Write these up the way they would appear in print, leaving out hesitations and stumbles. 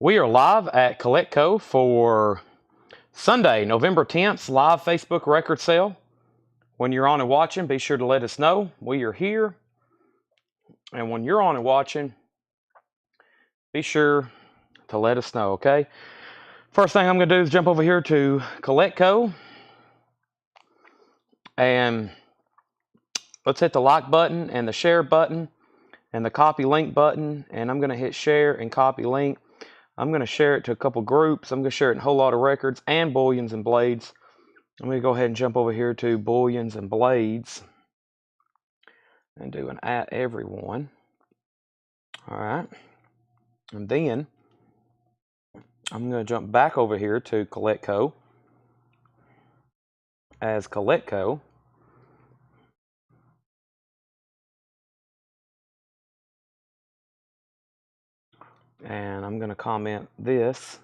We are live at CollectCo for Sunday, November 10th, live Facebook record sale. When you're on and watching, be sure to let us know we are here. And when you're on and watching, be sure to let us know, okay? First thing I'm going to do is jump over here to CollectCo. And let's hit the like button and the share button and the copy link button. And I'm going to hit share and copy link. I'm going to share it to a couple groups. I'm going to share it in a whole lot of records and bullions and blades. I'm going to go ahead and jump over here to bullions and blades and do an at everyone. All right. And then I'm going to jump back over here to CollectCo as CollectCo. And I'm going to comment this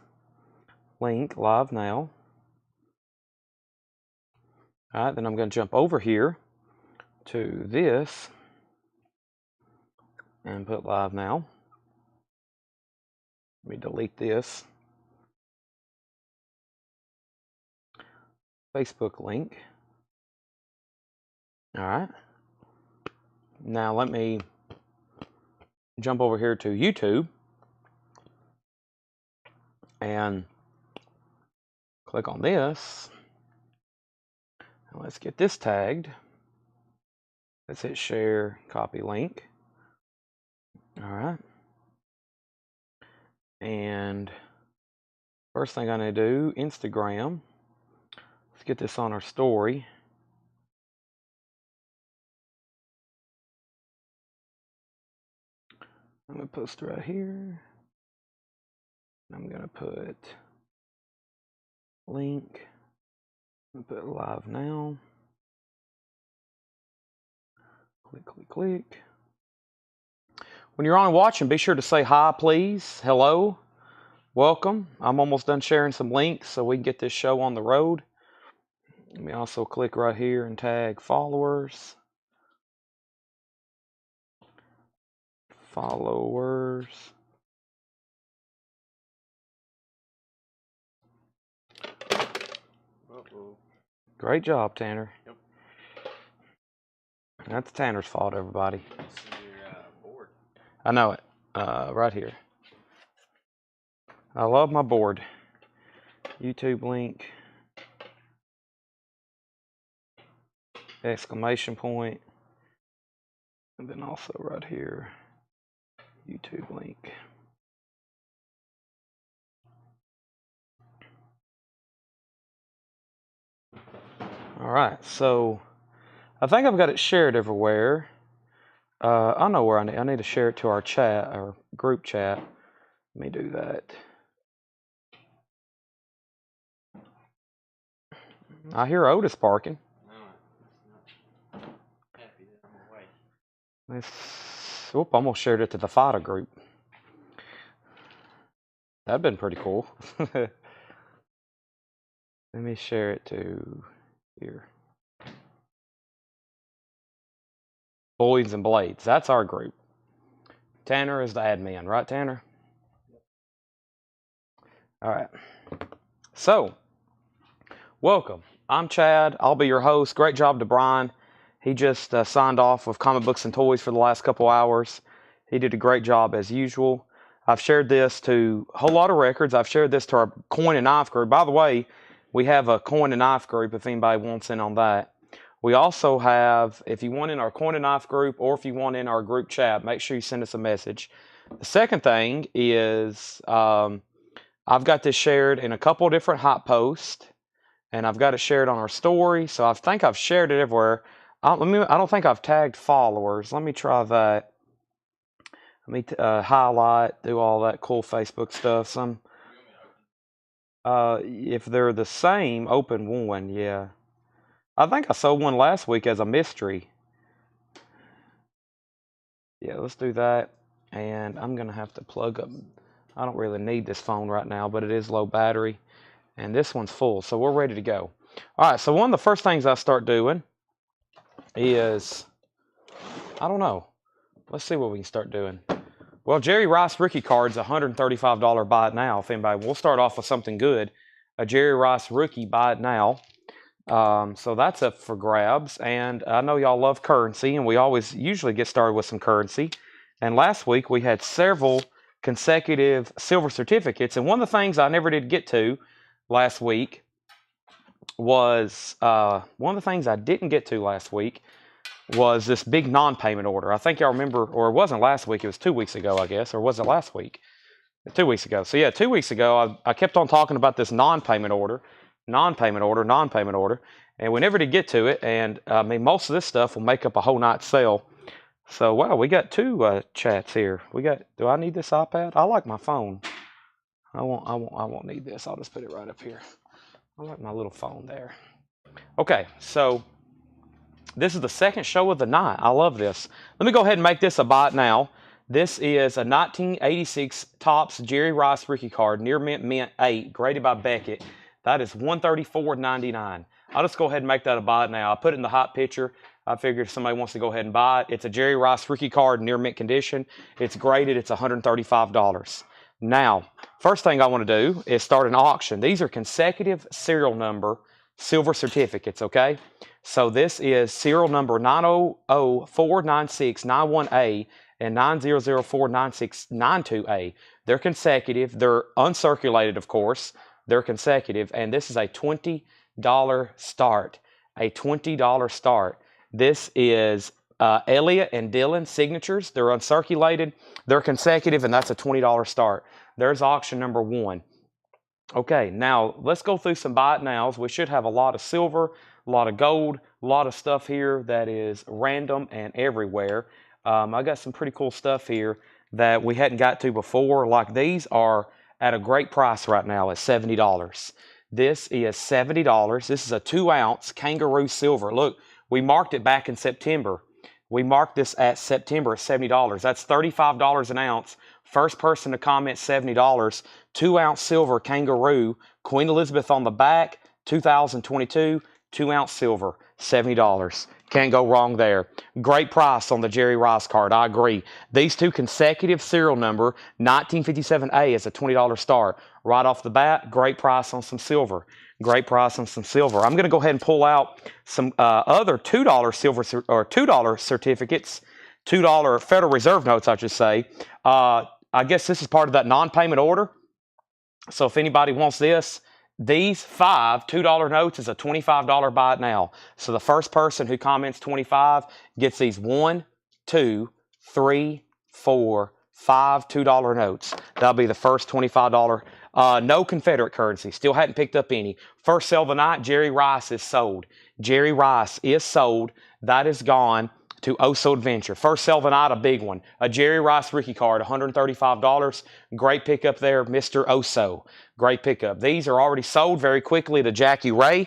link live now. All right, then I'm going to jump over here to this and put live now. Let me delete this Facebook link. All right. Now let me jump over here to YouTube and click on this. And let's get this tagged. Let's hit share, copy link. All right. And first thing I need to do, Instagram. Let's get this on our story. I'm going to post right here. I'm going to put link. I'm going to put live now. Click, click, click. When you're on and watching, be sure to say hi, please. Hello. Welcome. I'm almost done sharing some links so we can get this show on the road. Let me also click right here and tag followers. Followers. Uh-oh. Great job, Tanner. Yep. That's Tanner's fault, everybody. It's your board. I know it. Right here. I love my board. YouTube link. Exclamation point. And then also right here. YouTube link. All right, so I think I've got it shared everywhere. I know where I need to share it to our chat, our group chat. Let me do that. I hear Otis barking. No, it's not happy that I'm away. Whoop, almost shared it to the FIDA group. That'd been pretty cool. Let me share it to here. Bullions and Blades. That's our group. Tanner is the admin, right, Tanner? All right. So, welcome. I'm Chad. I'll be your host. Great job to Brian. He just signed off with Comic Books and Toys for the last couple hours. He did a great job as usual. I've shared this to a whole lot of records. I've shared this to our coin and knife group. By the way, we have a coin and knife group if anybody wants in on that. We also have, if you want in our coin and knife group or if you want in our group chat, make sure you send us a message. The second thing is I've got this shared in a couple different hot posts, and I've got it shared on our story. So I think I've shared it everywhere. I don't think I've tagged followers. Let me try that. Let me highlight, do all that cool Facebook stuff. If they're the same, open one, yeah. I think I sold one last week as a mystery. Yeah, let's do that. And I'm going to have to plug up. I don't really need this phone right now, but it is low battery. And this one's full, so we're ready to go. All right, so one of the first things I start doing is, I don't know. Let's see what we can start doing. Well, Jerry Rice rookie card's $135 buy it now. If anybody, we'll start off with something good. A Jerry Rice rookie, buy it now. So that's up for grabs. And I know y'all love currency, and we always usually get started with some currency. And last week we had several consecutive silver certificates. And one of the things I never did get to last week was one of the things I didn't get to last week was this big non-payment order. I think y'all remember, or it wasn't last week, it was 2 weeks ago, I guess, or was it last week? 2 weeks ago. So yeah, 2 weeks ago, I kept on talking about this non-payment order, and we never did get to it. And I mean, most of this stuff will make up a whole night's sale. So wow, we got two chats here. We got. Do I need this iPad? I like my phone. I won't need this. I'll just put it right up here. I like my little phone there. Okay, so this is the second show of the night. I love this. Let me go ahead and make this a buy it now. This is a 1986 Topps Jerry Rice rookie card, near mint 8, graded by Beckett. That is $134.99. I'll just go ahead and make that a buy it now. I put it in the hot picture. I figured if somebody wants to go ahead and buy it. It's a Jerry Rice rookie card, near mint condition. It's graded. It's $135. Now, first thing I want to do is start an auction. These are consecutive serial number silver certificates, okay? So this is serial number 900496991A and 900496992A. They're consecutive. They're uncirculated, of course. They're consecutive, and this is a $20 start. A $20 start. This is Elliott and Dillon signatures. They're uncirculated. They're consecutive, and that's a $20 start. There's auction number 1. Okay, now let's go through some buy it nows. We should have a lot of silver, a lot of gold, a lot of stuff here that is random and everywhere. I got some pretty cool stuff here that we hadn't got to before. Like these are at a great price right now at $70. This is $70. This is a 2-ounce kangaroo silver. Look, we marked it back in September. We marked this at September at $70. That's $35 an ounce. First person to comment $70. 2-ounce silver kangaroo, Queen Elizabeth on the back, 2022, 2-ounce silver, $70. Can't go wrong there. Great price on the Jerry Rice card. I agree. These two consecutive serial number, 1957A, is a $20 start. Right off the bat, great price on some silver. Great price on some silver. I'm going to go ahead and pull out some other $2 silver or $2 certificates, $2 Federal Reserve notes, I should say. I guess this is part of that non-payment order. So if anybody wants this, these 5 $2 notes is a $25 buy it now. So the first person who comments 25 gets these 1, 2, 3, 4, 5 $2 notes. That'll be the first $25. No Confederate currency. Still hadn't picked up any. First sale of the night, Jerry Rice is sold. Jerry Rice is sold. That is gone to Oso Adventure. First sale of the night, a big one. A Jerry Rice rookie card, $135. Great pickup there, Mr. Oso. Great pickup. These are already sold very quickly to Jackie Ray.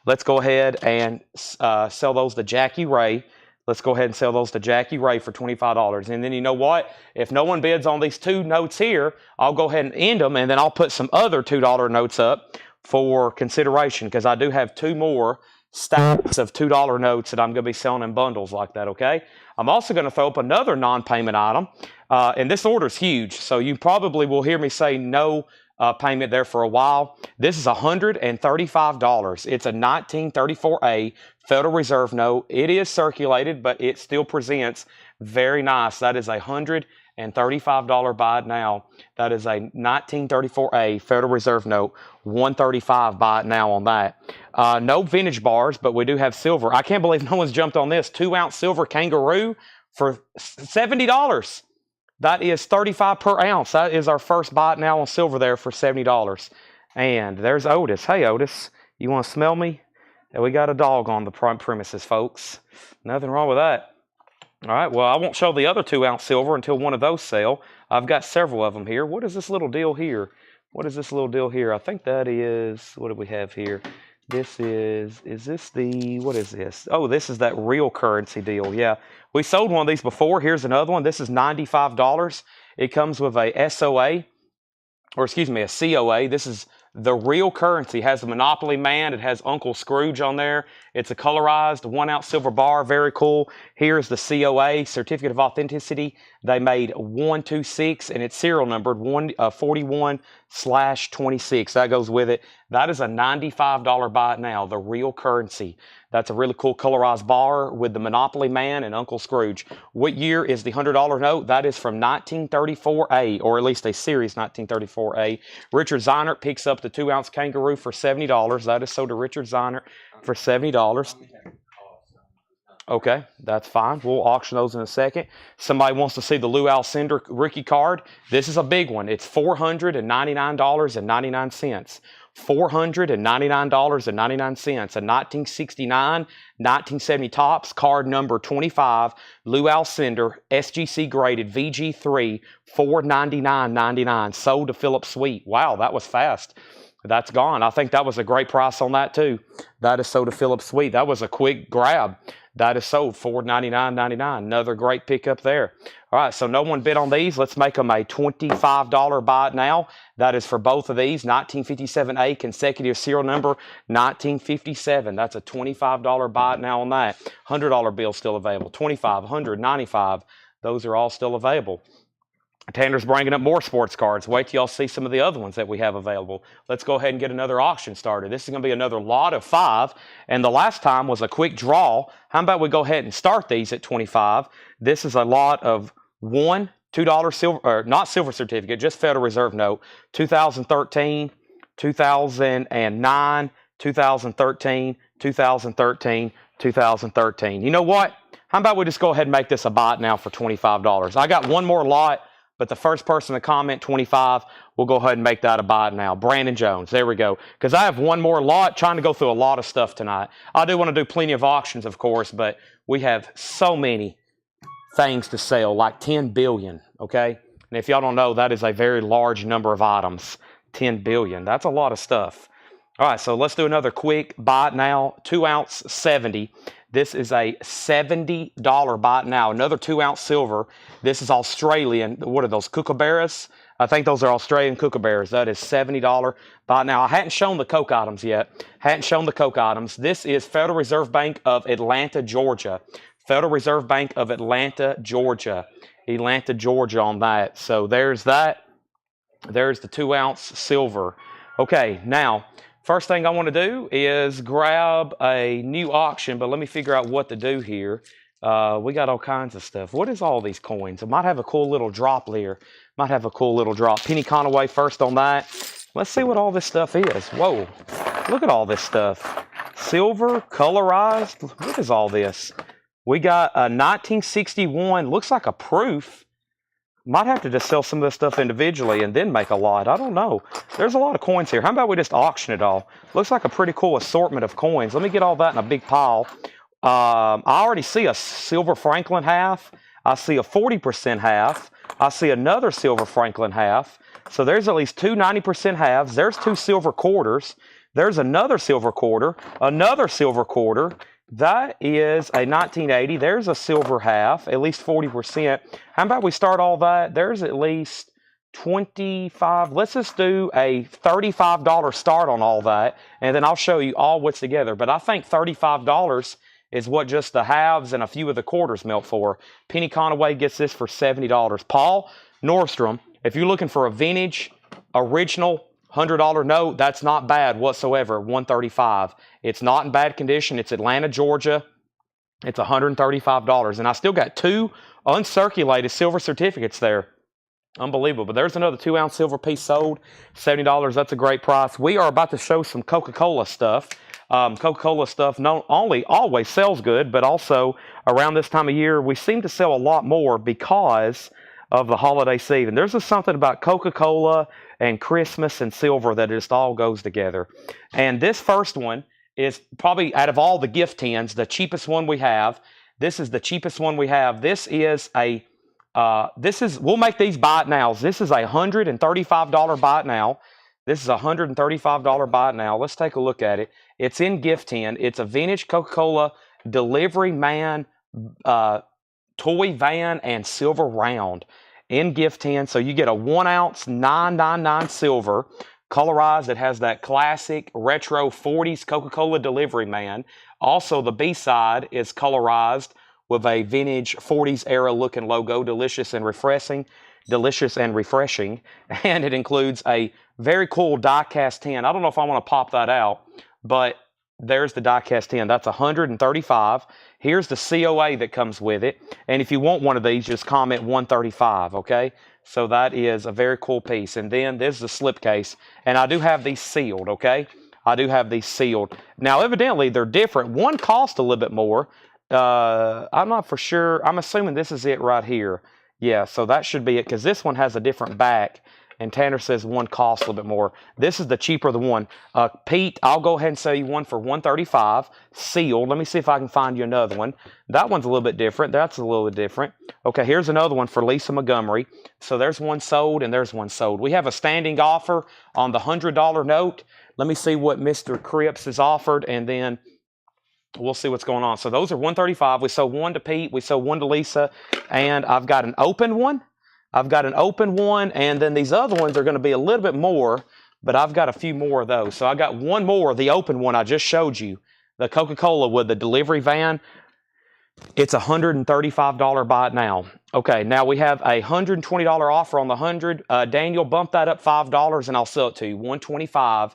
Let's go ahead and sell those to Jackie Ray. Let's go ahead and sell those to Jackie Ray for $25. And then you know what? If no one bids on these 2 notes here, I'll go ahead and end them, and then I'll put some other $2 notes up for consideration, because I do have 2 more stacks of $2 notes that I'm going to be selling in bundles like that, okay? I'm also going to throw up another non-payment item, and this order is huge, so you probably will hear me say no payment there for a while. This is $135. It's a 1934A Federal Reserve note. It is circulated, but it still presents very nice. That is a $135 buy it now. That is a 1934A Federal Reserve note. $135 buy it now on that. No vintage bars, but we do have silver. I can't believe no one's jumped on this. 2-ounce silver kangaroo for $70. That is 35 per ounce. That is our first buy it now on silver there for $70. And there's Otis. Hey, Otis, you want to smell me? And we got a dog on the premises, folks. Nothing wrong with that. All right, well, I won't show the other 2-ounce silver until one of those sell. I've got several of them here. What is this little deal here? What is this little deal here? I think that is, what do we have here? This is this the, what is this? Oh, this is that real currency deal. Yeah, we sold one of these before. Here's another one. This is $95. It comes with a SOA, or excuse me, a COA. This is The Real Currency has the Monopoly Man. It has Uncle Scrooge on there. It's a colorized 1 ounce silver bar. Very cool. Here's the COA, Certificate of Authenticity. They made 126 and it's serial numbered 41/26. That goes with it. That is a $95 buy it now. The Real Currency. That's a really cool colorized bar with the Monopoly Man and Uncle Scrooge. What year is the $100 note? That is from 1934A, or at least a series 1934A. Richard Zeinert picks up the 2 ounce kangaroo for $70. That is sold to Richard Zeinert for $70. Okay, that's fine. We'll auction those in a second. Somebody wants to see the Lou Alcindor rookie card. This is a big one. It's $499.99. $499.99. A 1969, 1970 Topps card number 25, Lou Alcindor, SGC graded VG3, $499.99. Sold to Philip Sweet. Wow, that was fast. That's gone. I think that was a great price on that too. That is sold to Philip Sweet. That was a quick grab. That is sold $499.99. Another great pickup there. All right, so no one bid on these. Let's make them a $25 buy it now. That is for both of these. 1957A consecutive serial number 1957. That's a $25 buy it now on that. $100 bill still available. $25, $100, $95. Those are all still available. Tanner's bringing up more sports cards. Wait till y'all see some of the other ones that we have available. Let's go ahead and get another auction started. This is going to be another lot of 5, and the last time was a quick draw. How about we go ahead and start these at 25? This is a lot of $2 silver, or not silver certificate, just Federal Reserve note. 2013, 2009, 2013, 2013, 2013. You know what? How about we just go ahead and make this a buy it now for $25? I got one more lot. But the first person to comment 25, we'll go ahead and make that a buy now. Brandon Jones. There we go. Because I have one more lot, trying to go through a lot of stuff tonight. I do want to do plenty of auctions, of course, but we have so many things to sell, like 10 billion, okay? And if y'all don't know, that is a very large number of items. 10 billion. That's a lot of stuff. All right, so let's do another quick buy it now. 2 ounce 70. This is a $70 buy it now. Another 2 ounce silver. This is Australian. What are those, kookaburras? I think those are Australian kookaburras. That is $70 buy it now. I hadn't shown the Coke items yet. This is Federal Reserve Bank of Atlanta, Georgia. Federal Reserve Bank of Atlanta, Georgia. Atlanta, Georgia on that. So there's that. There's the 2 ounce silver. Okay, now, first thing I want to do is grab a new auction, but let me figure out what to do here. We got all kinds of stuff. What is all these coins? I might have a cool little drop here. Penny Conaway first on that. Let's see what all this stuff is. Whoa, look at all this stuff. Silver, colorized. What is all this? We got a 1961, looks like a proof. Might have to just sell some of this stuff individually and then make a lot. I don't know. There's a lot of coins here. How about we just auction it all? Looks like a pretty cool assortment of coins. Let me get all that in a big pile. I already see a silver Franklin half. I see a 40% half. I see another silver Franklin half. So there's at least two 90% halves. There's 2 silver quarters. There's another silver quarter. Another silver quarter. That is a 1980. There's a silver half, at least 40%. How about we start all that? There's at least 25. Let's just do a $35 start on all that, and then I'll show you all what's together. But I think $35 is what just the halves and a few of the quarters melt for. Penny Conaway gets this for $70. Paul Nordstrom, if you're looking for a vintage, original, $100 note, that's not bad whatsoever. $135. It's not in bad condition. It's Atlanta, Georgia. It's $135. And I still got 2 uncirculated silver certificates there. Unbelievable. But there's another 2 ounce silver piece sold. $70. That's a great price. We are about to show some Coca-Cola stuff. Coca-Cola stuff not only always sells good, but also around this time of year, we seem to sell a lot more because of the holiday season. There's just something about Coca-Cola and Christmas and silver that just all goes together. And this first one is probably, out of all the gift tins, the cheapest one we have. This is the cheapest one we have. This is a, we'll make these buy it nows. This is a $135 buy it now. This is a $135 buy it now. Let's take a look at it. It's in gift tin. It's a vintage Coca-Cola delivery man, toy van, and silver round in gift tin. So you get a 1 ounce 999 silver Colorized, it has that classic retro 40s Coca-Cola delivery man. Also, the B-side is colorized with a vintage 40s era looking logo, delicious and refreshing. And it includes a very cool die-cast tin. I don't know if I want to pop that out, but there's the die-cast tin. That's 135. Here's the COA that comes with it. And if you want one of these, just comment 135, okay? So that is a very cool piece. And then this is a slipcase. And I do have these sealed, okay? I do have these sealed. Now, evidently, they're different. One costs a little bit more. I'm not for sure. I'm assuming this is it right here. Yeah, so that should be it, because this one has a different back, and Tanner says one costs a little bit more. This is the cheaper the one. Pete, I'll go ahead and sell you one for $135, sealed. Let me see if I can find you another one. That one's a little bit different. That's a little bit different. Okay, here's another one for Lisa Montgomery. So there's one sold, and there's one sold. We have a standing offer on the $100 note. Let me see what Mr. Cripps has offered, and then we'll see what's going on. So those are 135. We sold one to Pete. We sold one to Lisa. And I've got an open one. And then these other ones are going to be a little bit more, but I've got a few more of those. So I got one more, the open one I just showed you, the Coca-Cola with the delivery van. It's $135 buy it now. Okay, now we have a $120 offer on the 100. Daniel, bump that up $5 and I'll sell it to you, $125.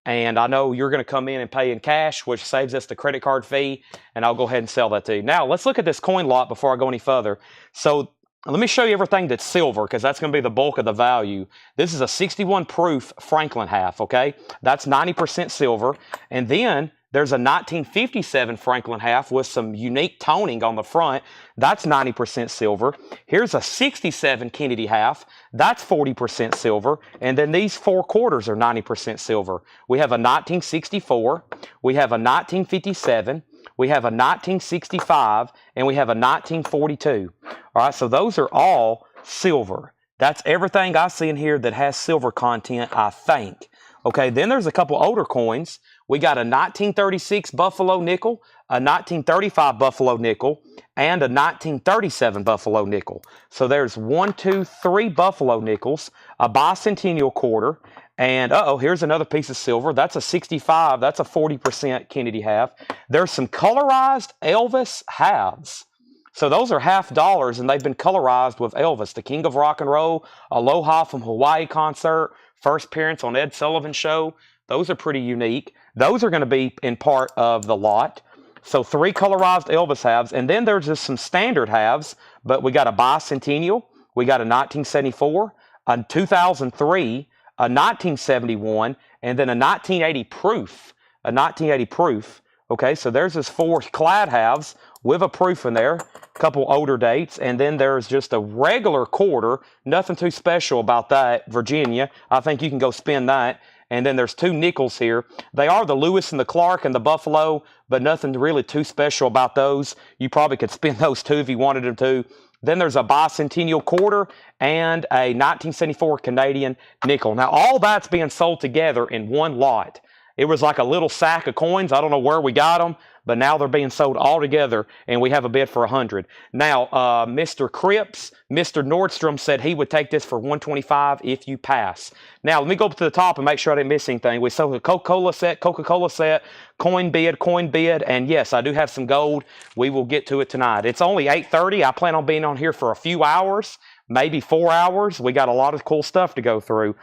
And I know you're going to come in and pay in cash, which saves us the credit card fee, and I'll go ahead and sell that to you. Now, let's look at this coin lot before I go any further. So let me show you everything that's silver, because that's going to be the bulk of the value. This is a 61 proof Franklin half, okay? That's 90% silver. And then there's a 1957 Franklin half with some unique toning on the front. That's 90% silver. Here's a 67 Kennedy half. That's 40% silver. And then these 4 quarters are 90% silver. We have a 1964. We have a 1957. We have a 1965. And we have a 1942. All right, so those are all silver. That's everything I see in here that has silver content, I think. Okay, then there's a couple older coins. We got a 1936 Buffalo nickel, a 1935 Buffalo nickel, and a 1937 Buffalo nickel. So there's 1, 2, 3 Buffalo nickels, a bicentennial quarter, and here's another piece of silver. That's a 65. That's a 40% Kennedy half. There's some colorized Elvis halves. So those are $50, and they've been colorized with Elvis, the King of Rock and Roll, Aloha from Hawaii concert, first appearance on Ed Sullivan's show. Those are pretty unique. Those are going to be in part of the lot. So 3 colorized Elvis halves. And then there's just some standard halves, but we got a bicentennial. We got a 1974, a 2003, a 1971, and then a 1980 proof. A 1980 proof. Okay, so there's this 4 clad halves with a proof in there, a couple older dates, and then there's just a regular quarter, nothing too special about that, Virginia. I think you can go spend that. And then there's 2 nickels here. They are the Lewis and the Clark and the Buffalo, but nothing really too special about those. You probably could spend those too if you wanted them to. Then there's a bicentennial quarter and a 1974 Canadian nickel. Now, all that's being sold together in one lot. It was like a little sack of coins. I don't know where we got them, but now they're being sold all together, and we have a bid for 100. Now, Mr. Cripps, Mr. Nordstrom said he would take this for 125 if you pass. Now, let me go up to the top and make sure I didn't miss anything. We sold a Coca-Cola set, coin bid, and yes, I do have some gold. We will get to it tonight. It's only 8:30. I plan on being on here for a few hours, maybe 4 hours. We got a lot of cool stuff to go through.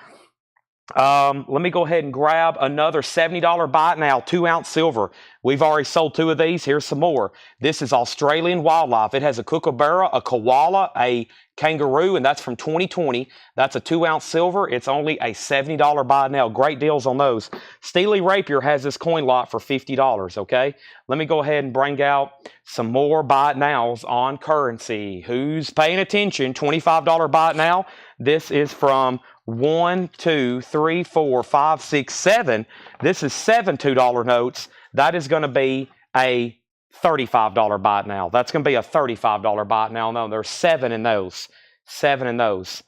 Let me go ahead and grab another $70 buy it now, 2-ounce silver. We've already sold 2 of these. Here's some more. This is Australian wildlife. It has a kookaburra, a koala, a kangaroo, and that's from 2020. That's a 2-ounce silver. It's only a $70 buy it now. Great deals on those. Steely Rapier has this coin lot for $50, okay? Let me go ahead and bring out some more buy it nows on currency. Who's paying attention? $25 buy it now. This is from 1, 2, 3, 4, 5, 6, 7. This is 7 $2 notes. That is going to be a $35 buy it now. That's going to be a $35 buy it now. No, there's 7 in those. 7 in those.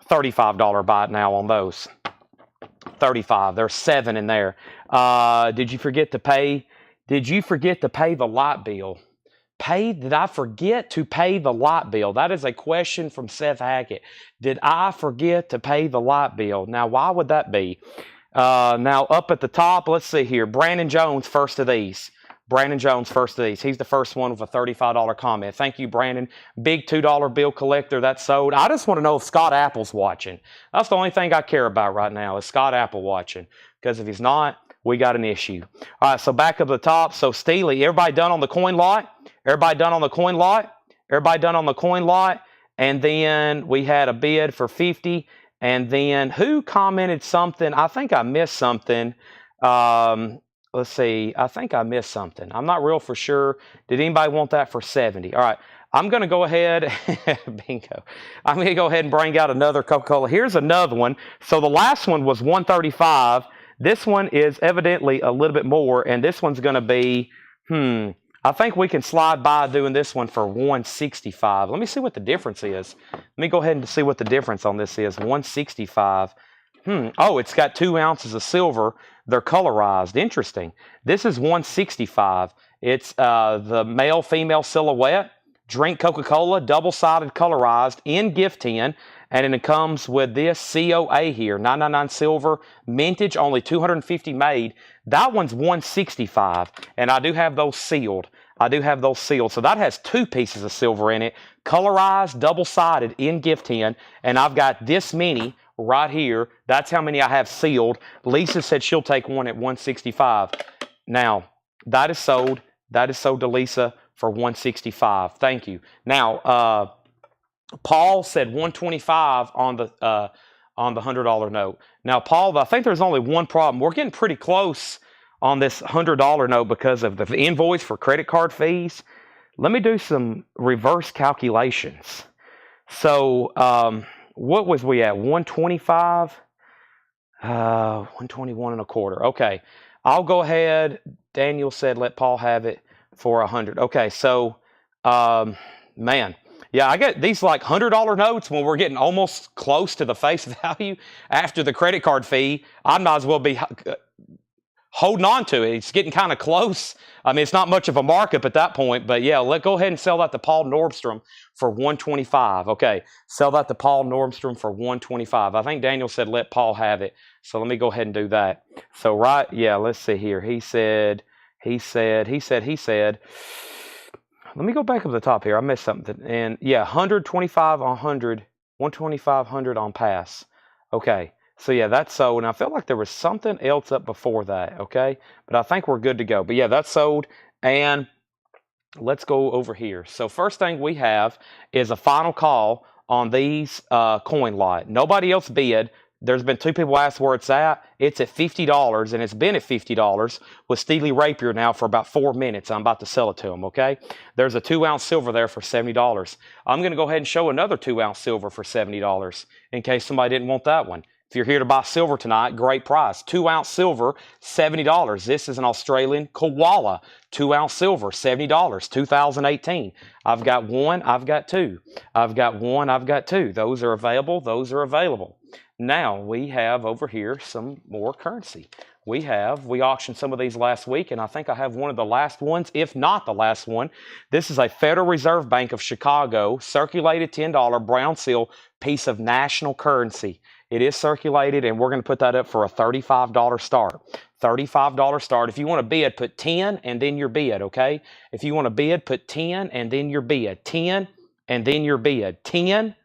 $35 buy it now on those. 35. There's 7 in there. Did you forget to pay? Did you forget to pay the light bill? Did I forget to pay the light bill? That is a question from Seth Hackett. Did I forget to pay the light bill? Now, why would that be? Now up at the top, let's see here. Brandon Jones, first of these. Brandon Jones, first of these. He's the first one with a $35 comment. Thank you, Brandon. Big $2 bill collector that sold. I just want to know if Scott Apple's watching. That's the only thing I care about right now is Scott Apple watching. Because if he's not, we got an issue. All right, so back up the top. So Steely, everybody done on the coin lot? Everybody done on the coin lot? Everybody done on the coin lot? And then we had a bid for 50. And then who commented something? I think I missed something. Let's see. I think I missed something. I'm not real for sure. Did anybody want that for 70? All right. I'm going to go ahead. Bingo. I'm going to go ahead and bring out another Coca-Cola. Here's another one. So the last one was 135. This one is evidently a little bit more. And this one's going to be, I think we can slide by doing this one for 165. Let me see what the difference is. Let me go ahead and see what the difference on this is. 165. Oh, it's got 2 ounces of silver. They're colorized. Interesting. This is 165. It's the male-female silhouette. Drink Coca-Cola, double-sided colorized in gift tin. And then it comes with this COA here, 999 silver, mintage, only 250 made. That one's 165, and I do have those sealed. So that has 2 pieces of silver in it, colorized, double-sided in gift tin, and I've got this many right here. That's how many I have sealed. Lisa said she'll take one at 165. Now, that is sold. That is sold to Lisa for 165. Thank you. Now, Paul said 125 on the $100 note. Now, Paul, I think there's only one problem. We're getting pretty close on this $100 note because of the invoice for credit card fees. Let me do some reverse calculations. So, what was we at? 125? 121 and a quarter. Okay. I'll go ahead. Daniel said let Paul have it for 100. Okay, so, man. Yeah, I get these like $100 notes when we're getting almost close to the face value after the credit card fee. I might as well be holding on to it. It's getting kind of close. I mean, it's not much of a markup at that point, but yeah, let's go ahead and sell that to Paul Nordstrom for 125. Okay, sell that to Paul Nordstrom for 125. I think Daniel said let Paul have it, so let me go ahead and do that. So right, yeah, let's see here. He said. Let me go back up to the top here. I missed something. And yeah, 125 on 100, 125, 100 on pass. Okay. So yeah, that's sold. And I felt like there was something else up before that. Okay. But I think we're good to go. But yeah, that's sold. And let's go over here. So first thing we have is a final call on these coin lot. Nobody else bid. There's been 2 people asked where it's at. It's at $50, and it's been at $50 with Steely Rapier now for about 4 minutes. I'm about to sell it to him, okay? There's a 2-ounce silver there for $70. I'm going to go ahead and show another 2-ounce silver for $70 in case somebody didn't want that one. If you're here to buy silver tonight, great price. 2-ounce silver, $70. This is an Australian koala. 2-ounce silver, $70, 2018. I've got one, I've got two. I've got one, I've got two. Those are available, those are available. Now, we have over here some more currency. We auctioned some of these last week, and I think I have one of the last ones, if not the last one. This is a Federal Reserve Bank of Chicago, circulated $10 brown seal piece of national currency. It is circulated, and we're going to put that up for a $35 start. $35 start. If you want to bid, put 10 and then your bid, okay? If you want to bid, put 10 and then your bid. 10 and then your bid. 10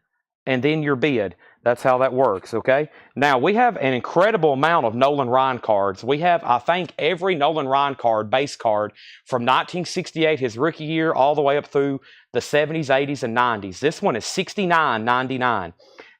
and then your bid. That's how that works, okay? Now, we have an incredible amount of Nolan Ryan cards. We have, I think, every Nolan Ryan card, base card, from 1968, his rookie year, all the way up through the 70s, 80s, and 90s. This one is $69.99.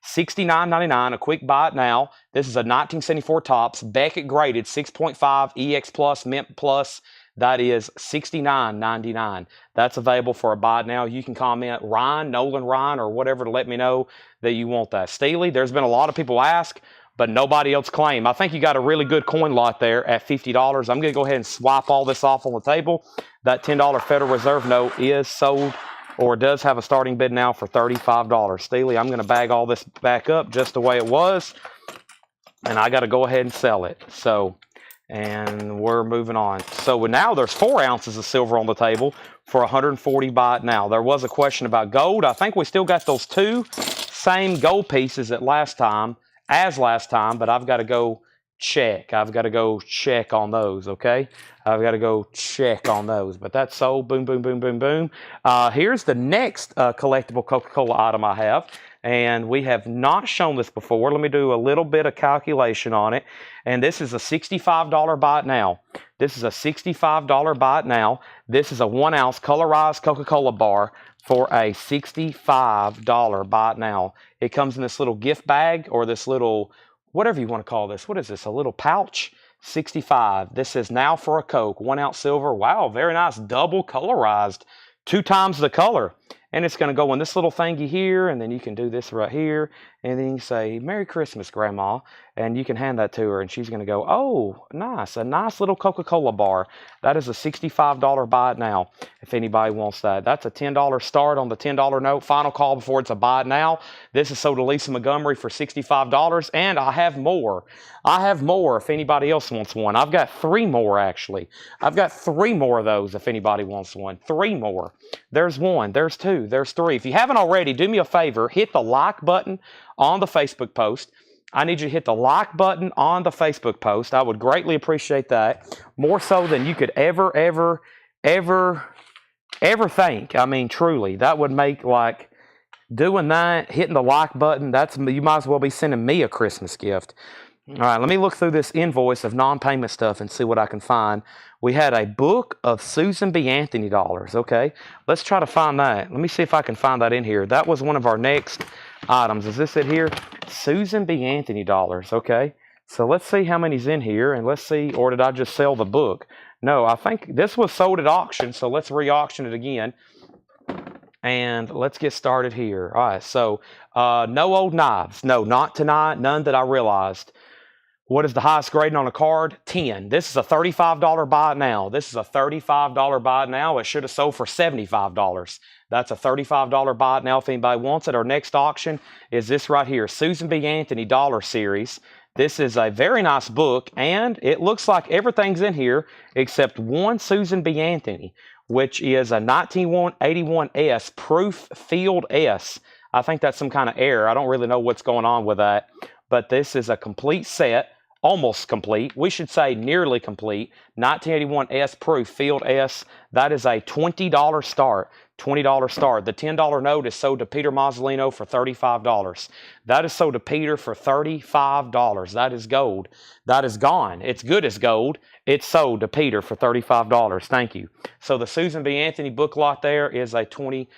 $69.99, a quick buy it now. This is a 1974 Topps, Beckett graded, 6.5, EX Plus, Mint Plus. That is $69.99. That's available for a buy now. You can comment Ryan, Nolan Ryan, or whatever to let me know that you want that. Steely, there's been a lot of people ask, but nobody else claim. I think you got a really good coin lot there at $50. I'm going to go ahead and swipe all this off on the table. That $10 Federal Reserve note is sold, or does have a starting bid now for $35. Steely, I'm going to bag all this back up just the way it was, and I got to go ahead and sell it. So, and we're moving on. So now there's 4 ounces of silver on the table for 140 buy it now. There was a question about gold. I think we still got those 2 same gold pieces as last time, but I've got to go check. I've got to go check on those, okay? I've got to go check on those. But that's sold. Boom, boom, boom, boom, boom. Here's the next collectible Coca-Cola item I have. And we have not shown this before. Let me do a little bit of calculation on it. And this is a $65 buy it now. This is a $65 buy it now. This is a 1 ounce colorized Coca-Cola bar for a $65 buy it now. It comes in this little gift bag or this little, whatever you want to call this. What is this? A little pouch? 65. This is now for a Coke. 1 ounce silver. Wow, very nice. Double colorized. 2 times the color. And it's going to go in this little thingy here, and then you can do this right here, and then you say, Merry Christmas, Grandma, and you can hand that to her, and she's going to go, oh, nice, a nice little Coca-Cola bar. That is a $65 buy it now, if anybody wants that. That's a $10 start on the $10 note. Final call before it's a buy it now. This is sold to Lisa Montgomery for $65, and I have more. I have more if anybody else wants one. I've got 3 more, actually. I've got 3 more of those if anybody wants one. 3 more. There's 1, there's 2, there's 3. If you haven't already, do me a favor, hit the like button on the Facebook post. I need you to hit the like button on the Facebook post. I would greatly appreciate that. More so than you could ever think. I mean, truly, that would make, like, doing that, hitting the like button, you might as well be sending me a Christmas gift. All right, let me look through this invoice of non-payment stuff and see what I can find. We had a book of Susan B. Anthony dollars. Okay, let's try to find that. Let me see if I can find that in here. That was one of our next items. Is this it here? Susan B. Anthony dollars. Okay, so let's see how many's in here, and let's see, or did I just sell the book? No, I think this was sold at auction, so let's re-auction it again. And let's get started here. All right, so no old knives. No, not tonight. None that I realized. What is the highest grading on a card? 10. This is a $35 buy it now. This is a $35 buy it now. It should have sold for $75. That's a $35 buy it now if anybody wants it. Our next auction is this right here, Susan B. Anthony Dollar Series. This is a very nice book, and it looks like everything's in here except one Susan B. Anthony, which is a 1981 S Proof Field S. I think that's some kind of error. I don't really know what's going on with that, but this is a complete set. Almost complete. We should say nearly complete. 1981 S Proof Field S. That is a $20 start. $20 start. The $10 note is sold to Peter Mazzolino for $35. That is sold to Peter for $35. That is gold. That is gone. It's good as gold. It's sold to Peter for $35. Thank you. So the Susan B. Anthony book lot there is a $20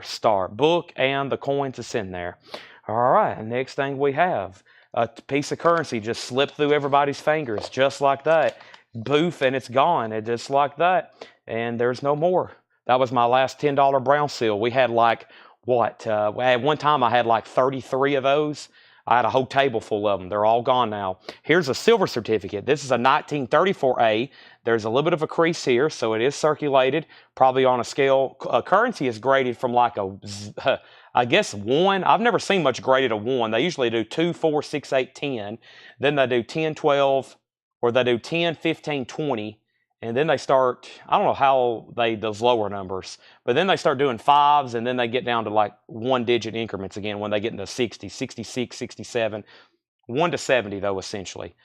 start. Book and the coins is in there. All right. Next thing we have. A piece of currency just slipped through everybody's fingers just like that. Boof, and it's gone. It just like that. And there's no more. That was my last $10 brown seal. We had like, what? At one time I had like 33 of those. I had a whole table full of them. They're all gone now. Here's a silver certificate. This is a 1934A. There's a little bit of a crease here, so it is circulated, probably on a scale. Currency is graded from like a... I guess 1. I've never seen much graded a 1. They usually do 2, 4, 6, 8, 10. Then they do 10, 12, or they do 10, 15, 20. And then they start, I don't know how those lower numbers, but then they start doing 5s, and then they get down to like 1-digit increments again when they get into 60, 66, 67, 1 to 70 though, essentially.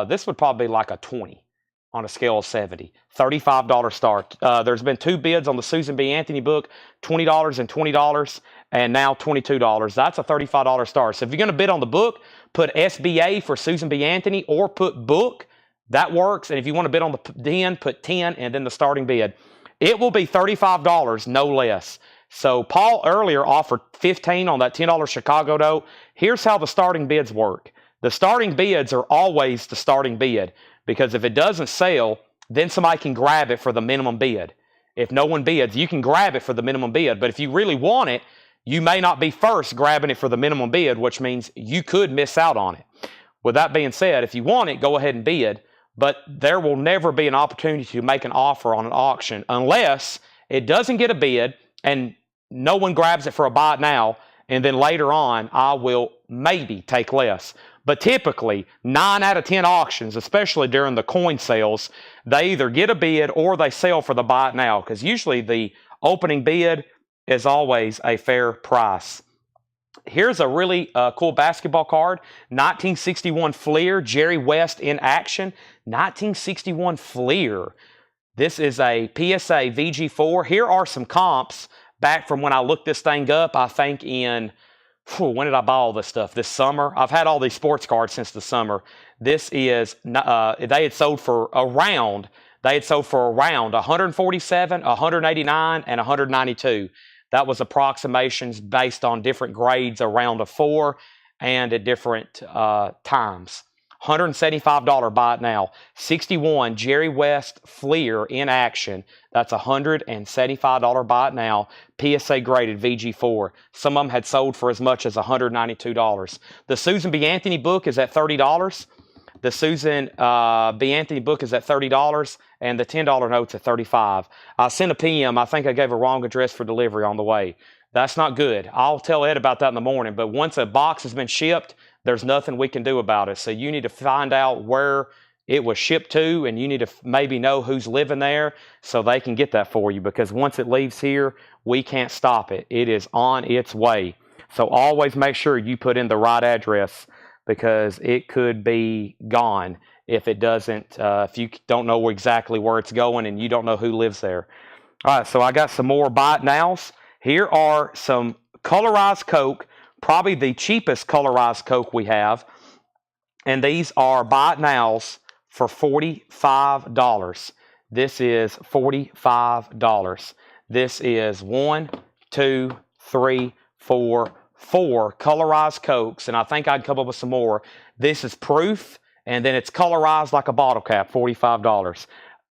This would probably be like a 20 on a scale of 70. $35 start. There's been 2 bids on the Susan B. Anthony book, $20 and $20. And now $22. That's a $35 start. So if you're going to bid on the book, put SBA for Susan B. Anthony or put book. That works. And if you want to bid on the 10, put 10 and then the starting bid. It will be $35, no less. So Paul earlier offered 15 on that $10 Chicago note. Here's how the starting bids work. The starting bids are always the starting bid, because if it doesn't sell, then somebody can grab it for the minimum bid. If no one bids, you can grab it for the minimum bid. But if you really want it, you may not be first grabbing it for the minimum bid, which means you could miss out on it. With that being said, if you want it, go ahead and bid, but there will never be an opportunity to make an offer on an auction unless it doesn't get a bid and no one grabs it for a buy it now, and then later on, I will maybe take less. But typically, 9 out of 10 auctions, especially during the coin sales, they either get a bid or they sell for the buy it now, because usually the opening bid is always a fair price. Here's a really cool basketball card. 1961 Fleer, Jerry West in action. 1961 Fleer. This is a PSA VG4. Here are some comps back from when I looked this thing up. I think in, when did I buy all this stuff? This summer. I've had all these sports cards since the summer. This is, they had sold for around 147, 189, and 192. That was approximations based on different grades around a 4 and at different times. $175 buy it now. 61 Jerry West Fleer in action. That's $175 buy it now. PSA graded VG4. Some of them had sold for as much as $192. The Susan B. Anthony book is at $30. The Susan B. Anthony book is at $30, and the $10 note's at $35. I sent a PM. I think I gave a wrong address for delivery on the way. That's not good. I'll tell Ed about that in the morning. But once a box has been shipped, there's nothing we can do about it. So you need to find out where it was shipped to, and you need to maybe know who's living there so they can get that for you, because once it leaves here, we can't stop it. It is on its way. So always make sure you put in the right address, because it could be gone if it doesn't, if you don't know exactly where it's going and you don't know who lives there. All right, so I got some more buy it nows. Here are some colorized Coke, probably the cheapest colorized Coke we have. And these are buy it nows for $45. This is $45. This is 1, 2, 3, 4, 4 colorized Cokes, and I think I'd come up with some more. This is proof, and then it's colorized like a bottle cap, $45.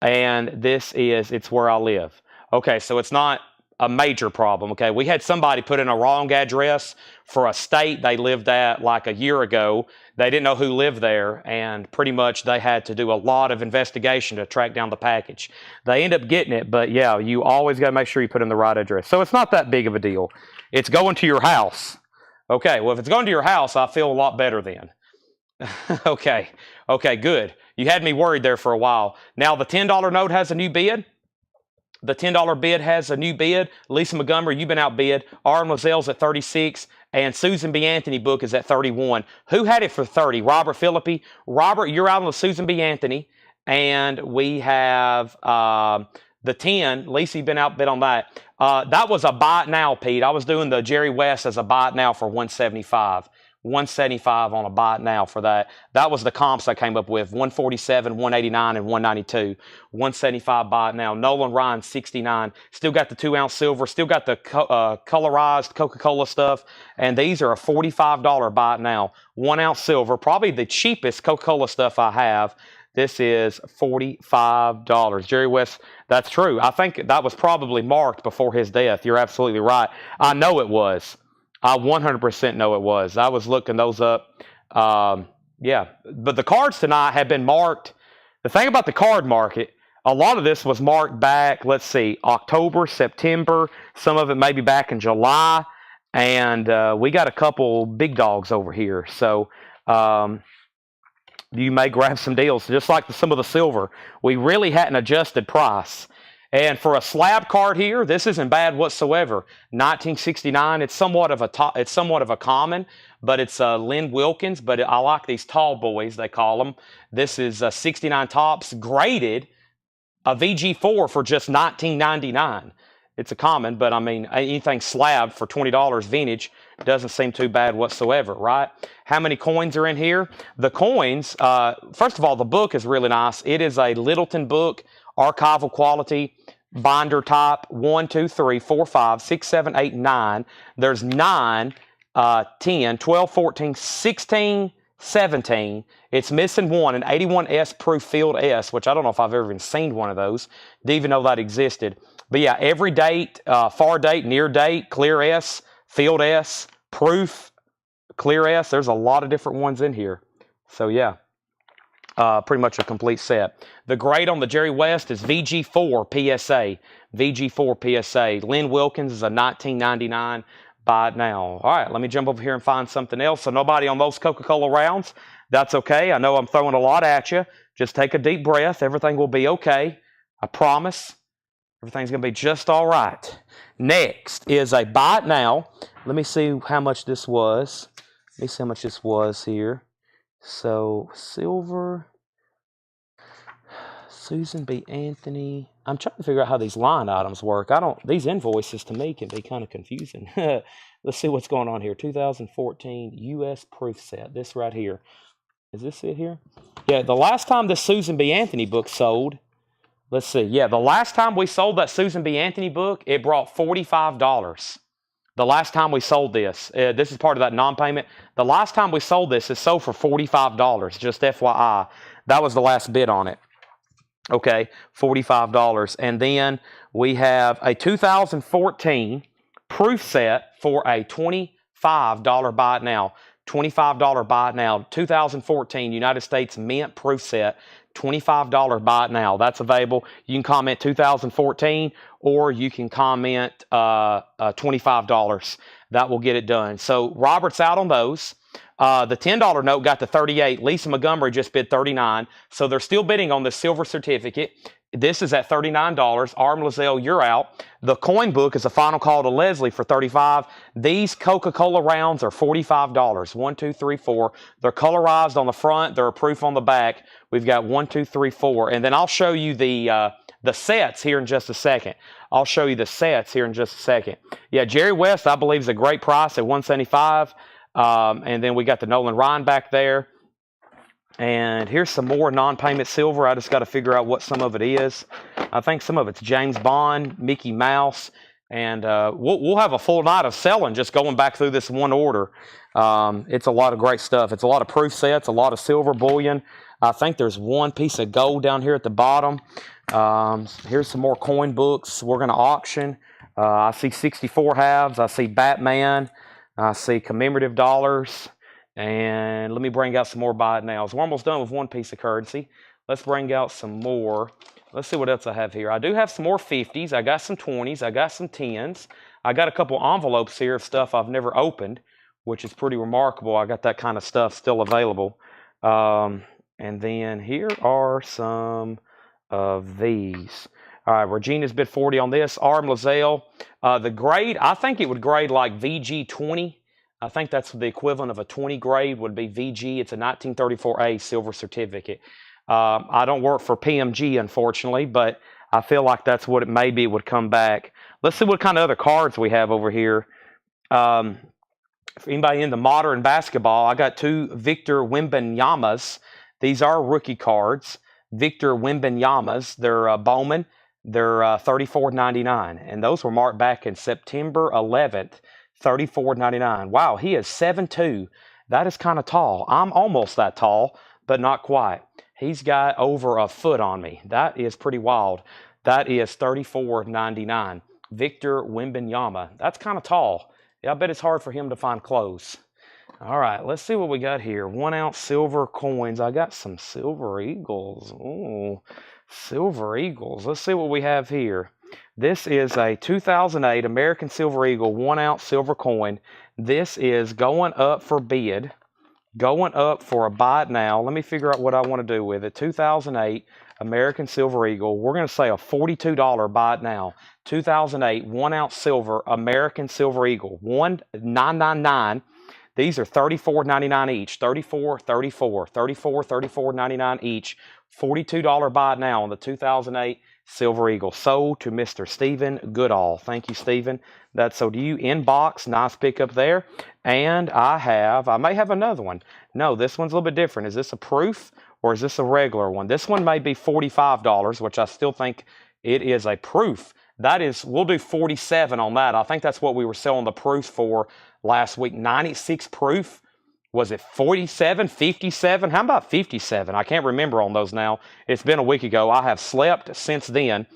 And this is, it's where I live. Okay, so it's not a major problem. Okay, we had somebody put in a wrong address for a state they lived at like a year ago. They didn't know who lived there, and pretty much they had to do a lot of investigation to track down the package. They end up getting it, but yeah, you always got to make sure you put in the right address. So it's not that big of a deal. It's going to your house. Okay, well, if it's going to your house, I feel a lot better then. Okay, good. You had me worried there for a while. Now the $10 note has a new bid. The $10 bid has a new bid. Lisa Montgomery, you've been outbid. Arlen Lozelle's at 36, and Susan B. Anthony book is at 31. Who had it for 30? Robert Philippi. Robert, you're out on the Susan B. Anthony, and we have the 10. Lisa, you've been outbid on that. That was a buy it now, Pete. I was doing the Jerry West as a buy it now for $175. $175 on a buy it now for that. That was the comps I came up with: $147, $189, and $192. $175 buy it now. Nolan Ryan, $69. Still got the 2-ounce silver. Still got the colorized Coca-Cola stuff. And these are a $45 buy it now. 1-ounce silver, probably the cheapest Coca-Cola stuff I have. This is $45. Jerry West, that's true. I think that was probably marked before his death. You're absolutely right. I know it was. I 100% know it was. I was looking those up. Yeah, but the cards tonight have been marked. The thing about the card market, a lot of this was marked back, let's see, October, September. Some of it maybe back in July. And we got a couple big dogs over here. So you may grab some deals. Just like some of the silver, we really hadn't adjusted price. And for a slab card here, this isn't bad whatsoever. 1969. It's somewhat of a common, but it's Lynn Wilkins. But I like these tall boys, they call them. This is 69 tops, graded a VG4 for just $19.99. It's a common, but I mean, anything slab for $20 vintage doesn't seem too bad whatsoever, right? How many coins are in here? The coins, first of all, the book is really nice. It is a Littleton book, archival quality, binder type. 1, 2, 3, 4, 5, 6, 7, 8, 9. There's 9, 10, 12, 14, 16, 17. It's missing one, an 81S proof Field S, which I don't know if I've ever even seen one of those. Didn't even know that existed. But yeah, every date, far date, near date, clear S, Field S, proof, clear S. There's a lot of different ones in here. So yeah. Pretty much a complete set. The grade on the Jerry West is VG4 PSA. VG4 PSA. Lynn Wilkins is a $19.99. Buy it now. All right, let me jump over here and find something else. So nobody on those Coca-Cola rounds. That's okay. I know I'm throwing a lot at you. Just take a deep breath. Everything will be okay. I promise. Everything's going to be just all right. Next is a buy it now. Let me see how much this was. Let me see how much this was here. So, silver, Susan B. Anthony. I'm trying to figure out how these line items work. These invoices to me can be kind of confusing. Let's see what's going on here. 2014 U.S. proof set. This right here. Is this it here? Yeah, the last time the Susan B. Anthony book sold, let's see. Yeah, the last time we sold that Susan B. Anthony book, it brought $45. The last time we sold this, this is part of that non-payment. The last time we sold this, it sold for $45, just FYI. That was the last bid on it. Okay, $45. And then we have a 2014 proof set for a $25 buy it now. $25 buy it now. 2014 United States Mint proof set. $25 buy it now. That's available. You can comment 2014 or you can comment $25. That will get it done. So Robert's out on those. The $10 note got to 38. Lisa Montgomery just bid 39. So they're still bidding on the silver certificate. This is at $39. Arm Lizelle, you're out. The coin book is a final call to Leslie for $35. These Coca-Cola rounds are $45. 1, 2, 3, 4. They're colorized on the front. They're a proof on the back. We've got 1, 2, 3, 4. And then I'll show you the sets here in just a second. Yeah, Jerry West, I believe, is a great price at $175. And then we got the Nolan Ryan back there. And here's some more non-payment silver. I just got to figure out what some of it is. I think some of it's James Bond, Mickey Mouse, and we'll have a full night of selling just going back through this one order. It's a lot of great stuff. It's a lot of proof sets, a lot of silver bullion. I think there's one piece of gold down here at the bottom. Here's some more coin books we're going to auction. I see 64 halves. I see Batman. I see commemorative dollars. And let me bring out some more buy it nows. We're almost done with one piece of currency. Let's bring out some more. Let's see what else I have here. I do have some more 50s. I got some 20s. I got some 10s. I got a couple envelopes here of stuff I've never opened, which is pretty remarkable. I got that kind of stuff still available. And then here are some of these. All right, Regina's bid 40 on this. Arm Lizelle. The grade, I think it would grade like VG20. I think that's the equivalent of a 20 grade would be VG. It's a 1934A silver certificate. I don't work for PMG, unfortunately, but I feel like that's what it maybe would come back. Let's see what kind of other cards we have over here. For anybody into modern basketball, I got 2 Victor Wembanyama's. These are rookie cards. Victor Wembanyama's. They're Bowman. They're $34.99, and those were marked back in September 11th. $34.99. Wow, he is 7'2". That is kind of tall. I'm almost that tall, but not quite. He's got over a foot on me. That is pretty wild. That is $34.99. Victor Wembanyama. That's kind of tall. Yeah, I bet it's hard for him to find clothes. All right, let's see what we got here. 1 ounce silver coins. I got some silver eagles. Ooh, silver eagles. Let's see what we have here. This is a 2008 American Silver Eagle 1 ounce silver coin. This is going up for bid, going up for a buy it now. Let me figure out what I want to do with it. 2008 American Silver Eagle. We're going to say a $42 buy it now. 2008 1 ounce silver American Silver Eagle. 1999. These are $34.99 each. $34, $34, $34, $34.99 each. $42 buy it now on the 2008 Silver Eagle. Sold to Mr. Stephen Goodall. Thank you, Stephen. That's sold to you. Inbox. Nice pickup there. And I may have another one. No, this one's a little bit different. Is this a proof or is this a regular one? This one may be $45, which I still think it is a proof. That is, we'll do 47 on that. I think that's what we were selling the proof for last week. 96 proof. Was it 47, 57? How about 57? I can't remember on those now. It's been a week ago. I have slept since then.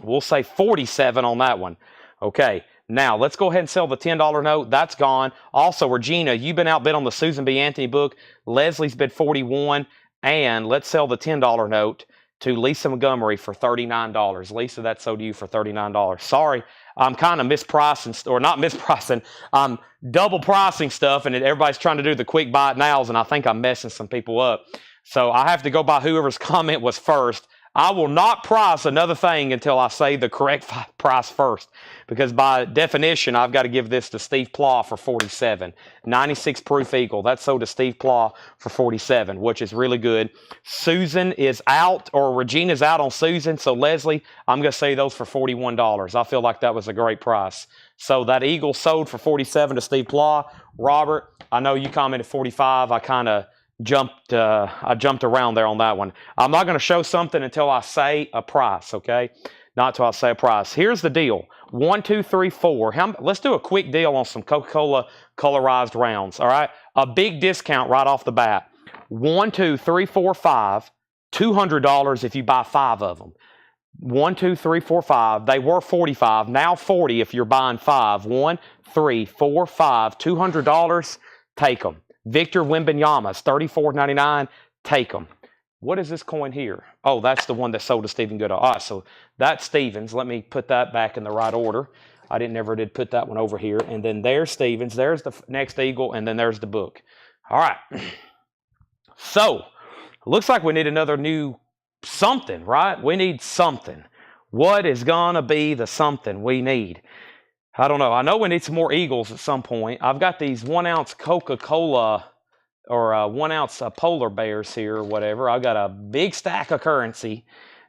We'll say 47 on that one. Okay, now let's go ahead and sell the $10 note. That's gone. Also, Regina, you've been outbid on the Susan B. Anthony book. Leslie's bid 41. And let's sell the $10 note to Lisa Montgomery for $39. Lisa, that's sold to you for $39. Sorry, I'm kind of mispricing, or not mispricing, I'm double pricing stuff, and everybody's trying to do the quick buy it nows, and I think I'm messing some people up. So I have to go by whoever's comment was first. I will not price another thing until I say the correct price first, because by definition, I've got to give this to Steve Plaw for 47. 96 proof eagle. That's sold to Steve Plaw for 47, which is really good. Susan is out, or Regina's out on Susan. So Leslie, I'm going to say those for $41. I feel like that was a great price. So that eagle sold for 47 to Steve Plaw. Robert, I know you commented 45. I kind of jumped around there on that one. I'm not going to show something until I say a price, okay? Not until I say a price. Here's the deal. 1, 2, 3, 4. Let's do a quick deal on some Coca-Cola colorized rounds, all right? A big discount right off the bat. 1, 2, 3, 4, 5. $200 if you buy 5 of them. 1, 2, 3, 4, 5. They were 45. Now 40 if you're buying 5. 1, 3, 4, 5. $200. Take them. Victor Wembanyama's $34.99. Take them. What is this coin here? Oh, that's the one that sold to Stephen Goodall. All right, so that's Stevens. Let me put that back in the right order. I never did put that one over here. And then there's Stevens. There's the next eagle, and then there's the book. All right. So, looks like we need another new something, right? We need something. What is going to be the something we need? I don't know. I know we need some more eagles at some point. I've got these 1 ounce Coca-Cola or 1 ounce polar bears here or whatever. I've got a big stack of currency.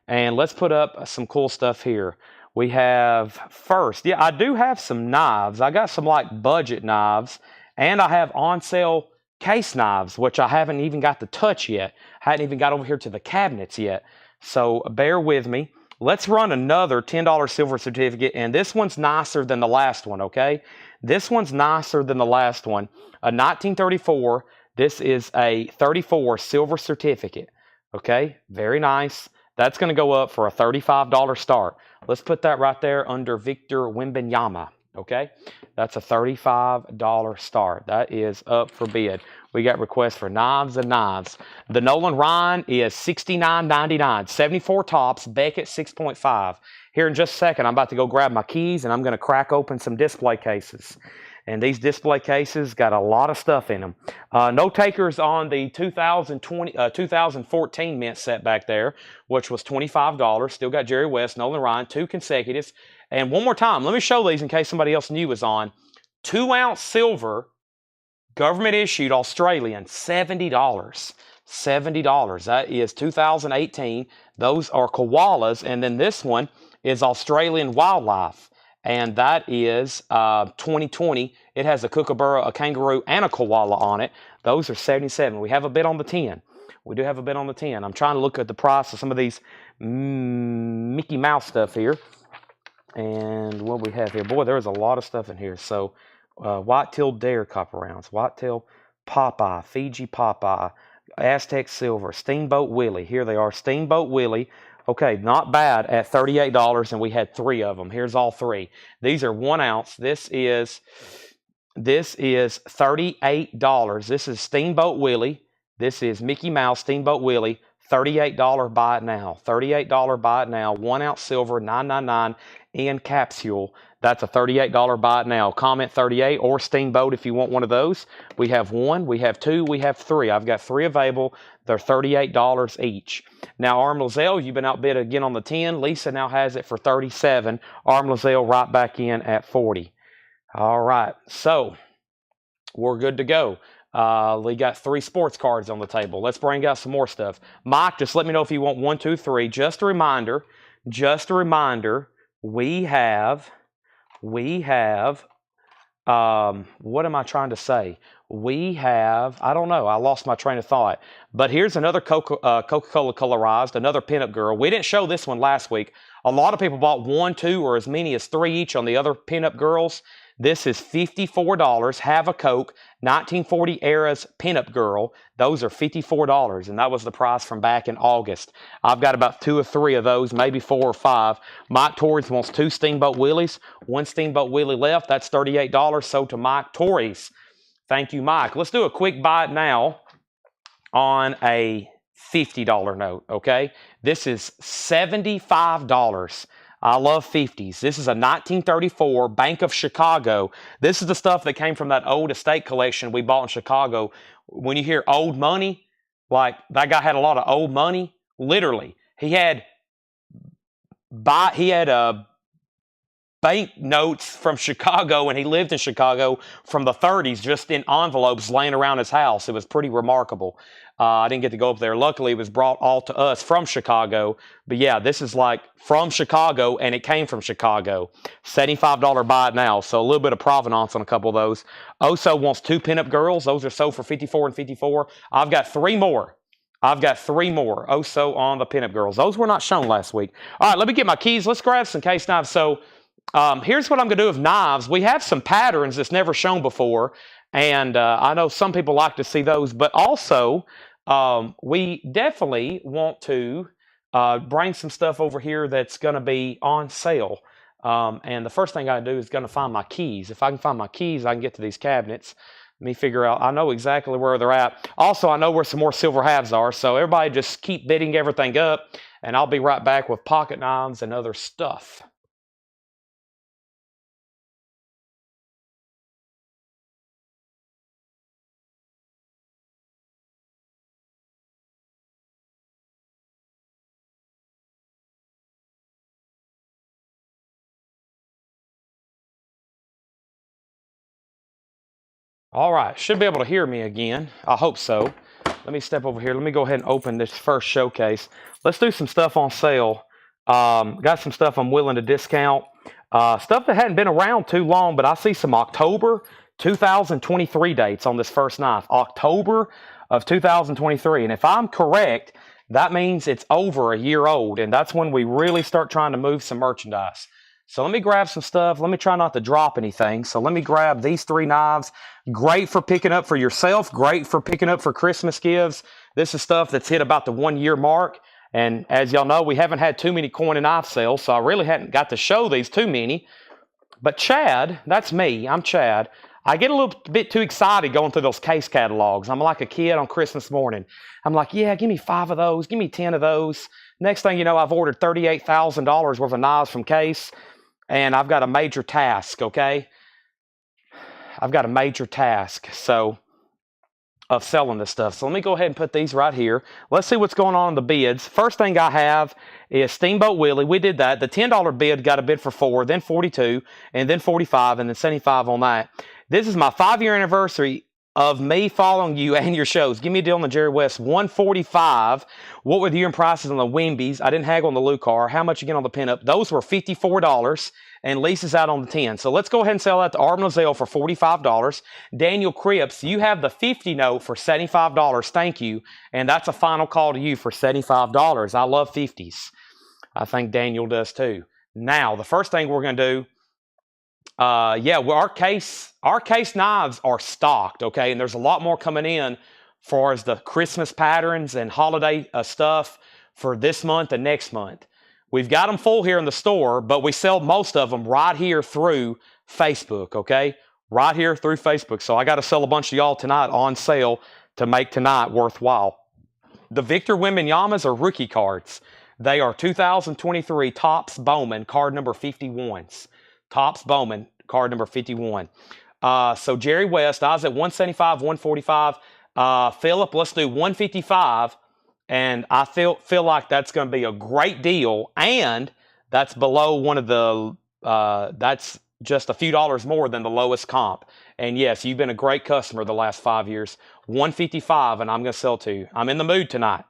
And let's put up some cool stuff here. We have first, yeah, I do have some knives. I got some like budget knives. And I have on sale case knives, which I haven't even got to touch yet. I hadn't even got over here to the cabinets yet. So bear with me. Let's run another $10 silver certificate, and this one's nicer than the last one, okay? This one's nicer than the last one. A 1934, this is a 34 silver certificate, okay? Very nice. That's going to go up for a $35 start. Let's put that right there under Victor Wembanyama, okay? That's a $35 start. That is up for bid. We got requests for knives and knives. The Nolan Ryan is $69.99. 74 tops, Beckett 6.5. Here in just a second, I'm about to go grab my keys, and I'm going to crack open some display cases. And these display cases got a lot of stuff in them. No takers on the 2014 mint set back there, which was $25. Still got Jerry West, Nolan Ryan, 2 consecutives. And one more time, let me show these in case somebody else new is on. 2 ounce silver, government issued Australian, $70. $70. That is 2018. Those are koalas. And then this one is Australian wildlife. And that is 2020. It has a kookaburra, a kangaroo, and a koala on it. Those are 77. We have a bid on the 10. We do have a bid on the 10. I'm trying to look at the price of some of these Mickey Mouse stuff here. And what we have here. Boy, there's a lot of stuff in here. So, whitetail dare copper rounds. Whitetail Popeye, Fiji Popeye, Aztec Silver, Steamboat Willie. Here they are, Steamboat Willie. Okay, not bad at $38, and we had 3 of them. Here's all 3. These are 1 ounce. This is $38. This is Steamboat Willie. This is Mickey Mouse, Steamboat Willie. $38 buy it now. $38 buy it now. 1 ounce silver, $9.99 in capsule. That's a $38 buy it now. Comment 38 or Steamboat if you want one of those. We have 1, we have 2, we have 3. I've got 3 available. They're $38 each. Now, Arm Lozelle, you've been outbid again on the 10. Lisa now has it for $37. Arm Lozelle right back in at $40. All right, so we're good to go. We got 3 sports cards on the table. Let's bring out some more stuff. Mike, just let me know if you want 1, 2, 3. Just a reminder, we have, what am I trying to say? We have, I don't know, I lost my train of thought. But here's another Coca-Cola colorized, another pinup girl. We didn't show this one last week. A lot of people bought 1, 2, or as many as 3 each on the other pinup girls. This is $54. Have a Coke, 1940 era's pinup girl. Those are $54, and that was the price from back in August. I've got about 2 or 3 of those, maybe 4 or 5. Mike Torres wants 2 Steamboat Willies. 1 Steamboat Willie left. That's $38. Sold to Mike Torres. Thank you, Mike. Let's do a quick buy it now on a $50 note, okay? This is $75. I love 50s. This is a 1934 Bank of Chicago. This is the stuff that came from that old estate collection we bought in Chicago. When you hear old money, like that guy had a lot of old money, literally. He had he had a bank notes from Chicago, and he lived in Chicago from the 30s, just in envelopes laying around his house. It was pretty remarkable. I didn't get to go up there. Luckily, it was brought all to us from Chicago. But yeah, this is like from Chicago, and it came from Chicago. $75 buy it now. So a little bit of provenance on a couple of those. Oso wants 2 pinup girls. Those are sold for 54 and 54. I've got 3 more. Oso on the pinup girls. Those were not shown last week. All right, let me get my keys. Let's grab some case knives. So here's what I'm going to do with knives. We have some patterns that's never shown before, and I know some people like to see those, but also we definitely want to bring some stuff over here that's going to be on sale. And the first thing I do is going to find my keys. If I can find my keys, I can get to these cabinets. Let me figure out. I know exactly where they're at. Also, I know where some more silver halves are, so everybody just keep bidding everything up, and I'll be right back with pocket knives and other stuff. All right, should be able to hear me again. I hope so. Let me step over here. Let me go ahead and open this first showcase. Let's do some stuff on sale. Got some stuff I'm willing to discount. Stuff that hadn't been around too long, but I see some October 2023 dates on this first knife. October of 2023. And if I'm correct, that means it's over a year old. And that's when we really start trying to move some merchandise. So let me grab some stuff. Let me try not to drop anything. So let me grab these 3 knives. Great for picking up for yourself. Great for picking up for Christmas gifts. This is stuff that's hit about the 1-year mark. And as y'all know, we haven't had too many coin and knife sales, so I really hadn't got to show these too many. But Chad, that's me. I'm Chad. I get a little bit too excited going through those case catalogs. I'm like a kid on Christmas morning. I'm like, yeah, give me 5 of those. Give me 10 of those. Next thing you know, I've ordered $38,000 worth of knives from Case. And I've got a major task, okay? I've got a major task of selling this stuff. So let me go ahead and put these right here. Let's see what's going on in the bids. First thing I have is Steamboat Willie. We did that. The $10 bid got a bid for 4, then 42, and then 45, and then 75 on that. This is my 5-year anniversary of me following you and your shows. Give me a deal on the Jerry West, 145. What were the year prices on the Wimbies? I didn't haggle on the Lucar. How much again on the pinup? Those were $54, and leases out on the 10. So let's go ahead and sell that to Arb Nozell for $45. Daniel Cripps, you have the 50 note for $75. Thank you. And that's a final call to you for $75. I love 50s. I think Daniel does too. Now, the first thing we're going to do, our case knives are stocked, okay? And there's a lot more coming in for as the Christmas patterns and holiday stuff for this month and next month. We've got them full here in the store, but we sell most of them right here through Facebook, okay? Right here through Facebook. So I got to sell a bunch of y'all tonight on sale to make tonight worthwhile. The Victor Wembanyama's are rookie cards. They are 2023 Topps Bowman, card number 51s. Topps Bowman, card number 51. So Jerry West, I was at 175, 145. Philip, let's do 155. And I feel like that's going to be a great deal. And that's below one of the, that's just a few dollars more than the lowest comp. And yes, you've been a great customer the last 5 years. 155, and I'm going to sell to you. I'm in the mood tonight.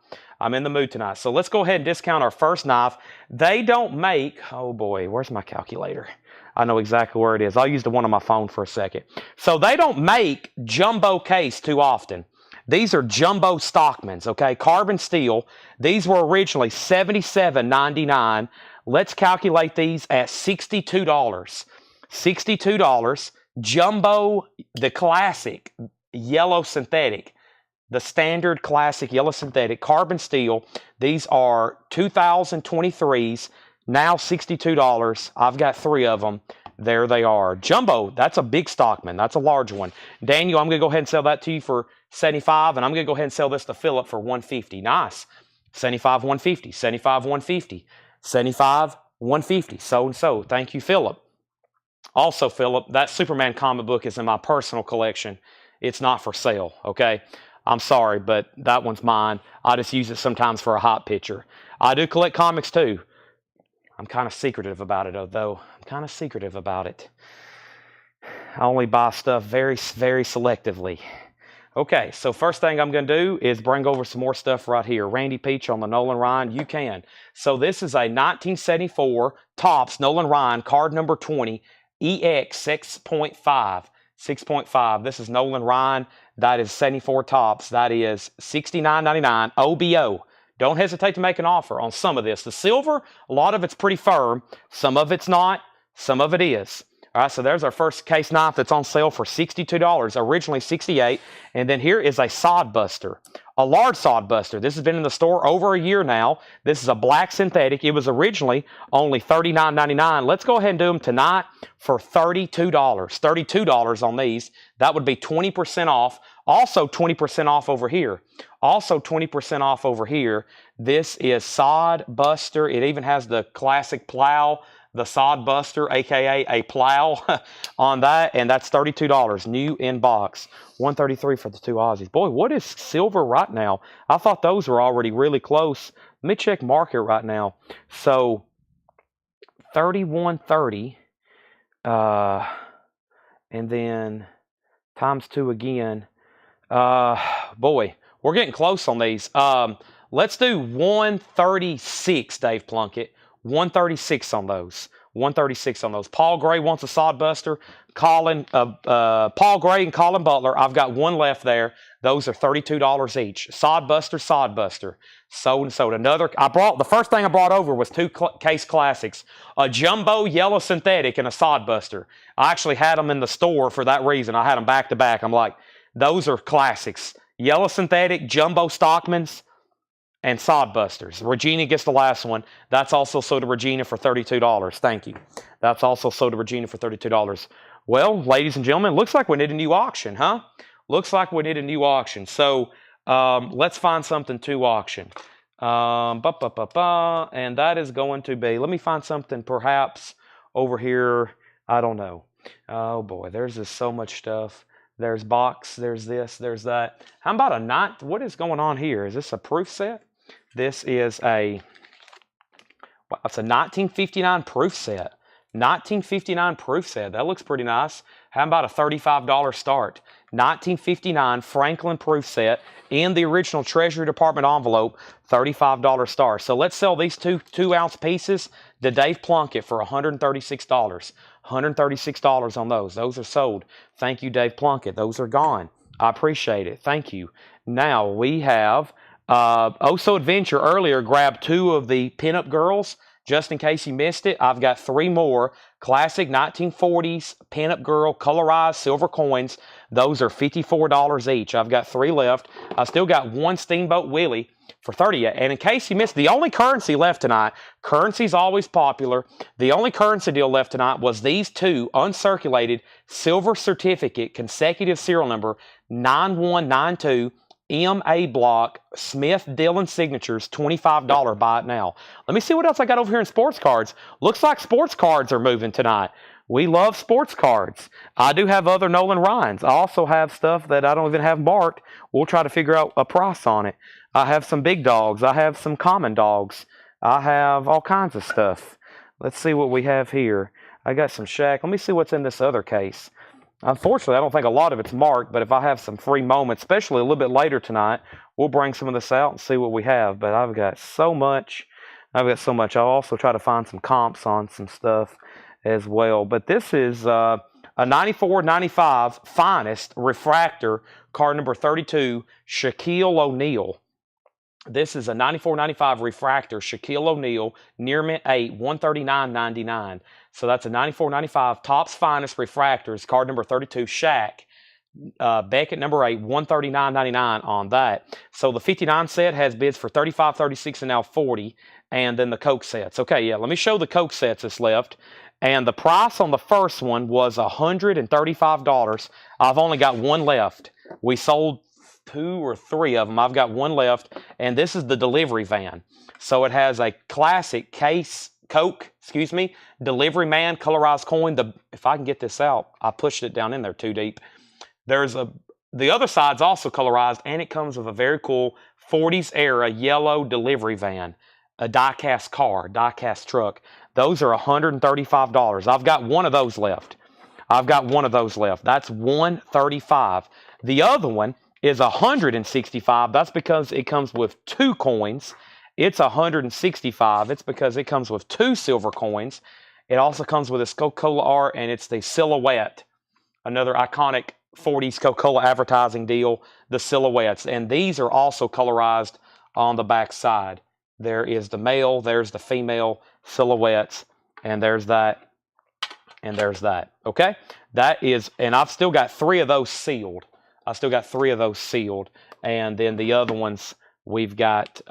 So let's go ahead and discount our first knife. They don't make, oh boy, where's my calculator? I know exactly where it is. I'll use the one on my phone for a second. So they don't make jumbo case too often. These are jumbo Stockmans, okay? Carbon steel. These were originally $77.99. Let's calculate these at $62. $62. Jumbo, the classic yellow synthetic. The standard classic yellow synthetic carbon steel. These are 2023s, now $62. I've got 3 of them. There they are. Jumbo, that's a big Stockman. That's a large one. Daniel, I'm going to go ahead and sell that to you for $75, and I'm going to go ahead and sell this to Philip for $150. Nice. $75, $150. $75, $150. $75, $150. So and so. Thank you, Philip. Also, Philip, that Superman comic book is in my personal collection. It's not for sale, okay? I'm sorry, but that one's mine. I just use it sometimes for a hot picture. I do collect comics too. I'm kind of secretive about it, though. I'm kind of secretive about it. I only buy stuff very, very selectively. Okay, so first thing I'm going to do is bring over some more stuff right here. Randy Peach on the Nolan Ryan, you can. So this is a 1974 Topps Nolan Ryan, card number 20, EX 6.5. 6.5. This is Nolan Ryan. That is 74 Topps. That is $69.99 OBO. Don't hesitate to make an offer on some of this. The silver, a lot of it's pretty firm. Some of it's not. Some of it is. All right, so there's our first case knife that's on sale for $62, originally $68. And then here is a sod buster, a large sod buster. This has been in the store over a year now. This is a black synthetic. It was originally only $39.99. Let's go ahead and do them tonight for $32. $32 on these. That would be 20% off. Also 20% off over here. Also 20% off over here. This is sod buster. It even has the classic plow, the sod buster, aka a plow on that, and that's $32 new in box. $133 for the two Aussies. Boy, what is silver right now? I thought those were already really close. Let me check market right now. So $31.30 and then times 2 again. Boy, we're getting close on these. Let's do $136, Dave Plunkett. $136 on those. $136 on those. Paul Gray wants a sod buster. Paul Gray and Colin Butler. I've got one left there. Those are $32 each. Sod buster, sod buster. Sold and sold. The first thing I brought over was two case classics. A jumbo yellow synthetic and a sod buster. I actually had them in the store for that reason. I had them back to back. I'm like, those are classics. Yellow synthetic, jumbo Stockmans, and sod busters. Regina gets the last one. That's also sold to Regina for $32. Thank you. That's also sold to Regina for $32. Well, ladies and gentlemen, looks like we need a new auction, huh? Looks like we need a new auction. So let's find something to auction. And that is going to be, let me find something perhaps over here. I don't know. Oh boy, there's just so much stuff. There's box, there's this, there's that. How about a night? What is going on here? Is this a proof set? This is it's a 1959 proof set. 1959 proof set. That looks pretty nice. How about a $35 start? 1959 Franklin proof set in the original Treasury Department envelope, $35 start. So let's sell these two 2-ounce pieces to Dave Plunkett for $136. $136 on those. Those are sold. Thank you, Dave Plunkett. Those are gone. I appreciate it. Thank you. Now we have Oh So Adventure earlier grabbed 2 of the pinup girls. Just in case you missed it, I've got 3 more classic 1940s pinup girl colorized silver coins. Those are $54 each. I've got 3 left. I still got 1 Steamboat Willie for $30. And in case you missed, the only currency left tonight, currency's always popular. The only currency deal left tonight was these 2 uncirculated silver certificate consecutive serial number 9192 MA block Smith Dillon signatures, $25. Buy it now. Let me see what else I got over here in sports cards. Looks like sports cards are moving tonight. We love sports cards. I do have other Nolan Ryans. I also have stuff that I don't even have marked. We'll try to figure out a price on it. I have some big dogs. I have some common dogs. I have all kinds of stuff. Let's see what we have here. I got some Shaq. Let me see what's in this other case. Unfortunately, I don't think a lot of it's marked, but if I have some free moments, especially a little bit later tonight, we'll bring some of this out and see what we have. But I've got so much. I'll also try to find some comps on some stuff as well. But this is a 94-95 Finest Refractor, card number 32, Shaquille O'Neal. This is a 94-95 Refractor, Shaquille O'Neal, near mint 8, $139.99. So that's a 94-95 Topps Finest Refractors, card number 32, Shaq. Beckett number 8, $139.99 on that. So the 59 set has bids for $35, $36, and now $40. And then the Coke sets. Okay, yeah, let me show the Coke sets that's left. And the price on the first one was $135. I've only got 1 left. We sold 2 or 3 of them. I've got 1 left. And this is the delivery van. So it has a classic Coke, delivery man colorized coin. If I can get this out, I pushed it down in there too deep. The other side's also colorized, and it comes with a very cool 40s era yellow delivery van, a die-cast car, die-cast truck. Those are $135. I've got one of those left. That's $135. The other one is $165. That's because it comes with 2 coins. It's $165. It's because it comes with 2 silver coins. It also comes with this Coca-Cola art, and it's the silhouette. Another iconic 40s Coca-Cola advertising deal, the silhouettes. And these are also colorized on the back side. There is the male, there's the female silhouettes, and there's that, and there's that. Okay? That is, and I've still got 3 of those sealed. And then the other ones we've got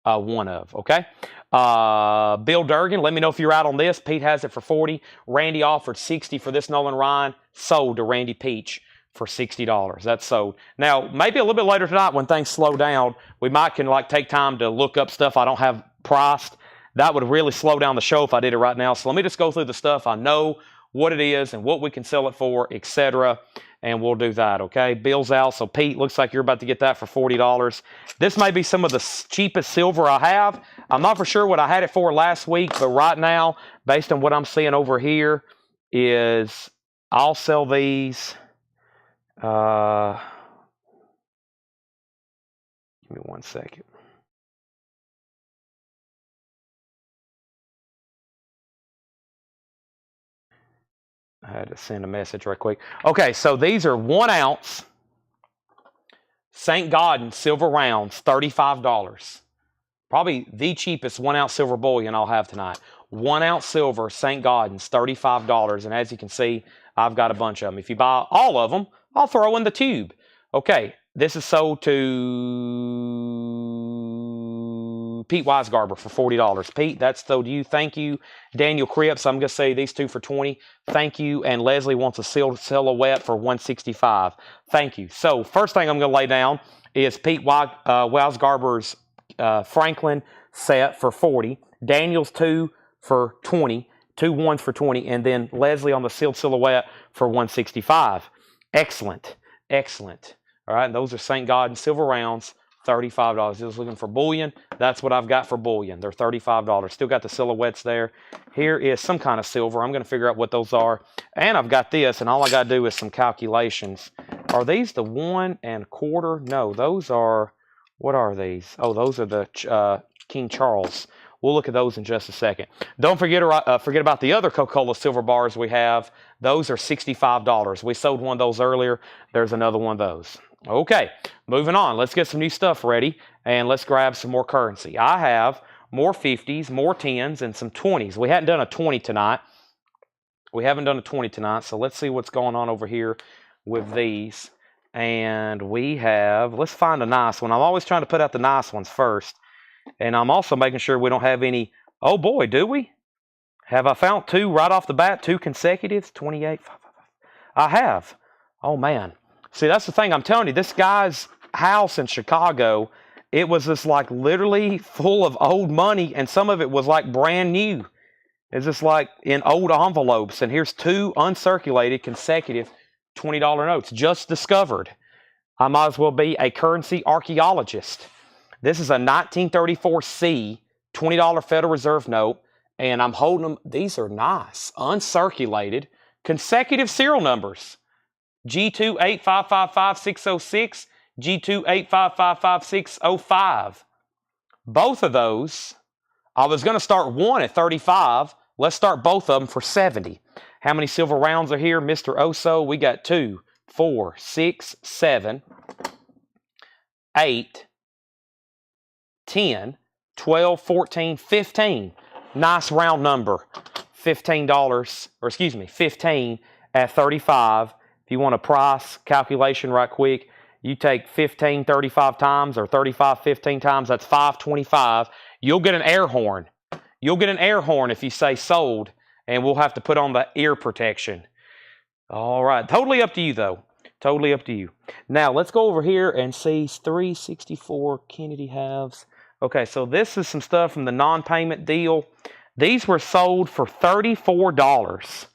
one of. Okay? Bill Durgan, let me know if you're out on this. Pete has it for 40. Randy offered 60 for this Nolan Ryan. Sold to Randy Peach for $60. That's sold. Now, maybe a little bit later tonight when things slow down, we might can like take time to look up stuff I don't have priced. That would really slow down the show if I did it right now. So let me just go through the stuff I know, what it is and what we can sell it for, etc. And we'll do that, okay? Bill's out. So Pete, looks like you're about to get that for $40. This may be some of the cheapest silver I have. I'm not for sure what I had it for last week, but right now, based on what I'm seeing over here, is I'll sell these. Give me 1 second. I had to send a message right quick. Okay, so these are 1 ounce St. Gaudens silver rounds, $35. Probably the cheapest 1 ounce silver bullion I'll have tonight. 1 ounce silver St. Gaudens, $35. And as you can see, I've got a bunch of them. If you buy all of them, I'll throw in the tube. Okay, this is sold to Pete Weisgarber for $40. Pete, that's sold to you. Thank you. Daniel Cripps, I'm going to say these 2 for $20. Thank you. And Leslie wants a sealed silhouette for $165. Thank you. So first thing I'm going to lay down is Pete Weisgarber's Franklin set for $40. Daniel's 2 for $20. 2 ones for $20. And then Leslie on the sealed silhouette for $165. Excellent. Excellent. All right, and those are St. Gaudens silver rounds, $35. Just looking for bullion. That's what I've got for bullion. They're $35. Still got the silhouettes there. Here is some kind of silver. I'm going to figure out what those are. And I've got this, and all I got to do is some calculations. Are these the 1 1/4? No, those are, what are these? Oh, those are the King Charles. We'll look at those in just a second. Don't forget about the other Coca-Cola silver bars we have. Those are $65. We sold one of those earlier. There's another one of those. Okay, moving on. Let's get some new stuff ready, and let's grab some more currency. I have more 50s, more 10s, and some 20s. We hadn't done a 20 tonight. So let's see what's going on over here with these. And we have, let's find a nice one. I'm always trying to put out the nice ones first. And I'm also making sure we don't have any, oh boy, do we? Have I found 2 right off the bat, 2 consecutives? 28, 5, 5, 5. I have. Oh man. See, that's the thing. I'm telling you, this guy's house in Chicago, it was just like literally full of old money, and some of it was like brand new. It's just like in old envelopes. And here's 2 uncirculated consecutive $20 notes just discovered. I might as well be a currency archaeologist. This is a 1934 C $20 Federal Reserve note, and I'm holding them. These are nice, uncirculated, consecutive serial numbers. G285555606, G285555605. Both of those, I was going to start one at 35. Let's start both of them for 70. How many silver rounds are here, Mr. Oso? We got 2, 4, 6, 7, 8, 10, 12, 14, 15. Nice round number. $15, or excuse me, 15 at 35. If you want a price calculation right quick, you take 15 35 times or 35 15 times, that's 525. You'll get an air horn. You'll get an air horn if you say sold, and we'll have to put on the ear protection. All right, totally up to you though. Totally up to you. Now let's go over here and see 364 Kennedy halves. Okay, so this is some stuff from the non-payment deal. These were sold for $34.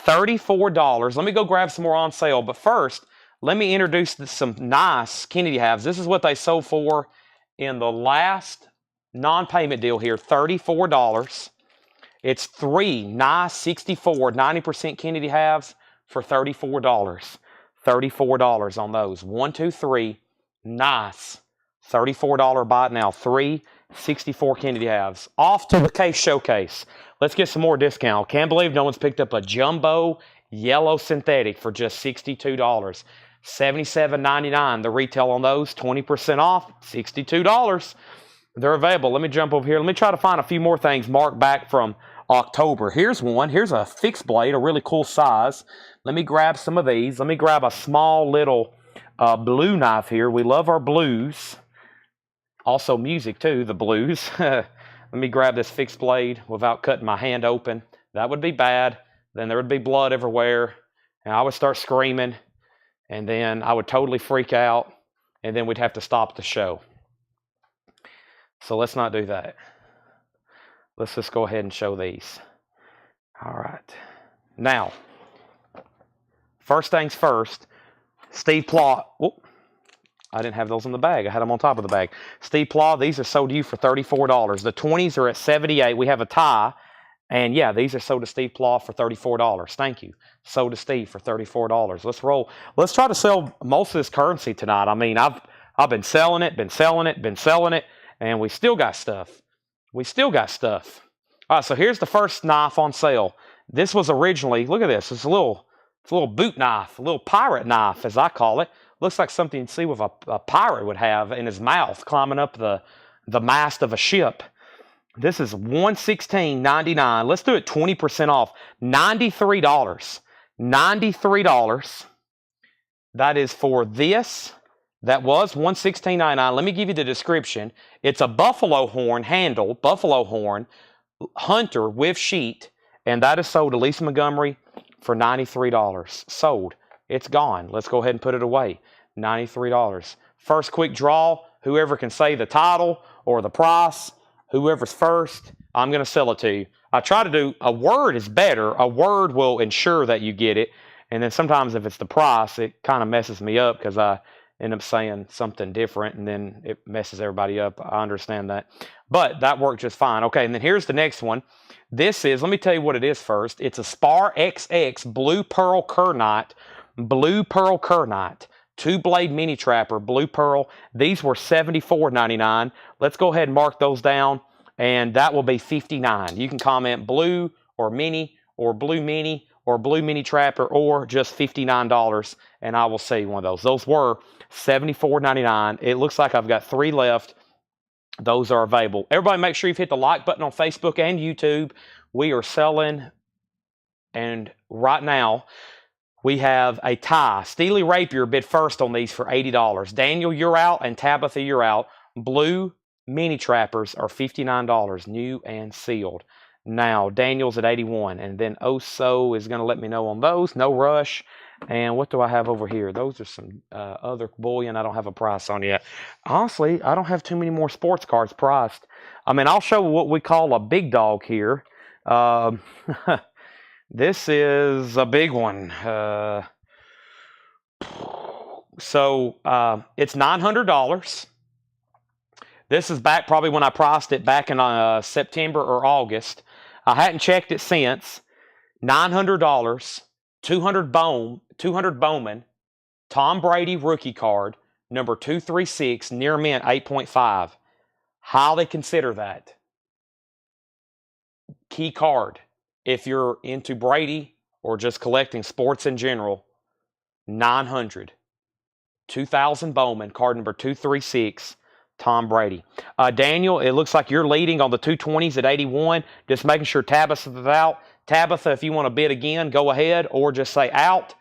$34. Let me go grab some more on sale. But first, let me introduce some nice Kennedy halves. This is what they sold for in the last non-payment deal here, $34. It's 3 nice 64 90% Kennedy halves for $34. $34 on those. 1, 2, 3. Nice. $34 buy it now. 3 64 Kennedy halves. Off to the case showcase. Let's get some more discount. Can't believe no one's picked up a jumbo yellow synthetic for just $62. $77.99. The retail on those, 20% off, $62. They're available. Let me jump over here. Let me try to find a few more things marked back from October. Here's one. Here's a fixed blade, a really cool size. Let me grab some of these. Let me grab a small little blue knife here. We love our blues. Also music too, the blues. Let me grab this fixed blade without cutting my hand open. That would be bad. Then there would be blood everywhere. And I would start screaming. And then I would totally freak out. And then we'd have to stop the show. So let's not do that. Let's just go ahead and show these. All right. Now, first things first, Steve Plaw. Whoop, I didn't have those in the bag. I had them on top of the bag. Steve Plaw, these are sold to you for $34. The 20s are at $78. We have a tie. And yeah, these are sold to Steve Plaw for $34. Thank you. Sold to Steve for $34. Let's roll. Let's try to sell most of this currency tonight. I mean, I've been selling it, and we still got stuff. We still got stuff. All right, so here's the first knife on sale. This was originally, look at this. It's a little boot knife, a little pirate knife, as I call it. Looks like something you'd see with a pirate would have in his mouth, climbing up the mast of a ship. This is $116.99. Let's do it 20% off. $93. $93. That is for this. That was $116.99. Let me give you the description. It's a buffalo horn handle, buffalo horn, hunter with sheet, and that is sold to Lisa Montgomery for $93. Sold. It's gone. Let's go ahead and put it away. $93. First quick draw. Whoever can say the title or the price, whoever's first, I'm going to sell it to you. I try to do, a word is better. A word will ensure that you get it. And then sometimes if it's the price, it kind of messes me up because I end up saying something different and then it messes everybody up. I understand that. But that worked just fine. Okay, and then here's the next one. This is, let me tell you what it is first. It's a Spar XX Blue Pearl Kernite. Blue Pearl Kernite. 2-blade mini trapper, Blue Pearl. These were $74.99. Let's go ahead and mark those down, and that will be $59. You can comment blue or mini or blue mini or blue mini trapper or just $59, and I will sell you one of those. Those were $74.99. It looks like I've got 3 left. Those are available. Everybody make sure you've hit the like button on Facebook and YouTube. We are selling, and right now, we have a tie. Steely Rapier bid first on these for $80. Daniel, you're out, and Tabitha, you're out. Blue mini trappers are $59, new and sealed. Now, Daniel's at $81, and then Oso is going to let me know on those. No rush. And what do I have over here? Those are some other bullion I don't have a price on yet. Honestly, I don't have too many more sports cards priced. I mean, I'll show what we call a big dog here. This is a big one. So it's $900. This is back probably when I priced it back in September or August. I hadn't checked it since. $900, 200 Bowman, Tom Brady rookie card, number 236, near mint 8.5. Highly consider that. Key card. If you're into Brady or just collecting sports in general, $900. 2000 Bowman, card number 236, Tom Brady. Daniel, it looks like you're leading on the 220s at 81. Just making sure Tabitha's out. Tabitha, if you want to bid again, go ahead or just say out,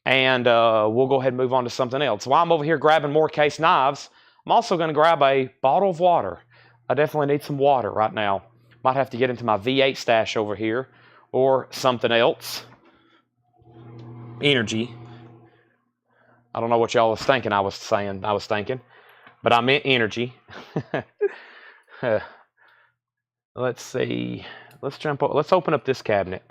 and we'll go ahead and move on to something else. While I'm over here grabbing more case knives, I'm also going to grab a bottle of water. I definitely need some water right now. Might have to get into my V8 stash over here or something else. Energy. I don't know what y'all was thinking I was thinking, but I meant energy. Let's see. Let's open up this cabinet.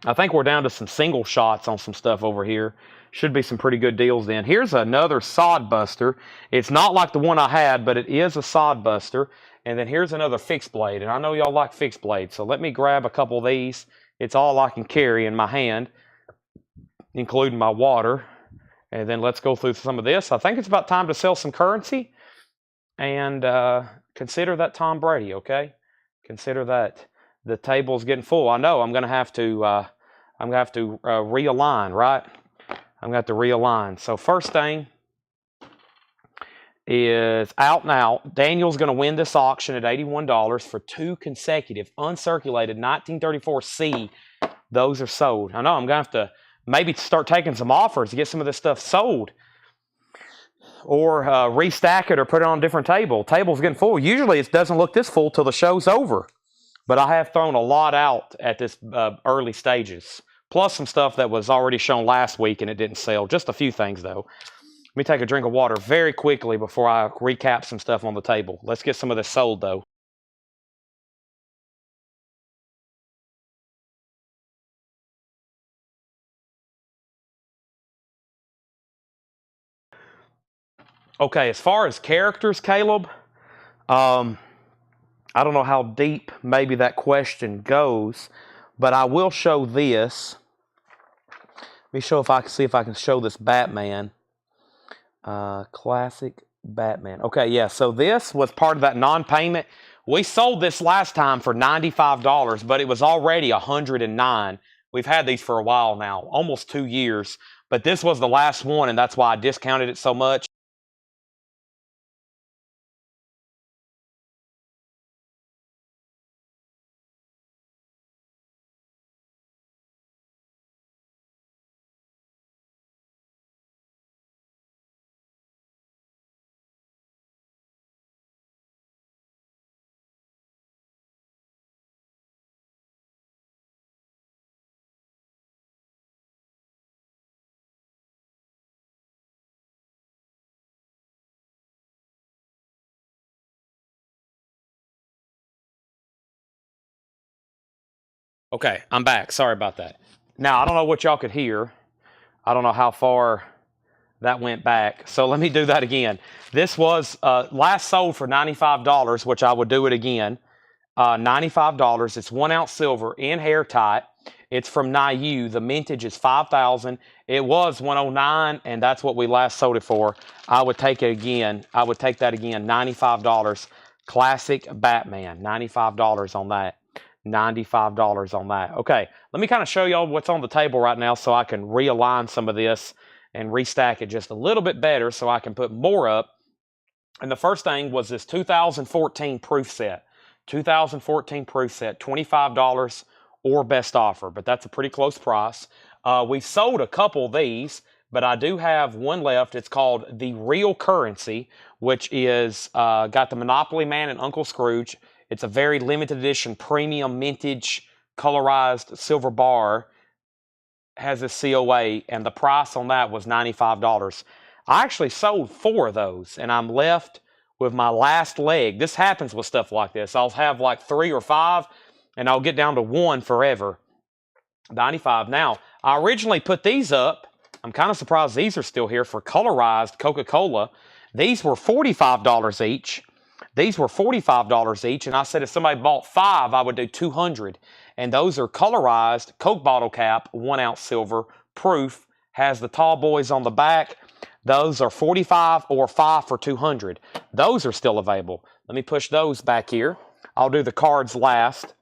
I think we're down to some single shots on some stuff over here. Should be some pretty good deals then. Here's another sod buster. It's not like the one I had, but it is a sod buster. And then here's another fixed blade. And I know y'all like fixed blades, so let me grab a couple of these. It's all I can carry in my hand, including my water. And then let's go through some of this. I think it's about time to sell some currency. And consider that Tom Brady, okay? Consider that the table's getting full. I know I'm going to have to realign, right? I'm going to have to realign. So first thing is out and out. Daniel's going to win this auction at $81 for 2 consecutive uncirculated 1934C. Those are sold. I know I'm going to have to maybe start taking some offers to get some of this stuff sold. Or restack it or put it on a different table. Table's getting full. Usually it doesn't look this full till the show's over. But I have thrown a lot out at this early stages. Plus some stuff that was already shown last week and it didn't sell. Just a few things though. Let me take a drink of water very quickly before I recap some stuff on the table. Let's get some of this sold though. Okay, as far as characters, Caleb, I don't know how deep maybe that question goes, but I will show this. Let me show if I can see if I can show this Batman. Classic Batman. Okay, yeah, so this was part of that non-payment. We sold this last time for $95, but it was already $109. We've had these for a while now, almost 2 years, but this was the last one, and that's why I discounted it so much. Okay, I'm back. Sorry about that. Now, I don't know what y'all could hear. I don't know how far that went back. So let me do that again. This was last sold for $95, which I would do it again. $95. It's 1 ounce silver in hair tight. It's from Niu. The mintage is 5,000. It was 109, and that's what we last sold it for. I would take it again. I would take that again. $95. Classic Batman. $95 on that. $95 on that. Okay, let me kind of show y'all what's on the table right now so I can realign some of this and restack it just a little bit better so I can put more up. And the first thing was this 2014 proof set. 2014 proof set, $25 or best offer, but that's a pretty close price. We've sold a couple of these, but I do have one left. It's called the Real Currency, which is got the Monopoly Man and Uncle Scrooge. It's a very limited edition, premium mintage, colorized silver bar. Has a COA, and the price on that was $95. I actually sold 4 of those, and I'm left with my last leg. This happens with stuff like this. I'll have like 3 or 5, and I'll get down to 1 forever. 95. Now, I originally put these up. I'm kind of surprised these are still here for colorized Coca-Cola. These were $45 each. These were $45 each, and I said if somebody bought 5, I would do $200. And those are colorized Coke bottle cap, 1 ounce silver, proof, has the tall boys on the back. Those are 45 or 5 for $200. Those are still available. Let me push those back here. I'll do the cards last.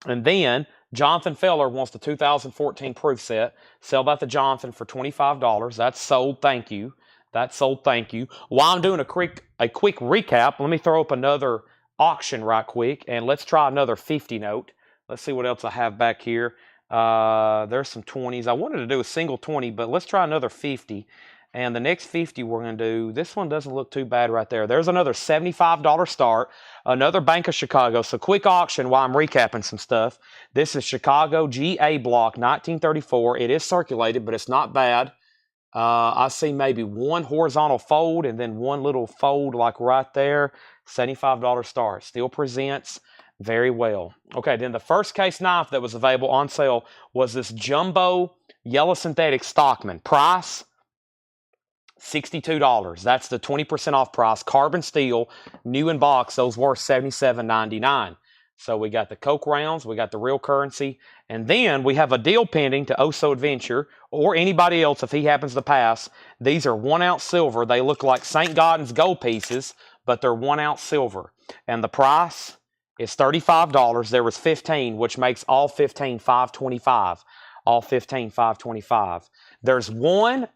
And then Jonathan Feller wants the 2014 proof set. Sell that to Jonathan for $25. That's sold. Thank you. That's sold. Thank you. While I'm doing a quick recap, let me throw up another auction right quick, and let's try another 50 note. Let's see what else I have back here. There's some 20s. I wanted to do a single 20, but let's try another 50. And the next 50 we're going to do, this one doesn't look too bad right there. There's another $75 start, another Bank of Chicago. So quick auction while I'm recapping some stuff. This is Chicago GA block, 1934. It is circulated, but it's not bad. I see maybe 1 horizontal fold and then 1 little fold like right there. $75 start. Still presents very well. Okay, then the first case knife that was available on sale was this Jumbo Yellow Synthetic Stockman. Price $62. That's the 20% off price. Carbon steel, new in box, those were $77.99. So we got the Coke rounds, we got the real currency, and then we have a deal pending to Oso Adventure or anybody else if he happens to pass. These are 1 ounce silver. They look like St. Gaudens gold pieces, but they're 1 ounce silver. And the price is $35. There was 15, which makes all 15 $5.25. All 15 $5.25. There's one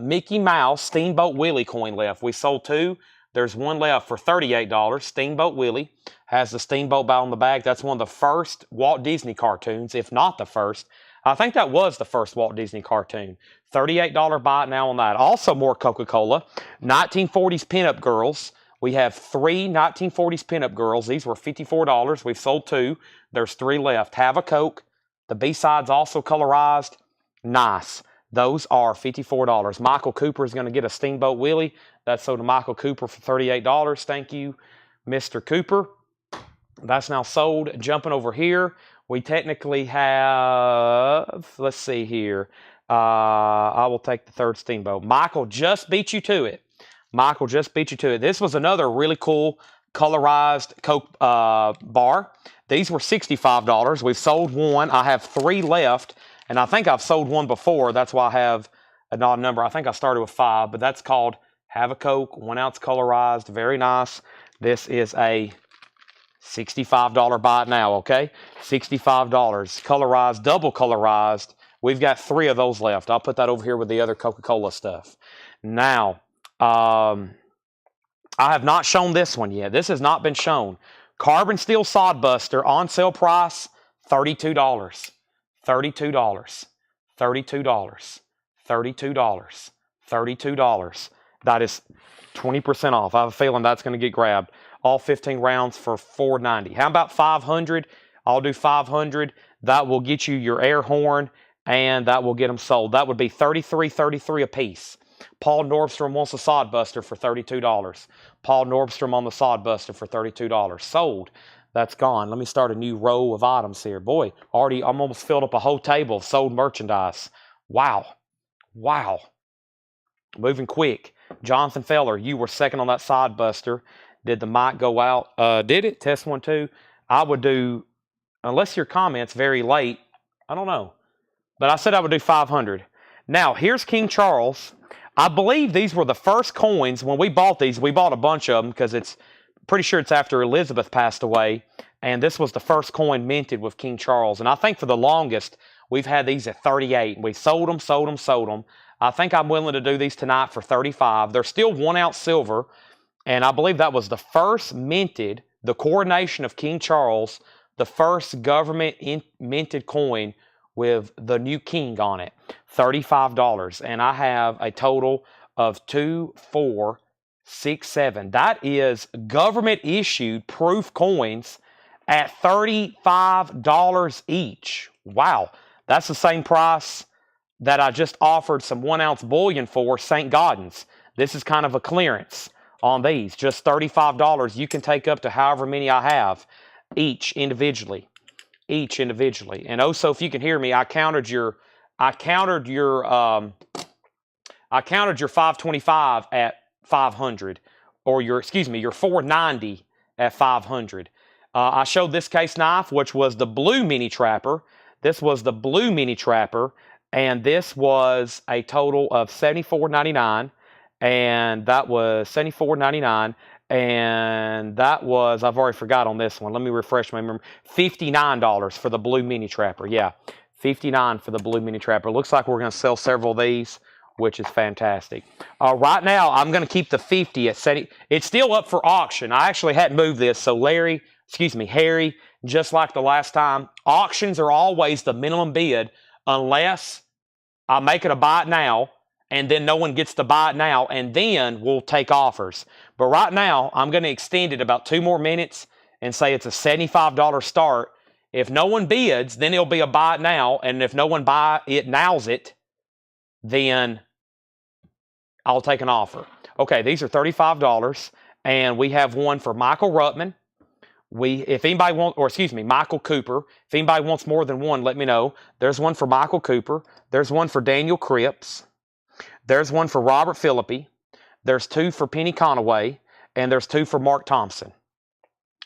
Mickey Mouse Steamboat Willie coin left. We sold 2. There's one left for $38. Steamboat Willie has the steamboat bow on the back. That's one of the first Walt Disney cartoons, if not the first. I think that was the first Walt Disney cartoon. $38 buy it now on that. Also more Coca-Cola. 1940s Pinup Girls. We have 3 1940s Pinup Girls. These were $54. We've sold 2. There's 3 left. Have a Coke. The B-side's also colorized. Nice. Those are $54. Michael Cooper is going to get a Steamboat Willie. That's sold to Michael Cooper for $38. Thank you, Mr. Cooper. That's now sold. Jumping over here, we technically have, let's see here. I will take the 3rd Steamboat. Michael just beat you to it. Michael just beat you to it. This was another really cool colorized Coke bar. These were $65. We've sold 1. I have 3 left, and I think I've sold 1 before. That's why I have an odd number. I think I started with 5, but that's called Have a Coke, 1 ounce colorized. Very nice. This is a $65 buy it now, okay? $65. Colorized, double colorized. We've got 3 of those left. I'll put that over here with the other Coca-Cola stuff. Now, I have not shown this one yet. This has not been shown. Carbon steel sodbuster on sale price, $32. $32. $32. $32. $32. That is 20% off. I have a feeling that's going to get grabbed. All 15 rounds for $4.90. How about 500? I'll do 500. That will get you your air horn, and that will get them sold. That would be $33.33 a piece. Paul Nordstrom wants a sodbuster for $32. Paul Nordstrom on the sodbuster for $32. Sold. That's gone. Let me start a new row of items here. Boy, already I'm almost filled up a whole table of sold merchandise. Wow. Wow. Moving quick. Jonathan Feller, you were second on that sodbuster. Did the mic go out? Did it? Test 1, 2. I would do, unless your comment's very late, I don't know. But I said I would do 500. Now, here's King Charles. I believe these were the first coins. When we bought these, we bought a bunch of them because it's pretty sure it's after Elizabeth passed away. And this was the first coin minted with King Charles. And I think for the longest, we've had these at 38. We sold them, sold them, sold them. I think I'm willing to do these tonight for 35. They're still 1 ounce silver. And I believe that was the first minted, the coronation of King Charles, the first government minted coin with the new king on it. $35. And I have a total of 2, 4, 6, 7. That is government issued proof coins at $35 each. Wow. That's the same price that I just offered some 1 ounce bullion for St. Gaudens. This is kind of a clearance on these. Just $35. You can take up to however many I have, each individually. Each individually. And also, if you can hear me, I countered your 525 at 500, or your 490 at 500. I showed this case knife, which was the blue mini trapper. This was the blue mini trapper, and this was a total of $74.99, and that was $74.99. And that was, I've already forgot on this one. Let me refresh my memory. $59 for the blue mini trapper. Yeah, $59 for the blue mini trapper. Looks like we're going to sell several of these, which is fantastic. Right now, I'm going to keep the 50 at 70. It's still up for auction. I actually hadn't moved this. So Harry, just like the last time, auctions are always the minimum bid unless I make it a buy it now, and then no one gets to buy it now, and then we'll take offers. But right now, I'm going to extend it about 2 more minutes and say it's a $75 start. If no one bids, then it'll be a buy it now, and if no one buy it nows it, then I'll take an offer. Okay, these are $35, and we have one for Michael Ruttman. If anybody wants, Michael Cooper. If anybody wants more than one, let me know. There's one for Michael Cooper. There's one for Daniel Cripps. There's one for Robert Philippi. There's 2 for Penny Conaway. And there's 2 for Mark Thompson.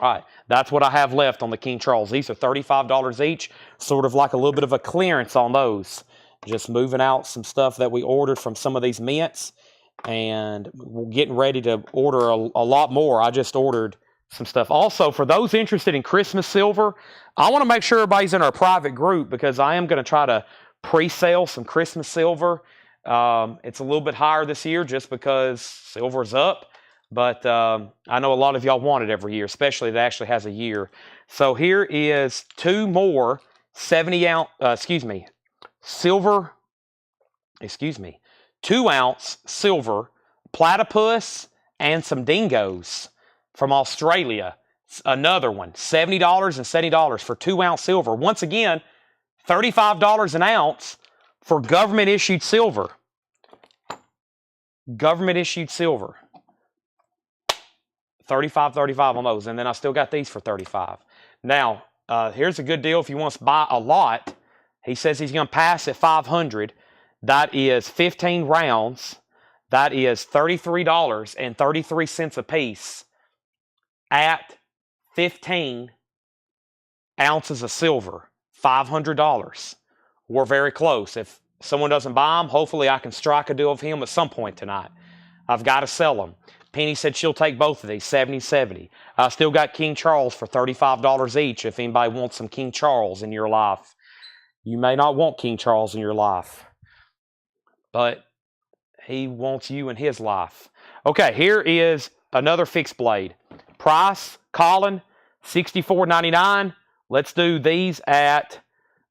All right, that's what I have left on the King Charles. These are $35 each, sort of like a little bit of a clearance on those. Just moving out some stuff that we ordered from some of these mints, and we're getting ready to order a lot more. I just ordered some stuff. Also, for those interested in Christmas silver, I want to make sure everybody's in our private group because I am going to try to pre-sale some Christmas silver. It's a little bit higher this year just because silver's up. But I know a lot of y'all want it every year, especially it actually has a year. So here is 2 more 2 ounce silver platypus and some dingoes from Australia. Another one, $70 and $70 for 2 ounce silver. Once again, $35 an ounce for government issued silver. Government issued silver. 35 on those, and then I still got these for 35. Now, here's a good deal if you want to buy a lot. He says he's going to pass at 500. That is 15 rounds. That is $33.33 a piece at 15 ounces of silver. $500. We're very close. If someone doesn't buy them, hopefully I can strike a deal with him at some point tonight. I've got to sell them. Penny said she'll take both of these, 70-70. I still got King Charles for $35 each if anybody wants some King Charles in your life. You may not want King Charles in your life, but he wants you in his life. Okay, here is another fixed blade. Price, Colin, $64.99. Let's do these at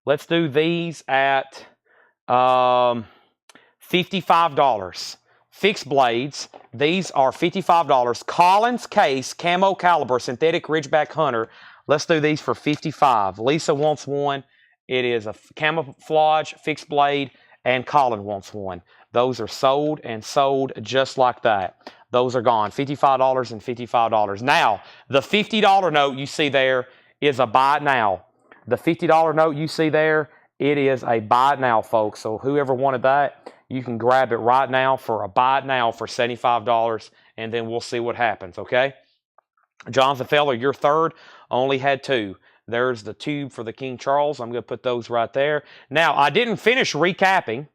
$55. Fixed blades, these are $55. Collins case, camo caliber, synthetic Ridgeback Hunter. Let's do these for $55. Lisa wants one. It is a camouflage fixed blade, and Colin wants one. Those are sold and sold just like that. Those are gone. $55 and $55. Now, the $50 note you see there is a buy it now. The $50 note you see there, it is a buy it now, folks. So whoever wanted that, you can grab it right now for a buy it now for $75, and then we'll see what happens, okay? Jonathan Feller, your third, only had 2. There's the tube for the King Charles. I'm going to put those right there. Now, I didn't finish recapping.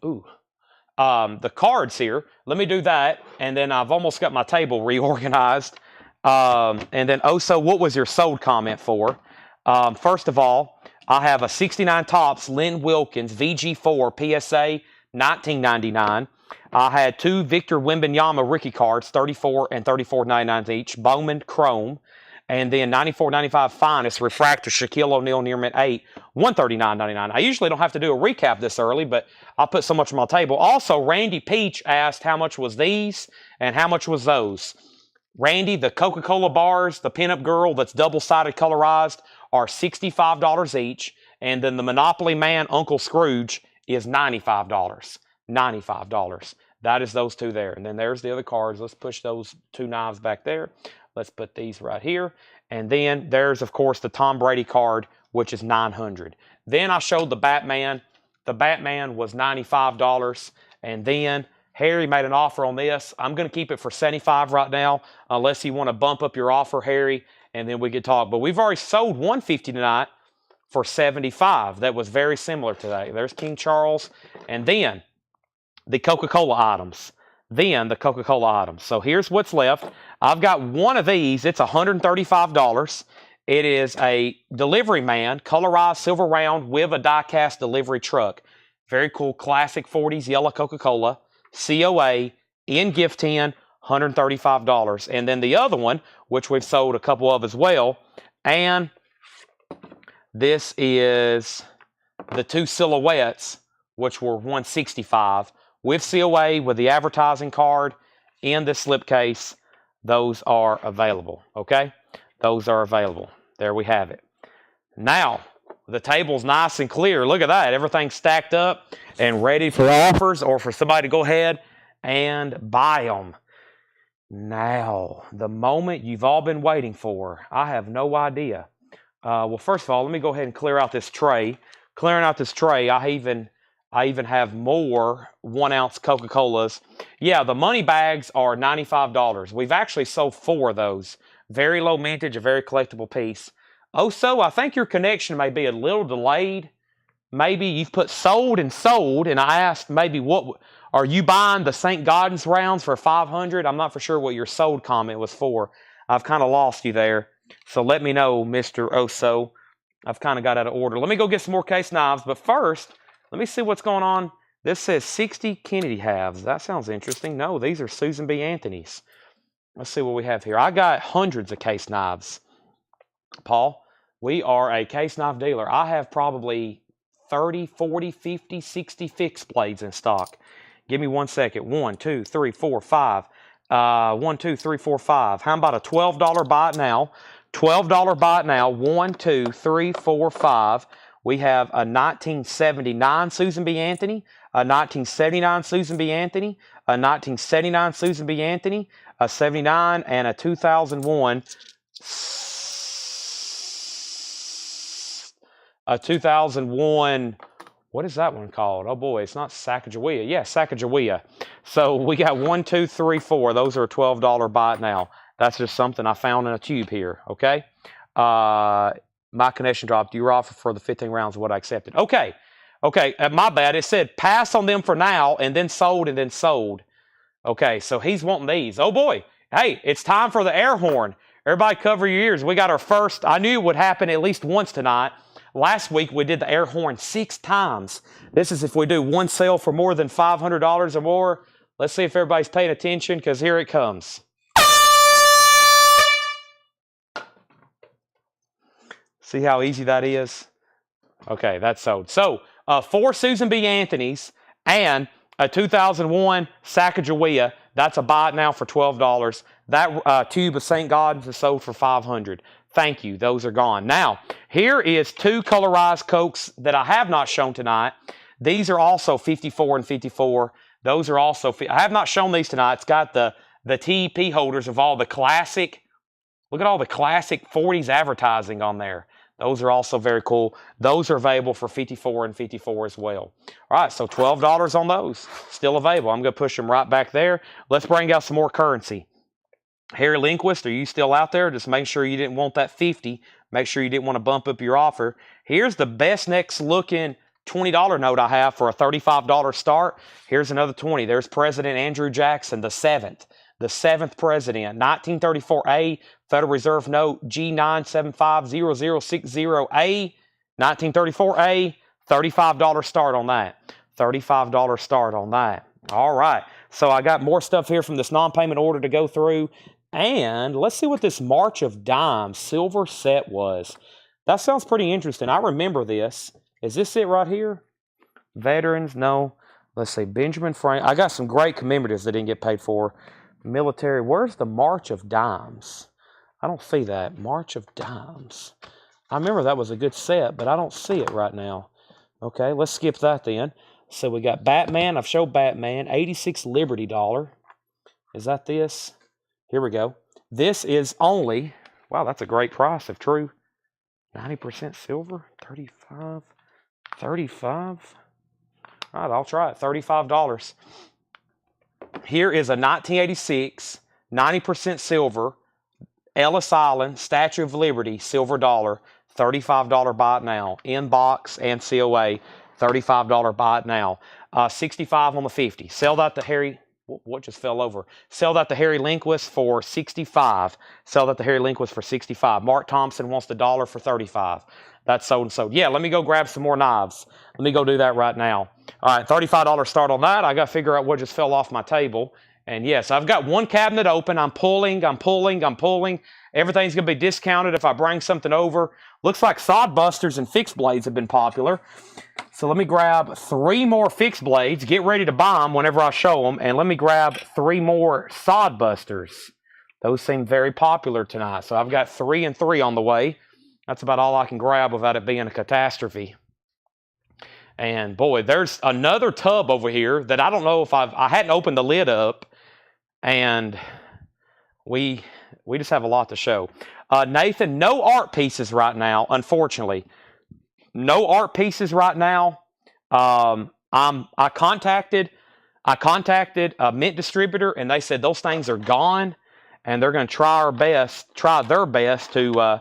The cards here. Let me do that, and then I've almost got my table reorganized. And then, so what was your sold comment for? First of all, I have a 69 Topps Lynn Wilkins VG4 PSA 1999. I had 2 Victor Wembanyama rookie cards, 34 and 34.99 each, Bowman Chrome, and then 94.95 Finest Refractor Shaquille O'Neal Near Mint 8, 139.99. I usually don't have to do a recap this early, but I put so much on my table. Also, Randy Peach asked how much was these and how much was those. Randy, the Coca-Cola bars, the pinup girl that's double-sided colorized, are $65 each. And then the Monopoly Man, Uncle Scrooge, is $95. $95. That is those 2 there. And then there's the other cards. Let's push those 2 knives back there. Let's put these right here. And then there's, of course, the Tom Brady card, which is $900. Then I showed the Batman. The Batman was $95. And then Harry made an offer on this. I'm going to keep it for $75 right now, unless you want to bump up your offer, Harry, and then we could talk. But we've already sold $150 tonight for $75. That was very similar today. There's King Charles, and then the Coca-Cola items. So here's what's left. I've got one of these. It's $135. It is a Delivery Man, colorized silver round with a die-cast delivery truck. Very cool, classic 40s yellow Coca-Cola. COA in gift tin, $135. And then the other one, which we've sold a couple of as well, and this is the 2 silhouettes, which were $165 with COA with the advertising card in this slipcase. Those are available, okay? Those are available. There we have it. Now, the table's nice and clear. Look at that. Everything's stacked up and ready for offers or for somebody to go ahead and buy them. Now, the moment you've all been waiting for. I have no idea. Well, first of all, let me go ahead and clear out this tray clearing out this tray, I even have more 1 ounce Coca-Colas. Yeah, the money bags are $95. We've actually sold 4 of those. Very low mintage, a very collectible piece. Oh, so I think your connection may be a little delayed. Maybe you've put sold, and I asked maybe what are you buying the St. Gaudens rounds for 500? I'm not for sure what your sold comment was for. I've kind of lost you there. So let me know, Mr. Oso. I've kind of got out of order. Let me go get some more case knives, but first, let me see what's going on. This says 60 Kennedy halves. That sounds interesting. No, these are Susan B. Anthony's. Let's see what we have here. I got hundreds of case knives. Paul, we are a case knife dealer. I have probably 30, 40, 50, 60 fixed blades in stock. Give me 1 second. 1, 2, 3, 4, 5. 1, 2, 3, 4, 5. How about a $12 buy it now? $12 buy it now. 1, 2, 3, 4, 5. We have a 1979 Susan B. Anthony, a 1979 Susan B. Anthony, a 1979 Susan B. Anthony, a 79, and a 2001. A 2001, what is that one called? Oh boy, it's not Sacagawea. Yeah, Sacagawea. So we got 1, 2, 3, 4. Those are a $12 buy it now. That's just something I found in a tube here, okay? My connection dropped. Your offer for the 15 rounds of what I accepted. Okay, my bad. It said pass on them for now and then sold and then sold. Okay, so he's wanting these. Oh boy, hey, it's time for the air horn. Everybody cover your ears. We got our first, I knew it would happen at least once tonight. Last week, we did the air horn 6 times. This is if we do one sale for more than $500 or more. Let's see if everybody's paying attention, because here it comes. See how easy that is? Okay, that's sold. So, 4 Susan B. Anthony's and a 2001 Sacagawea. That's a buy it now for $12. That tube of St. Gaudens is sold for $500. Thank you. Those are gone. Now, here is 2 colorized Cokes that I have not shown tonight. These are also 54 and 54. Those are also, I have not shown these tonight. It's got the TEP holders of all the classic, look at all the classic 40s advertising on there. Those are also very cool. Those are available for 54 and 54 as well. All right, so $12 on those. Still available. I'm going to push them right back there. Let's bring out some more currency. Harry Lindquist, are you still out there? Just make sure you didn't want that 50. Make sure you didn't want to bump up your offer. Here's the best next looking $20 note I have for a $35 start. Here's another 20. There's President Andrew Jackson, the 7th. The 7th president, 1934A, Federal Reserve Note G9750060A, 1934A, $35 start on that. $35 start on that. All right. So I got more stuff here from this non-payment order to go through. And let's see what this March of Dimes silver set was. That sounds pretty interesting. I remember this. Is this it right here? Veterans? No. Let's see. Benjamin Franklin. I got some great commemoratives that didn't get paid for. Military. Where's the March of Dimes? I don't see that. March of Dimes. I remember that was a good set, but I don't see it right now. Okay, let's skip that then. So we got Batman. I've showed Batman. 86 Liberty dollar. Is that this? Here we go. This is only, wow, that's a great price if true. 90% silver. 35. 35. All right, I'll try it. $35. Here is a 1986, 90% silver, Ellis Island, Statue of Liberty, silver dollar, $35 buy it now. In box and COA, $35 buy it now. 65 on the 50. Sell that to Harry. What just fell over? Sell that to Harry Lindquist for 65. Sell that to Harry Lindquist for 65. Mark Thompson wants the dollar for 35. That's sold and sold. Yeah, let me go grab some more knives. Let me go do that right now. All right, $35 start on that. I got to figure out what just fell off my table. And yes, I've got one cabinet open. I'm pulling. Everything's going to be discounted if I bring something over. Looks like sod busters and fixed blades have been popular. So let me grab 3 more fixed blades. Get ready to buy them whenever I show them. And let me grab 3 more sod busters. Those seem very popular tonight. So I've got 3 and 3 on the way. That's about all I can grab without it being a catastrophe. And boy, there's another tub over here that I don't know if I hadn't opened the lid up. And we just have a lot to show. Nathan, no art pieces right now, unfortunately. no art pieces right now. I contacted a mint distributor, and they said those things are gone, and they're going to try their best to.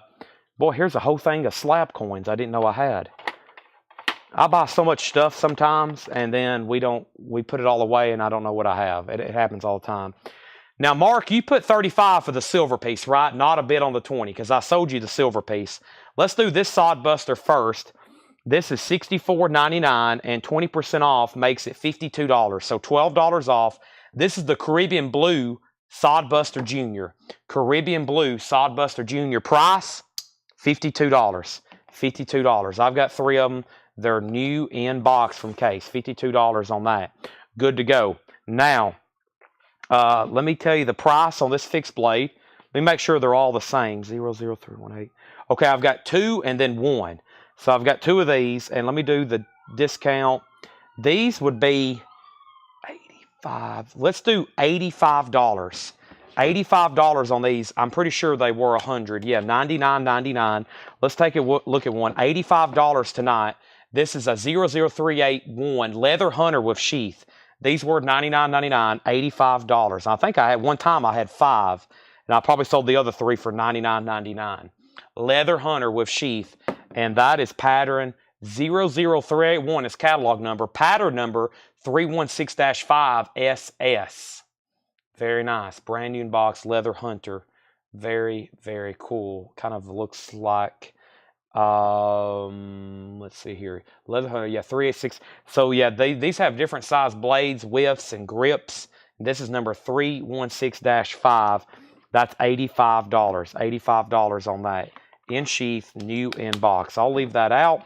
Boy, here's a whole thing of slab coins I didn't know I had. I buy so much stuff sometimes, and then we put it all away, and I don't know what I have. It happens all the time. Now, Mark, you put 35 for the silver piece, right? Not a bid on the 20, because I sold you the silver piece. Let's do this sod buster first. This is $64.99, and 20% off makes it $52. So $12 off. This is the Caribbean Blue Sodbuster Junior. Caribbean Blue Sodbuster Junior. Price, $52. $52. I've got 3 of them. They're new in box from case. $52 on that. Good to go. Now, let me tell you the price on this fixed blade. Let me make sure they're all the same. 00318. Okay, I've got 2 and then 1. So I've got 2 of these, and let me do the discount. These would be 85. Let's do $85. $85 on these. I'm pretty sure they were 100. Yeah, $99.99. Let's take a look at one. $85 tonight. This is a 00381 Leather Hunter with sheath. These were $99.99, $85. I think I had one time I had 5, and I probably sold the other 3 for $99.99. Leather Hunter with sheath, and that is pattern 00381 is catalog number, pattern number 316-5 SS. Very nice, brand new in box, Leather Hunter. Very, very cool. Kind of looks like, let's see here, Leather Hunter, yeah, 386. So yeah, these have different size blades, widths, and grips. This is number 316-5. That's $85. $85 on that. In sheath, new in box. I'll leave that out.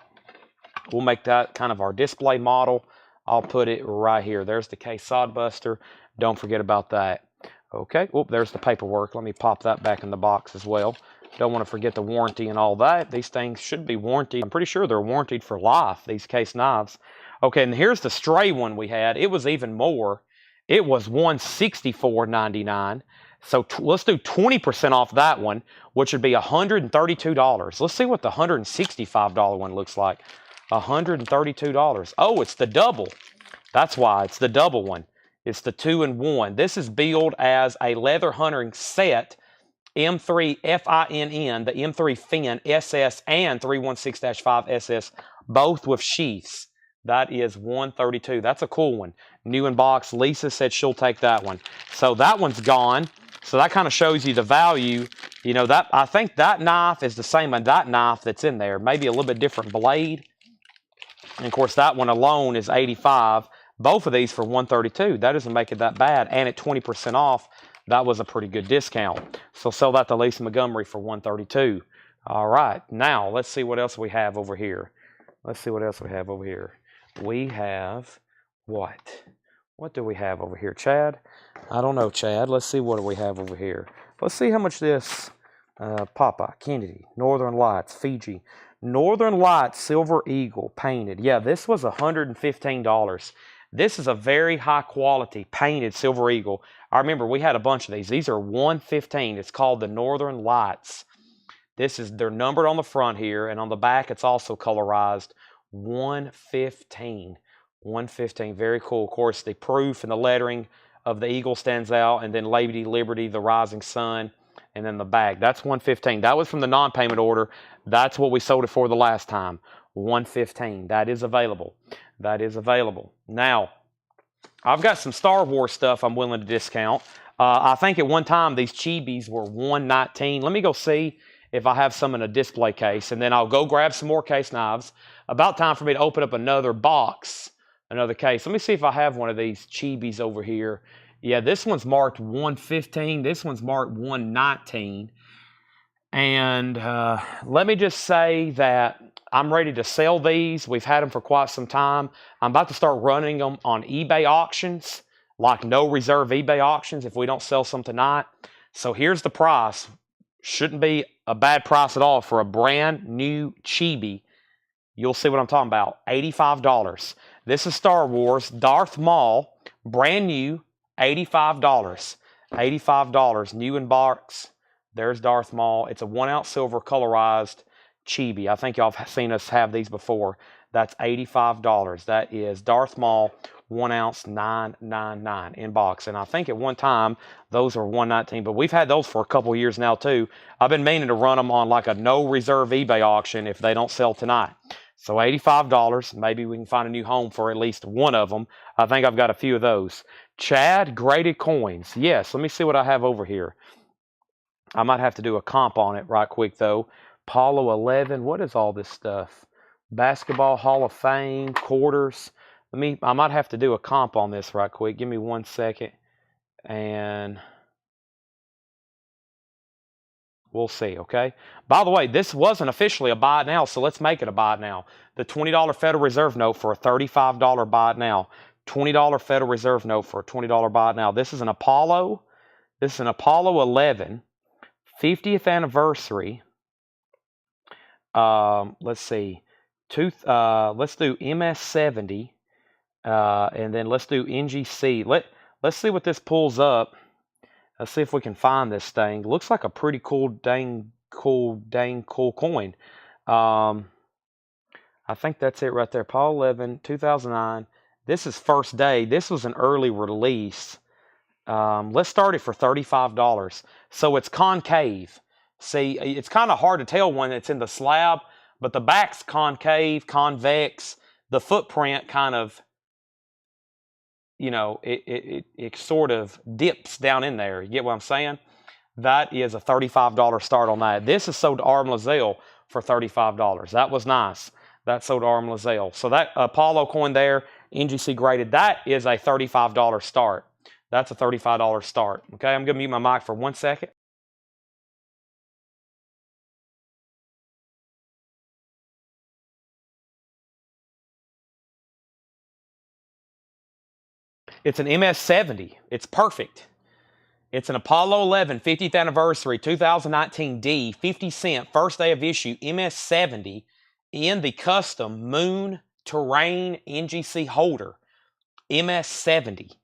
We'll make that kind of our display model. I'll put it right here. There's the case Sodbuster. Don't forget about that. Okay, oh, there's the paperwork. Let me pop that back in the box as well. Don't want to forget the warranty and all that. These things should be warranted. I'm pretty sure they're warranted for life, these case knives. Okay, and here's the stray one we had. It was even more. It was $164.99. So let's do 20% off that one, which would be $132. Let's see what the $165 one looks like. $132. Oh, it's the double. That's why it's the double one. It's the 2-in-1. This is billed as a leather hunting set, M3 FINN, the M3 Fin SS and 316-5 SS, both with sheaths. That is $132. That's a cool one. New in box. Lisa said she'll take that one. So that one's gone. So that kind of shows you the value. You know, that I think that knife is the same as that knife that's in there. Maybe a little bit different blade. And of course, that one alone is $85. Both of these for $132. That doesn't make it that bad. And at 20% off, that was a pretty good discount. So sell that to Lisa Montgomery for $132. All right. Now, let's see what else we have over here. Let's see what else we have over here. We have what? What do we have over here, Chad? I don't know, Chad. Let's see what do we have over here. Let's see how much this Papa, Kennedy, Northern Lights, Fiji. Northern Lights Silver Eagle painted. Yeah, this was $115. This is a very high quality painted Silver Eagle. I remember we had a bunch of these. These are $115. It's called the Northern Lights. They're numbered on the front here, and on the back it's also colorized. $115. $115. Very cool. Of course, the proof and the lettering of the eagle stands out, and then Lady Liberty, the rising sun, and then the back. That's $115. That was from the non-payment order. That's what we sold it for the last time. $115. That is available. That is available. Now, I've got some Star Wars stuff I'm willing to discount. I think at one time these Chibis were $119. Let me go see if I have some in a display case, and then I'll go grab some more case knives. About time for me to open up another box, another case. Let me see if I have one of these Chibis over here. Yeah, this one's marked $115. This one's marked $119. And let me just say that I'm ready to sell these. We've had them for quite some time. I'm about to start running them on eBay auctions, like no reserve eBay auctions if we don't sell some tonight. So here's the price. Shouldn't be a bad price at all for a brand new Chibi. You'll see what I'm talking about. $85. This is Star Wars Darth Maul, brand new, $85. $85, new in box. There's Darth Maul. It's a 1-ounce silver colorized. Chibi. I think y'all have seen us have these before. That's $85. That is Darth Maul 1 ounce 999 in box. And I think at one time those were $119, but we've had those for a couple years now too. I've been meaning to run them on like a no reserve eBay auction if they don't sell tonight. So $85. Maybe we can find a new home for at least one of them. I think I've got a few of those. Chad, graded coins. Yes, let me see what I have over here. I might have to do a comp on it right quick though. Apollo 11. What is all this stuff? Basketball Hall of Fame, quarters. I might have to do a comp on this right quick. Give me 1 second and we'll see, okay? By the way, this wasn't officially a buy it now, so let's make it a buy it now. The $20 Federal Reserve note for a $35 buy it now. $20 Federal Reserve note for a $20 buy it now. This is an Apollo. This is an Apollo 11 50th anniversary. Let's see. Let's do MS70. And then let's do NGC. Let's see what this pulls up. Let's see if we can find this thing. Looks like a pretty cool, dang cool coin. I think that's it right there. Apollo 11, 2009. This is first day. This was an early release. Let's start it for $35. So it's concave. See, it's kind of hard to tell when it's in the slab, but the back's concave, convex. The footprint kind of, you know, it sort of dips down in there. You get what I'm saying? That is a $35 start on that. This is sold to Arm Lazelle for $35. That was nice. That sold to Arm Lazelle. So that Apollo coin there, NGC graded, that is a $35 start. That's a $35 start. Okay, I'm going to mute my mic for 1 second. It's an MS70. It's perfect. It's an Apollo 11 50th anniversary 2019 D 50 cent first day of issue MS70 in the custom Moon Terrain NGC holder. MS70.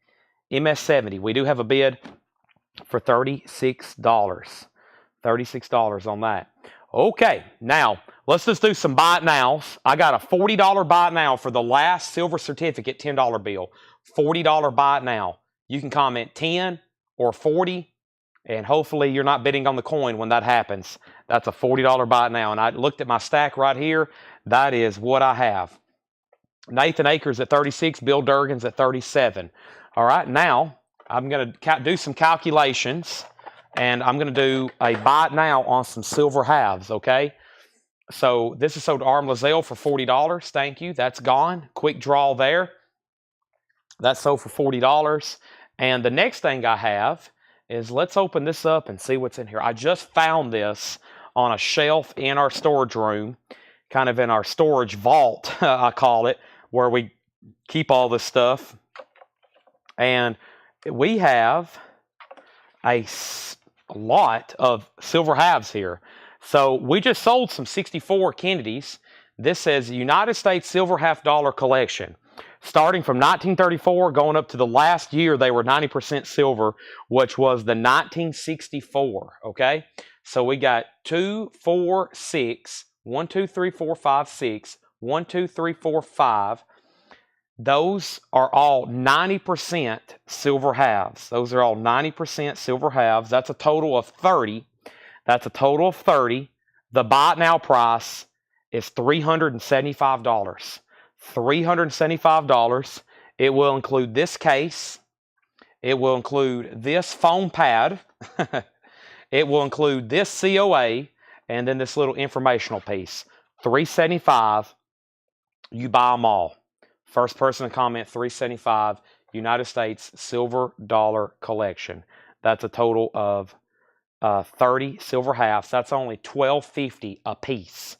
MS70. We do have a bid for $36. $36 on that. Okay, now let's just do some buy it nows. I got a $40 buy it now for the last silver certificate $10 bill. $40 buy it now. You can comment 10 or 40, and hopefully you're not bidding on the coin when that happens. That's a $40 buy it now. And I looked at my stack right here. That is what I have. Nathan Akers at 36, Bill Durgan's at 37. All right, now I'm going to do some calculations, and I'm going to do a buy it now on some silver halves, okay? So this is sold to Arm Lazelle for $40. Thank you. That's gone. Quick draw there. That's sold for $40. And the next thing I have is, let's open this up and see what's in here. I just found this on a shelf in our storage room, kind of in our storage vault, I call it, where we keep all this stuff. And we have a lot of silver halves here. So we just sold some 64 Kennedys. This says United States Silver Half Dollar Collection. Starting from 1934, going up to the last year, they were 90% silver, which was the 1964, okay? So we got 2, 4, 6, 1, 2, 3, 4, 5, 6, 1, 2, 3, 4, 5. Those are all 90% silver halves. Those are all 90% silver halves. That's a total of 30. That's a total of 30. The buy it now price is $375. $375. It will include this case. It will include this foam pad. It will include this COA, and then this little informational piece. $375. You buy them all. First person to comment, $375. United States Silver Dollar Collection. That's a total of 30 silver halves. That's only $12.50 a piece.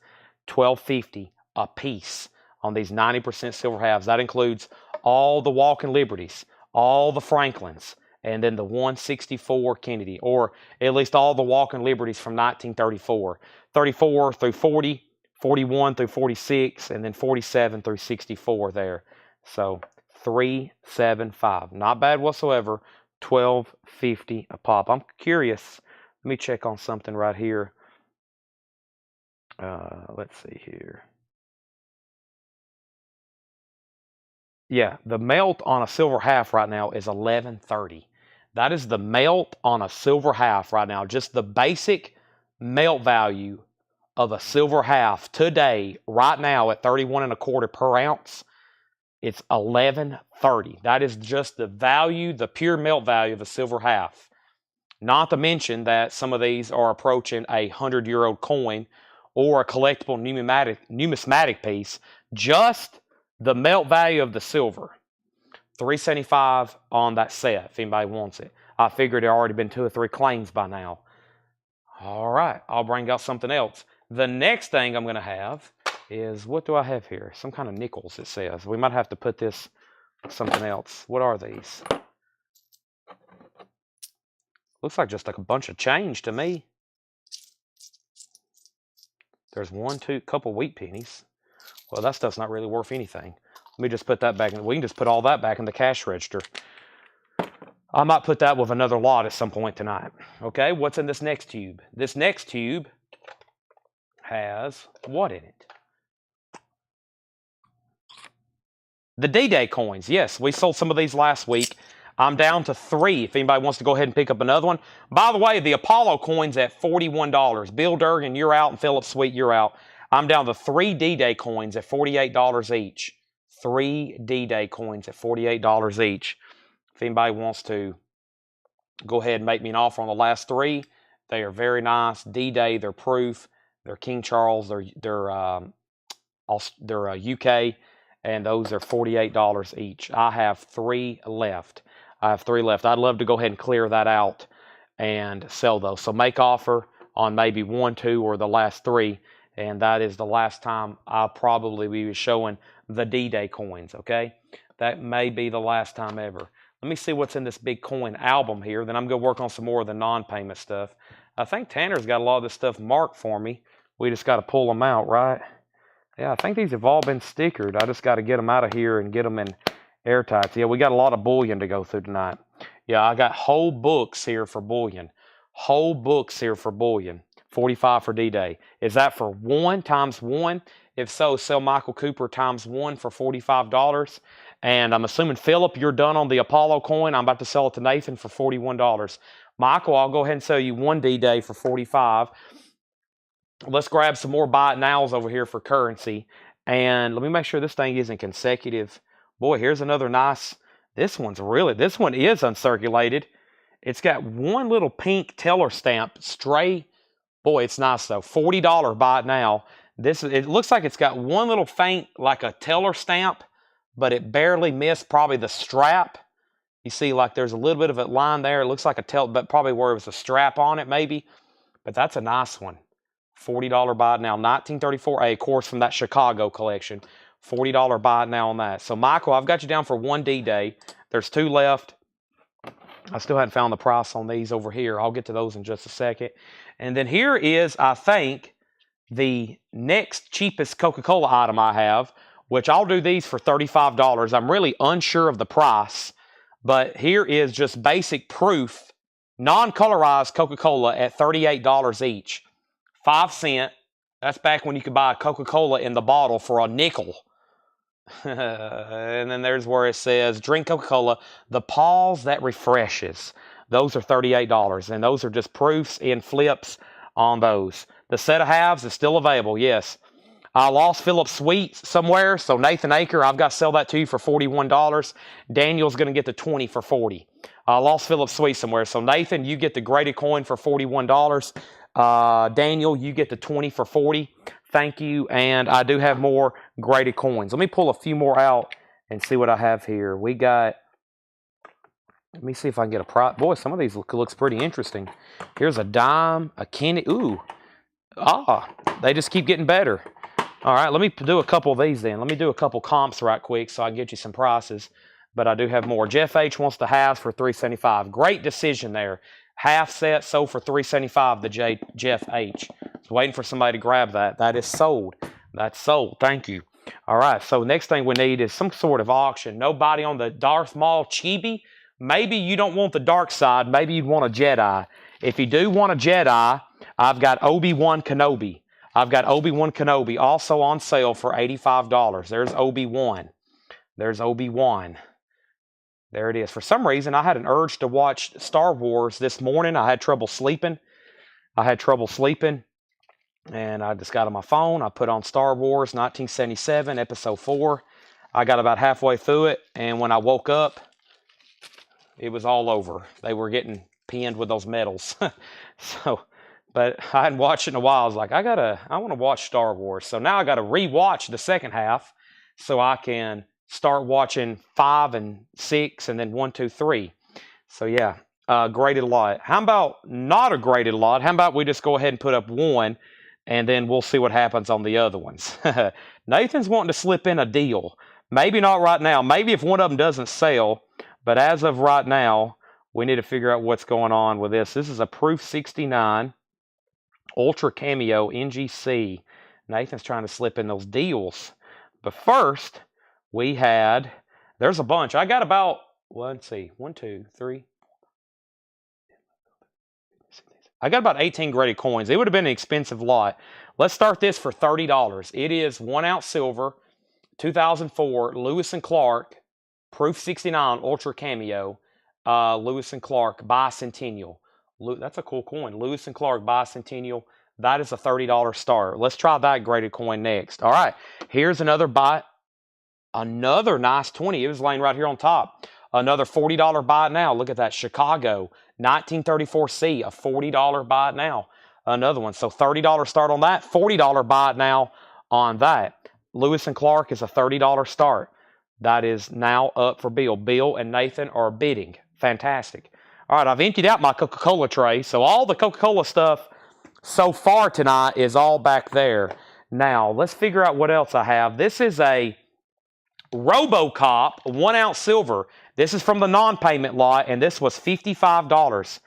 $12.50 a piece on these 90% silver halves. That includes all the Walking Liberties, all the Franklins, and then the 164 Kennedy, or at least all the Walking Liberties from 1934. 34 through 40, 41 through 46, and then 47 through 64 there. So $375. Not bad whatsoever. $12.50 a pop. I'm curious. Let me check on something right here. Let's see here. Yeah, the melt on a silver half right now is 1130. That is the melt on a silver half right now. Just the basic melt value of a silver half today, right now at 31.25 per ounce. It's 1130. That is just the value, the pure melt value of a silver half. Not to mention that some of these are approaching a 100-year-old coin or a collectible numismatic piece. Just the melt value of the silver, $375 on that set if anybody wants it. I figured there already been 2 or 3 claims by now. All right, I'll bring out something else. The next thing I'm going to have is, what do I have here? Some kind of nickels, it says. We might have to put this with something else. What are these? Looks like just like a bunch of change to me. There's 1, 2, couple wheat pennies. Well, that stuff's not really worth anything. Let me just put that back in. We can just put all that back in the cash register. I might put that with another lot at some point tonight. Okay, what's in this next tube? This next tube has what in it? The D-Day coins. Yes, we sold some of these last week. I'm down to 3 if anybody wants to go ahead and pick up another one. By the way, the Apollo coin's at $41. Bill Durgan, you're out, and Philip Sweet, you're out. I'm down to 3 D-Day coins at $48 each. 3 D-Day coins at $48 each. If anybody wants to go ahead and make me an offer on the last 3, they are very nice. D-Day, they're proof. They're King Charles. They're UK, and those are $48 each. I have 3 left. I'd love to go ahead and clear that out and sell those. So make offer on maybe 1, 2, or the last 3, and that is the last time I'll probably be showing the D-Day coins, okay? That may be the last time ever. Let me see what's in this big coin album here. Then I'm going to work on some more of the non-payment stuff. I think Tanner's got a lot of this stuff marked for me. We just got to pull them out, right? Yeah, I think these have all been stickered. I just got to get them out of here and get them in airtights. Yeah, we got a lot of bullion to go through tonight. Yeah, I got whole books here for bullion. Whole books here for bullion. 45 for D-Day. Is that for 1 times 1? If so, sell Michael Cooper times 1 for $45. And I'm assuming, Philip, you're done on the Apollo coin. I'm about to sell it to Nathan for $41. Michael, I'll go ahead and sell you 1 D-Day for $45. Let's grab some more buy it nows over here for currency. And let me make sure this thing isn't consecutive. Boy, here's another nice. This one is uncirculated. It's got one little pink teller stamp stray. Boy, it's nice though. $40 buy it now. It looks like it's got one little faint, like a teller stamp, but it barely missed probably the strap. You see, like there's a little bit of a line there. It looks like but probably where it was a strap on it, maybe. But that's a nice one. $40 buy it now. 1934A, of course, from that Chicago collection. $40 buy it now on that. So, Michael, I've got you down for 1 D-Day. There's 2 left. I still hadn't found the price on these over here. I'll get to those in just a second. And then here is, I think, the next cheapest Coca-Cola item I have, which I'll do these for $35. I'm really unsure of the price, but here is just basic proof, non-colorized Coca-Cola at $38 each. 5 cents. That's back when you could buy a Coca-Cola in the bottle for a nickel. And then there's where it says, drink Coca-Cola, the pause that refreshes. Those are $38, and those are just proofs and flips on those. The set of halves is still available, yes. I lost Philip Sweet somewhere, so Nathan Aker, I've got to sell that to you for $41. Daniel's going to get the 20 for $40. I lost Philip Sweet somewhere, so Nathan, you get the graded coin for $41. Daniel, you get the 20 for $40. Thank you, and I do have more graded coins. Let me pull a few more out and see what I have here. We got, let me see if I can get a price. Boy, some of these looks pretty interesting. Here's a dime, a Kenny. Ooh, they just keep getting better. All right, let me do a couple of these then. Let me do a couple comps right quick so I can get you some prices. But I do have more. Jeff H wants the halves for $375. Great decision there. Half set sold for $375, the Jeff H. Just waiting for somebody to grab that. That is sold. That's sold. Thank you. All right, so next thing we need is some sort of auction. Nobody on the Darth Maul Chibi. Maybe you don't want the dark side. Maybe you'd want a Jedi. If you do want a Jedi, I've got Obi-Wan Kenobi. I've got Obi-Wan Kenobi also on sale for $85. There's Obi-Wan. There's Obi-Wan. There it is. For some reason, I had an urge to watch Star Wars this morning. I had trouble sleeping. And I just got on my phone. I put on Star Wars 1977, Episode 4. I got about halfway through it, and when I woke up, it was all over. They were getting pinned with those medals. But I hadn't watched it in a while. I was like, I want to watch Star Wars. So now I got to rewatch the second half so I can start watching 5 and 6 and then 1, 2, 3. So yeah, graded a lot. How about not a graded lot? How about we just go ahead and put up 1 and then we'll see what happens on the other ones. Nathan's wanting to slip in a deal. Maybe not right now. Maybe if one of them doesn't sell. But as of right now, we need to figure out what's going on with this. This is a Proof 69 Ultra Cameo NGC. Nathan's trying to slip in those deals. But first, there's a bunch. I got about, let's see, 1, 2, 3. I got about 18 graded coins. It would have been an expensive lot. Let's start this for $30. It is 1 ounce silver, 2004 Lewis and Clark, Proof 69 Ultra Cameo, Lewis and Clark Bicentennial. That's a cool coin. Lewis and Clark Bicentennial. That is a $30 start. Let's try that graded coin next. All right. Here's another nice 20. It was laying right here on top. Another $40 buy it now. Look at that. Chicago 1934C, a $40 buy it now. Another one. So $30 start on that. $40 buy it now on that. Lewis and Clark is a $30 start. That is now up for Bill. Bill and Nathan are bidding. Fantastic. All right, I've emptied out my Coca-Cola tray. So all the Coca-Cola stuff so far tonight is all back there. Now, let's figure out what else I have. This is a RoboCop 1 ounce silver. This is from the non-payment lot, and this was $55.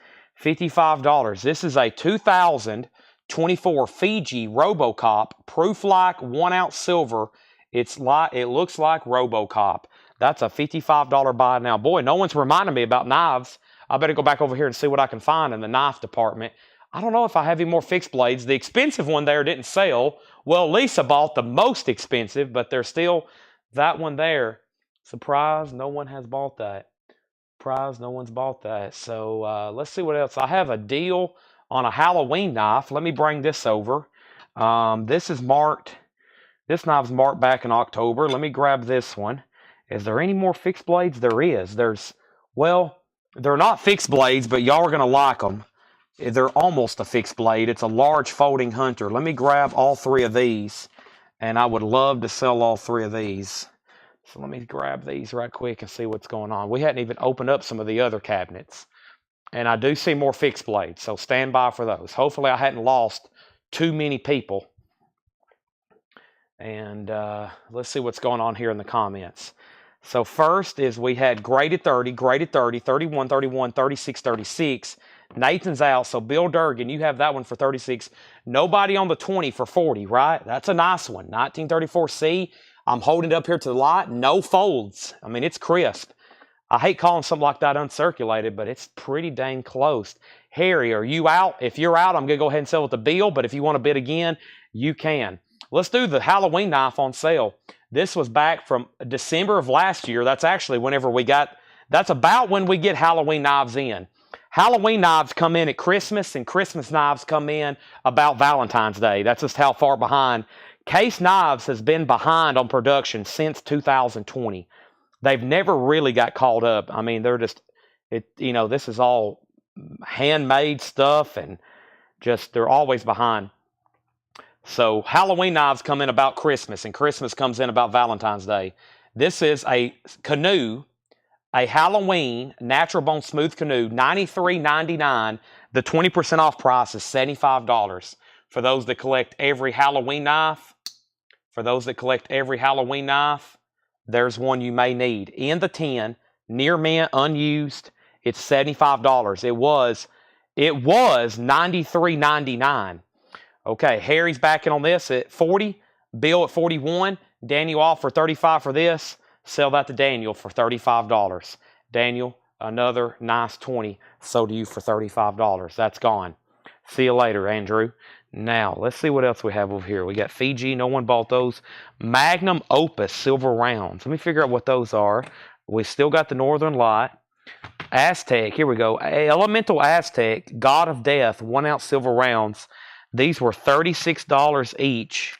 $55. This is a 2024 Fiji RoboCop Proof-like 1 ounce silver. It looks like RoboCop. That's a $55 buy now. Boy, no one's reminding me about knives. I better go back over here and see what I can find in the knife department. I don't know if I have any more fixed blades. The expensive one there didn't sell. Well, Lisa bought the most expensive, but there's still that one there. Surprise, no one has bought that. Surprise, no one's bought that. So let's see what else. I have a deal on a Halloween knife. Let me bring this over. This knife's marked back in October. Let me grab this one. Is there any more fixed blades? There is. They're not fixed blades, but y'all are going to like them. They're almost a fixed blade. It's a large folding hunter. Let me grab all 3 of these, and I would love to sell all 3 of these. So let me grab these right quick and see what's going on. We hadn't even opened up some of the other cabinets, and I do see more fixed blades, so stand by for those. Hopefully I hadn't lost too many people. And let's see what's going on here in the comments. So first is we had graded 30, 31, 31, 36, 36. Nathan's out, so Bill Durgan, you have that one for 36. Nobody on the 20 for 40, right? That's a nice one. 1934C. I'm holding it up here to the light. No folds. I mean, it's crisp. I hate calling something like that uncirculated, but it's pretty dang close. Harry, are you out? If you're out, I'm going to go ahead and sell it to Bill, but if you want to bid again, you can. Let's do the Halloween knife on sale. This was back from December of last year. That's actually that's about when we get Halloween knives in. Halloween knives come in at Christmas, and Christmas knives come in about Valentine's Day. That's just how far behind. Case Knives has been behind on production since 2020. They've never really got caught up. I mean, this is all handmade stuff, and they're always behind. So Halloween knives come in about Christmas, and Christmas comes in about Valentine's Day. This is a canoe, a Halloween natural bone smooth canoe, $93.99. The 20% off price is $75. For those that collect every Halloween knife, there's one you may need. In the tin, near mint, unused, it's $75. It was $93.99. Okay, Harry's backing on this at 40, Bill at 41, Daniel off for 35 for this. Sell that to Daniel for $35. Daniel, another nice 20 sold to you for $35. That's gone. See you later, Andrew. Now, let's see what else we have over here. We got Fiji. No one bought those. Magnum Opus silver rounds. Let me figure out what those are. We still got the Northern Light. Aztec. Here we go. Elemental Aztec. God of Death. 1 ounce silver rounds. These were $36 each.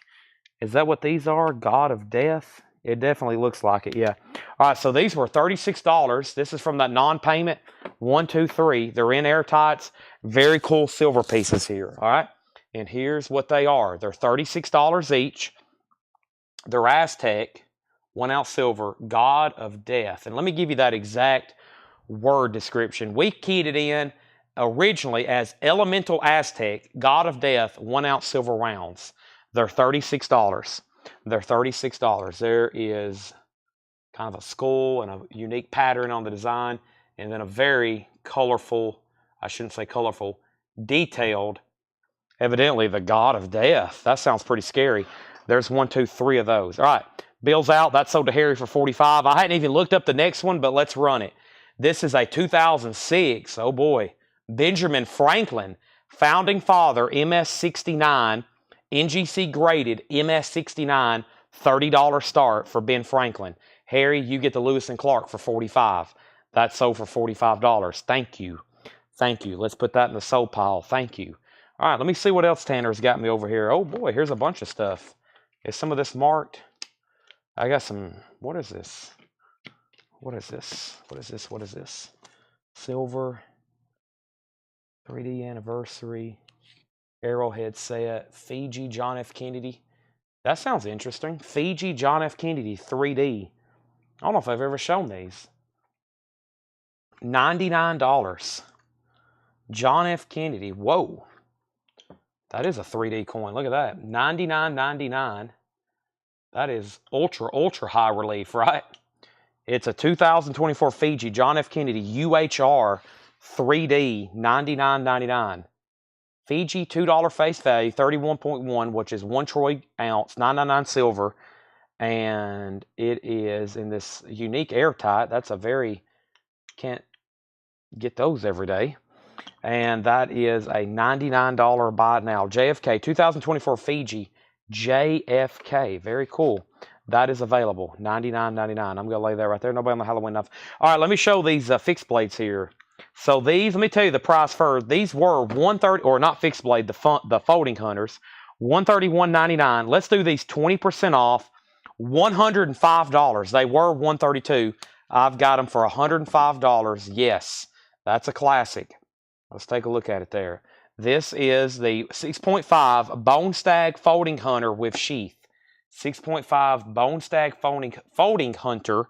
Is that what these are? God of Death? It definitely looks like it, yeah. All right, so these were $36. This is from that non-payment. 1, 2, 3. They're in airtights. Very cool silver pieces here, all right? And here's what they are. They're $36 each. They're Aztec, 1 ounce silver, God of Death. And let me give you that exact word description. We keyed it in originally as Elemental Aztec, God of Death, 1 ounce silver rounds. They're $36. They're $36. There is kind of a skull and a unique pattern on the design, and then a very colorful, I shouldn't say colorful, detailed, evidently the God of Death. That sounds pretty scary. There's 1, 2, 3 of those. All right, bill's out. That sold to Harry for $45. I hadn't even looked up the next one, but let's run it. This is a 2006, oh boy, Benjamin Franklin, Founding Father, MS69, NGC graded MS69, $30 start for Ben Franklin. Harry, you get the Lewis and Clark for $45. That sold for $45. Thank you. Thank you. Let's put that in the sold pile. Thank you. All right, let me see what else Tanner's got me over here. Oh boy, here's a bunch of stuff. Is some of this marked? I got some, what is this? What is this? What is this? What is this? Silver, 3D anniversary, Arrowhead set, Fiji John F. Kennedy. That sounds interesting. Fiji John F. Kennedy 3D. I don't know if I've ever shown these. $99. John F. Kennedy. Whoa. That is a 3D coin. Look at that. $99.99. That is ultra high relief, right? It's a 2024 Fiji John F. Kennedy UHR 3D, $99.99. Fiji, $2 face value, 31.1, which is 1 troy ounce, 999 silver. And it is in this unique airtight. That's a very, can't get those every day. And that is a $99 buy it now. JFK, 2024 Fiji JFK. Very cool. That is available. $99.99. I'm going to lay that right there. Nobody on the Halloween enough. All right, let me show these fixed blades here. So these, let me tell you the price for these were $130, or not fixed blade, the folding hunters, $131.99. Let's do these 20% off, $105. They were $132. I've got them for $105. Yes, that's a classic. Let's take a look at it there. This is the 6.5 Bone Stag Folding Hunter with sheath. 6.5 Bone Stag Folding Hunter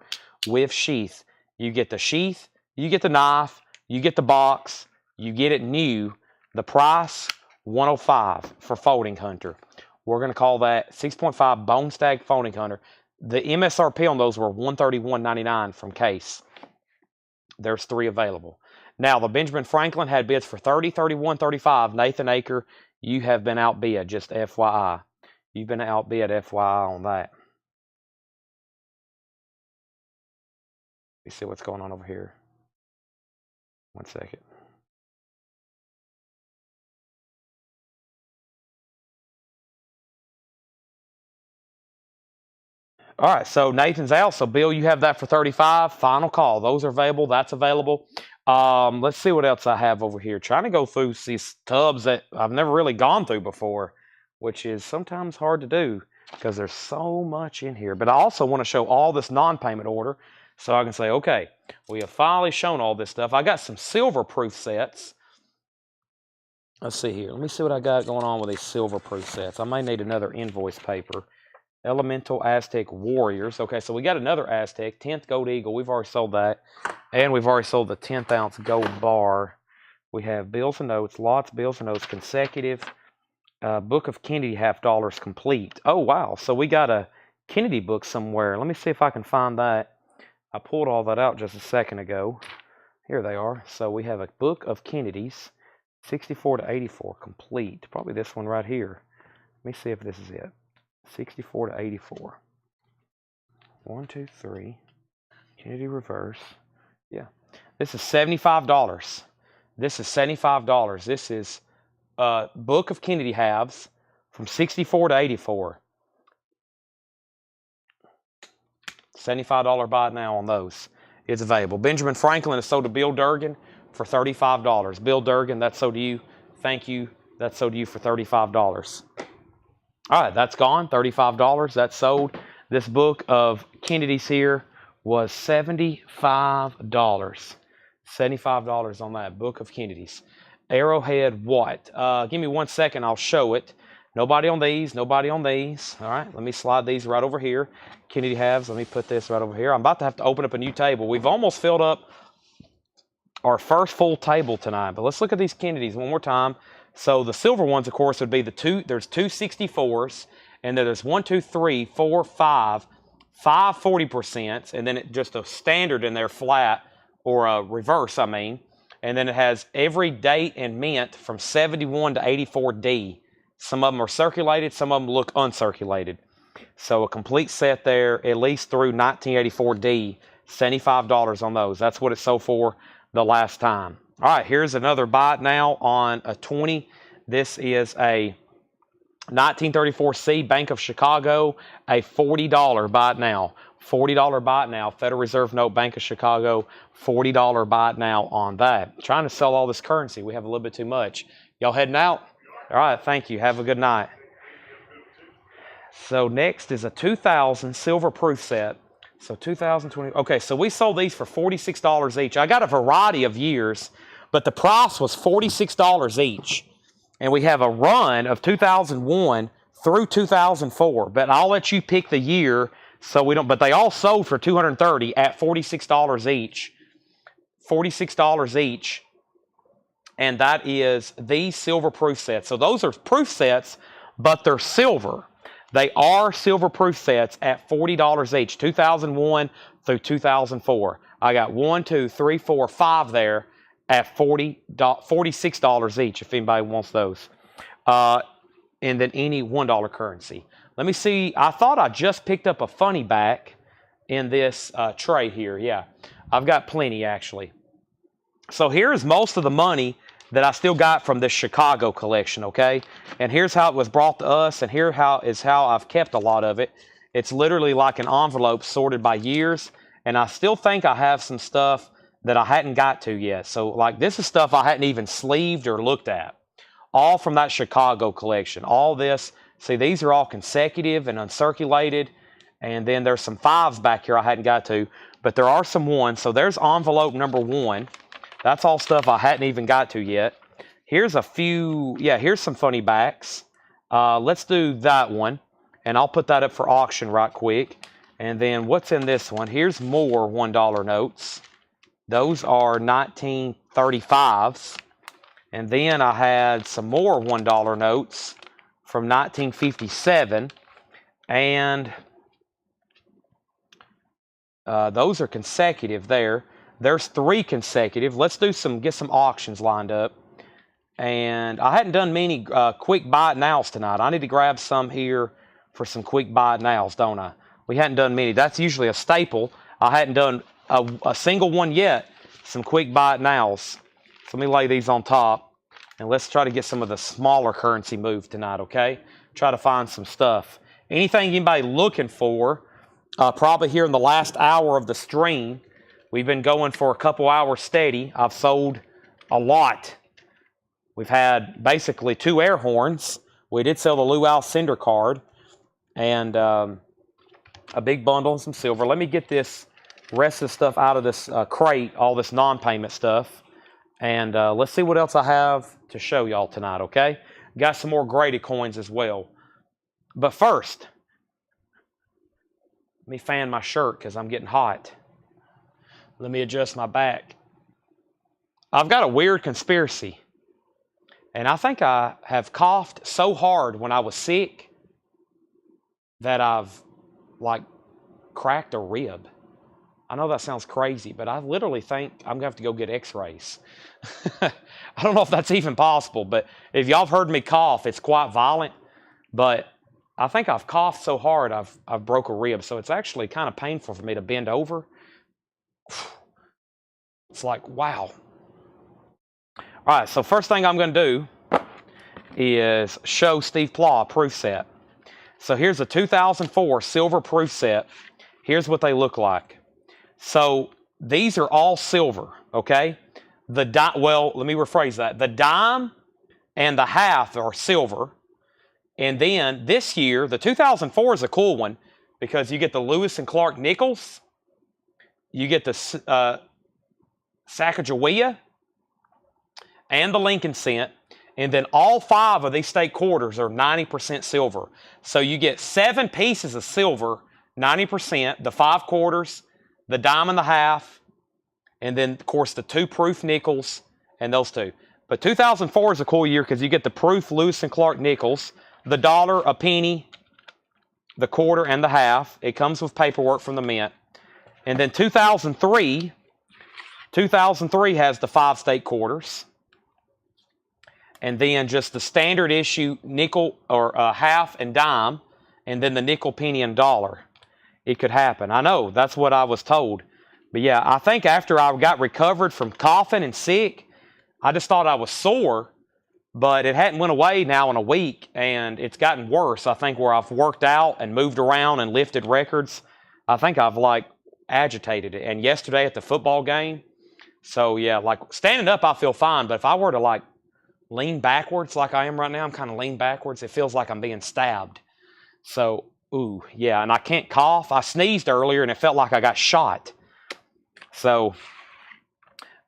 with sheath. You get the sheath, you get the knife, you get the box, you get it new. The price, $105 for Folding Hunter. We're going to call that 6.5 Bone Stag Folding Hunter. The MSRP on those were $131.99 from Case. There's 3 available. Now, the Benjamin Franklin had bids for $30, $31, $35. Nathan Aker, you have been outbid, just FYI. You've been outbid, FYI, on that. Let me see what's going on over here. 1 second. All right, so Nathan's out. So, Bill, you have that for $35. Final call. Those are available. That's available. Let's see what else I have over here. Trying to go through these tubs that I've never really gone through before, which is sometimes hard to do because there's so much in here. But I also want to show all this non-payment order so I can say, okay, we have finally shown all this stuff. I got some silver proof sets. Let's see here. Let me see what I got going on with these silver proof sets. I may need another invoice paper. Elemental Aztec Warriors. Okay, so we got another Aztec, 10th Gold Eagle. We've already sold that. And we've already sold the 10th ounce gold bar. We have bills and notes, lots of bills and notes, consecutive. Book of Kennedy $50 complete. Oh, wow. So we got a Kennedy book somewhere. Let me see if I can find that. I pulled all that out just a second ago. Here they are. So we have a book of Kennedys, 64 to 84 complete. Probably this one right here. Let me see if this is it. 64 to 84. 1, 2, 3. Kennedy reverse. Yeah. This is $75. This is $75. This is book of Kennedy halves from 64 to 84. $75 buy now on those. It's available. Benjamin Franklin is sold to Bill Durgan for $35. Bill Durgan, that's sold to you. Thank you. That's sold to you for $35. All right, that's gone. $35. That's sold. This book of Kennedy's here was $75. $75 on that book of Kennedy's. Arrowhead what? Give me 1 second. I'll show it. Nobody on these. Nobody on these. All right, let me slide these right over here. Kennedy halves. Let me put this right over here. I'm about to have to open up a new table. We've almost filled up our first full table tonight, but let's look at these Kennedys one more time. So the silver ones, of course, would be there's two 64s, and then there's 1, 2, 3, 4, 5 40%, and then just a standard in there flat, or a reverse, I mean. And then it has every date and mint from 71 to 84D. Some of them are circulated, some of them look uncirculated. So a complete set there, at least through 1984D, $75 on those. That's what it sold for the last time. All right, here's another buy it now on a 20. This is a 1934C Bank of Chicago, a $40 buy it now. $40 buy it now. Federal Reserve note, Bank of Chicago, $40 buy it now on that. Trying to sell all this currency. We have a little bit too much. Y'all heading out? All right, thank you. Have a good night. So next is a 2000 silver proof set. So 2020. Okay, so we sold these for $46 each. I got a variety of years, but the price was $46 each. And we have a run of 2001 through 2004. But I'll let you pick the year so we don't. But they all sold for $230 at $46 each. $46 each. And that is these silver proof sets. So those are proof sets, but they're silver. They are silver proof sets at $40 each, 2001 through 2004. I got 1, 2, 3, 4, 5 there at $46 each, if anybody wants those. And then any $1 currency. Let me see. I thought I just picked up a funny back in this tray here. Yeah, I've got plenty, actually. So here's most of the money that I still got from this Chicago collection, okay? And here's how it was brought to us, and here is how I've kept a lot of it. It's literally like an envelope sorted by years, and I still think I have some stuff that I hadn't got to yet. So, like, this is stuff I hadn't even sleeved or looked at. All from that Chicago collection. All this, see, these are all consecutive and uncirculated, and then there's some 5s back here I hadn't got to, but there are some 1s. So there's envelope number 1. That's all stuff I hadn't even got to yet. Here's a few, here's some funny backs. Let's do that one, and I'll put that up for auction right quick. And then what's in this one? Here's more $1 notes. Those are 1935s. And then I had some more $1 notes from 1957. And those are consecutive there. There's 3 consecutive. Let's do get some auctions lined up. And I hadn't done many quick buy it nows tonight. I need to grab some here for some quick buy it nows, don't I? We hadn't done many. That's usually a staple. I hadn't done a single one yet. Some quick buy it nows. So let me lay these on top. And let's try to get some of the smaller currency moved tonight, okay? Try to find some stuff. Anything anybody looking for, probably here in the last hour of the stream. We've been going for a couple hours steady. I've sold a lot. We've had basically 2 air horns. We did sell the Luau Cinder card. And a big bundle and some silver. Let me get this rest of the stuff out of this crate, all this non-payment stuff. And let's see what else I have to show y'all tonight, okay? Got some more graded coins as well. But first, let me fan my shirt because I'm getting hot. Let me adjust my back. I've got a weird conspiracy. And I think I have coughed so hard when I was sick that I've, like, cracked a rib. I know that sounds crazy, but I literally think I'm going to have to go get x-rays. I don't know if that's even possible, but if y'all have heard me cough, it's quite violent. But I think I've coughed so hard I've broke a rib. So it's actually kind of painful for me to bend over. It's like, wow. All right, so first thing I'm going to do is show Steve Plaw proof set. So here's a 2004 silver proof set. Here's what they look like. So these are all silver, okay? Well, let me rephrase that. The dime and the half are silver. And then this year, the 2004 is a cool one because you get the Lewis and Clark nickels, you get the Sacagawea, and the Lincoln cent, and then all 5 of these state quarters are 90% silver. So you get 7 pieces of silver, 90%, the 5 quarters, the dime and the half, and then, of course, the 2 proof nickels, and those 2. But 2004 is a cool year because you get the proof Lewis and Clark nickels, the dollar, a penny, the quarter, and the half. It comes with paperwork from the mint. And then 2003 has the 5 state quarters. And then just the standard issue nickel or half and dime, and then the nickel, penny, and dollar. It could happen. I know, that's what I was told. But yeah, I think after I got recovered from coughing and sick, I just thought I was sore, but it hadn't went away now in a week, and it's gotten worse. I think where I've worked out and moved around and lifted records, I think I've like agitated it. And yesterday at the football game, so yeah, like standing up I feel fine, but if I were to like lean backwards like I am right now, I'm kind of lean backwards, it feels like I'm being stabbed. So, ooh, yeah, and I can't cough. I sneezed earlier and it felt like I got shot. So,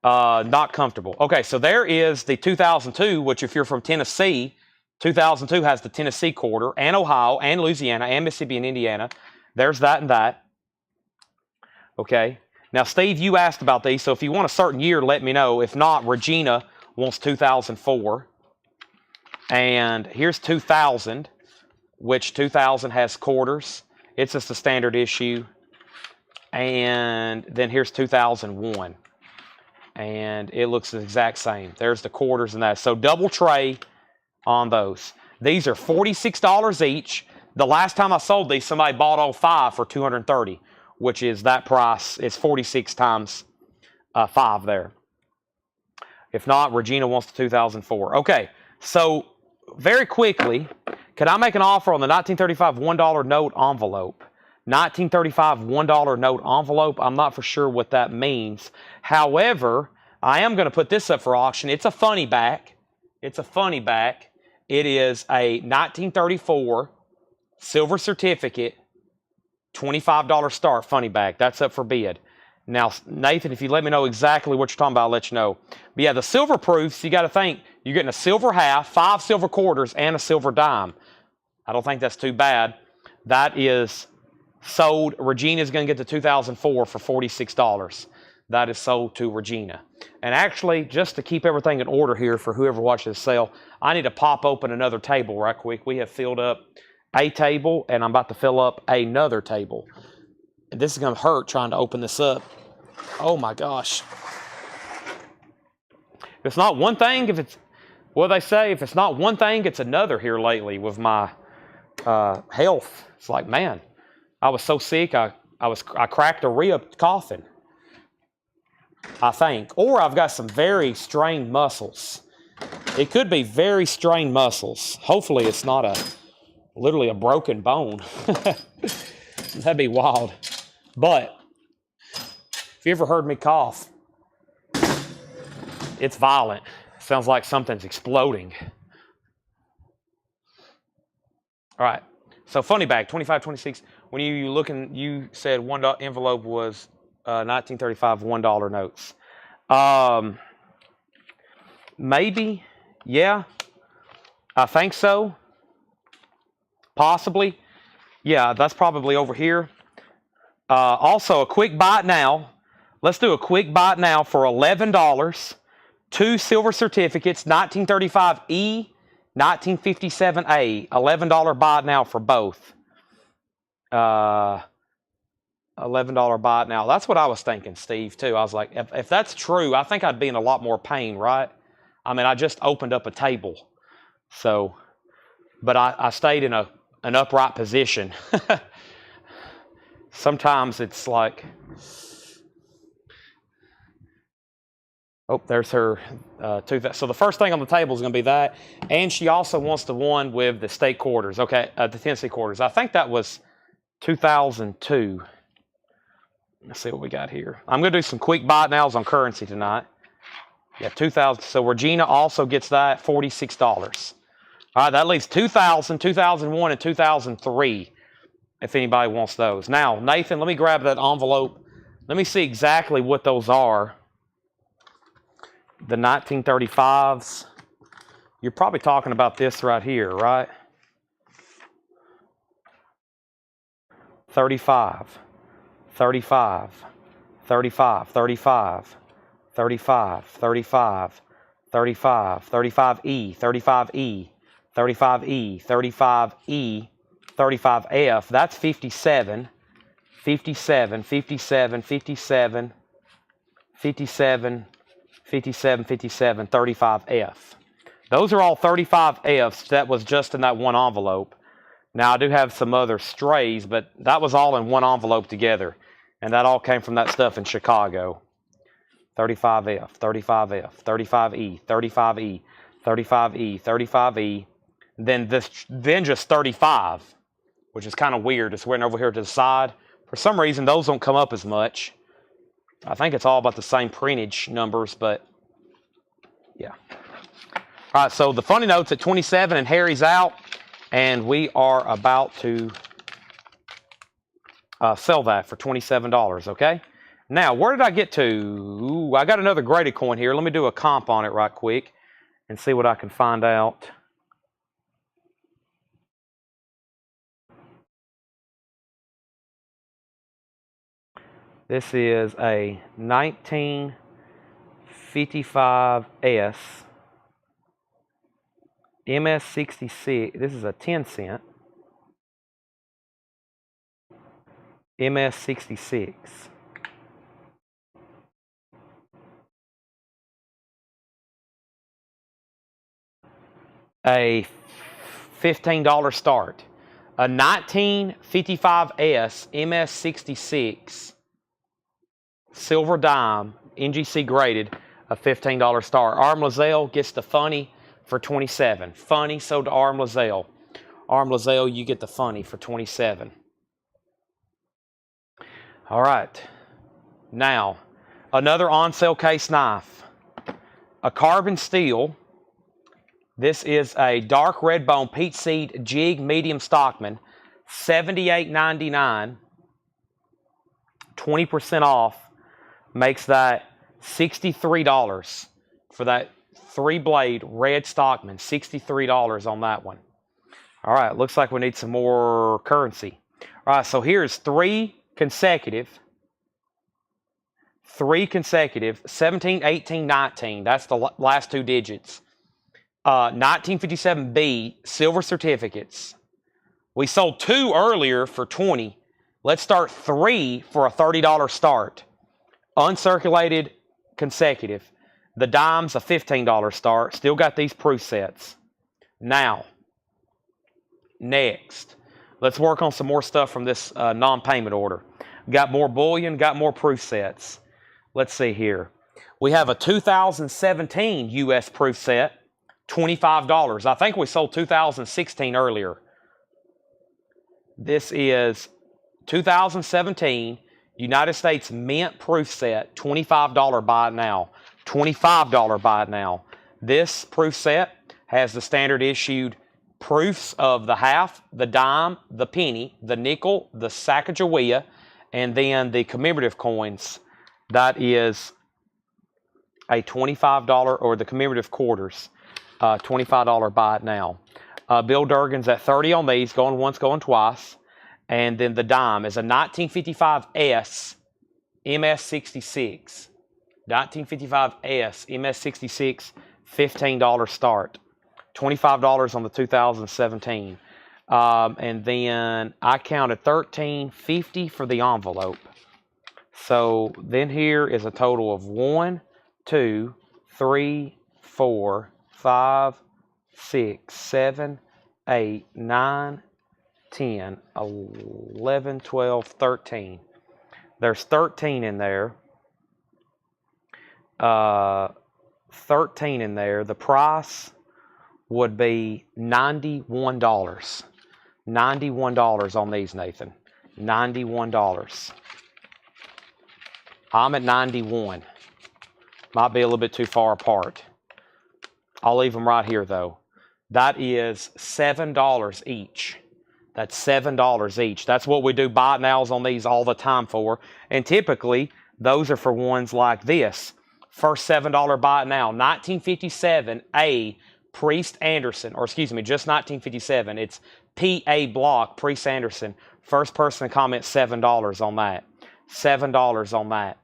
not comfortable. Okay, so there is the 2002, which if you're from Tennessee, 2002 has the Tennessee quarter, and Ohio, and Louisiana, and Mississippi, and Indiana. There's that and that. Okay. Now, Steve, you asked about these, so if you want a certain year, let me know. If not, Regina wants 2004. And here's 2000, which 2000 has quarters. It's just a standard issue. And then here's 2001. And it looks the exact same. There's the quarters and that. So double tray on those. These are $46 each. The last time I sold these, somebody bought all 5 for $230, which is that price. It's 46 times 5 there. If not, Regina wants the 2004. Okay, so very quickly, could I make an offer on the 1935 $1 note envelope? 1935 $1 note envelope. I'm not for sure what that means. However, I am going to put this up for auction. It's a funny back. It's a funny back. It is a 1934 silver certificate, $25 start funny back. That's up for bid. Now, Nathan, if you let me know exactly what you're talking about, I'll let you know. But yeah, the silver proofs, you got to think, you're getting a silver half, 5 silver quarters, and a silver dime. I don't think that's too bad. That is sold. Regina's going to get the 2004 for $46. That is sold to Regina. And actually, just to keep everything in order here for whoever watches the sale, I need to pop open another table right quick. We have filled up a table, and I'm about to fill up another table. And this is going to hurt trying to open this up. Oh my gosh. If it's not one thing, if it's, what they say, if it's not one thing, it's another here lately with my health. It's like, man, I was so sick, I cracked a rib coughing, I think. Or I've got some very strained muscles. It could be very strained muscles. Hopefully it's not literally a broken bone. That'd be wild. But if you ever heard me cough, it's violent. Sounds like something's exploding. All right. So funny bag, 25, 26. When you looking, you said $1 envelope was 1935 $1 notes. Maybe, yeah. I think so. Possibly. Yeah, that's probably over here. Also, a quick bite now. Let's do a quick bite now for $11. 2 silver certificates, 1935E, 1957A. $11 buy now for both. $11 buy now. That's what I was thinking, Steve, too. I was like, if that's true, I think I'd be in a lot more pain, right? I mean, I just opened up a table. So, but I stayed in an upright position. Sometimes it's like, Oh, there's her so the first thing on the table is going to be that. And she also wants the one with the state quarters. Okay, the Tennessee quarters. I think that was 2002. Let's see what we got here. I'm going to do some quick buy nows on currency tonight. Yeah, 2000. So Regina also gets that, $46. All right, that leaves 2000, 2001, and 2003 if anybody wants those. Now, Nathan, let me grab that envelope. Let me see exactly what those are. The 1935s. You're probably talking about this right here, right? 35, 35, 35, 35, 35, 35, 35, 35E, 35E, 35E, 35E, 35F. That's 57, 57, 57, 57, 57, 57, 57, 35F. Those are all 35Fs. That was just in that one envelope. Now, I do have some other strays, but that was all in one envelope together. And that all came from that stuff in Chicago. 35F, 35F, 35E, 35E, 35E, 35E. Then just 35, which is kind of weird. It's went over here to the side. For some reason, those don't come up as much. I think it's all about the same printage numbers, but yeah. All right, so the funny note's at 27 and Harry's out, and we are about to sell that for $27, okay? Now, where did I get to? Ooh, I got another graded coin here. Let me do a comp on it right quick and see what I can find out. This is a 1955S MS66. This is a 10 cent. MS66. A $15 start. A 1955S MS66 silver dime, NGC graded, a $15 start. Arm Lazelle gets the funny for 27. Funny sold to Arm Lazelle. Arm Lazelle, you get the funny for 27. All right. Now, another on sale case knife. A carbon steel. This is a dark red bone peach seed jig medium stockman. $78.99. 20% off. Makes that $63 for that 3-blade red stockman. $63 on that one. All right, looks like we need some more currency. All right, so here's three consecutive, 17, 18, 19. That's the last two digits. 1957B silver certificates. We sold 2 earlier for 20. Let's start 3 for a $30 start. Uncirculated consecutive. The dime's a $15 start. Still got these proof sets. Now, next, let's work on some more stuff from this non-payment order. Got more bullion, got more proof sets. Let's see here. We have a 2017 U.S. proof set, $25. I think we sold 2016 earlier. This is 2017 United States Mint proof set, $25 buy it now. $25 buy it now. This proof set has the standard issued proofs of the half, the dime, the penny, the nickel, the Sacagawea, and then the commemorative coins. That is a $25, or the commemorative quarters, $25 buy it now. Bill Durgan's at 30 on these, going once, going twice. And then the dime is a 1955S MS66. 1955S MS66, $15 start. $25 on the 2017. And then I counted $13.50 for the envelope. So then here is a total of 1, 2, 3, 4, 5, 6, 7, 8, 9, 10, 11, 12, 13. There's 13 in there. 13 in there. The price would be $91. $91 on these, Nathan. $91. I'm at 91. Might be a little bit too far apart. I'll leave them right here, though. That is $7 each. That's $7 each. That's what we do buy it nows on these all the time for. And typically, those are for ones like this. First $7 buy it now. 1957 A Priest Anderson, or excuse me, just 1957. It's P.A. Block, Priest Anderson. First person to comment $7 on that. $7 on that.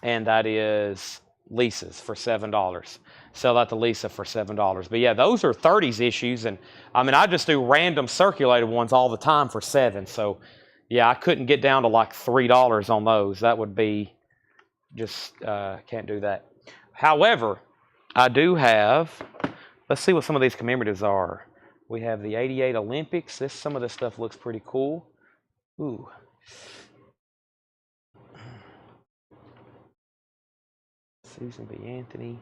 And that is Lisa's for $7. Sell that to Lisa for $7. But yeah, those are 30s issues. And I mean, I just do random circulated ones all the time for $7. So yeah, I couldn't get down to like $3 on those. That would be just, can't do that. However, I do have, let's see what some of these commemoratives are. We have the 88 Olympics. Some of this stuff looks pretty cool. Ooh. Susan B. Anthony.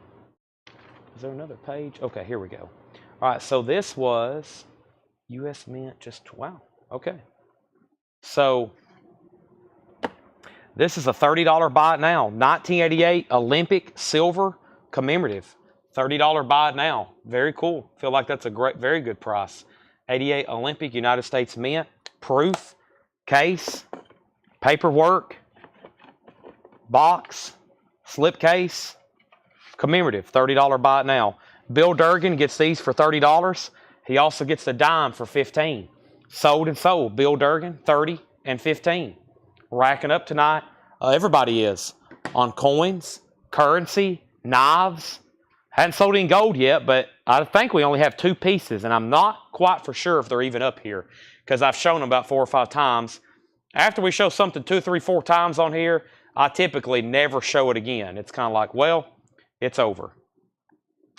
Is there another page? Okay, here we go. All right, so this was U.S. Mint. Just, wow. Okay. So this is a $30 buy it now. 1988 Olympic silver commemorative. $30 buy it now. Very cool. Feel like that's a great, very good price. 88 Olympic United States Mint. Proof. Case. Paperwork. Box. Slipcase. Commemorative. $30 buy it now. Bill Durgan gets these for $30. He also gets the dime for $15. Sold and sold. Bill Durgan, 30 and 15. Racking up tonight. Everybody is. On coins, currency, knives. Hadn't sold any gold yet, but I think we only have 2 pieces, and I'm not quite for sure if they're even up here because I've shown them about 4 or 5 times. After we show something 2, 3, 4 times on here, I typically never show it again. It's kind of like, well, it's over.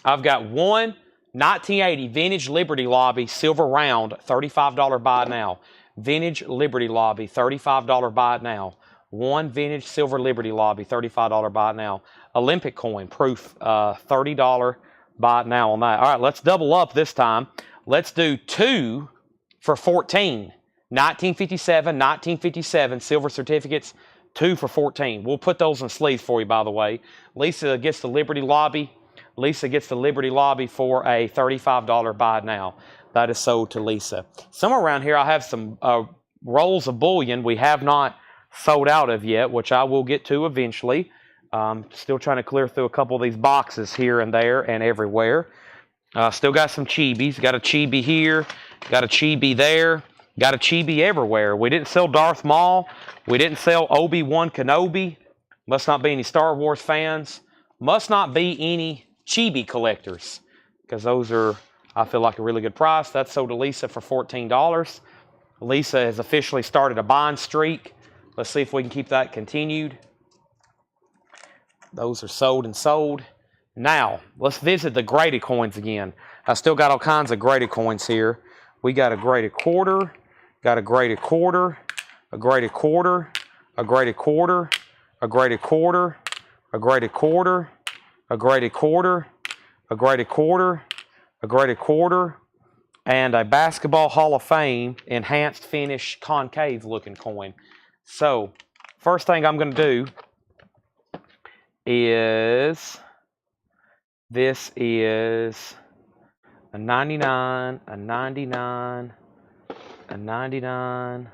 I've got one 1980 Vintage Liberty Lobby silver round, $35 buy it now. Vintage Liberty Lobby, $35 buy it now. One vintage silver Liberty Lobby, $35 buy it now. Olympic coin, proof, $30 buy it now on that. All right, let's double up this time. Let's do 2 for $14. 1957 silver certificates, 2 for $14. We'll put those in sleeves for you, by the way. Lisa gets the Liberty Lobby. Lisa gets the Liberty Lobby for a $35 buy now. That is sold to Lisa. Somewhere around here, I have some rolls of bullion we have not sold out of yet, which I will get to eventually. Still trying to clear through a couple of these boxes here and there and everywhere. Still got some chibis. Got a chibi here. Got a chibi there. Got a chibi everywhere. We didn't sell Darth Maul. We didn't sell Obi-Wan Kenobi. Must not be any Star Wars fans. Must not be any chibi collectors, because those are, I feel like, a really good price. That's sold to Lisa for $14. Lisa has officially started a buying streak. Let's see if we can keep that continued. Those are sold and sold. Now, let's visit the graded coins again. I still got all kinds of graded coins here. We got a graded quarter, got a graded quarter, a graded quarter, a graded quarter, a graded quarter, a graded quarter, a graded quarter, a graded quarter, a graded quarter, and a Basketball Hall of Fame enhanced finish concave looking coin. So, first thing I'm going to do is, this is a 99, a 99, a 99,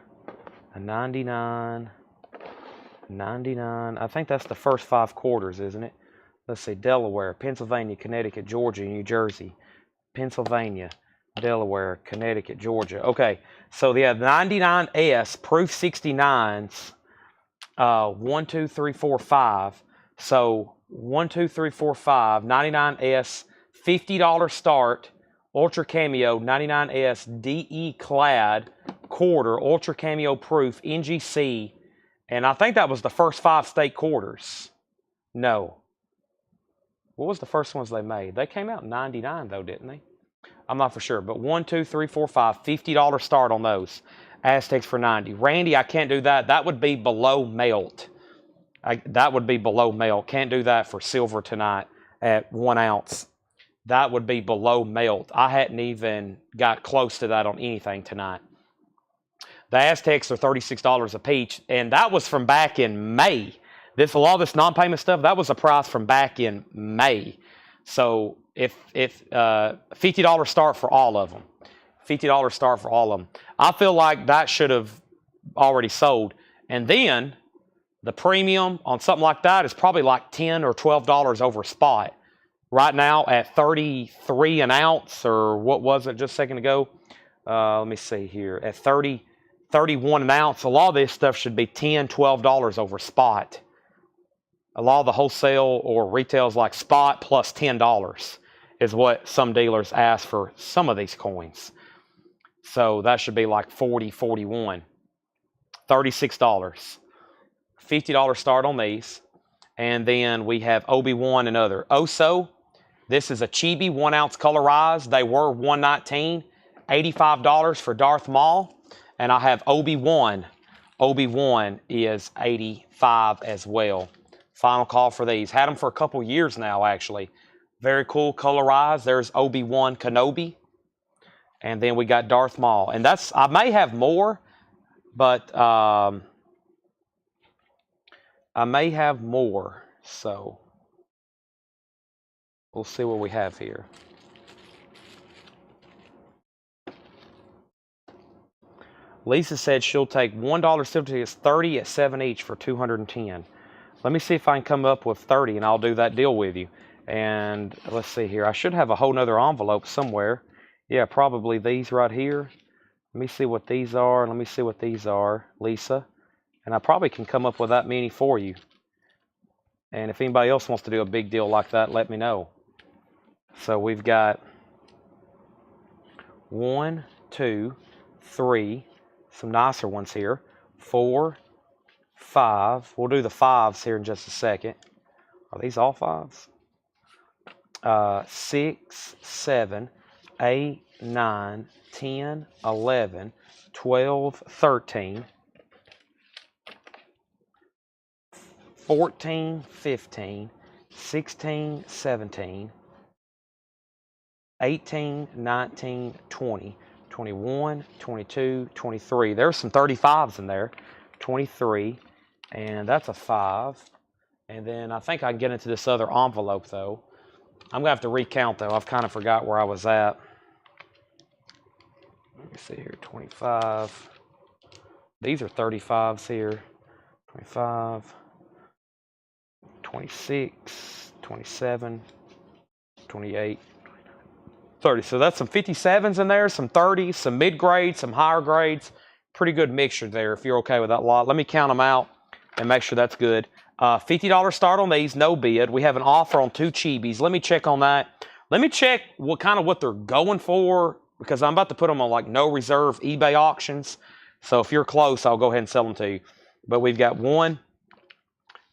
a 99, a 99. I think that's the first 5 quarters, isn't it? Let's see, Delaware, Pennsylvania, Connecticut, Georgia, New Jersey. Pennsylvania, Delaware, Connecticut, Georgia. Okay, so they have 99S, proof 69s, 1, 2, 3, 4, 5. So 1, 2, 3, 4, 5, 99S, $50 start, Ultra Cameo, 99S, DE clad, quarter, Ultra Cameo proof, NGC, and I think that was the first 5 state quarters. No. What was the first ones they made? They came out in 99 though, didn't they? I'm not for sure, but 1, 2, 3, 4, 5, $50 start on those. Aztecs for 90. Randy, I can't do that. That would be below melt. That would be below melt. Can't do that for silver tonight. at 1 ounce. That would be below melt. I hadn't even got close to that on anything tonight. The Aztecs are $36 a piece, and that was from back in May. A lot of this non-payment stuff, that was a price from back in May. So if $50 start for all of them, $50 start for all of them. I feel like that should have already sold, and then the premium on something like that is probably like $10 or $12 over spot. Right now at 33 an ounce, or what was it just a second ago? Let me see here. At 31 an ounce, a lot of this stuff should be $10, $12 over spot. A lot of the wholesale or retails like spot plus $10 is what some dealers ask for some of these coins. So that should be like 40, 41. $36. $50 start on these. And then we have Obi-Wan and other. Oso, this is a Chibi 1 ounce colorized. They were $119, $85 for Darth Maul. And I have Obi-Wan. Obi-Wan is $85 as well. Final call for these. Had them for a couple years now, actually. Very cool colorized. There's Obi-Wan Kenobi. And then we got Darth Maul. And that's, I may have more, but I may have more. So we'll see what we have here. Lisa said she'll take $1 silver tickets, 30 at 7 each for 210. Let me see if I can come up with 30, and I'll do that deal with you. And let's see here. I should have a whole nother envelope somewhere. Yeah, probably these right here. Let me see what these are. Let me see what these are, Lisa. And I probably can come up with that many for you. And if anybody else wants to do a big deal like that, let me know. So we've got 1, 2, 3, some nicer ones here. 4, 5. We'll do the 5s here in just a second. Are these all 5s? 6, 7, 8, 9, 10, 11, 12, 13, 14, 15, 16, 17, 18, 19, 20, 21, 22, 23. There's some 35s in there. 23, and that's a 5. And then I think I can get into this other envelope, though. I'm going to have to recount, though. I've kind of forgot where I was at. Let me see here. 25. These are 35s here. 25. 26. 27. 28. 30. So that's some 57s in there, some 30s, some mid-grades, some higher grades. Pretty good mixture there if you're okay with that lot. Let me count them out and make sure that's good. $50 start on these, no bid. We have an offer on 2 Chibis. Let me check on that. Let me check what they're going for, because I'm about to put them on like no reserve eBay auctions. So if you're close, I'll go ahead and sell them to you. But we've got 1,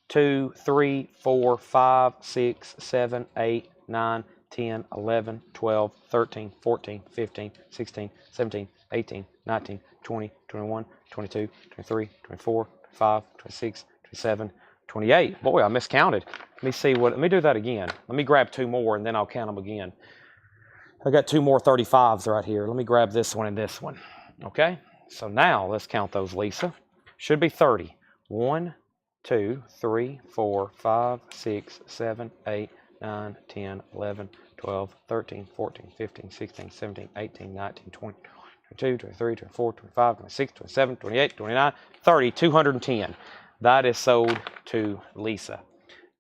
2, 3, 4, 5, 6, 7, 8, 9, 10, 11, 12, 13, 14, 15, 16, 17, 18, 19, 20, 21, 22, 23, 24, 25, 26, 27, 28. Boy, I miscounted. Let me do that again. Let me grab 2 more and then I'll count them again. I got 2 more 35s right here. Let me grab this one and this one. Okay? So now let's count those, Lisa. Should be 30. 1, 2, 3, 4, 5, 6, 7, 8, 9, 10, 11, 12, 13, 14, 15, 16, 17, 18, 19, 20, 22, 23, 24, 25, 26, 27, 28, 29, 30, 210. That is sold to Lisa.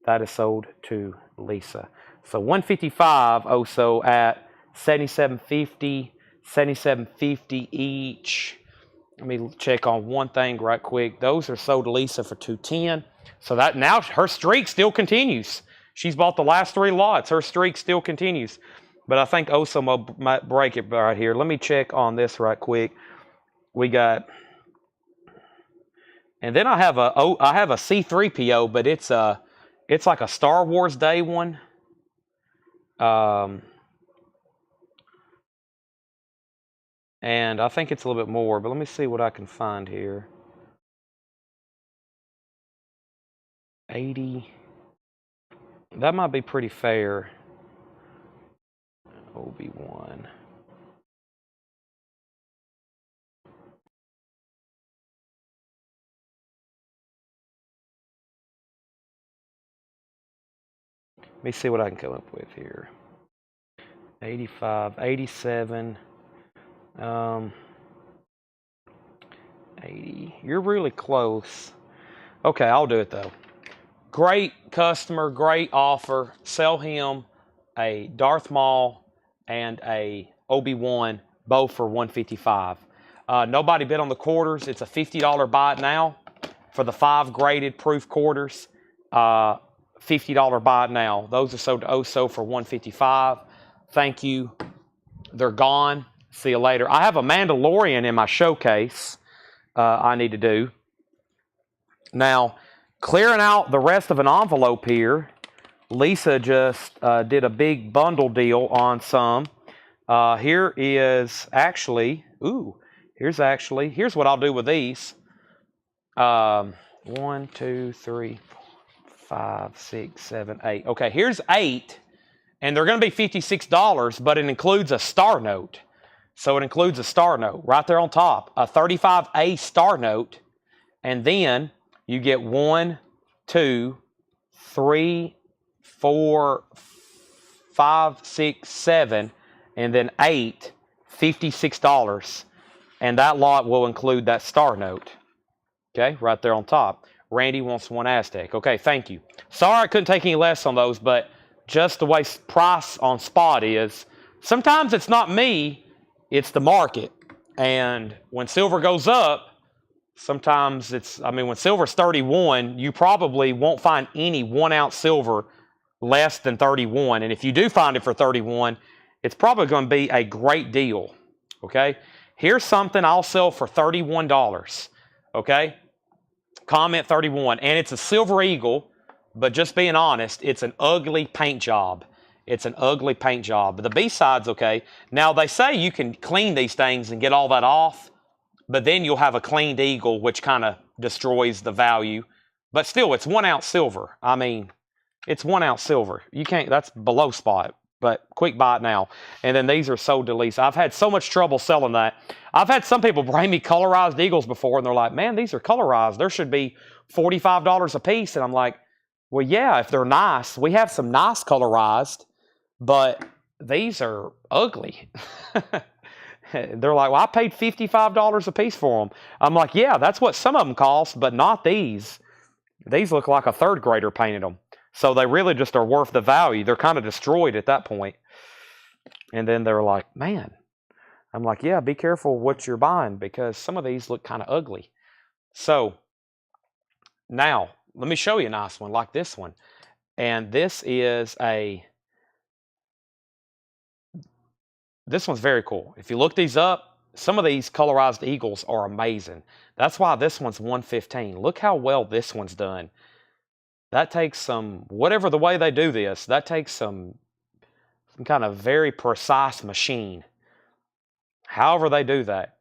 That is sold to Lisa. So 155 also at 77.50, 77.50 each. Let me check on one thing right quick. Those are sold to Lisa for 210. So that now her streak still continues. She's bought the last 3 lots. Her streak still continues. But I think Oso might break it right here. Let me check on this right quick. We got, and then I have a C3PO, but it's like a Star Wars Day one. And I think it's a little bit more, but let me see what I can find here. 80. That might be pretty fair. OB1. Let me see what I can come up with here. 85, 87, 80. You're really close. Okay, I'll do it though. Great customer, great offer. Sell him a Darth Maul and a Obi-Wan, both for $155. Nobody bid on the quarters. It's a $50 buy it now for the 5 graded proof quarters. $50 buy it now. Those are sold to OSO for $155. Thank you. They're gone. See you later. I have a Mandalorian in my showcase I need to do. Now, clearing out the rest of an envelope here, Lisa just did a big bundle deal on some. Here is actually, here's what I'll do with these. 1, 2, 3, 4, 5, 6, 7, 8. Okay, here's 8. And they're going to be $56, but it includes a star note. So it includes a star note right there on top, a 35A star note. And then you get 1, 2, 3, 4, 5, 6, 7, and then 8, $56. And that lot will include that star note. Okay, right there on top. Randy wants 1 Aztec. Okay, thank you. Sorry I couldn't take any less on those, but just the way price on spot is, sometimes it's not me, it's the market. And when silver goes up, sometimes it's, when silver's 31, you probably won't find any 1 ounce silver less than 31. And if you do find it for 31, it's probably going to be a great deal. Okay, here's something I'll sell for $31. Okay, comment 31, and it's a Silver Eagle. But just being honest, it's an ugly paint job. It's an ugly paint job. But the B-side's okay. Now, they say you can clean these things and get all that off, but then you'll have a cleaned eagle, which kind of destroys the value. But still, it's 1 ounce silver. It's 1 ounce silver. You can't, that's below spot. But quick buy it now. And then these are sold to Lisa. I've had so much trouble selling that. I've had some people bring me colorized eagles before, and they're like, man, these are colorized. There should be $45 a piece. And I'm like, well, yeah, if they're nice. We have some nice colorized, but these are ugly. They're like, well, I paid $55 a piece for them. I'm like, yeah, that's what some of them cost, but not these. These look like a 3rd grader painted them. So they really just are worth the value. They're kind of destroyed at that point. And then they're like, man. I'm like, yeah, be careful what you're buying because some of these look kind of ugly. So now, let me show you a nice one like this one. And this one's very cool. If you look these up, some of these colorized eagles are amazing. That's why this one's $115. Look how well this one's done. That takes some, whatever the way they do this, that takes some kind of very precise machine. However they do that.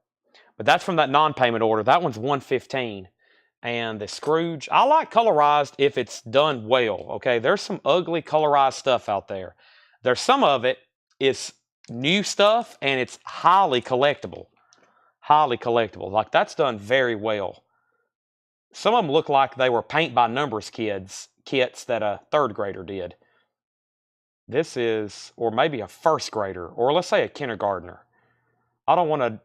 But that's from that non-payment order. That one's $115. And the Scrooge, I like colorized if it's done well, okay? There's some ugly colorized stuff out there. There's some of it is new stuff, and it's highly collectible. Highly collectible. Like, that's done very well. Some of them look like they were paint by numbers kits that a 3rd grader did. This is, or maybe a 1st grader, or let's say a kindergartner. I don't want to,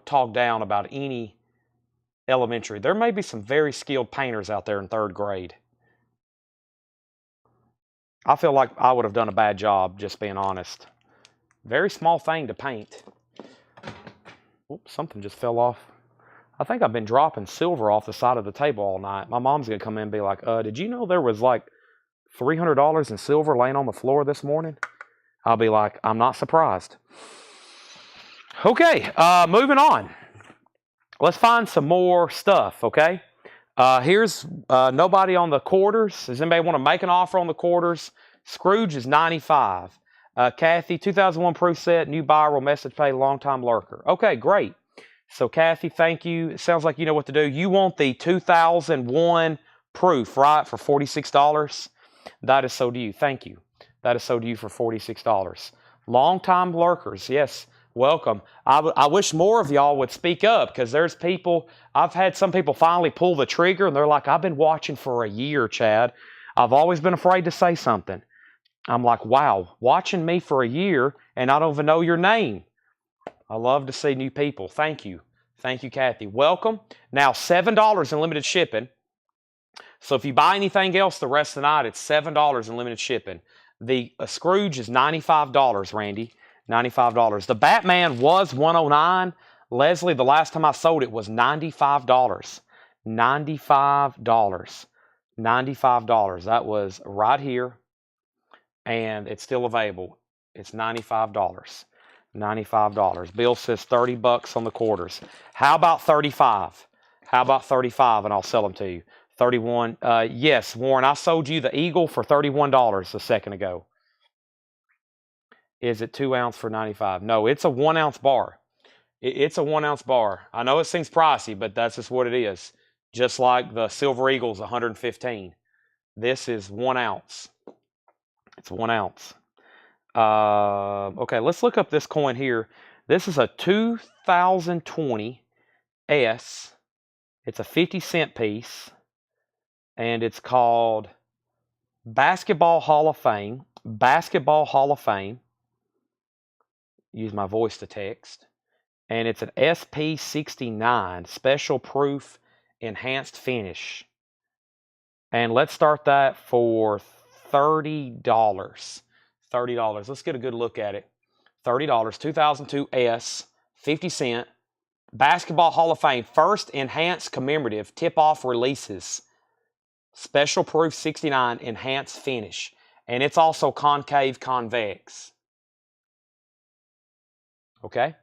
talk down about any elementary. There may be some very skilled painters out there in 3rd grade. I feel like I would have done a bad job, just being honest. Very small thing to paint. Oops, something just fell off. I think I've been dropping silver off the side of the table all night. My mom's going to come in and be like, did you know there was like $300 in silver laying on the floor this morning? I'll be like, I'm not surprised. Okay, moving on. Let's find some more stuff, okay? Here's nobody on the quarters. Does anybody want to make an offer on the quarters? Scrooge is $95. Kathy, 2001 proof set, new buyer will message pay, long-time lurker. Okay, great. So, Kathy, thank you. It sounds like you know what to do. You want the 2001 proof, right, for $46? That is so to you. Thank you. That is so to you for $46. Long-time lurkers, yes, welcome. I wish more of y'all would speak up because there's people, I've had some people finally pull the trigger and they're like, I've been watching for a year, Chad. I've always been afraid to say something. I'm like, wow, watching me for a year and I don't even know your name. I love to see new people. Thank you. Thank you, Kathy. Welcome. Now, $7 in limited shipping. So if you buy anything else the rest of the night, it's $7 in limited shipping. The Scrooge is $95, Randy. $95. The Batman was $109. Leslie, the last time I sold it was $95. $95. $95. That was right here. And it's still available. It's $95. $95. Bill says 30 bucks on the quarters. How about 35? How about 35 and I'll sell them to you? 31. Yes, Warren, I sold you the Eagle for $31 a second ago. Is it 2 ounce for 95? No, it's a 1 ounce bar. It's a 1 ounce bar. I know it seems pricey, but that's just what it is. Just like the Silver Eagle's 115. This is 1 ounce. It's 1 ounce. Okay, let's look up this coin here. This is a 2020 S. It's a 50-cent piece. And it's called Basketball Hall of Fame. Basketball Hall of Fame. Use my voice to text. And it's an SP69, special proof, enhanced finish. And let's start that for $30. $30. Let's get a good look at it. $30, 2002 S, 50 cent. Basketball Hall of Fame, first enhanced commemorative tip-off releases. Special proof 69, enhanced finish. And it's also concave convex. Okay?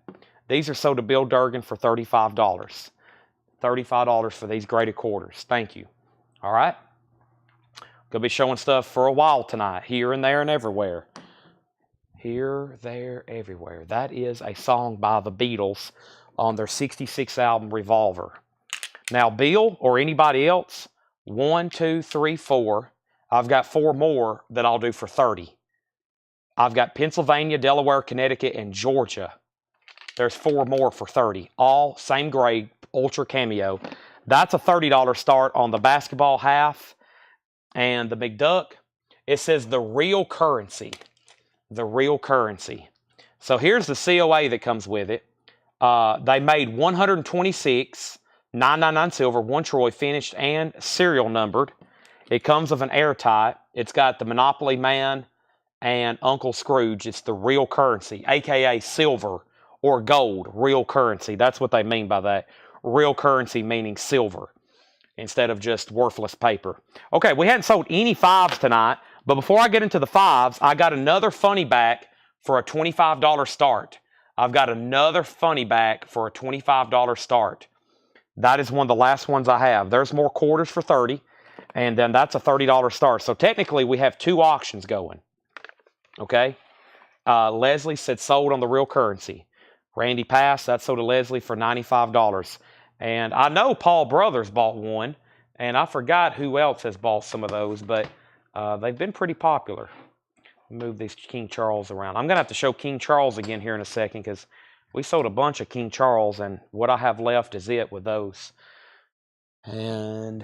These are sold to Bill Durgan for $35. $35 for these graded quarters. Thank you. All right? Going to be showing stuff for a while tonight. Here and there and everywhere. Here, there, everywhere. That is a song by the Beatles on their 66 album Revolver. Now, Bill or anybody else, 1, 2, 3, 4. I've got 4 more that I'll do for 30. I've got Pennsylvania, Delaware, Connecticut, and Georgia. There's 4 more for 30. All same grade, ultra cameo. That's a $30 start on the basketball half. And the McDuck, it says the real currency. The real currency. So here's the COA that comes with it. They made 126, 999 silver, 1 Troy, finished and serial numbered. It comes with an airtight. It's got the Monopoly Man and Uncle Scrooge. It's the real currency, aka silver or gold, real currency. That's what they mean by that. Real currency meaning silver instead of just worthless paper. Okay, we hadn't sold any 5s tonight, but before I get into the 5s, I got another funny back for a $25 start. I've got another funny back for a $25 start. That is one of the last ones I have. There's more quarters for 30, and then that's a $30 start. So technically, we have 2 auctions going. Okay? Leslie said sold on the real currency. Randy passed. That sold to Leslie for $95. And I know Paul Brothers bought one, and I forgot who else has bought some of those, but they've been pretty popular. Move these King Charles around. I'm going to have to show King Charles again here in a second because we sold a bunch of King Charles, and what I have left is it with those. And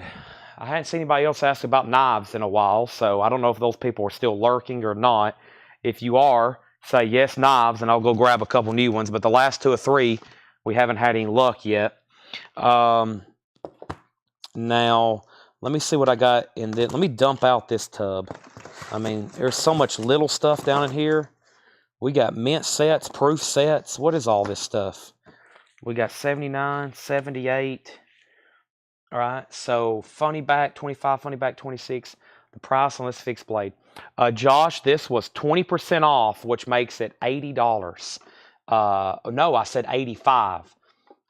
I hadn't seen anybody else ask about knives in a while, so I don't know if those people are still lurking or not. If you are, say yes, knives, and I'll go grab a couple new ones. But the last 2 or 3, we haven't had any luck yet. Now, let me see what I got in this. Let me dump out this tub. I mean, there's so much little stuff down in here. We got mint sets, proof sets. What is all this stuff? We got 79, 78. All right, so funny back 25, funny back 26. The price on this fixed blade. Josh, this was 20% off, which makes it $80. No, I said 85.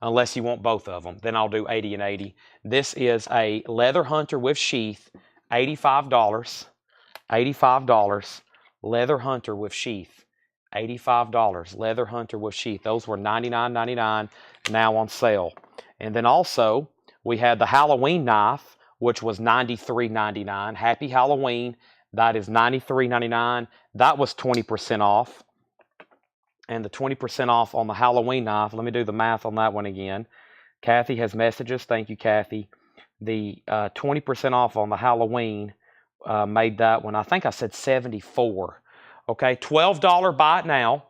Unless you want both of them, then I'll do 80 and 80. This is a leather hunter with sheath, $85. $85. Leather hunter with sheath, $85. Leather hunter with sheath. Those were $99.99, now on sale. And then also, we had the Halloween knife, which was $93.99. Happy Halloween. That is $93.99. That was 20% off. And the 20% off on the Halloween knife, let me do the math on that one again. Kathy has messages. Thank you, Kathy. The 20% off on the Halloween made that one. I think I said 74. Okay, $12 buy it now.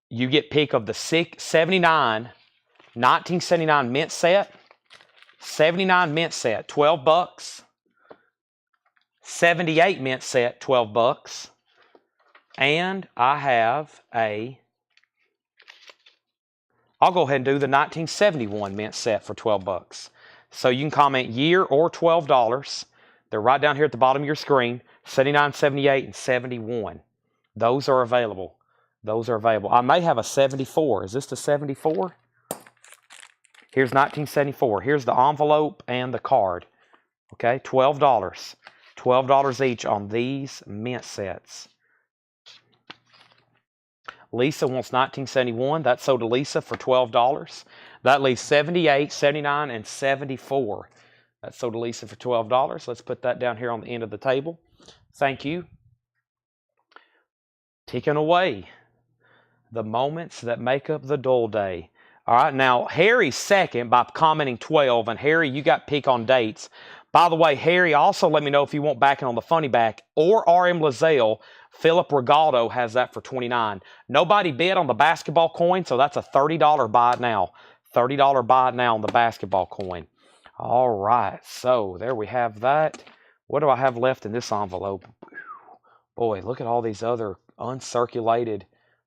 You get pick of the 1979 mint set. 79 mint set, 12 bucks. 78 mint set, 12 bucks. And I have I'll go ahead and do the 1971 mint set for 12 bucks. So you can comment year or $12. They're right down here at the bottom of your screen. 79, 78, and 71. Those are available. Those are available. I may have a 74. Is this the 74? Here's 1974. Here's the envelope and the card. Okay, $12. $12 each on these mint sets. Lisa wants 1971. That sold to Lisa for $12. That leaves 78, 79, and 74. That sold to Lisa for $12. Let's put that down here on the end of the table. Thank you. Ticking away. The moments that make up the dull day. All right, now Harry's second by commenting 12, and Harry, you got pick on dates. By the way, Harry, also let me know if you want backing on the funny back or RM Lazelle. Philip Regaldo has that for $29. Nobody bid on the basketball coin, so that's a $30 buy it now. $30 buy it now on the basketball coin. All right, so there we have that. What do I have left in this envelope? Boy, look at all these other uncirculated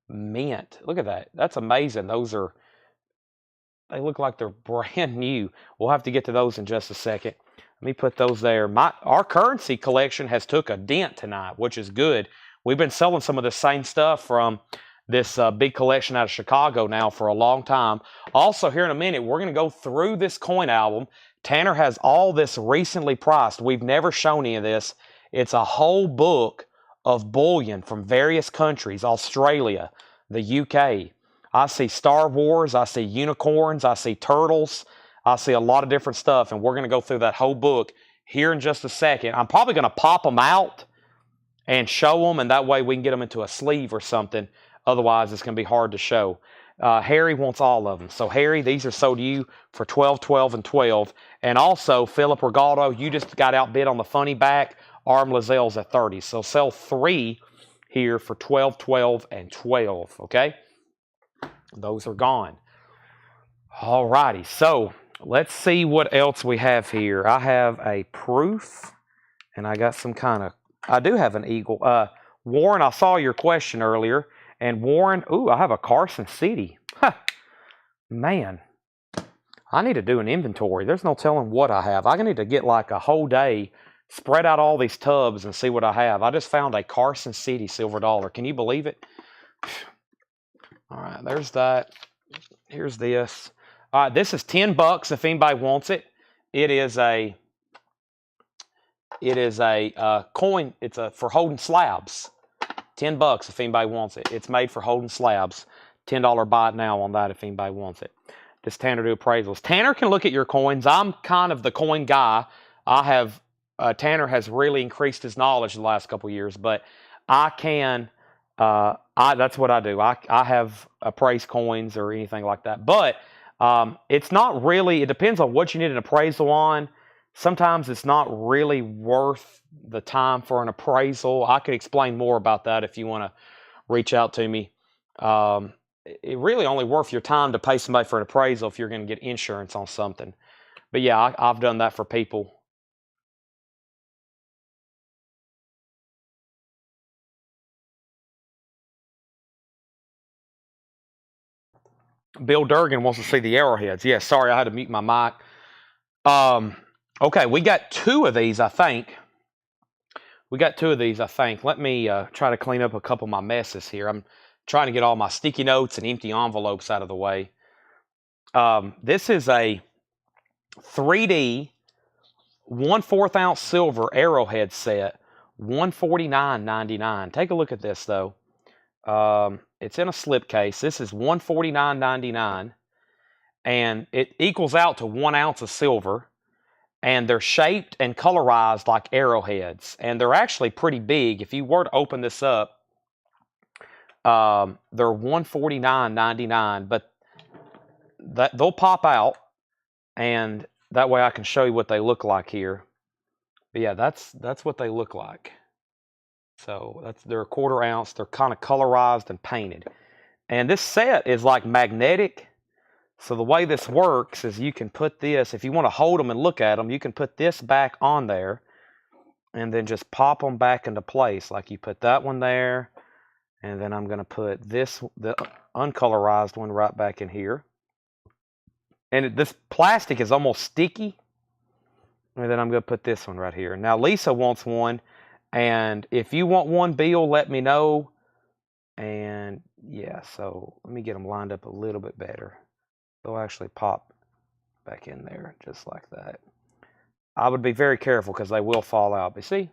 mint. Look at that. That's amazing. They look like they're brand new. We'll have to get to those in just a second. Let me put those there. Our currency collection has took a dent tonight, which is good. We've been selling some of the same stuff from this big collection out of Chicago now for a long time. Also, here in a minute, we're going to go through this coin album. Tanner has all this recently priced. We've never shown any of this. It's a whole book of bullion from various countries, Australia, the UK. I see Star Wars, I see unicorns, I see turtles, I see a lot of different stuff, and we're going to go through that whole book here in just a second. I'm probably going to pop them out and show them, and that way we can get them into a sleeve or something. Otherwise, it's going to be hard to show. Harry wants all of them. So, Harry, these are sold to you for $12, $12, and $12. And also, Philip Regaldo, you just got outbid on the funny back. RM Lazelle's at $30. So, sell 3 here for $12, $12, and $12. Okay? Those are gone. All righty. So, let's see what else we have here. I have a proof, and I got some kind of... I do have an eagle. Warren, I saw your question earlier. And Warren, ooh, I have a Carson City. Man, I need to do an inventory. There's no telling what I have. I need to get like a whole day, spread out all these tubs and see what I have. I just found a Carson City silver dollar. Can you believe it? All right, there's that. Here's this. All right, this is $10 if anybody wants it. It is a coin. It's for holding slabs. $10 if anybody wants it. It's made for holding slabs. $10 buy it now on that if anybody wants it. Does Tanner do appraisals? Tanner can look at your coins. I'm kind of the coin guy. Tanner has really increased his knowledge the last couple of years, but I can. That's what I do. I have appraised coins or anything like that. But it's not really. It depends on what you need an appraisal on. Sometimes it's not really worth the time for an appraisal. I could explain more about that if you want to reach out to me. It really only worth your time to pay somebody for an appraisal if you're going to get insurance on something. But yeah, I've done that for people. Bill Durgan wants to see the arrowheads. Yeah, sorry, I had to mute my mic. Okay, we got 2 of these, I think. Let me try to clean up a couple of my messes here. I'm trying to get all my sticky notes and empty envelopes out of the way. This is a 3D 1/4 ounce silver arrowhead set, $149.99. Take a look at this, though. It's in a slipcase. This is $149.99, and it equals out to 1 ounce of silver. And they're shaped and colorized like arrowheads. And they're actually pretty big. If you were to open this up, they're $149.99, but they'll pop out, and that way I can show you what they look like here. But yeah, that's what they look like. So they're a 1/4 ounce. They're kind of colorized and painted. And this set is like magnetic. So the way this works is you can put this, if you want to hold them and look at them, you can put this back on there and then just pop them back into place. Like you put that one there, and then I'm going to put this, the uncolorized one, right back in here. And this plastic is almost sticky. And then I'm going to put this one right here. Now Lisa wants one, and if you want one, Bill, let me know. And yeah, so let me get them lined up a little bit better. They'll actually pop back in there just like that. I would be very careful because they will fall out. But see,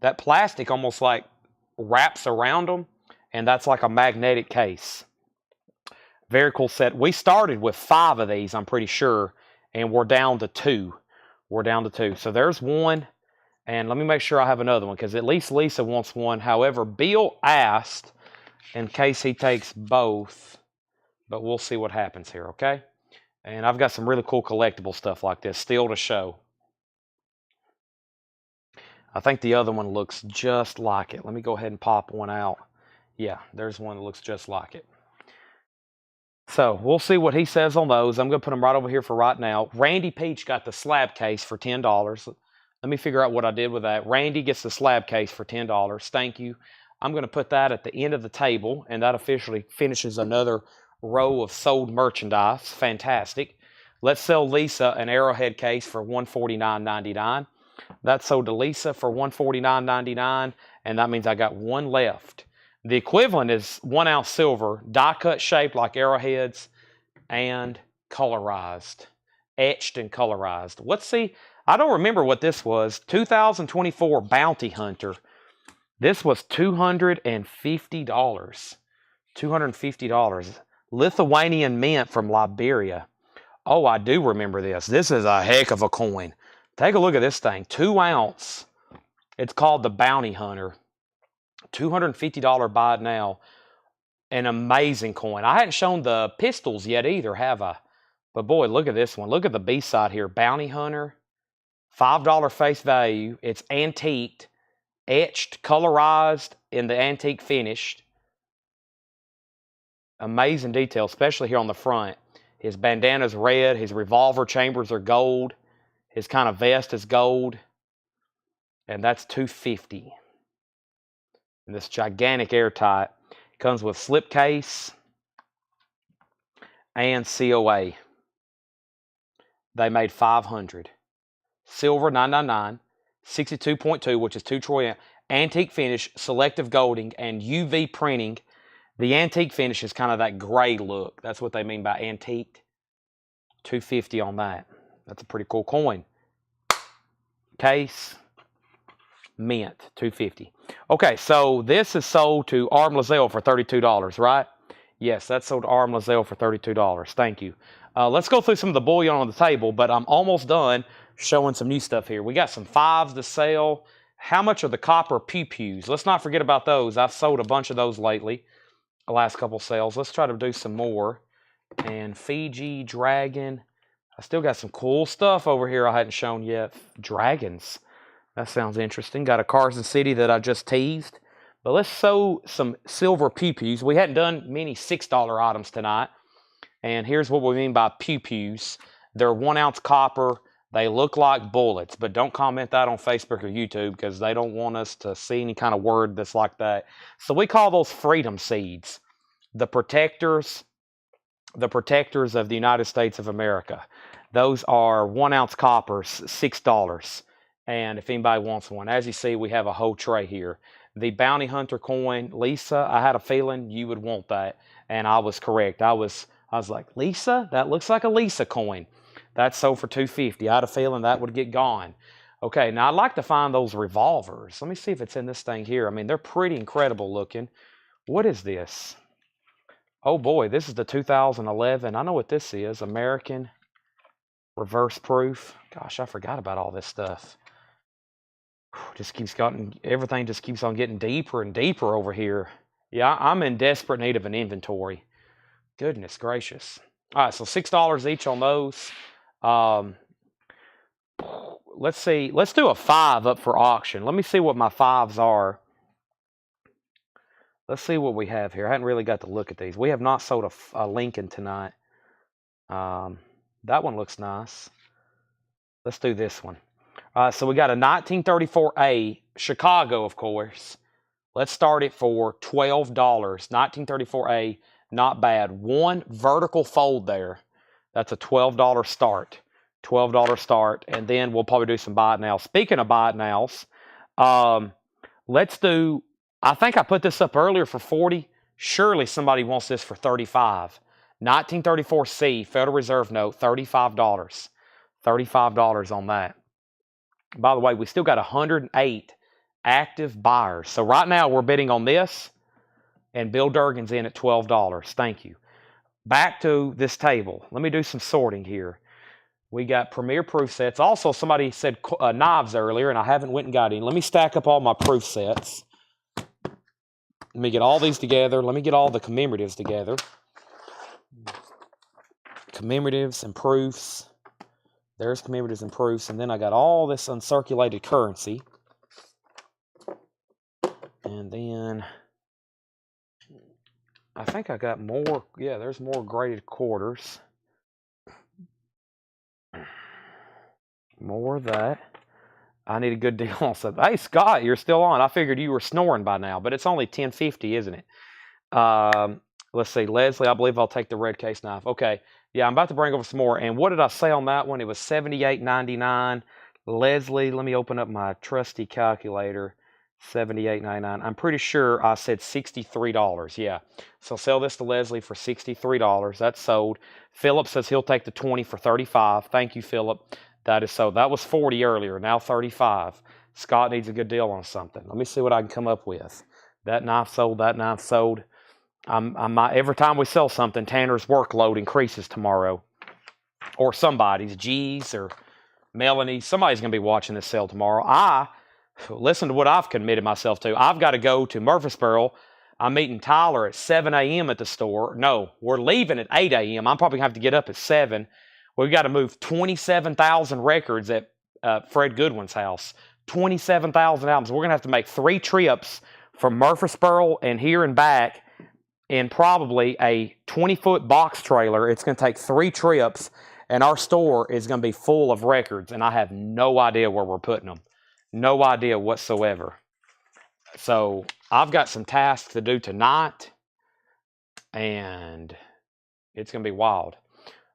that plastic almost like wraps around them, and that's like a magnetic case. Very cool set. We started with 5 of these, I'm pretty sure, and we're down to 2. We're down to 2. So there's one, and let me make sure I have another one because at least Lisa wants one. However, Bill asked in case he takes both, but we'll see what happens here, okay? And I've got some really cool collectible stuff like this still to show. I think the other one looks just like it. Let me go ahead and pop one out. Yeah, there's one that looks just like it. So we'll see what he says on those. I'm going to put them right over here for right now. Randy Peach got the slab case for $10. Let me figure out what I did with that. Randy gets the slab case for $10. Thank you. I'm going to put that at the end of the table, and that officially finishes another row of sold merchandise. Fantastic. Let's sell Lisa an arrowhead case for $149.99. That's sold to Lisa for $149.99, and that means I got one left. The equivalent is 1 ounce silver, die cut shaped like arrowheads, and colorized, etched and colorized. Let's see. I don't remember what this was. 2024 Bounty Hunter. This was $250. $250. Lithuanian mint from Liberia. Oh, I do remember this. This is a heck of a coin. Take a look at this thing. 2 ounce. It's called the Bounty Hunter. $250 buy it now. An amazing coin. I hadn't shown the pistols yet either, have I? But boy, look at this one. Look at the B side here. Bounty Hunter. $5 face value. It's antiqued, etched, colorized in the antique finish. Amazing detail, especially here on the front. His bandana's red. His revolver chambers are gold. His kind of vest is gold. And that's $250. And this gigantic airtight comes with slipcase and COA. They made 500. Silver 999, 62.2, which is 2 troy, antique finish, selective golding, and UV printing. The antique finish is kind of that gray look. That's what they mean by antique. $250 on that. That's a pretty cool coin. Case, mint, $250. Okay, so this is sold to Arm Lazelle for $32, right? Yes, that's sold to Arm Lazelle for $32. Thank you. Let's go through some of the bullion on the table, but I'm almost done showing some new stuff here. We got some 5s to sell. How much are the copper pew-pews? Let's not forget about those. I've sold a bunch of those lately, the last couple sales. Let's try to do some more. And Fiji, Dragon. I still got some cool stuff over here I hadn't shown yet. Dragons. That sounds interesting. Got a Carson City that I just teased. But let's sew some silver pew-pews. We hadn't done many $6 items tonight. And here's what we mean by pew-pews. They're 1 ounce copper. They look like bullets. But don't comment that on Facebook or YouTube because they don't want us to see any kind of word that's like that. So we call those freedom seeds. The protectors of the United States of America. Those are 1 ounce coppers, $6. And if anybody wants one, as you see, we have a whole tray here. The Bounty Hunter coin, Lisa, I had a feeling you would want that. And I was correct. I was like, Lisa? That looks like a Lisa coin. That's sold for $250. I had a feeling that would get gone. Okay, now I'd like to find those revolvers. Let me see if it's in this thing here. I mean, they're pretty incredible looking. What is this? Oh boy, this is the 2011. I know what this is. American Reverse proof. Gosh, I forgot about all this stuff. Everything just keeps on getting deeper and deeper over here. Yeah, I'm in desperate need of an inventory. Goodness gracious. All right, so $6 each on those. Let's see. Let's do a 5 up for auction. Let me see what my 5s are. Let's see what we have here. I hadn't really got to look at these. We have not sold a Lincoln tonight. That one looks nice. Let's do this one. So we got a 1934A, Chicago, of course. Let's start it for $12. 1934A, not bad. One vertical fold there. That's a $12 start. $12 start, and then we'll probably do some buy it now. Speaking of buy it nows, let's do, I think I put this up earlier for 40. Surely somebody wants this for 35. 1934C, Federal Reserve note, $35. $35 on that. By the way, we still got 108 active buyers. So right now we're bidding on this, and Bill Durgan's in at $12. Thank you. Back to this table. Let me do some sorting here. We got Premier proof sets. Also, somebody said knives earlier, and I haven't went and got any. Let me stack up all my proof sets. Let me get all these together. Let me get all the commemoratives together. Commemoratives and proofs. There's commemoratives and proofs. And then I got all this uncirculated currency. And then I think I got more. Yeah, there's more graded quarters. More of that. I need a good deal on something. Hey, Scott, you're still on. I figured you were snoring by now, but it's only 10:50, isn't it? Let's see. Leslie, I believe I'll take the red case knife. Okay. Yeah, I'm about to bring over some more. And what did I say on that one? It was $78.99. Leslie, let me open up my trusty calculator. $78.99. I'm pretty sure I said $63. Yeah. So sell this to Leslie for $63. That's sold. Philip says he'll take the 20 for $35. Thank you, Philip. That is so. That was 40 earlier. Now 35. Scott needs a good deal on something. Let me see what I can come up with. That knife sold. That knife sold. Every time we sell something, Tanner's workload increases tomorrow. Or somebody's. G's or Melanie. Somebody's going to be watching this sale tomorrow. Listen to what I've committed myself to. I've got to go to Murfreesboro. I'm meeting Tyler at 7 a.m. at the store. No, we're leaving at 8 a.m. I'm probably going to have to get up at 7. We've got to move 27,000 records at Fred Goodwin's house. 27,000 albums. We're going to have to make 3 trips from Murfreesboro and here and back in probably a 20-foot box trailer. It's going to take 3 trips, and our store is going to be full of records, and I have no idea where we're putting them. No idea whatsoever. So I've got some tasks to do tonight, and it's going to be wild.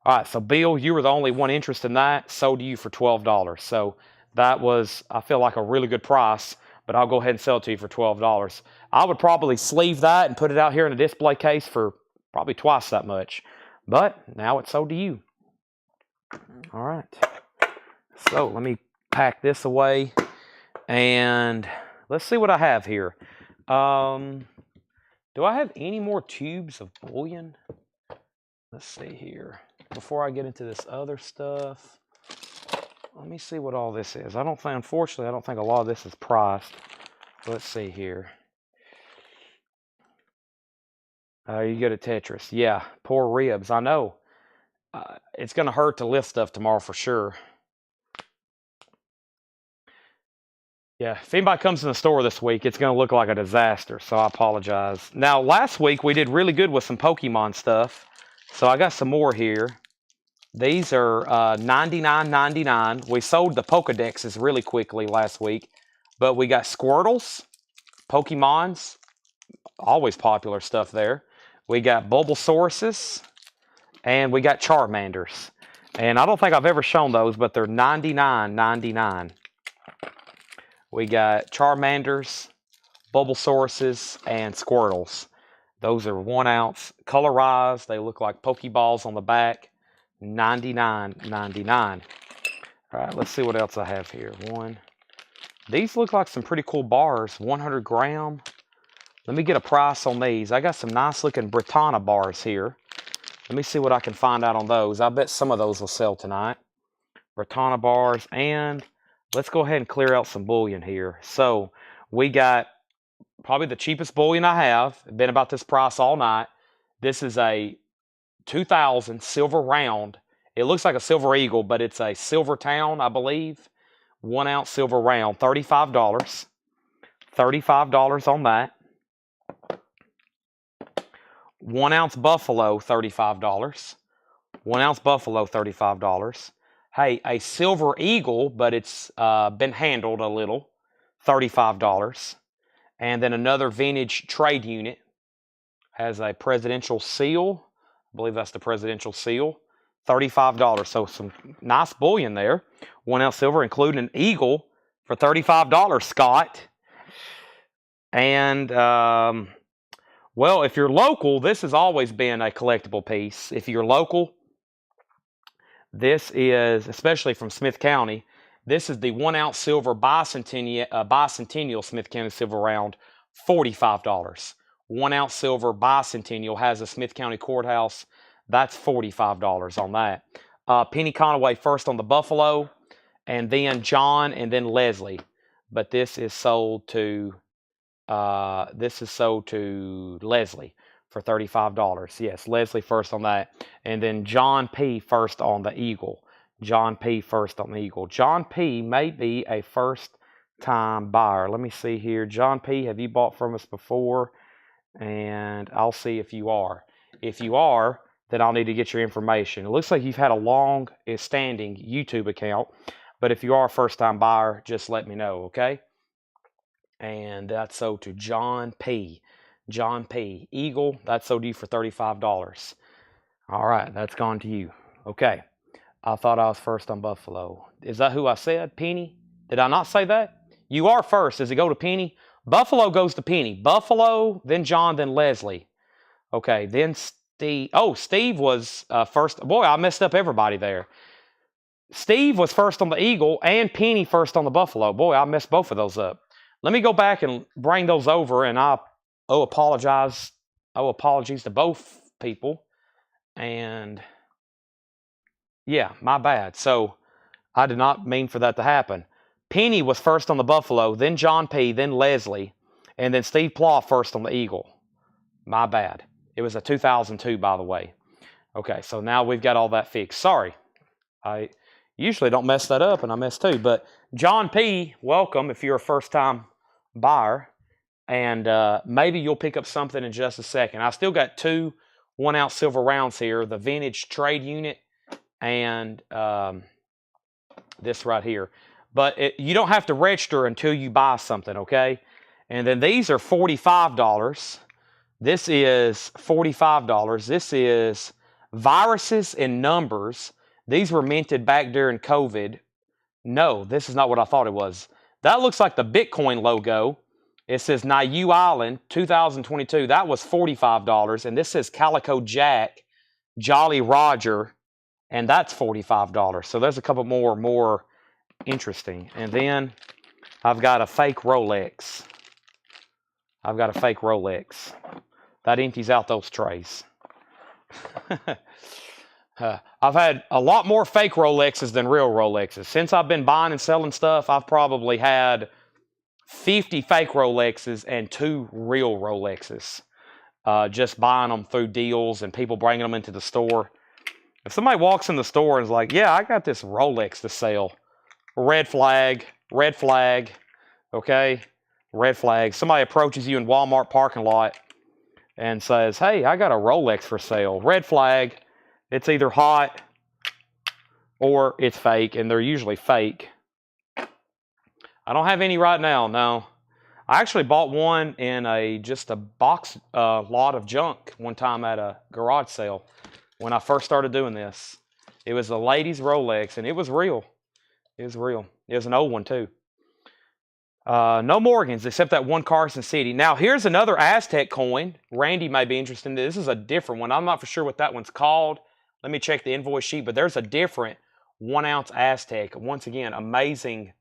All right, so Bill, you were the only one interested in that. Sold to you for $12. So that was, I feel like, a really good price, but I'll go ahead and sell it to you for $12. I would probably sleeve that and put it out here in a display case for probably twice that much. But now it's sold to you. All right. So let me pack this away, and let's see what I have here. Do I have any more tubes of bullion? Let's see here. Before I get into this other stuff, let me see what all this is. Unfortunately, I don't think a lot of this is priced. Let's see here. You go to Tetris. Yeah, poor ribs. I know. It's going to hurt to lift stuff tomorrow for sure. Yeah, if anybody comes in the store this week, it's going to look like a disaster, so I apologize. Now, last week we did really good with some Pokemon stuff, so I got some more here. These are $99.99. We sold the Pokedexes really quickly last week, but we got Squirtles, Pokemons, always popular stuff there. We got Bulbasauruses, and we got Charmanders. And I don't think I've ever shown those, but they're $99.99. We got Charmanders, Bulbasauruses, and Squirtles. Those are 1 ounce, colorized. They look like Pokeballs on the back. $99.99. All right, let's see what else I have here. These look like some pretty cool bars. 100 gram. Let me get a price on these. I got some nice looking Britannia bars here. Let me see what I can find out on those. I bet some of those will sell tonight. Bertana bars, and let's go ahead and clear out some bullion here. So we got probably the cheapest bullion I have. Been about this price all night. This is a 2000 silver round. It looks like a silver eagle, but it's a silver town, I believe. 1 ounce silver round, $35. $35 on that. 1 ounce buffalo, $35. 1 ounce buffalo, $35. Hey, a silver eagle, but it's been handled a little, $35. And then another vintage trade unit has a presidential seal. I believe that's the presidential seal, $35. So some nice bullion there. 1 ounce silver, including an eagle for $35, Scott. And well, if you're local, this has always been a collectible piece. If you're local, this is, especially from Smith County, this is the 1 ounce silver bicentennial Smith County silver round, $45. 1 ounce silver bicentennial has a Smith County courthouse. That's $45 on that. Penny Conaway first on the buffalo, and then John, and then Leslie. But this is sold to Leslie for $35. Yes, Leslie first on that. And then John P first on the eagle. John P first on the eagle. John P may be a first-time buyer. Let me see here. John P, have you bought from us before? And I'll see if you are. If you are, then I'll need to get your information. It looks like you've had a long-standing YouTube account, but if you are a first-time buyer, just let me know, okay? And that's sold to John P. John P. Eagle, that's sold to you for $35. All right, that's gone to you. Okay, I thought I was first on Buffalo. Is that who I said? Penny? Did I not say that? You are first. Does it go to Penny? Buffalo goes to Penny. Buffalo, then John, then Leslie. Okay, then Steve. Oh, Steve was first. Boy, I messed up everybody there. Steve was first on the Eagle and Penny first on the Buffalo. Boy, I messed both of those up. Let me go back and bring those over, and I apologize. Apologies to both people. And yeah, my bad. So I did not mean for that to happen. Penny was first on the Buffalo, then John P., then Leslie, and then Steve Plough first on the Eagle. My bad. It was a 2002, by the way. Okay, so now we've got all that fixed. Sorry. I usually don't mess that up, and I messed too. But John P., welcome if you're a first-time buyer. And maybe you'll pick up something in just a second. I still got 2 1-ounce silver rounds here, the vintage trade unit and this right here. But you don't have to register until you buy something, okay? And then these are $45. This is $45. This is viruses and numbers. These were minted back during COVID. No, this is not what I thought it was. That looks like the Bitcoin logo. It says Niue Island 2022. That was $45. And this says Calico Jack, Jolly Roger, and that's $45. So there's a couple more interesting. And then I've got a fake Rolex. I've got a fake Rolex. That empties out those trays. I've had a lot more fake Rolexes than real Rolexes. Since I've been buying and selling stuff, I've probably had 50 fake Rolexes and 2 real Rolexes. Just buying them through deals and people bringing them into the store. If somebody walks in the store and is like, yeah, I got this Rolex to sell. Red flag, okay? Red flag. Somebody approaches you in Walmart parking lot and says, hey, I got a Rolex for sale. Red flag. It's either hot or it's fake, and they're usually fake. I don't have any right now, no. I actually bought one in just a box lot of junk one time at a garage sale when I first started doing this. It was a lady's Rolex, and it was real. It was real. It was an old one, too. No Morgans, except that one Carson City. Now, here's another Aztec coin. Randy may be interested in this. This is a different one. I'm not for sure what that one's called. Let me check the invoice sheet, but there's a different 1-ounce Aztec. Once again, amazing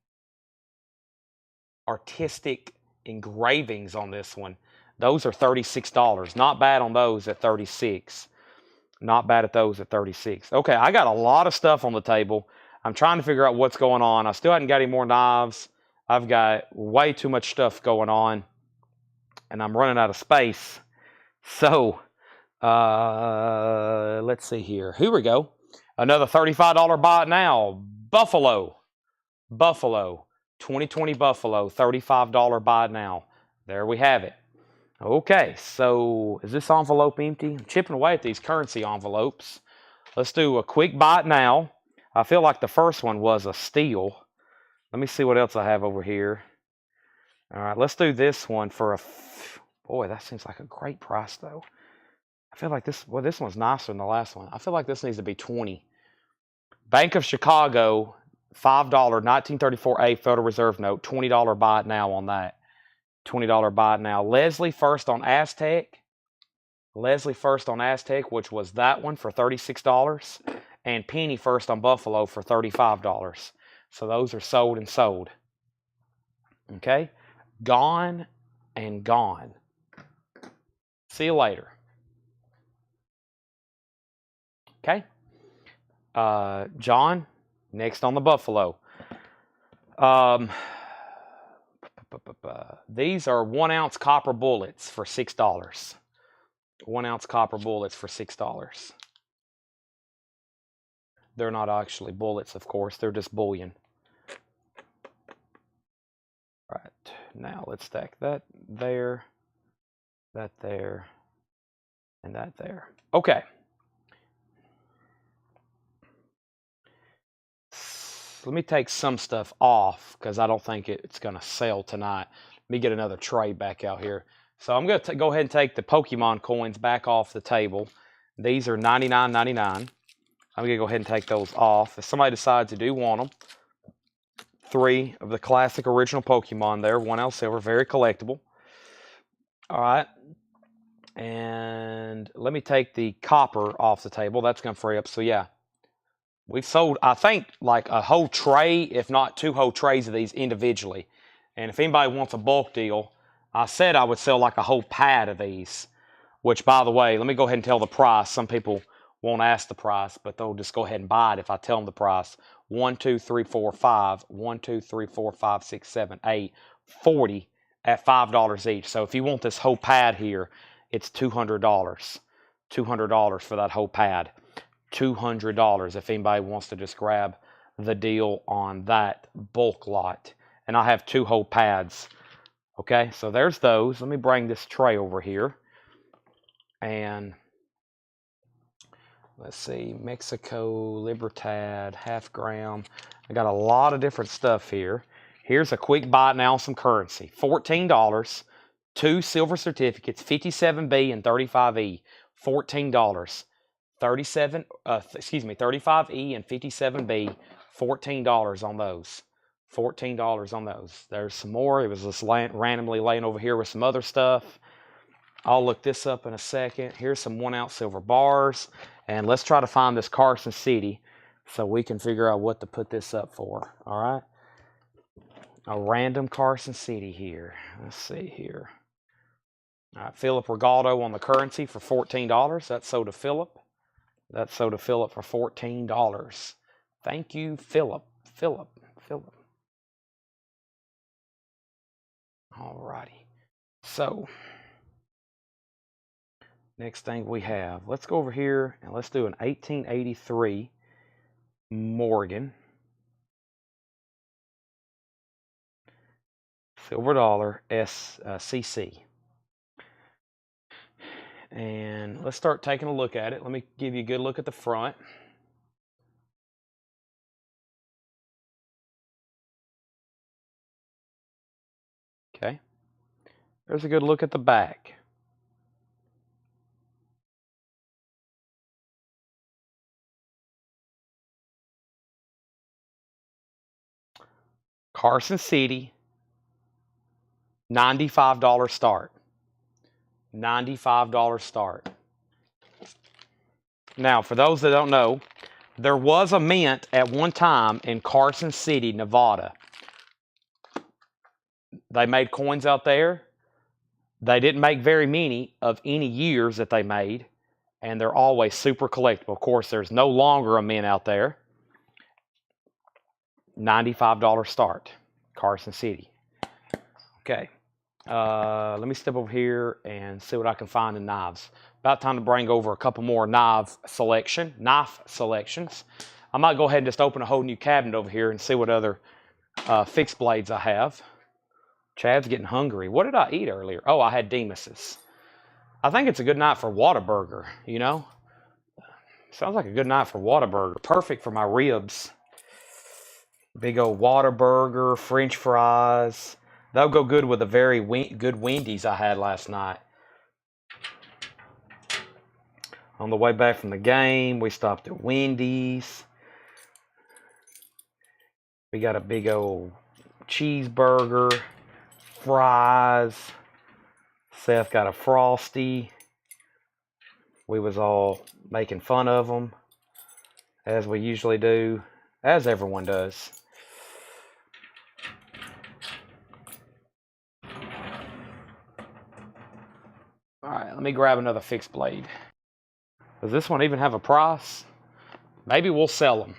artistic engravings on this one. Those are $36. Not bad on those at $36. Not bad at those at $36. Okay, I got a lot of stuff on the table. I'm trying to figure out what's going on. I still hadn't got any more knives. I've got way too much stuff going on, and I'm running out of space. So, let's see here. Here we go. Another $35 buy it now. Buffalo. 2020 Buffalo, $35 buy it now. There we have it. Okay, so is this envelope empty? I'm chipping away at these currency envelopes. Let's do a quick buy it now. I feel like the first one was a steal. Let me see what else I have over here. All right, let's do this one for a... Boy, that seems like a great price, though. I feel like this one's nicer than the last one. I feel like this needs to be 20. Bank of Chicago, $5, 1934A Federal Reserve note, $20 buy it now on that. $20 buy it now. Leslie First on Aztec. Leslie First on Aztec, which was that one for $36. And Penny First on Buffalo for $35. So those are sold and sold. Okay? Gone and gone. See you later. Okay? John, next on the Buffalo. These are 1 ounce copper bullets for $6. 1 ounce copper bullets for $6. They're not actually bullets, of course. They're just bullion. Right. Now let's stack that there, and that there. Okay. Let me take some stuff off because I don't think it's going to sell tonight. Let me get another tray back out here. So I'm going to go ahead and take the Pokemon coins back off the table. These are $99.99. I'm going to go ahead and take those off. If somebody decides they do want them, 3 of the classic original Pokemon there, 1L silver, very collectible. All right. And let me take the copper off the table. That's going to free up. So, yeah. We've sold, I think, like a whole tray, if not 2 whole trays of these individually. And if anybody wants a bulk deal, I said I would sell like a whole pad of these. Which, by the way, let me go ahead and tell the price. Some people won't ask the price, but they'll just go ahead and buy it if I tell them the price. 1, 2, 3, 4, 5. 1, 2, 3, 4, 5, 6, 7, 8. 40 at $5 each. So if you want this whole pad here, it's $200. $200 for that whole pad. $200 if anybody wants to just grab the deal on that bulk lot. And I have 2 whole pads. Okay, so there's those. Let me bring this tray over here. And let's see, Mexico, Libertad, half gram. I got a lot of different stuff here. Here's a quick buy now on some currency. $14, 2 silver certificates, 57B and 35E. $14. 35E and 57B, $14 on those. $14 on those. There's some more. It was just randomly laying over here with some other stuff. I'll look this up in a second. Here's some 1 ounce silver bars. And let's try to find this Carson City so we can figure out what to put this up for. All right? A random Carson City here. Let's see here. All right, Philip Regaldo on the currency for $14. That's sold to Philip. That's sold to Philip for $14. Thank you, Philip. Philip. Alrighty. So, next thing we have. Let's go over here and let's do an 1883 Morgan. Silver dollar CC. And let's start taking a look at it. Let me give you a good look at the front. Okay. There's a good look at the back. Carson City, $95 start. $95 start. Now, for those that don't know, there was a mint at one time in Carson City, Nevada. They made coins out there. They didn't make very many of any years that they made, and they're always super collectible. Of course, there's no longer a mint out there. $95 start. Carson City. Okay. Let me step over here and see what I can find in knives. About time to bring over a couple more knife selections. I might go ahead and just open a whole new cabinet over here and see what other fixed blades I have. Chad's getting hungry. What did I eat earlier? Oh, I had Demas's. I think it's a good night for Whataburger, you know? Sounds like a good night for Whataburger. Perfect for my ribs. Big old Whataburger, French fries. That'll go good with a very good Wendy's I had last night. On the way back from the game, we stopped at Wendy's. We got a big old cheeseburger, fries. Seth got a Frosty. We was all making fun of them, as we usually do, as everyone does. All right, let me grab another fixed blade. Does this one even have a price? Maybe we'll sell them.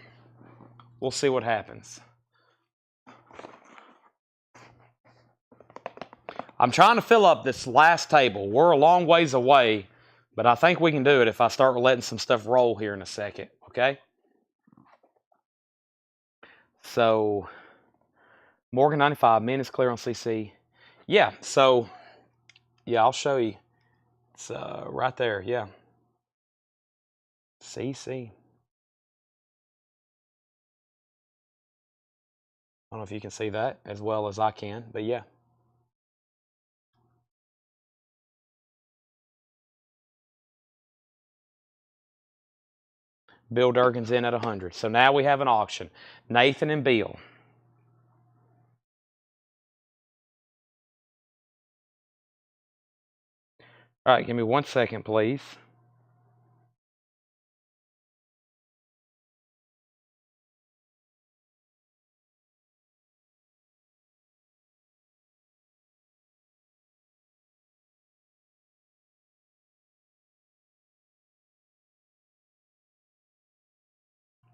We'll see what happens. I'm trying to fill up this last table. We're a long ways away, but I think we can do it if I start letting some stuff roll here in a second, okay? So, Morgan 95, men is clear on CC. Yeah, so, yeah, I'll show you. It's right there, yeah. CC. I don't know if you can see that as well as I can, but yeah. Bill Durkin's in at 100. So now we have an auction. Nathan and Bill. All right, give me 1 second, please.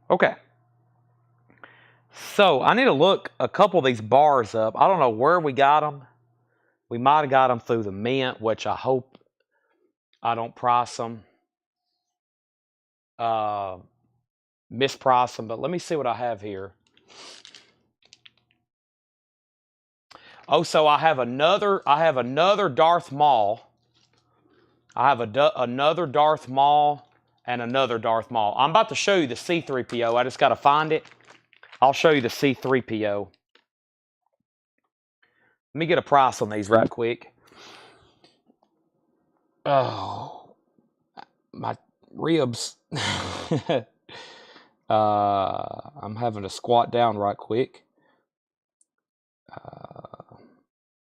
Okay. So I need to look a couple of these bars up. I don't know where we got them. We might have got them through the mint, which I hope I don't price them. Misprice them, but let me see what I have here. Oh, so I have another Darth Maul. I have another Darth Maul and another Darth Maul. I'm about to show you the C3PO. I just got to find it. I'll show you the C3PO. Let me get a price on these right quick. Oh, my ribs. I'm having to squat down right quick.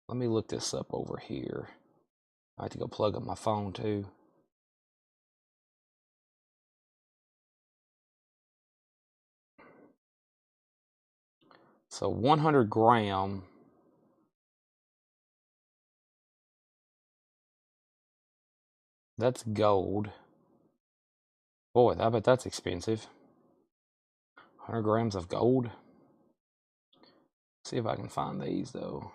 Let me look this up over here. I have to go plug up my phone too. So 100 gram. That's gold. Boy, I bet that's expensive. 100 grams of gold. See if I can find these though.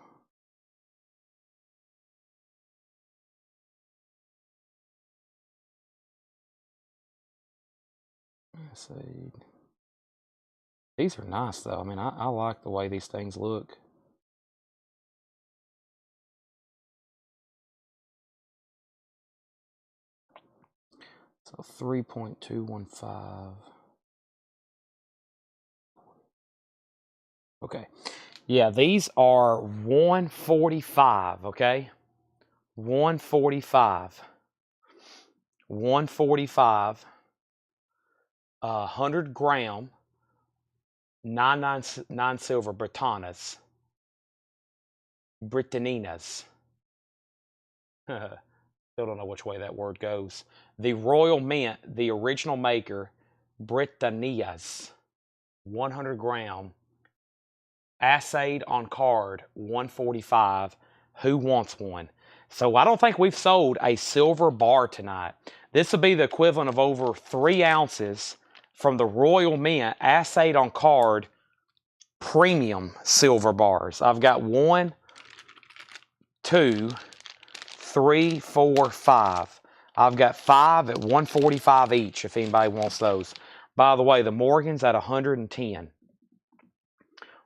Let's see. These are nice though. I mean, I like the way these things look. So 3.215. Okay. Yeah, these are 145, okay? 145. 145. 100 gram. 999 silver Britannias. Britanninas. Still don't know which way that word goes. The Royal Mint, the original maker, Britannias. 100 gram. Assayed on card, 145. Who wants one? So I don't think we've sold a silver bar tonight. This would be the equivalent of over 3 ounces from the Royal Mint, assayed on card, premium silver bars. I've got 1, 2, 3, 4, 5. I've got 5 at $145 each if anybody wants those. By the way, the Morgan's at 110.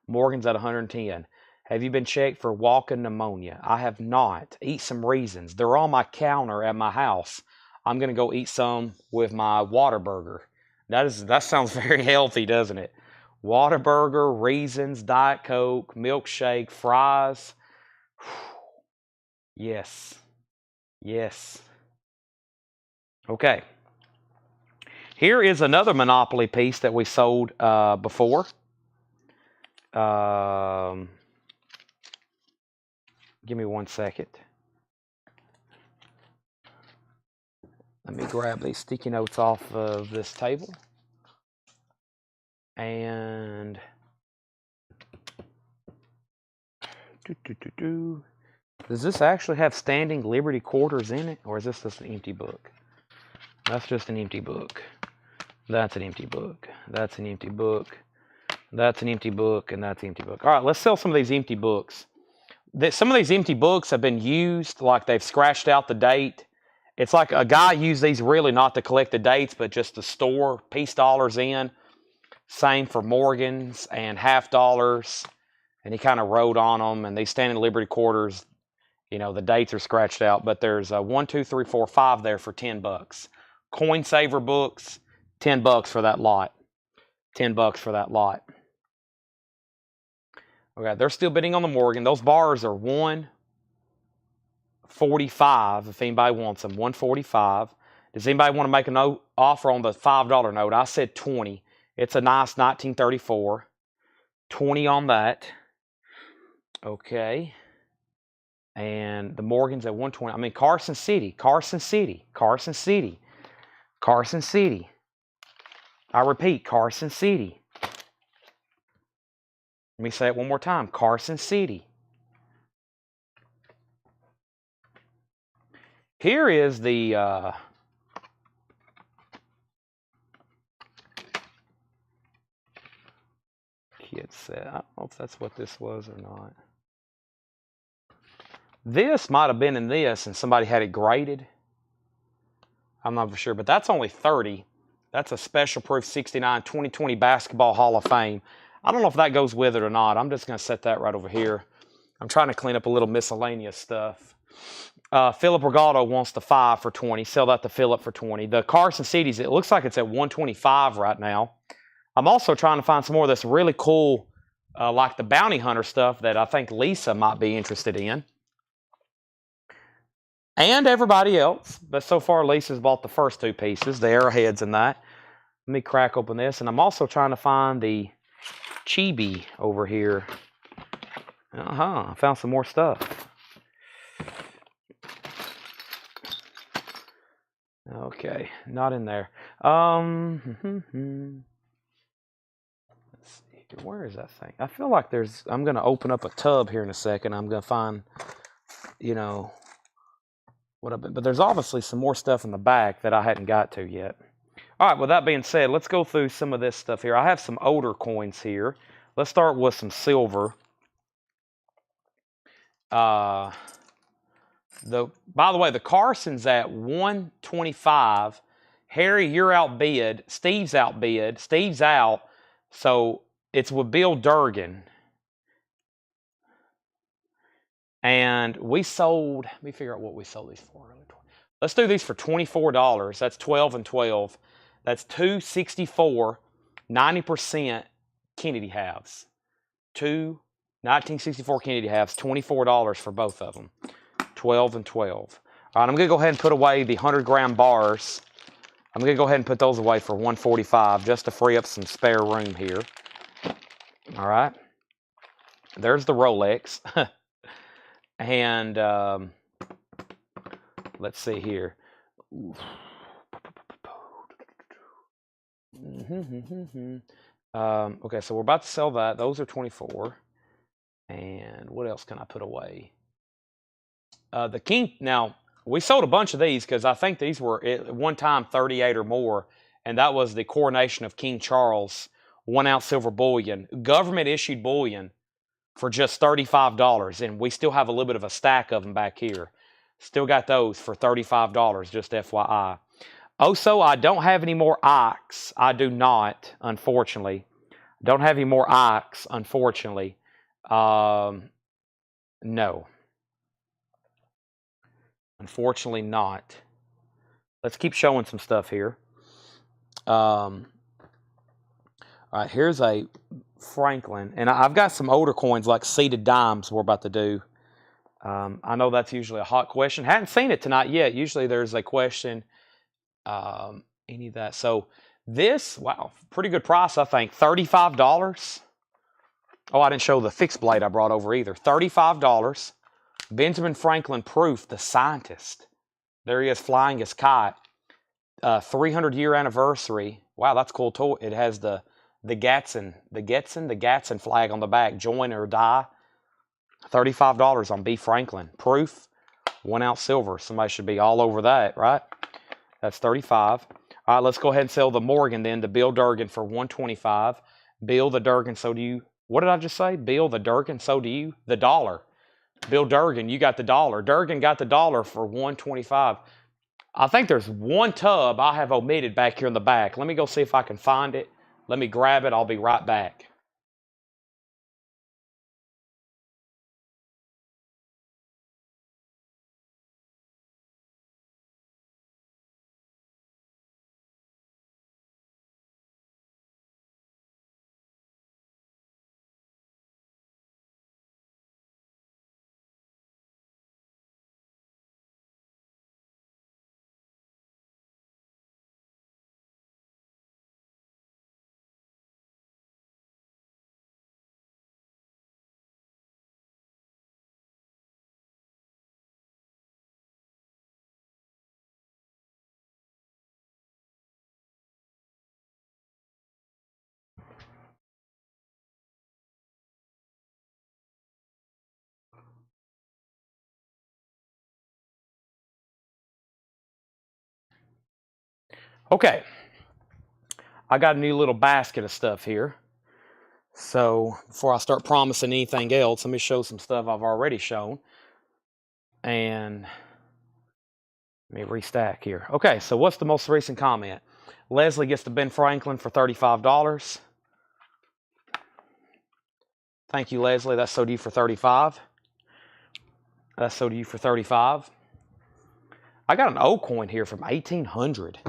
Morgan's at 110. Have you been checked for walking pneumonia? I have not. Eat some raisins. They're on my counter at my house. I'm going to go eat some with my Whataburger. That sounds very healthy, doesn't it? Whataburger, raisins, Diet Coke, milkshake, fries. Yes. Yes. Okay. Here is another Monopoly piece that we sold before. Give me 1 second. Let me grab these sticky notes off of this table. And does this actually have standing Liberty quarters in it, or is this just an empty book? That's just an empty book. That's an empty book. That's an empty book. That's an empty book, and that's an empty book. All right, let's sell some of these empty books. Some of these empty books have been used, like they've scratched out the date. It's like a guy used these really not to collect the dates, but just to store piece dollars in. Same for Morgan's and half dollars. And he kind of wrote on them, and they stand in Liberty quarters. You know, the dates are scratched out, but there's 1, 2, 3, 4, 5 there for $10. Coin saver books, $10 for that lot. $10 for that lot. Okay, they're still bidding on the Morgan. Those bars are $145 if anybody wants them. $145. Does anybody want to make an offer on the $5 note? I said 20. It's a nice 1934. 20 on that. Okay. And the Morgan's at 120. I mean, Carson City. Carson City. Carson City. Carson City. I repeat, Carson City. Let me say it one more time. Carson City. Here is the kid set. I don't know if that's what this was or not. This might have been in this and somebody had it graded. I'm not for sure, but that's only 30. That's a special proof 69 2020 Basketball Hall of Fame. I don't know if that goes with it or not. I'm just going to set that right over here. I'm trying to clean up a little miscellaneous stuff. Philip Regalado wants the 5 for 20. Sell that to Philip for 20. The Carson Cities, it looks like it's at 125 right now. I'm also trying to find some more of this really cool, like the bounty hunter stuff that I think Lisa might be interested in. And everybody else. But so far, Lisa's bought the first 2 pieces, the arrowheads and that. Let me crack open this. And I'm also trying to find the chibi over here. I found some more stuff. Okay, not in there. Let's see, where is that thing? I feel like I'm going to open up a tub here in a second. I'm going to find, you know, but there's obviously some more stuff in the back that I hadn't got to yet. All right, with that being said, let's go through some of this stuff here. I have some older coins here. Let's start with some silver. By the way, the Carson's at 125. Harry, you're outbid. Steve's outbid. Steve's out. So it's with Bill Durgan. And we sold, let me figure out what we sold these for. Let's do these for $24. That's 12 and 12. That's $264, 90% Kennedy halves. 1964 Kennedy halves, $24 for both of them. 12 and 12. All right, I'm going to go ahead and put away the 100-gram bars. I'm going to go ahead and put those away for $145 just to free up some spare room here. All right. There's the Rolex. And let's see here. Okay, so we're about to sell that. Those are 24. And what else can I put away? The King. Now, we sold a bunch of these because I think these were at one time 38 or more. And that was the coronation of King Charles 1 ounce silver bullion, government issued bullion for just $35. And we still have a little bit of a stack of them back here. Still got those for $35, just FYI. Also, I don't have any more Ikes. I do not, unfortunately. Don't have any more Ikes, unfortunately. No. Unfortunately not. Let's keep showing some stuff here. All right, here's a Franklin. And I've got some older coins like seeded dimes we're about to do. I know that's usually a hot question. Hadn't seen it tonight yet. Usually there's a question. Any of that. So this, wow, pretty good price, I think. $35. Oh, I didn't show the fixed blade I brought over either. $35. Benjamin Franklin proof, the scientist. There he is flying his kite. 300-year anniversary. Wow, that's cool too. It has the Gadsden flag on the back. Join or die. $35 on B. Franklin. Proof, 1 ounce silver. Somebody should be all over that, right? That's $35. All right, let's go ahead and sell the Morgan then to Bill Durgan for $125. Bill the Durgan, so do you. What did I just say? Bill the Durgan, so do you. The dollar. Bill Durgan, you got the dollar. Durgan got the dollar for $125. I think there's one tub I have omitted back here in the back. Let me go see if I can find it. Let me grab it. I'll be right back. Okay. I got a new little basket of stuff here. So before I start promising anything else, let me show some stuff I've already shown. And let me restack here. Okay, so what's the most recent comment? Leslie gets the Ben Franklin for $35. Thank you, Leslie. That's so to you for $35. That's so to you for $35. I got an old coin here from 1800.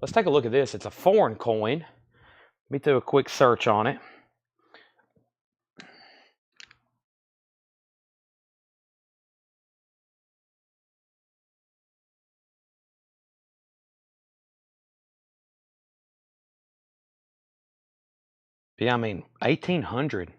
Let's take a look at this. It's a foreign coin. Let me do a quick search on it. Yeah, I mean, 1800.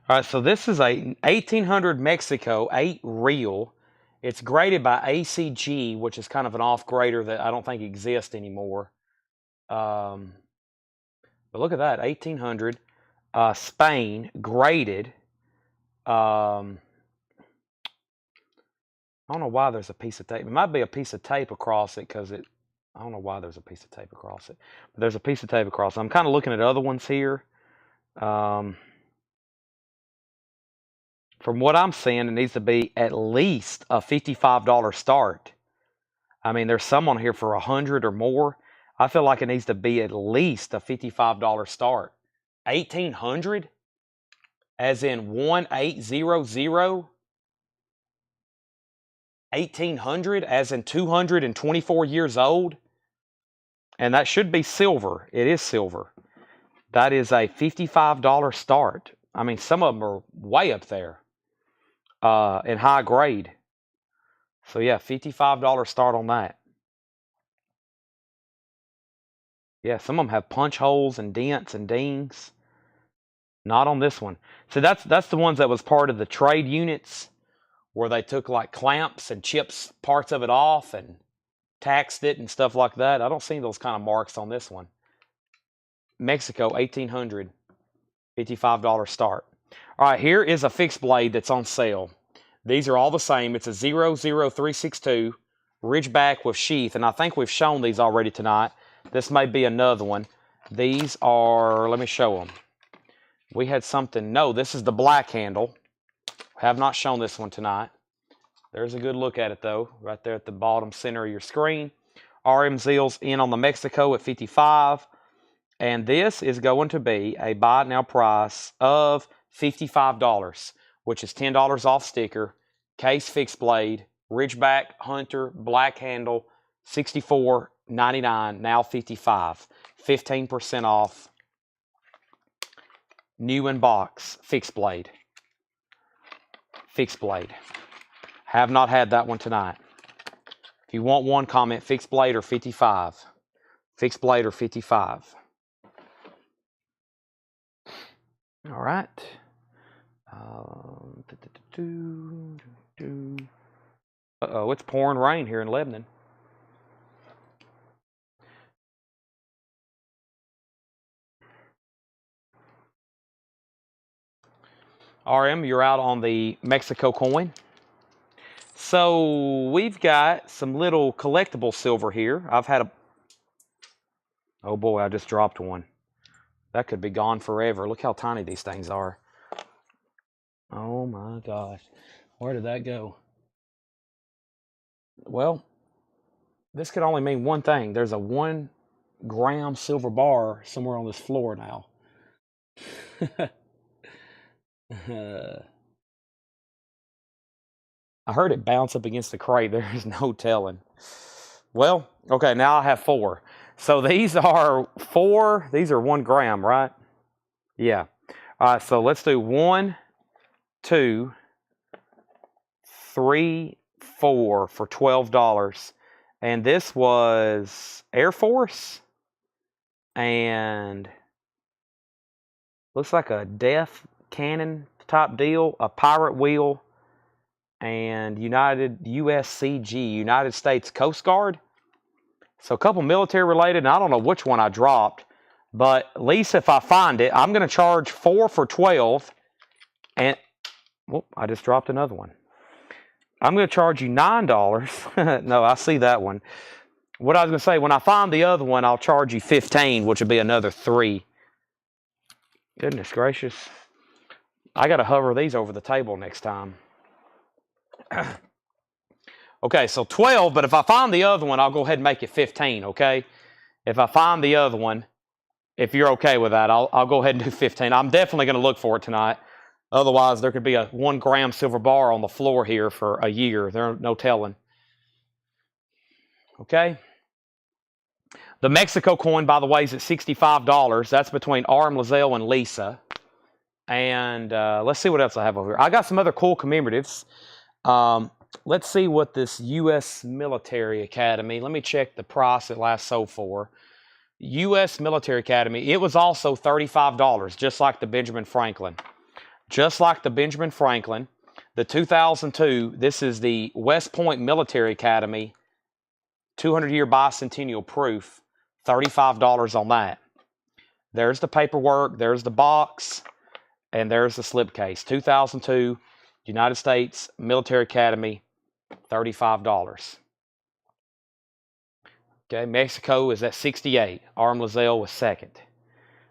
All right, so this is a 1800 Mexico 8 reel. It's graded by ACG, which is kind of an off grader that I don't think exists anymore. But look at that, 1800. Spain, graded. I don't know why there's a piece of tape. It might be a piece of tape across it because it. I don't know why there's a piece of tape across it. But there's a piece of tape across it. I'm kind of looking at other ones here. From what I'm seeing, it needs to be at least a $55 start. I mean, there's some on here for $100 or more. I feel like it needs to be at least a $55 start. 1800, as in 1800. 1800, as in 224 years old. And that should be silver. It is silver. That is a $55 start. I mean, some of them are way up there in high grade. So yeah, $55 start on that. Yeah, some of them have punch holes and dents and dings. Not on this one. So that's the ones that was part of the trade units where they took like clamps and chips parts of it off and taxed it and stuff like that. I don't see those kind of marks on this one. Mexico, 1800. $55 start. All right, here is a fixed blade that's on sale. These are all the same. It's a 00362 Ridgeback with sheath, and I think we've shown these already tonight. This may be another one. These are, let me show them. We had something, no, this is the black handle. Have not shown this one tonight. There's a good look at it though, right there at the bottom center of your screen. RM Zeal's in on the Mexico at 55. And this is going to be a buy it now price of $55, which is $10 off sticker, case fixed blade, Ridgeback, Hunter, black handle, $64.99, now $55. 15% off. New in box, fixed blade. Fixed blade. Have not had that one tonight. If you want one, comment fixed blade or 55. Fixed blade or 55. All right. Uh-oh, it's pouring rain here in Lebanon. RM, you're out on the Mexico coin. So we've got some little collectible silver here. I've had a... Oh boy, I just dropped one. That could be gone forever. Look how tiny these things are. Oh my gosh. Where did that go? Well, this could only mean one thing. There's a 1 gram silver bar somewhere on this floor now. I heard it bounce up against the crate. There's no telling. Well, okay, now I have 4. So these are 4. These are 1 gram, right? Yeah. All right, so let's do 1, 2, 3, 4 for $12. And this was Air Force and looks like a death cannon type deal, a pirate wheel, and USCG, United States Coast Guard. So a couple military related, and I don't know which one I dropped, but at least if I find it, I'm going to charge 4 for 12, and whoop, I just dropped another one. I'm going to charge you $9. No, I see that one. What I was going to say, when I find the other one, I'll charge you 15, which would be another 3. Goodness gracious. I got to hover these over the table next time. Okay, so 12, but if I find the other one, I'll go ahead and make it 15, okay? If I find the other one, if you're okay with that, I'll go ahead and do 15. I'm definitely going to look for it tonight. Otherwise, there could be a 1 gram silver bar on the floor here for a year. There's no telling. Okay? The Mexico coin, by the way, is at $65. That's between RM Lizelle and Lisa. And let's see what else I have over here. I got some other cool commemoratives. Let's see what this U.S. Military Academy, let me check the price it last sold for. U.S. Military Academy, it was also $35, just like the Benjamin Franklin. Just like the Benjamin Franklin. The 2002, this is the West Point Military Academy, 200-year bicentennial proof, $35 on that. There's the paperwork, there's the box, and there's the slipcase. 2002, United States Military Academy, $35. Okay, Mexico is at 68. RM Lizelle was second.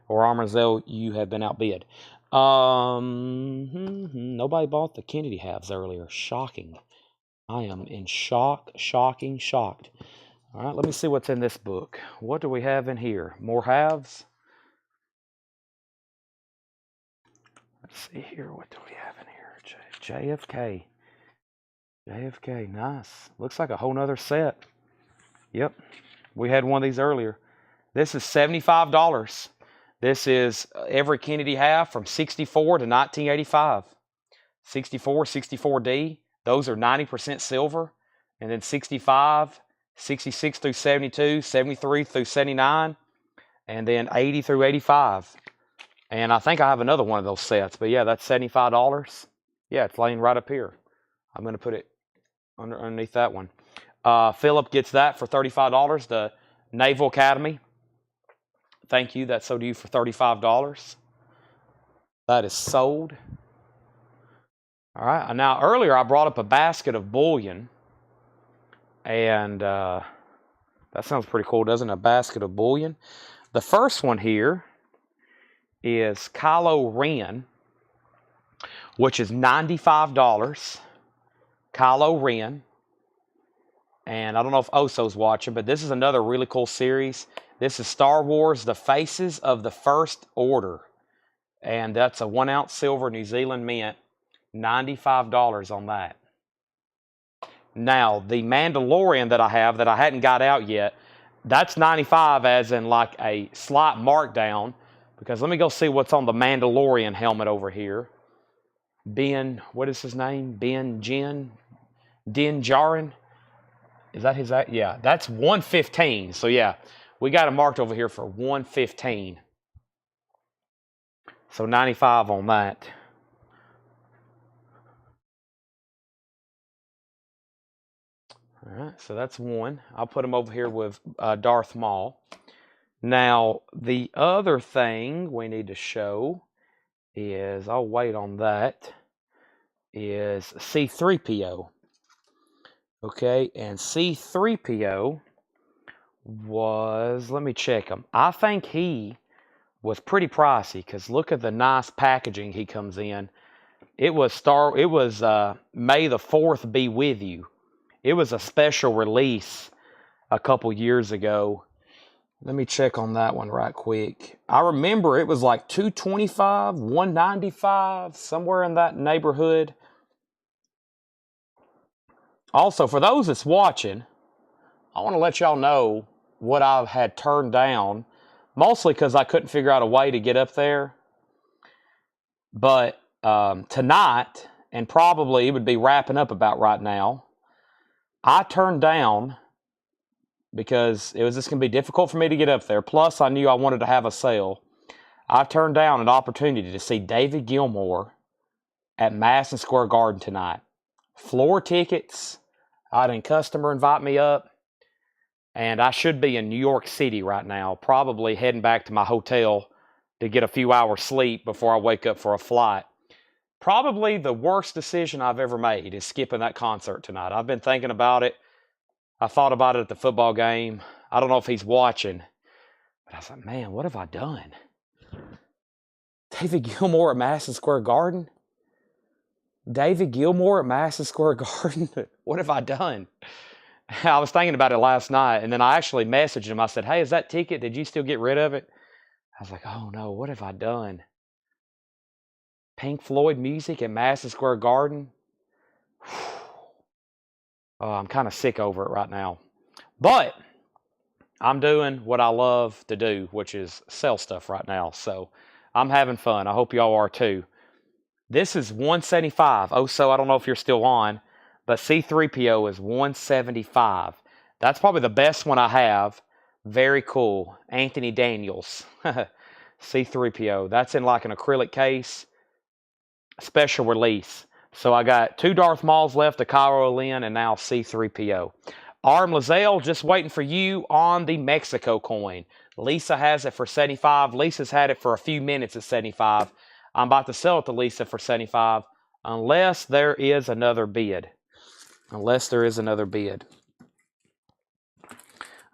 Or RM Lizelle, you have been outbid. Nobody bought the Kennedy halves earlier. Shocking. I am in shocked. All right, let me see what's in this book. What do we have in here? More halves? Let's see here. What do we have in here? JFK. JFK, nice. Looks like a whole nother set. Yep, we had one of these earlier. This is $75. This is every Kennedy half from 64 to 1985. 64, 64D, those are 90% silver. And then 65, 66 through 72, 73 through 79, and then 80 through 85. And I think I have another one of those sets. But yeah, that's $75. Yeah, it's laying right up here. I'm going to put it underneath that one. Philip gets that for $35. The Naval Academy. Thank you. That's so to you for $35. That is sold. All right. Now, earlier I brought up a basket of bullion. And that sounds pretty cool, doesn't it? A basket of bullion. The first one here is Kylo Ren, which is $95. Kylo Ren. And I don't know if Oso's watching, but this is another really cool series. This is Star Wars, The Faces of the First Order. And that's a 1 ounce silver New Zealand mint. $95 on that. Now, the Mandalorian that I have that I hadn't got out yet, that's $95 as in like a slight markdown. Because let me go see what's on the Mandalorian helmet over here. Ben, what is his name? Din Djarin. Is that his? Yeah, that's $115. So yeah, we got it marked over here for $115. So $95 on that. All right, so that's one. I'll put him over here with Darth Maul. Now, the other thing we need to show is, I'll wait on that, is C3PO. Okay, and C3PO was, let me check him. I think he was pretty pricey because look at the nice packaging he comes in. It was May the 4th be with you. It was a special release a couple years ago. Let me check on that one right quick. I remember it was like $225, $195, somewhere in that neighborhood. Also, for those that's watching, I want to let y'all know what I've had turned down, mostly because I couldn't figure out a way to get up there. But tonight, and probably it would be wrapping up about right now, I turned down because it was just going to be difficult for me to get up there. Plus, I knew I wanted to have a sale. I turned down an opportunity to see David Gilmour at Madison Square Garden tonight. Floor tickets. I had a customer invite me up. And I should be in New York City right now, probably heading back to my hotel to get a few hours sleep before I wake up for a flight. Probably the worst decision I've ever made is skipping that concert tonight. I've been thinking about it. I thought about it at the football game. I don't know if he's watching. But I was like, man, what have I done? David Gilmour at Madison Square Garden? David Gilmour at Madison Square Garden? What have I done? I was thinking about it last night, and then I actually messaged him. I said, hey, is that ticket? Did you still get rid of it? I was like, oh, no, what have I done? Pink Floyd music at Madison Square Garden? Oh, I'm kind of sick over it right now. But I'm doing what I love to do, which is sell stuff right now. So I'm having fun. I hope y'all are too. This is $175. Oh, so I don't know if you're still on, but C3PO is $175. That's probably the best one I have. Very cool. Anthony Daniels. C3PO. That's in like an acrylic case. Special release. So I got 2 Darth Mauls left, a Kylo Ren, and now C3PO. Arm Lazelle, just waiting for you on the Mexico coin. Lisa has it for 75. Lisa's had it for a few minutes at 75. I'm about to sell it to Lisa for 75 unless there is another bid. Unless there is another bid.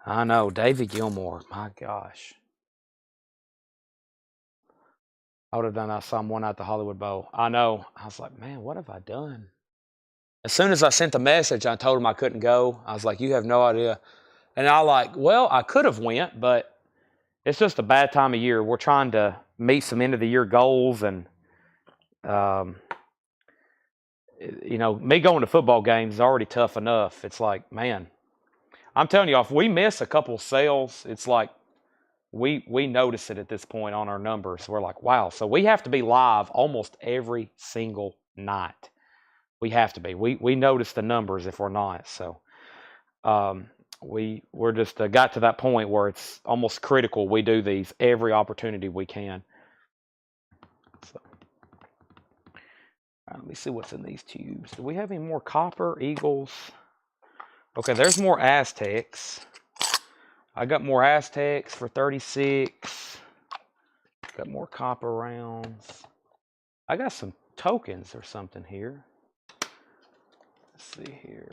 I know, David Gilmour. My gosh. I would have done that someone at the Hollywood Bowl. I know. I was like, man, what have I done? As soon as I sent the message, I told him I couldn't go. I was like, you have no idea. And I like, well, I could have went, but it's just a bad time of year. We're trying to meet some end of the year goals, and you know, me going to football games is already tough enough. It's like, man, I'm telling you, if we miss a couple sales, it's like we notice it at this point on our numbers. We're like, wow. So we have to be live almost every single night. We have to be. We notice the numbers if we're not. So we're just got to that point where it's almost critical. We do these every opportunity we can. So, let me see what's in these tubes. Do we have any more copper eagles? Okay, there's more Aztecs. I got more Aztecs for 36. Got more copper rounds. I got some tokens or something here. Let's see here.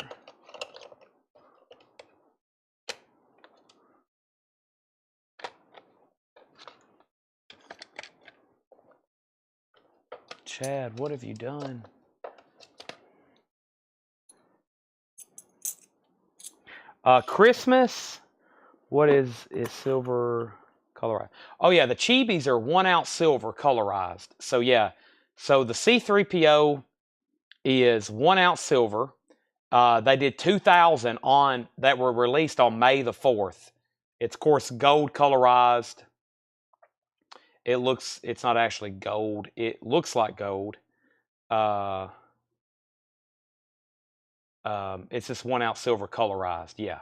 Chad, what have you done? Christmas. What is silver colorized? Oh yeah, the Chibis are 1 ounce silver colorized. So yeah, so the C3PO is 1 ounce silver. They did 2,000 on that were released on May the 4th. It's of course gold colorized. It's not actually gold. It looks like gold. It's just 1 ounce silver colorized. Yeah,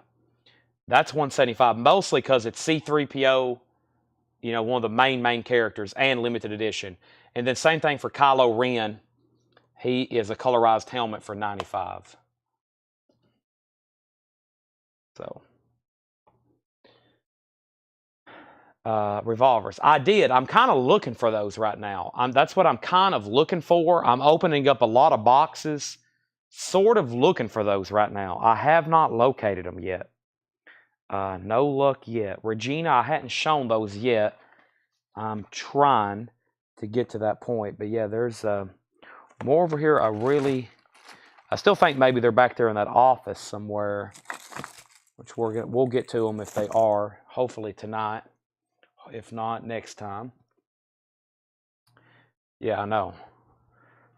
that's 175. Mostly because it's C3PO. You know, one of the main characters and limited edition. And then same thing for Kylo Ren. He is a colorized helmet for 95. So, revolvers. I'm kind of looking for those right now. That's what I'm kind of looking for. I'm opening up a lot of boxes, sort of looking for those right now. I have not located them yet. No luck yet. Regina, I hadn't shown those yet. I'm trying to get to that point. But yeah, there's more over here. I still think maybe they're back there in that office somewhere, which we'll get to them if they are, hopefully tonight. If not, next time. Yeah, I know.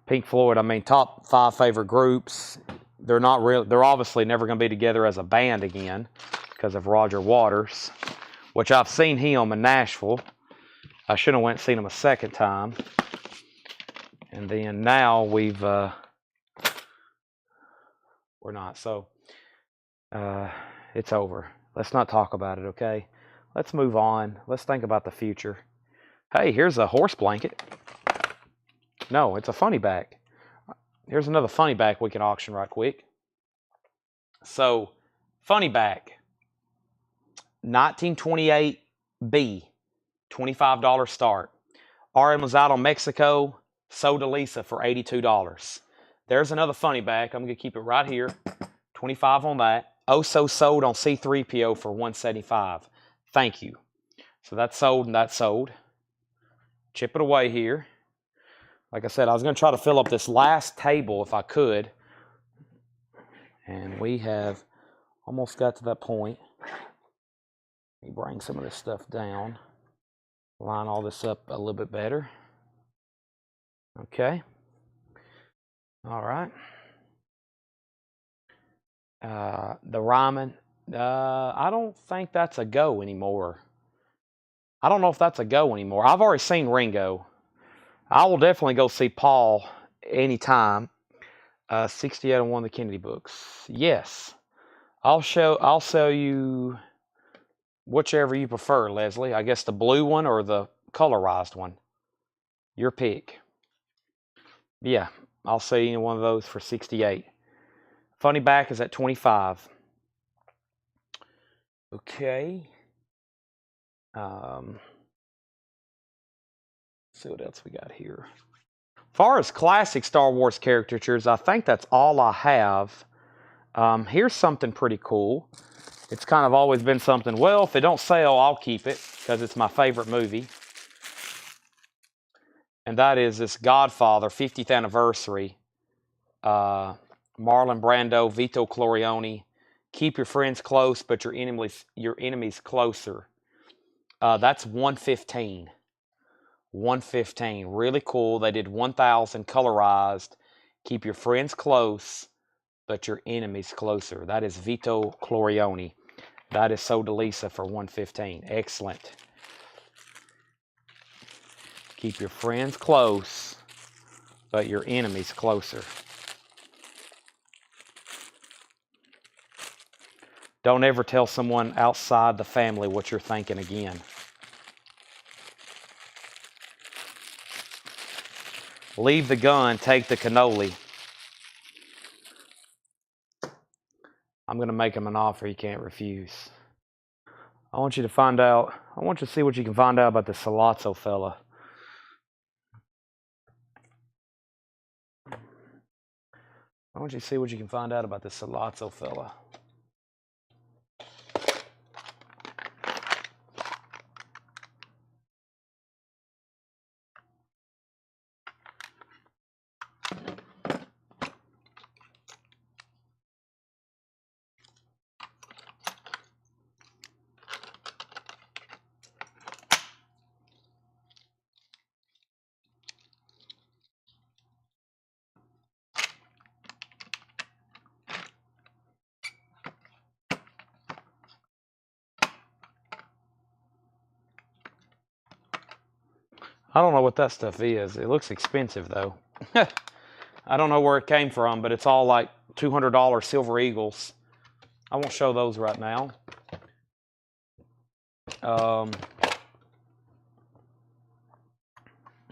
Pink Floyd, I mean, top 5 favorite groups. They're not real. They're obviously never going to be together as a band again because of Roger Waters, which I've seen him in Nashville. I should have went and seen him a second time. And then now we're not. So it's over. Let's not talk about it, okay? Let's move on. Let's think about the future. Hey, here's a horse blanket. No, it's a funny back. Here's another funny back we can auction right quick. So, funny back. 1928B, $25 start. RM was out on Mexico, sold to Lisa for $82. There's another funny back. I'm going to keep it right here. 25 on that. Also sold on C3PO for $175. Thank you. So that's sold and that's sold. Chip it away here. Like I said, I was going to try to fill up this last table if I could. And we have almost got to that point. Let me bring some of this stuff down. Line all this up a little bit better. Okay. All right. The Ryman. I don't think that's a go anymore. I don't know if that's a go anymore. I've already seen Ringo. I will definitely go see Paul anytime. 68 on one of the Kennedy books. Yes. I'll sell you whichever you prefer, Leslie. I guess the blue one or the colorized one. Your pick. Yeah, I'll sell you one of those for 68. Funny back is at 25. Okay. See what else we got here. As far as classic Star Wars caricatures, I think that's all I have. Here's something pretty cool. It's kind of always been something, well, if it don't sell, I'll keep it because it's my favorite movie. And that is this Godfather 50th anniversary. Marlon Brando, Vito Corleone. Keep your friends close, but your enemies closer. That's 115. 115. Really cool. They did 1,000 colorized. Keep your friends close, but your enemies closer. That is Vito Corleone. That is sold to Lisa for 115. Excellent. Keep your friends close, but your enemies closer. Don't ever tell someone outside the family what you're thinking again. Leave the gun, take the cannoli. I'm going to make him an offer he can't refuse. I want you to see what you can find out about the Salazzo fella. Why don't you see what you can find out about this Salazzo fella? I don't know what that stuff is. It looks expensive, though. I don't know where it came from, but it's all like $200 Silver Eagles. I won't show those right now.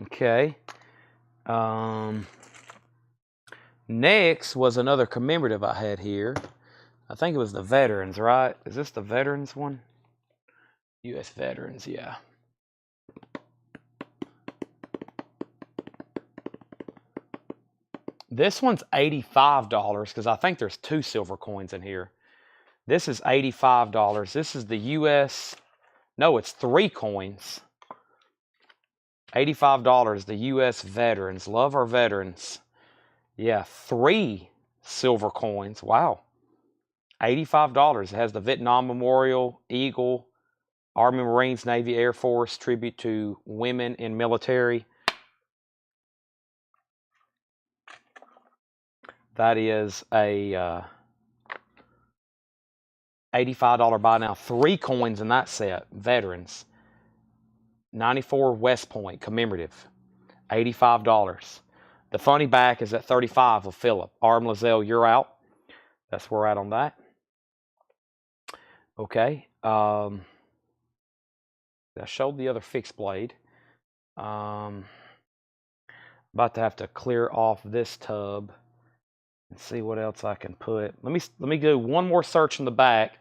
Okay. Next was another commemorative I had here. I think it was the Veterans, right? Is this the Veterans one? U.S. Veterans, yeah. This one's $85 because I think there's 2 silver coins in here. This is $85. This is the U.S. No, it's 3 coins. $85, the U.S. Veterans. Love our veterans. Yeah, 3 silver coins. Wow. $85. It has the Vietnam Memorial, Eagle, Army, Marines, Navy, Air Force, tribute to women in military. That is a $85 buy now. 3 coins in that set. Veterans. 94 West Point commemorative. $85. The funny back is at 35 with Philip. Arm Lizelle, you're out. That's where we're at on that. Okay. I showed the other fixed blade. About to have to clear off this tub and see what else I can put. Let me do one more search in the back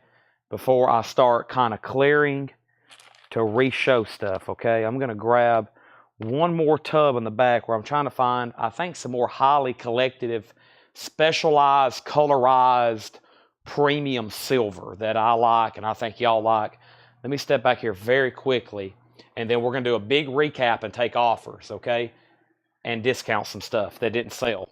before I start kind of clearing to re-show stuff. Okay, I'm gonna grab one more tub in the back where I'm trying to find, I think, some more highly collective, specialized, colorized, premium silver that I like and I think y'all like. Let me step back here very quickly, and then we're gonna do a big recap and take offers, okay? And discount some stuff that didn't sell.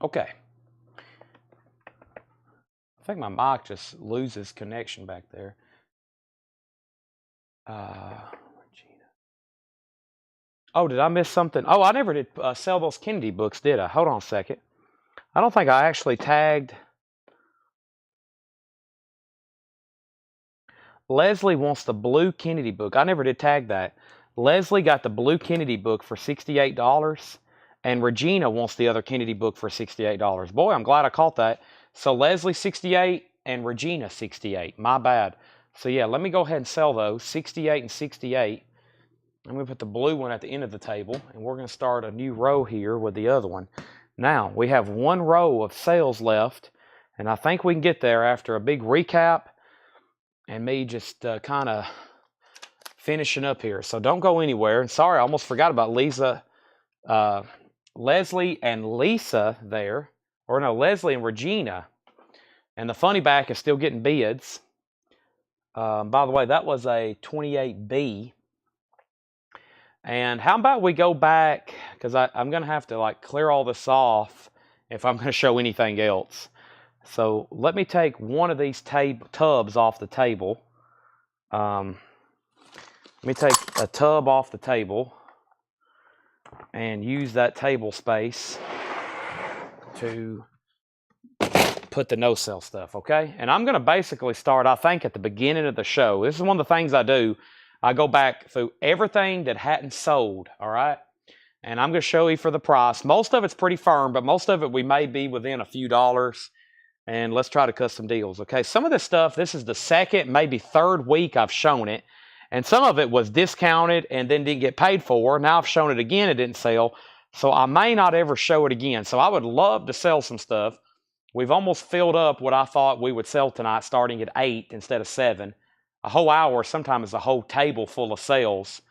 Okay. I think my mic just loses connection back there. Oh, did I miss something? Oh, I never did sell those Kennedy books, did I? Hold on a second. I don't think I actually tagged. Leslie wants the blue Kennedy book. I never did tag that. Leslie got the blue Kennedy book for $68, and Regina wants the other Kennedy book for $68. Boy, I'm glad I caught that. So Leslie 68 and Regina 68. My bad. So yeah, let me go ahead and sell those 68 and 68. I'm going to put the blue one at the end of the table, and we're going to start a new row here with the other one. Now, we have one row of sales left, and I think we can get there after a big recap and me just kind of finishing up here. So don't go anywhere. And sorry, I almost forgot about Lisa Leslie and Lisa there, or no, Leslie and Regina. And the funny back is still getting bids. By the way, that was a 28B. And how about we go back, because I'm going to have to like clear all this off if I'm going to show anything else. So let me take one of these tubs off the table. Let me take a tub off the table and use that table space to put the no-sell stuff, okay? And I'm going to basically start, I think, at the beginning of the show. This is one of the things I do. I go back through everything that hadn't sold, all right? And I'm going to show you for the price. Most of it's pretty firm, but most of it we may be within a few dollars. And let's try to cut some deals, okay? Some of this stuff, this is the second, maybe third week I've shown it. And some of it was discounted and then didn't get paid for. Now I've shown it again, it didn't sell. So I may not ever show it again. So I would love to sell some stuff. We've almost filled up what I thought we would sell tonight, starting at 8 instead of 7. A whole hour sometimes is a whole table full of sales.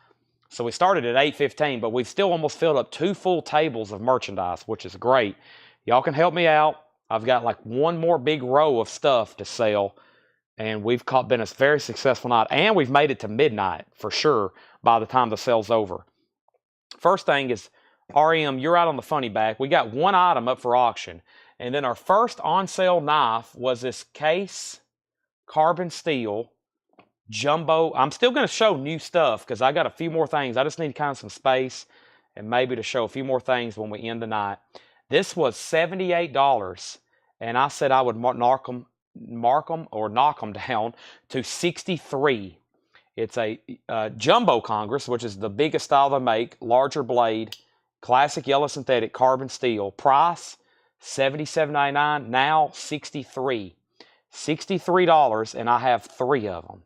So we started at 8:15, but we've still almost filled up 2 full tables of merchandise, which is great. Y'all can help me out. I've got like one more big row of stuff to sell, and we've been a very successful night, and we've made it to midnight for sure by the time the sale's over. First thing is, REM, you're out on the funny back. We got one item up for auction, and then our first on-sale knife was this case carbon steel jumbo. I'm still going to show new stuff because I got a few more things. I just need kind of some space and maybe to show a few more things when we end the night. This was $78, and I said I would knock them down to 63. It's a jumbo Congress, which is the biggest style they make, larger blade, classic yellow synthetic carbon steel. Price $77.99, now $63. $63, and I have 3 of them.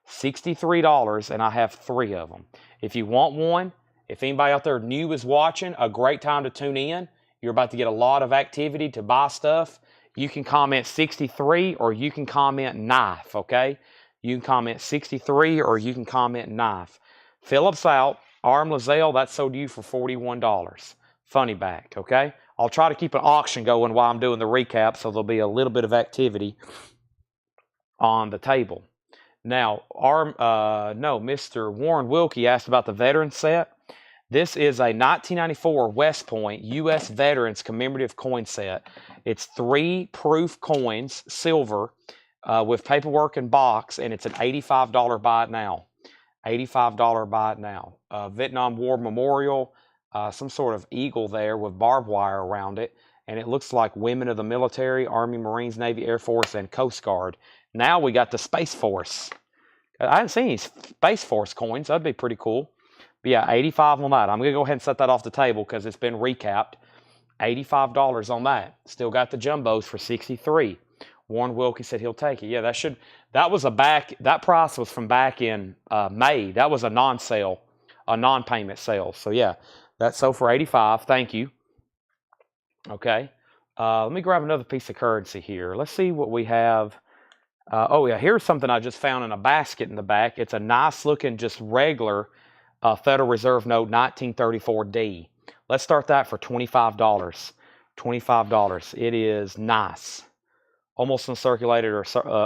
$63, and I have 3 of them. If you want one, if anybody out there new is watching, a great time to tune in. You're about to get a lot of activity to buy stuff. You can comment 63 or you can comment knife, okay? You can comment 63 or you can comment knife. Phillips out. Arm Lazelle, that sold you for $41. Funny back, okay? I'll try to keep an auction going while I'm doing the recap, so there'll be a little bit of activity on the table. Now, Mr. Warren Wilkie asked about the veteran set. This is a 1994 West Point U.S. Veterans commemorative coin set. It's 3 proof coins, silver, with paperwork and box, and it's an $85 buy it now. $85 buy it now. Vietnam War Memorial, some sort of eagle there with barbed wire around it, and it looks like women of the military, Army, Marines, Navy, Air Force, and Coast Guard. Now we got the Space Force. I haven't seen any Space Force coins. That'd be pretty cool. But yeah, $85 on that. I'm going to go ahead and set that off the table because it's been recapped. $85 on that. Still got the jumbos for $63. Warren Wilkie said he'll take it. Yeah, that price was from back in May. That was a non-sale, a non-payment sale. So yeah, that sold for $85. Thank you. Okay. Let me grab another piece of currency here. Let's see what we have. Oh yeah, here's something I just found in a basket in the back. It's a nice looking, just regular Federal Reserve note, 1934D. Let's start that for $25. $25. It is nice. Almost uncirculated or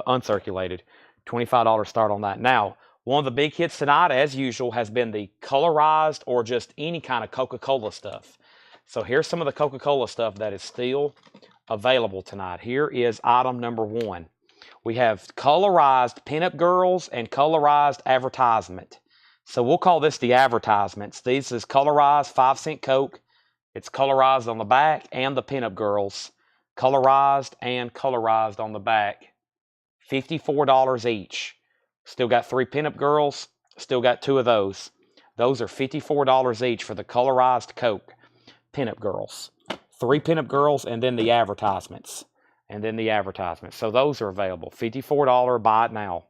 uncirculated. $25 start on that. Now, one of the big hits tonight, as usual, has been the colorized or just any kind of Coca-Cola stuff. So here's some of the Coca-Cola stuff that is still available tonight. Here is item number 1. We have colorized pinup girls and colorized advertisement. So we'll call this the advertisements. This is colorized 5-cent Coke. It's colorized on the back and the pinup girls. Colorized and colorized on the back. $54 each. Still got 3 pinup girls. Still got 2 of those. Those are $54 each for the colorized Coke. Pinup girls. 3 pinup girls and then the advertisements. So those are available. $54, buy it now.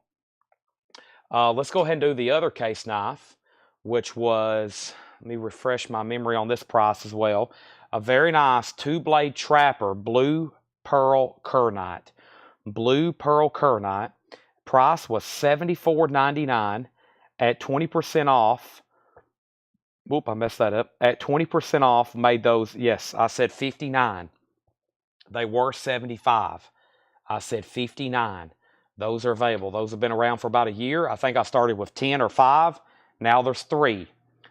Let's go ahead and do the other case knife, which was, let me refresh my memory on this price as well. A very nice 2-blade trapper, blue pearl kernite. Blue pearl kernite. Price was $74.99 at 20% off. Whoop, I messed that up. At 20% off, made those, yes, I said 59. They were 75. I said 59. Those are available. Those have been around for about a year. I think I started with 10 or 5. Now there's 3.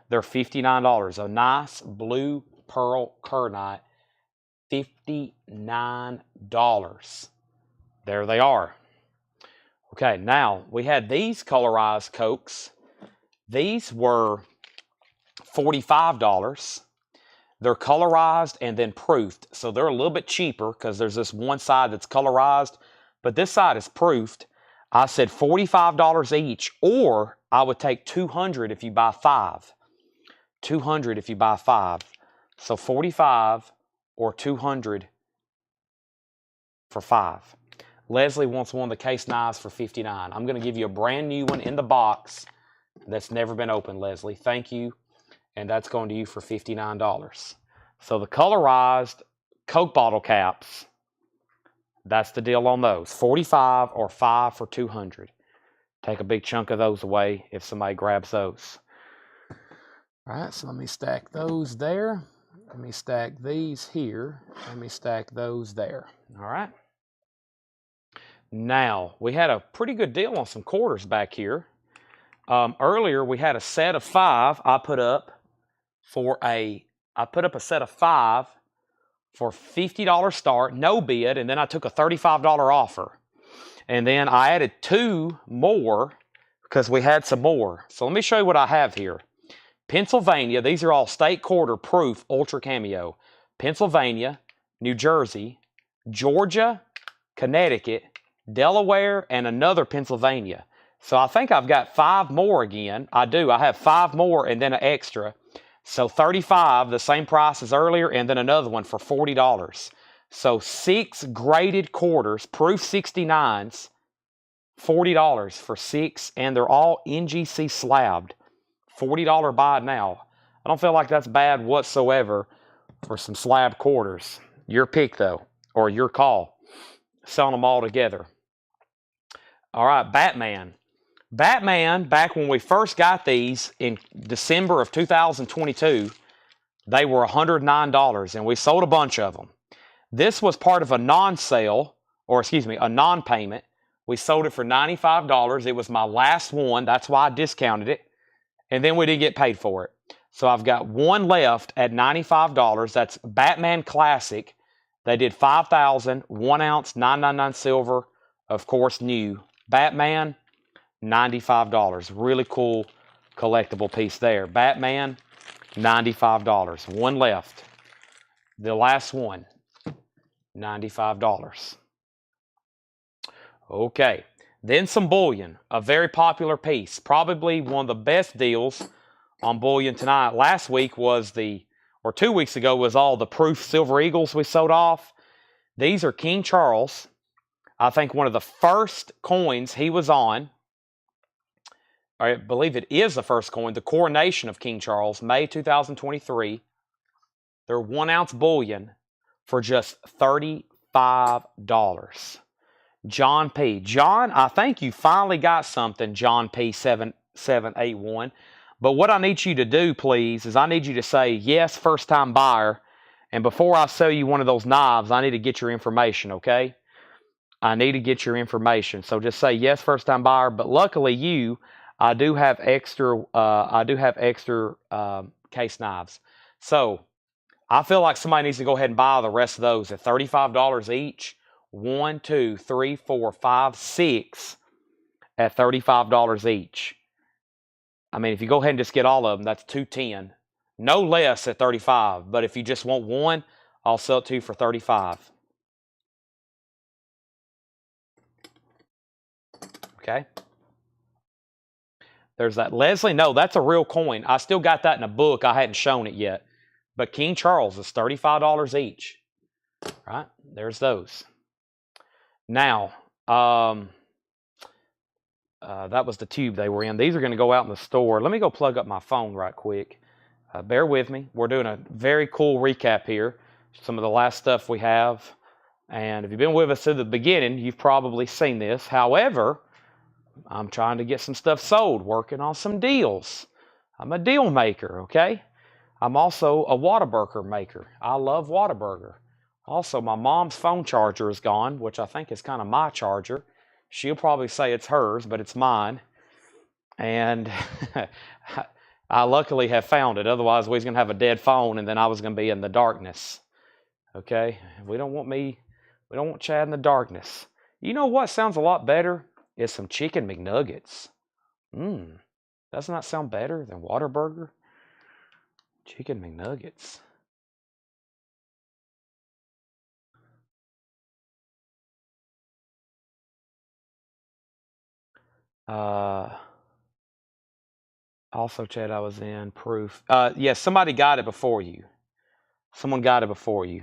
They're $59. A nice blue pearl Kernite, $59. There they are. Okay, now we had these colorized Cokes. These were $45. They're colorized and then proofed, so they're a little bit cheaper because there's this one side that's colorized, but this side is proofed. I said $45 each, or I would take $200 if you buy 5. $200 if you buy 5. So 45 or 200 for 5. Leslie wants one of the case knives for 59. I'm going to give you a brand new one in the box that's never been opened, Leslie. Thank you. And that's going to you for $59. So the colorized Coke bottle caps, that's the deal on those. 45 or 5 for 200. Take a big chunk of those away if somebody grabs those. All right, so let me stack those there. Let me stack these here. Let me stack those there. All right. Now, we had a pretty good deal on some quarters back here. Earlier, we had a set of 5 I put up a set of 5 for $50 start, no bid, and then I took a $35 offer. And then I added 2 more because we had some more. So let me show you what I have here. Pennsylvania, these are all state quarter proof ultra cameo. Pennsylvania, New Jersey, Georgia, Connecticut, Delaware, and another Pennsylvania. So I think I've got 5 more again. I do. I have 5 more and then an extra. So 35, the same price as earlier, and then another one for $40. So 6 graded quarters, proof 69s, $40 for 6, and they're all NGC slabbed. $40 buy now. I don't feel like that's bad whatsoever for some slab quarters. Your pick, though, or your call. Selling them all together. All right, Batman. Batman, back when we first got these in December of 2022, they were $109, and we sold a bunch of them. This was part of a non-sale, or excuse me, a non-payment. We sold it for $95. It was my last one. That's why I discounted it. And then we didn't get paid for it. So I've got one left at $95. That's Batman Classic. They did 5,000, 1 ounce, 999 silver, of course, new. Batman, $95. Really cool collectible piece there. Batman, $95. One left. The last one, $95. Okay. Then some bullion, a very popular piece. Probably one of the best deals on bullion tonight. Last week was 2 weeks ago was all the proof Silver Eagles we sold off. These are King Charles. I think one of the first coins he was on. I believe it is the first coin, the coronation of King Charles, May 2023. They're 1 ounce bullion for just $35. John P. John, I think you finally got something, John P. 7781. But what I need you to do, please, is I need you to say, yes, first-time buyer. And before I sell you one of those knives, I need to get your information, okay? I need to get your information. So just say, yes, first-time buyer. But luckily I do have extra case knives. So I feel like somebody needs to go ahead and buy the rest of those at $35 each. 1, 2, 3, 4, 5, 6 at $35 each. I mean, if you go ahead and just get all of them, that's $210. No less at $35. But if you just want one, I'll sell it to you for $35. Okay. There's that. Leslie, no, that's a real coin. I still got that in a book. I hadn't shown it yet. But King Charles is $35 each. All right. There's those. Now, that was the tube they were in. These are going to go out in the store. Let me go plug up my phone right quick. Bear with me. We're doing a very cool recap here. Some of the last stuff we have. And if you've been with us to the beginning, you've probably seen this. However, I'm trying to get some stuff sold, working on some deals. I'm a deal maker, okay? I'm also a Whataburger maker. I love Whataburger. Also, my mom's phone charger is gone, which I think is kind of my charger. She'll probably say it's hers, but it's mine. And I luckily have found it. Otherwise, we was going to have a dead phone, and then I was going to be in the darkness. Okay? We don't want Chad in the darkness. You know what sounds a lot better? Is some chicken McNuggets. Doesn't that sound better than Whataburger? Chicken McNuggets. Also, Chad, I was in proof. Yes, somebody got it before you. Someone got it before you.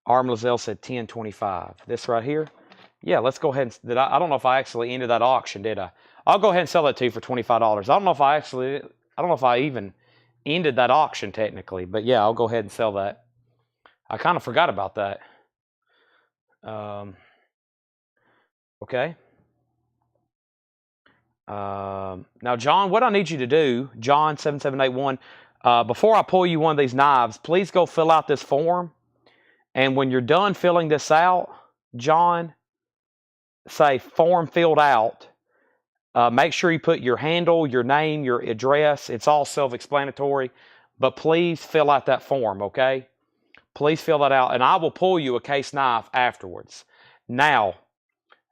Armlazelle said 10.25. This right here. Yeah, let's go ahead and. I don't know if I actually ended that auction, did I? I'll go ahead and sell that to you for $25. I don't know if I even ended that auction technically, but yeah, I'll go ahead and sell that. I kind of forgot about that. Okay. Now, John, what I need you to do, John7781, before I pull you one of these knives, please go fill out this form. And when you're done filling this out, John, say form filled out. Make sure you put your handle, your name, your address. It's all self-explanatory. But please fill out that form, okay? Please fill that out, and I will pull you a case knife afterwards. Now,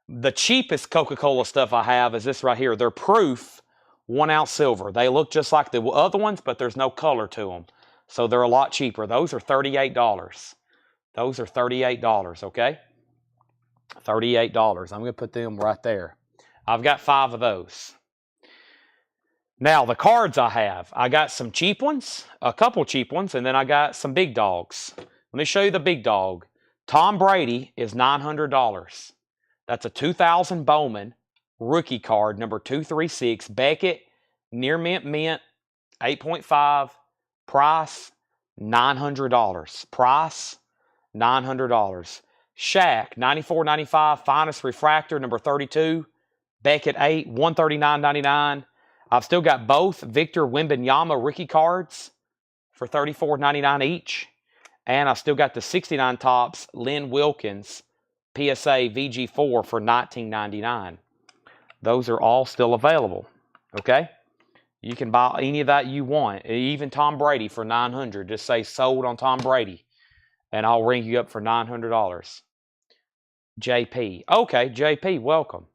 the cheapest Coca-Cola stuff I have is this right here. They're proof 1 ounce silver. They look just like the other ones, but there's no color to them. So they're a lot cheaper. Those are $38. Those are $38, okay? $38. I'm going to put them right there. I've got 5 of those. Now, the cards I got some cheap ones, a couple cheap ones, and then I got some big dogs. Let me show you the big dog. Tom Brady is $900. That's a 2000 Bowman rookie card, number 236. Beckett, near mint, 8.5. Price, $900. Price, $900. Shaq, 94.95. Finest refractor, number 32. Beckett 8, $139.99. I've still got both Victor Wembanyama rookie cards for $34.99 each. And I still got the 69 tops Lynn Wilkins PSA VG4 for $19.99. Those are all still available. Okay? You can buy any of that you want. Even Tom Brady for $900. Just say sold on Tom Brady. And I'll ring you up for $900. JP. Okay, JP, welcome.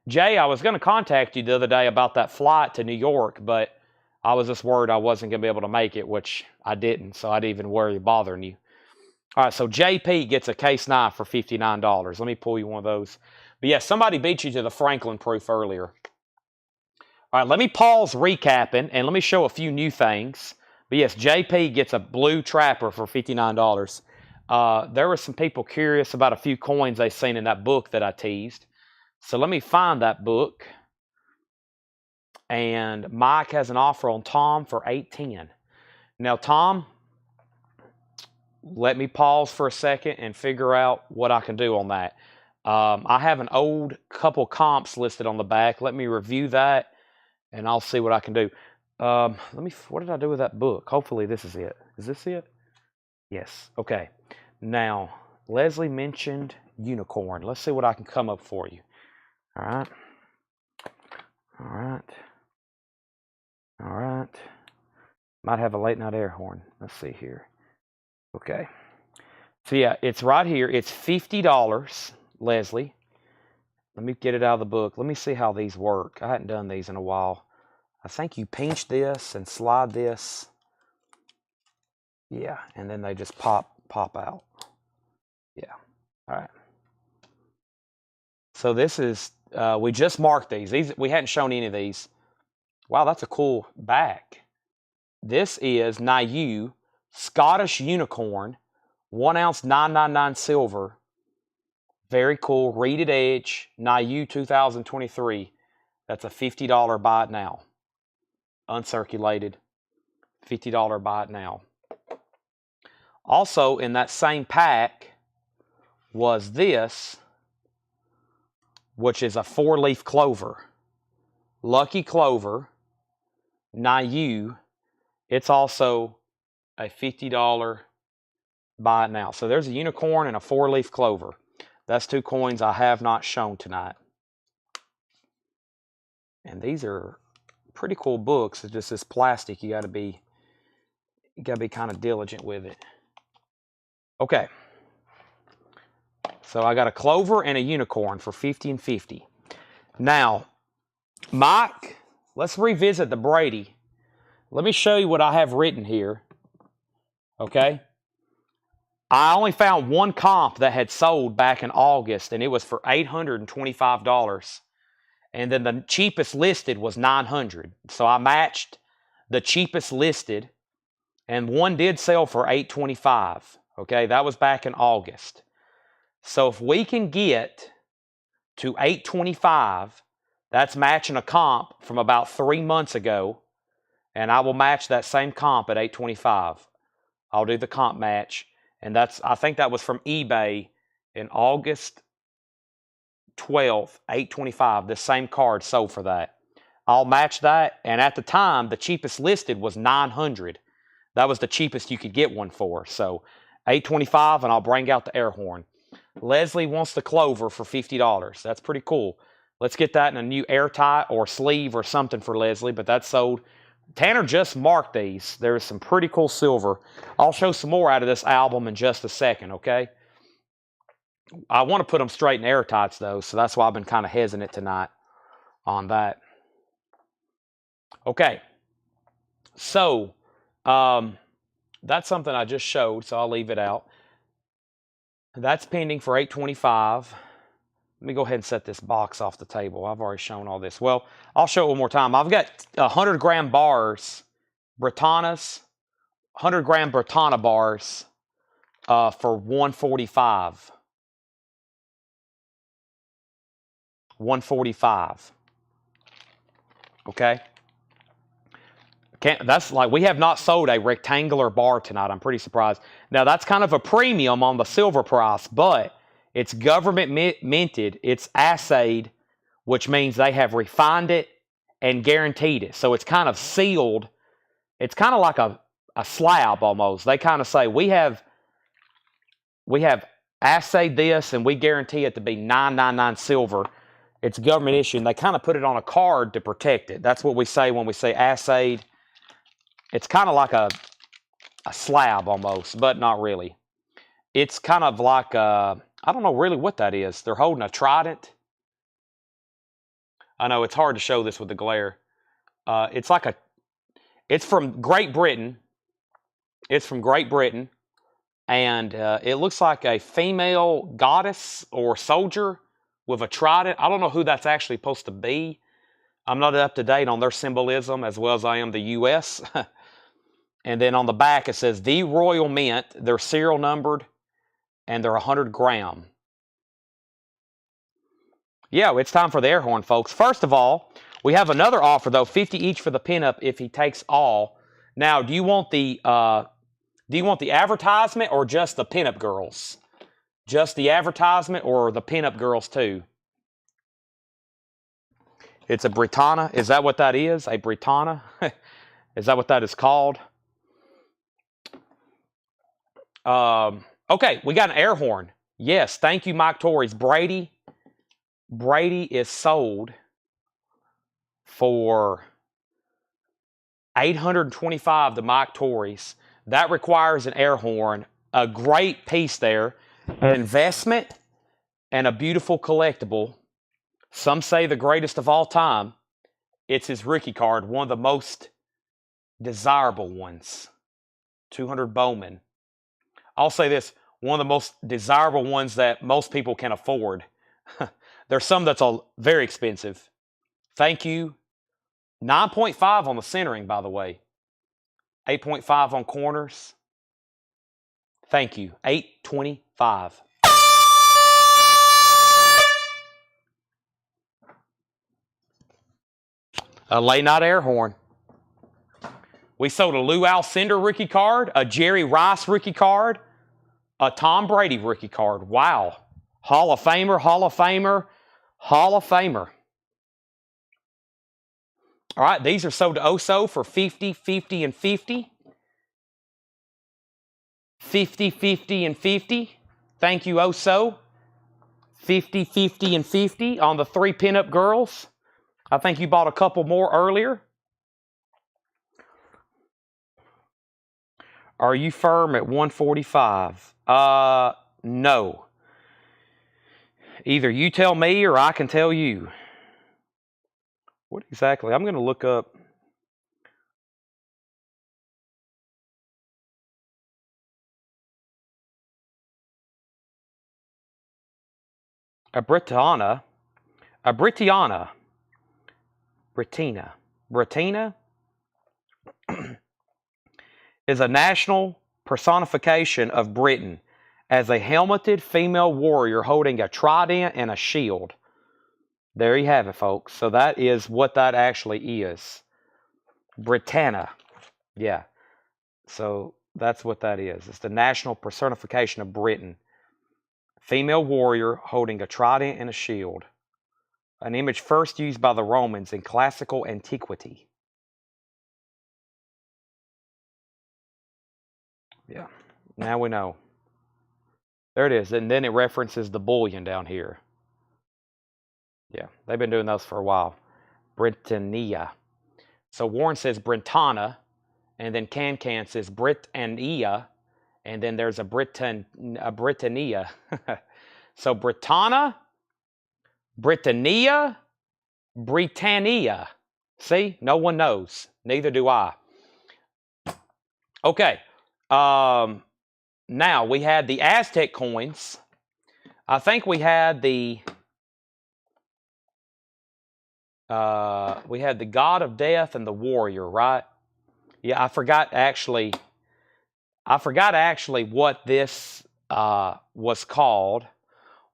Jay, I was going to contact you the other day about that flight to New York, but I was just worried I wasn't going to be able to make it, which I didn't, so I didn't even worry bothering you. All right, so JP gets a case knife for $59. Let me pull you one of those. But yeah, somebody beat you to the Franklin proof earlier. All right, let me pause recapping, and let me show a few new things. But yes, JP gets a blue trapper for $59. There were some people curious about a few coins they seen in that book that I teased. So let me find that book. And Mike has an offer on Tom for $810. Now, Tom, let me pause for a second and figure out what I can do on that. I have an old couple comps listed on the back. Let me review that, and I'll see what I can do. What did I do with that book? Hopefully this is it. Is this it? Yes. Okay. Now, Leslie mentioned unicorn. Let's see what I can come up for you. All right. All right. All right. Might have a late night air horn. Let's see here. Okay. So yeah, it's right here. It's $50, Leslie. Let me get it out of the book. Let me see how these work. I hadn't done these in a while. I think you pinch this and slide this. Yeah, and then they just pop out. Yeah. All right. So this is, we just marked these. We hadn't shown any of these. Wow, that's a cool back. This is Niu Scottish Unicorn, 1 ounce 999 silver. Very cool. Reeded edge, Niu 2023. That's a $50 buy it now. Uncirculated. $50 buy it now. Also in that same pack was this, which is a 4-leaf clover. Lucky Clover. Nayu, it's also a $50 buy it now. So there's a unicorn and a 4-leaf clover. That's 2 coins I have not shown tonight. And these are pretty cool books. It's just this plastic. You gotta be kind of diligent with it. Okay. So I got a clover and a unicorn for 50 and 50. Now, Mike, let's revisit the Brady. Let me show you what I have written here. Okay. I only found one comp that had sold back in August, and it was for $825. And then the cheapest listed was $900. So I matched the cheapest listed, and one did sell for $825. Okay, that was back in August. So if we can get to $825, that's matching a comp from about 3 months ago, and I will match that same comp at $825. I'll do the comp match, and I think that was from eBay in August 12th, $825. The same card sold for that. I'll match that, and at the time, the cheapest listed was $900. That was the cheapest you could get one for. So $825, and I'll bring out the air horn. Leslie wants the clover for $50. That's pretty cool. Let's get that in a new airtight or sleeve or something for Leslie, but that's sold. Tanner just marked these. There's some pretty cool silver. I'll show some more out of this album in just a second, okay? I want to put them straight in airtights, though, so that's why I've been kind of hesitant tonight on that. Okay. So, that's something I just showed, so I'll leave it out. That's pending for $825. Let me go ahead and set this box off the table. I've already shown all this. Well, I'll show it one more time. I've got 100-gram bars, Britannias, 100-gram Britannia bars for $145. $145. Okay? That's like, we have not sold a rectangular bar tonight. I'm pretty surprised. Now, that's kind of a premium on the silver price, but it's government minted. It's assayed, which means they have refined it and guaranteed it. So it's kind of sealed. It's kind of like a slab almost. They kind of say, we have assayed this and we guarantee it to be 999 silver. It's government issue, and they kind of put it on a card to protect it. That's what we say when we say assayed. It's kind of like a slab almost, but not really. It's kind of like I don't know really what that is. They're holding a trident. I know it's hard to show this with the glare. It's from Great Britain. It's from Great Britain, and it looks like a female goddess or soldier with a trident. I don't know who that's actually supposed to be. I'm not up to date on their symbolism as well as I am the U.S. And then on the back it says the Royal Mint. They're serial numbered, and they're 100 gram. Yeah, it's time for the air horn, folks. First of all, we have another offer though, 50 each for the pinup if he takes all. Now, do you want the advertisement or just the pinup girls? Just the advertisement or the pinup girls too? It's a Britannia. Is that what that is? A Britannia? Is that what that is called? Okay, we got an air horn. Yes, thank you, Mike Torres. Brady is sold for $825 to Mike Torres. That requires an air horn. A great piece there. An investment and a beautiful collectible. Some say the greatest of all time. It's his rookie card, one of the most desirable ones. 200 Bowman. I'll say this, one of the most desirable ones that most people can afford. There's some that's very expensive. Thank you. 9.5 on the centering, by the way. 8.5 on corners. Thank you. 825. A late night air horn. We sold a Lou Alcindor rookie card, a Jerry Rice rookie card, a Tom Brady rookie card. Wow. Hall of Famer, Hall of Famer, Hall of Famer. All right, these are sold to Oso for 50, 50, and 50. 50, 50, and 50. Thank you, Oso. 50, 50, and 50 on the 3 pinup girls. I think you bought a couple more earlier. Are you firm at 145? No. Either you tell me or I can tell you. What exactly? I'm going to look up. A Britannia. A Britannia. Britannia is a national personification of Britain as a helmeted female warrior holding a trident and a shield. There you have it, folks. So that is what that actually is. Britannia. Yeah. So that's what that is. It's the national personification of Britain. Female warrior holding a trident and a shield. An image first used by the Romans in classical antiquity. Yeah, now we know. There it is. And then it references the bullion down here. Yeah, they've been doing those for a while. Britannia. So Warren says Britannia, and then Can says Britannia, and then there's a Britannia. So Britannia, Britannia. See, no one knows. Neither do I. Okay. Now we had the Aztec coins. I think we had the God of Death and the Warrior, right? Yeah, I forgot actually what this was called.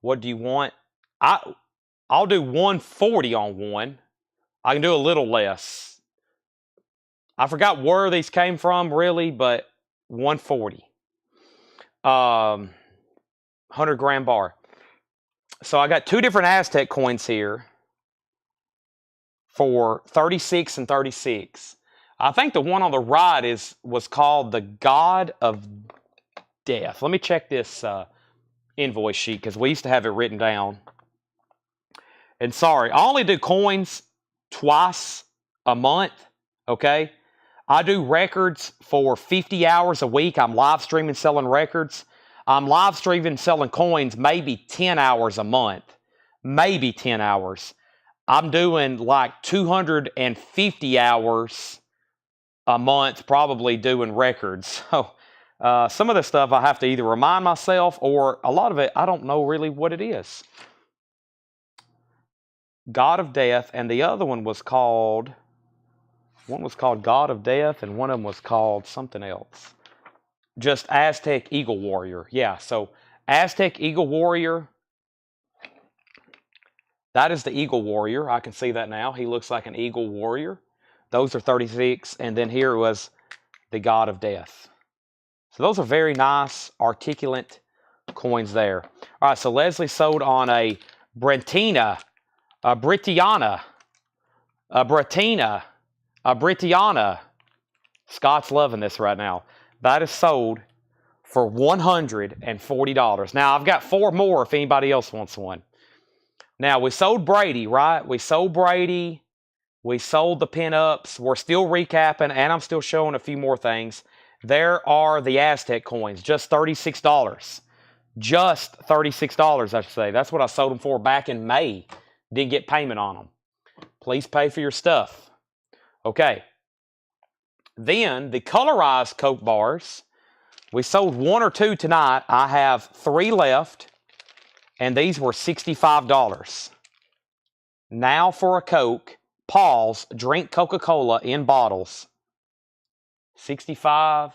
What do you want? I'll do 140 on one. I can do a little less. I forgot where these came from really, but 140. 100-gram bar. So I got 2 different Aztec coins here for 36 and 36. I think the one on the right was called the God of Death. Let me check this invoice sheet because we used to have it written down. And sorry, I only do coins twice a month, okay? I do records for 50 hours a week. I'm live streaming selling records. I'm live streaming selling coins maybe 10 hours a month. Maybe 10 hours. I'm doing like 250 hours a month probably doing records. So some of the stuff I have to either remind myself or a lot of it I don't know really what it is. God of Death, and the other one was called God of Death, and one of them was called something else. Just Aztec Eagle Warrior. Yeah, so Aztec Eagle Warrior. That is the Eagle Warrior. I can see that now. He looks like an Eagle Warrior. Those are 36, and then here was the God of Death. So those are very nice, articulate coins there. All right, so Leslie sold on a Britannia, a Britannia. Scott's loving this right now. That is sold for $140. Now, I've got 4 more if anybody else wants one. Now, we sold Brady, right? We sold Brady. We sold the pinups. We're still recapping, and I'm still showing a few more things. There are the Aztec coins, just $36. Just $36, I should say. That's what I sold them for back in May. Didn't get payment on them. Please pay for your stuff. Okay. Then the colorized Coke bars. We sold 1 or 2 tonight. I have 3 left, and these were $65. Now for a Coke. Pause. Drink Coca-Cola in bottles. $65.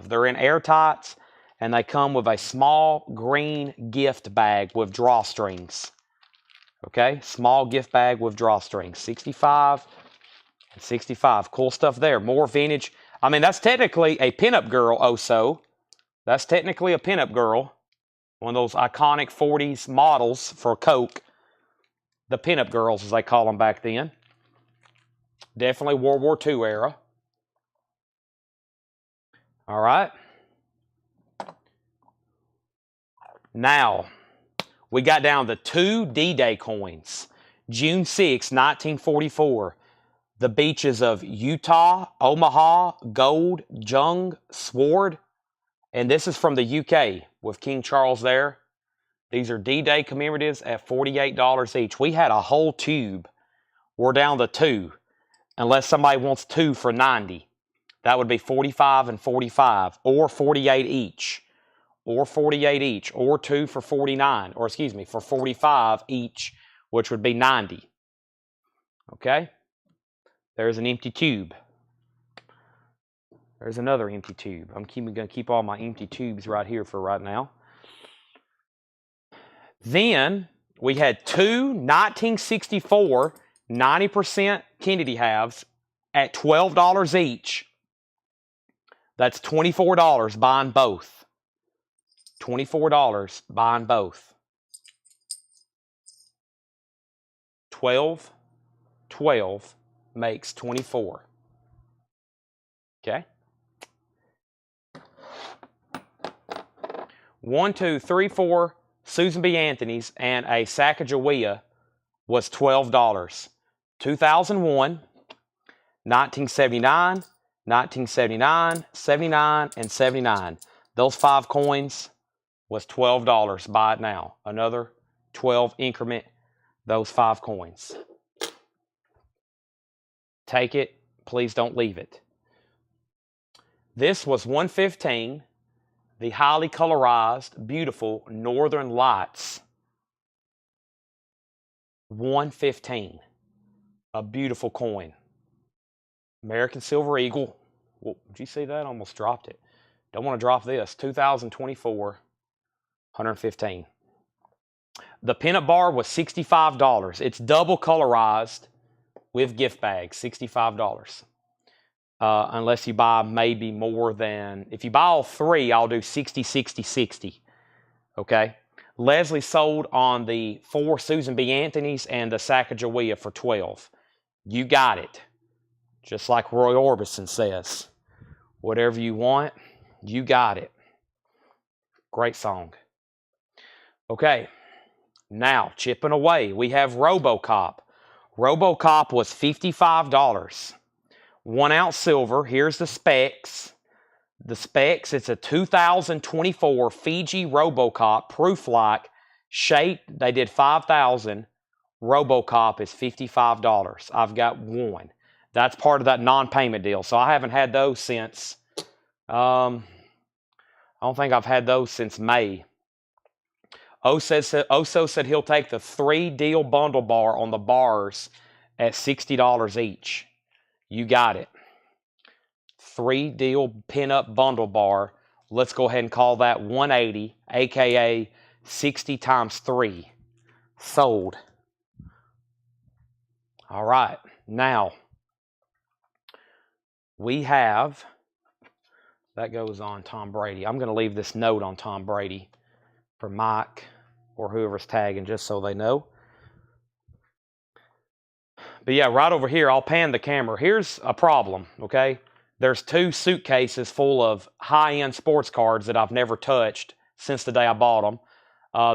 They're in airtights, and they come with a small green gift bag with drawstrings. Okay, small gift bag with drawstrings. $65 and $65. Cool stuff there. More vintage. I mean, that's technically a pinup girl, Oso. That's technically a pinup girl. One of those iconic 40s models for Coke. The pinup girls, as they call them back then. Definitely World War II era. All right. Now, we got down to 2 D-Day coins. June 6, 1944. The beaches of Utah, Omaha, Gold, Jung, Sword. And this is from the UK with King Charles there. These are D-Day commemoratives at $48 each. We had a whole tube. We're down to 2. Unless somebody wants 2 for 90. That would be 45 and 45. Or 48 each. Or 48 each. Or 2 for 49. Or excuse me, for 45 each, which would be 90. Okay? There's an empty tube. There's another empty tube. I'm going to keep all my empty tubes right here for right now. Then we had 2 1964 90% Kennedy halves at $12 each. That's $24 buying both. $24 buying both. 12 makes 24. Okay? 1, 2, 3, 4 Susan B. Anthony's and a Sacagawea was $12. 2001, 1979, 1979, 79, and 79. Those 5 coins was $12. Buy it now. Another 12 increment, those 5 coins. Take it. Please don't leave it. This was 115, the highly colorized, beautiful Northern Lights. 115. A beautiful coin. American Silver Eagle. Well, did you see that? I almost dropped it. Don't want to drop this. 2024, 115. The peanut bar was $65. It's double colorized with gift bag, $65. Unless you buy maybe more than, if you buy all 3, I'll do 60, 60, 60. Okay? Leslie sold on the 4 Susan B. Anthony's and the Sacagawea for 12. You got it. Just like Roy Orbison says. Whatever you want, you got it. Great song. Okay. Now, chipping away, we have RoboCop. RoboCop was $55. 1 ounce silver. Here's the specs. The specs, it's a 2024 Fiji RoboCop proof-like shape. They did 5,000. RoboCop is $55. I've got 1. That's part of that non-payment deal. So I haven't had those since, I don't think I've had those since May. Oso said he'll take the 3 deal bundle bar on the bars at $60 each. You got it. 3 deal pinup bundle bar. Let's go ahead and call that 180, aka 60 times 3. Sold. All right. Now, we have, that goes on Tom Brady. I'm going to leave this note on Tom Brady for Mike or whoever's tagging just so they know. But yeah, right over here, I'll pan the camera. Here's a problem, okay? There's 2 suitcases full of high-end sports cards that I've never touched since the day I bought them.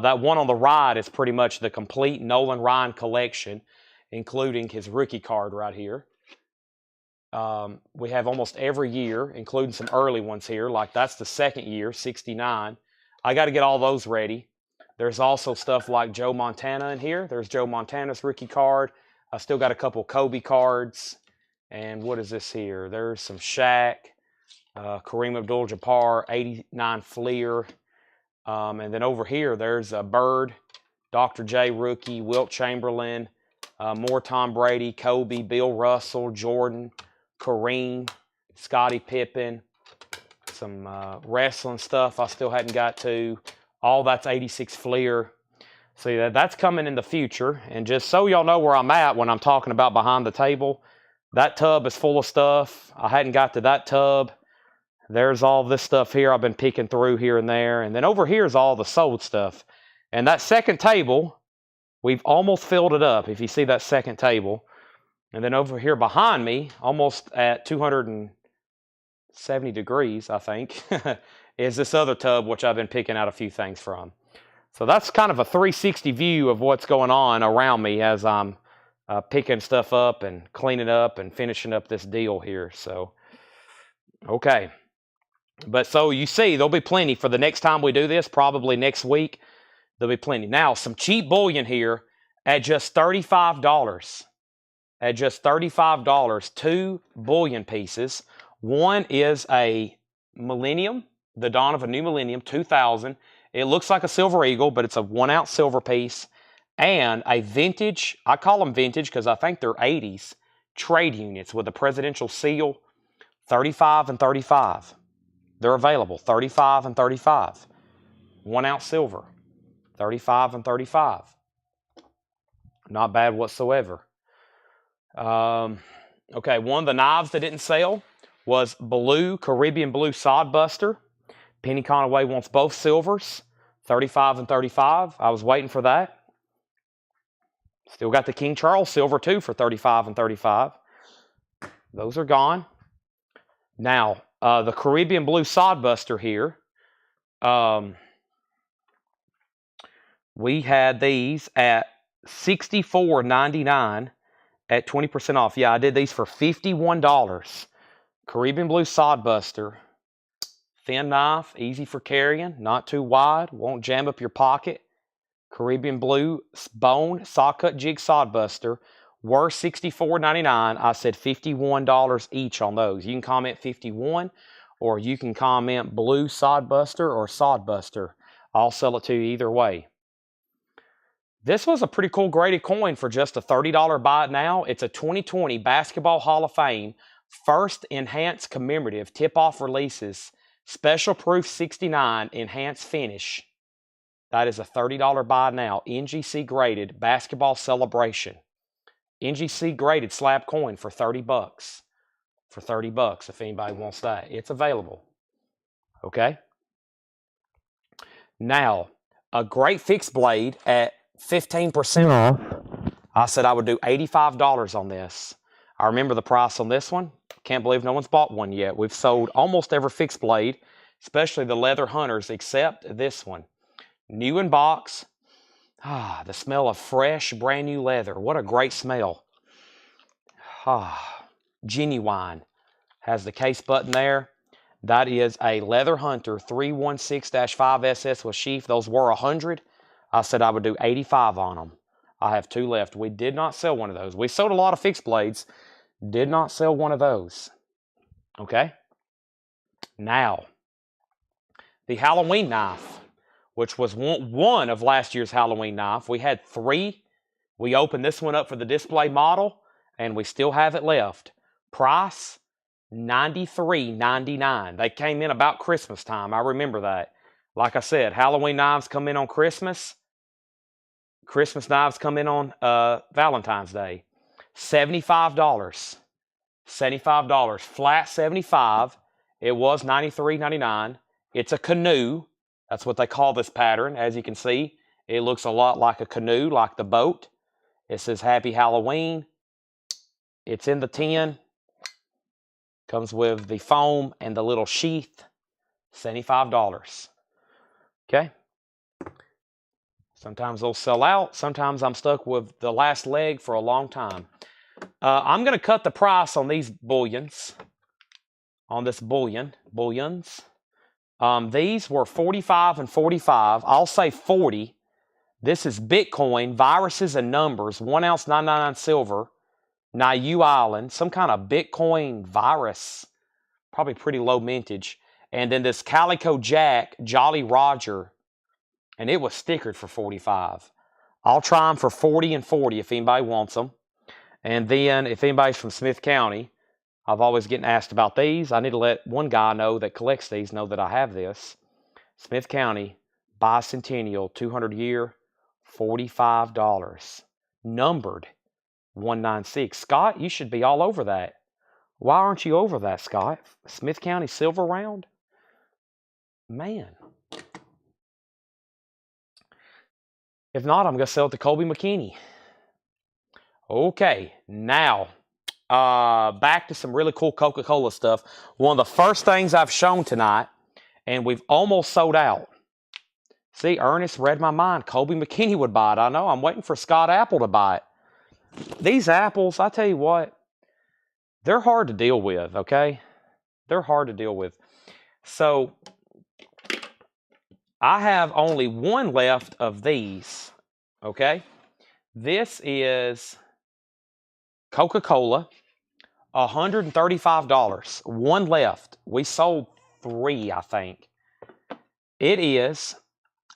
That one on the right is pretty much the complete Nolan Ryan collection, including his rookie card right here. We have almost every year, including some early ones here, like that's the 2nd year, 69. I got to get all those ready. There's also stuff like Joe Montana in here. There's Joe Montana's rookie card. I still got a couple Kobe cards. And what is this here? There's some Shaq, Kareem Abdul-Jabbar, 89 Fleer. And then over here, there's a Bird, Dr. J rookie, Wilt Chamberlain, more Tom Brady, Kobe, Bill Russell, Jordan, Kareem, Scottie Pippen, some wrestling stuff I still hadn't got to. All that's 86 Fleer. See, that's coming in the future. And just so y'all know where I'm at when I'm talking about behind the table, that tub is full of stuff. I hadn't got to that tub. There's all this stuff here I've been peeking through here and there. And then over here is all the sold stuff. And that second table, we've almost filled it up. If you see that second table, And then over here behind me, almost at 270 degrees, I think, is this other tub, which I've been picking out a few things from. So that's kind of a 360 view of what's going on around me as I'm picking stuff up and cleaning up and finishing up this deal here. So, okay. But so you see, there'll be plenty for the next time we do this, probably next week. There'll be plenty. Now, some cheap bullion here at just $35. At just $35, 2 bullion pieces. One is a millennium, the dawn of a new millennium, 2000. It looks like a silver eagle, but it's a 1 ounce silver piece. And a vintage, I call them vintage because I think they're 80s, trade units with a presidential seal, 35 and 35. They're available, 35 and 35. 1 ounce silver, 35 and 35. Not bad whatsoever. Okay, one of the knives that didn't sell was Caribbean Blue Sodbuster. Penny Conaway wants both silvers, 35 and 35. I was waiting for that. Still got the King Charles silver too for 35 and 35. Those are gone. Now, the Caribbean Blue Sodbuster here. We had these at $64.99 at 20% off. Yeah, I did these for $51. Caribbean Blue Sodbuster. Thin knife, easy for carrying, not too wide, won't jam up your pocket. Caribbean Blue Bone Saw Cut Jig Sodbuster were $64.99. I said $51 each on those. You can comment 51 or you can comment Blue Sodbuster or Sodbuster. I'll sell it to you either way. This was a pretty cool graded coin for just a $30 buy it now. It's a 2020 Basketball Hall of Fame first enhanced commemorative tip-off releases special proof 69 enhanced finish. That is a $30 buy now. NGC graded basketball celebration. NGC graded slab coin for $30. For $30 if anybody wants that. It's available. Okay. Now, a great fixed blade at 15% off. I said I would do $85 on this. I remember the price on this one. Can't believe no one's bought one yet. We've sold almost every fixed blade, especially the leather hunters, except this one. New in box. Ah, the smell of fresh, brand new leather. What a great smell. Ah, genuine. Has the case button there. That is a Leather Hunter 316-5SS with sheath. Those were 100. I said I would do 85 on them. I have 2 left. We did not sell one of those. We sold a lot of fixed blades. Did not sell one of those. Okay. Now, the Halloween knife, which was one of last year's Halloween knife. We had 3. We opened this one up for the display model, and we still have it left. Price, $93.99. They came in about Christmas time. I remember that. Like I said, Halloween knives come in on Christmas. Christmas knives come in on Valentine's Day. $75. $75. Flat 75. It was $93.99. It's a canoe. That's what they call this pattern. As you can see, it looks a lot like a canoe, like the boat. It says Happy Halloween. It's in the tin. Comes with the foam and the little sheath. $75. Okay. Sometimes they'll sell out. Sometimes I'm stuck with the last leg for a long time. I'm going to cut the price on these bullions. On this bullions. These were 45 and 45. I'll say 40. This is Bitcoin, viruses and numbers, 1 ounce 999 silver, Niue Island, some kind of Bitcoin virus, probably pretty low mintage. And then this Calico Jack, Jolly Roger, and it was stickered for 45. I'll try them for 40 and 40 if anybody wants them. And then if anybody's from Smith County, I've always getting asked about these. I need to let one guy know that collects these know that I have this. Smith County, Bicentennial, 200 year, $45. Numbered, 196. Scott, you should be all over that. Why aren't you over that, Scott? Smith County Silver Round? Man. If not, I'm going to sell it to Colby McKinney. Okay, now back to some really cool Coca-Cola stuff. One of the first things I've shown tonight, and we've almost sold out. See, Ernest read my mind. Colby McKinney would buy it. I know. I'm waiting for Scott Apple to buy it. These apples, I tell you what, they're hard to deal with, okay? They're hard to deal with. So, I have only one left of these, okay? This is Coca-Cola, $135. One left. We sold 3, I think. It is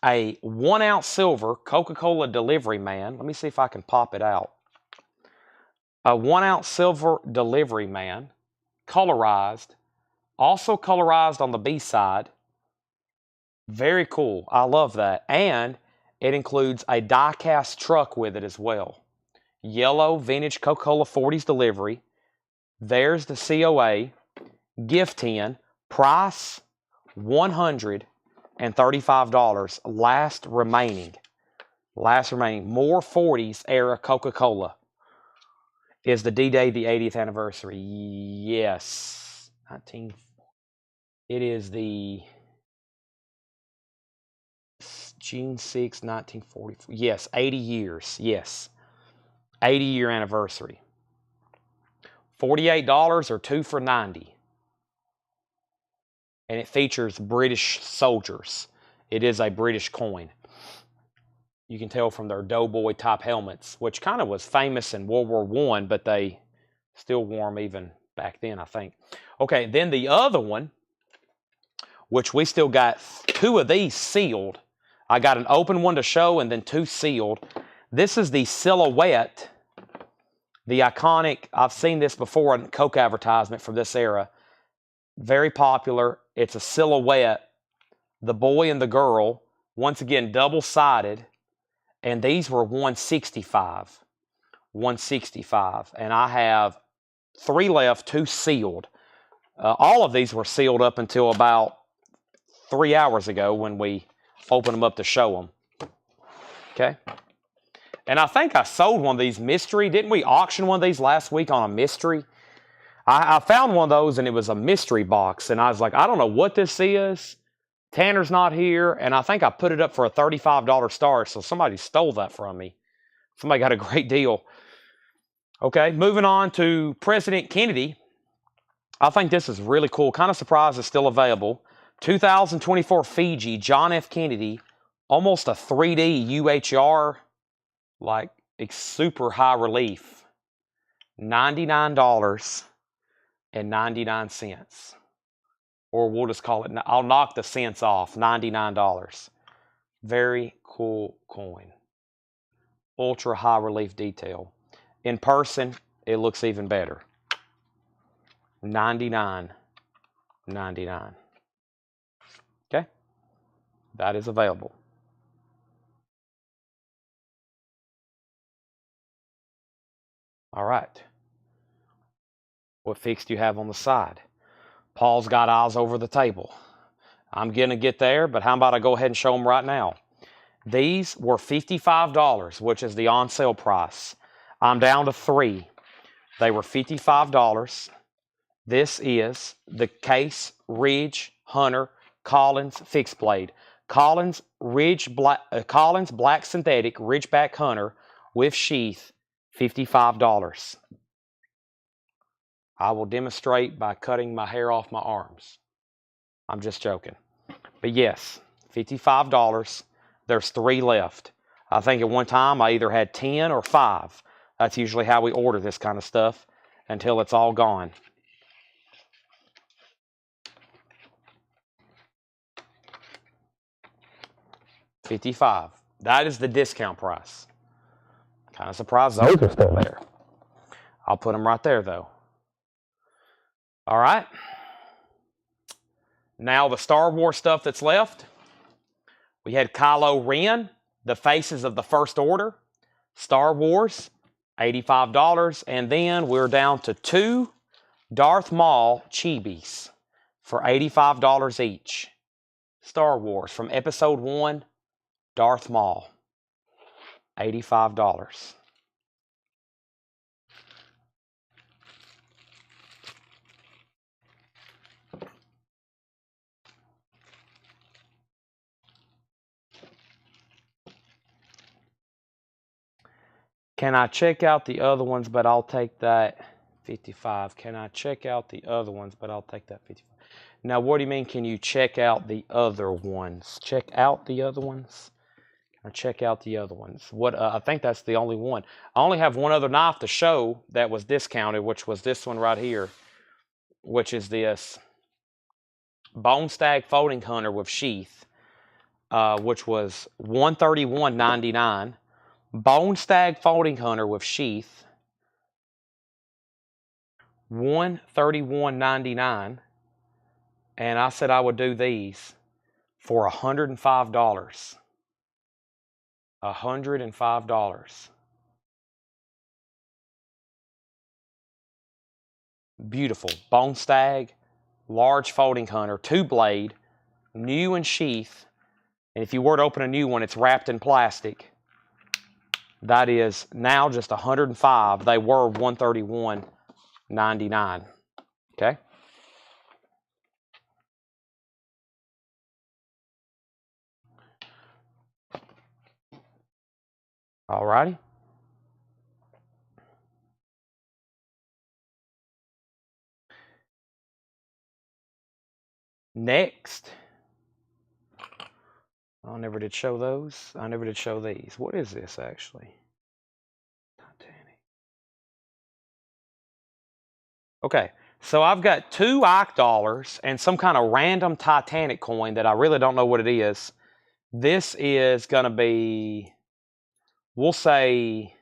a 1 ounce silver Coca-Cola Delivery Man. Let me see if I can pop it out. A 1 ounce silver Delivery Man, colorized, also colorized on the B side. Very cool. I love that. And it includes a die-cast truck with it as well. Yellow vintage Coca-Cola 40s delivery. There's the COA. Gift tin. Price $135. Last remaining. More 40s era Coca-Cola. Is the D-Day the 80th anniversary? Yes. It is the June 6, 1944. Yes, 80 years. Yes. 80-year anniversary. $48 or 2 for $90. And it features British soldiers. It is a British coin. You can tell from their doughboy type helmets, which kind of was famous in World War I, but they still wore them even back then, I think. Okay, then the other one, which we still got 2 of these sealed. I got an open one to show and then 2 sealed. This is the Silhouette, the iconic, I've seen this before in Coke advertisement from this era. Very popular. It's a silhouette, the boy and the girl, once again double-sided, and these were $165. $165, and I have 3 left, 2 sealed. All of these were sealed up until about 3 hours ago when we opened them up to show them. Okay. And I think I sold one of these mystery. Didn't we auction one of these last week on a mystery? I found one of those and it was a mystery box. And I was like, I don't know what this is. Tanner's not here. And I think I put it up for a $35 star. So somebody stole that from me. Somebody got a great deal. Okay, moving on to President Kennedy. I think this is really cool. Kind of surprised it's still available. 2024 Fiji, John F. Kennedy. Almost a 3D UHR. Like, it's super high relief. $99.99. Or we'll just call it, I'll knock the cents off, $99. Very cool coin. Ultra high relief detail. In person, it looks even better. $99.99. Okay? That is available. All right. What fix do you have on the side? Paul's got eyes over the table. I'm going to get there, but how about I go ahead and show them right now? These were $55, which is the on sale price. I'm down to 3. They were $55. This is the Case Ridge Hunter Collins fixed blade. Collins Black Synthetic Ridgeback Hunter with sheath, $55. I will demonstrate by cutting my hair off my arms. I'm just joking. But yes, $55. There's 3 left. I think at one time I either had 10 or 5. That's usually how we order this kind of stuff until it's all gone. $55. That is the discount price. Kind of surprised those are still there. I'll put them right there though. All right. Now the Star Wars stuff that's left. We had Kylo Ren, the Faces of the First Order, Star Wars, $85. And then we're down to 2 Darth Maul Chibis for $85 each. Star Wars from Episode 1, Darth Maul, $85. Can I check out the other ones, but I'll take that 55? Can I check out the other ones, but I'll take that 55? Now, what do you mean, can you check out the other ones? Check out the other ones? Can I check out the other ones? What? I think that's the only one. I only have one other knife to show that was discounted, which was this one right here, which is this Bone Stag Folding Hunter with sheath, which was $131.99. Bone Stag Folding Hunter with sheath, $131.99. And I said I would do these for $105. $105. Beautiful. Bone Stag, large folding hunter, 2-blade, new in sheath. And if you were to open a new one, it's wrapped in plastic. That is now just $105. They were $131.99. Okay. All righty. Next. I never did show those. I never did show these. What is this actually? Titanic. Okay, so I've got 2 Ike dollars and some kind of random Titanic coin that I really don't know what it is. This is going to be, we'll say,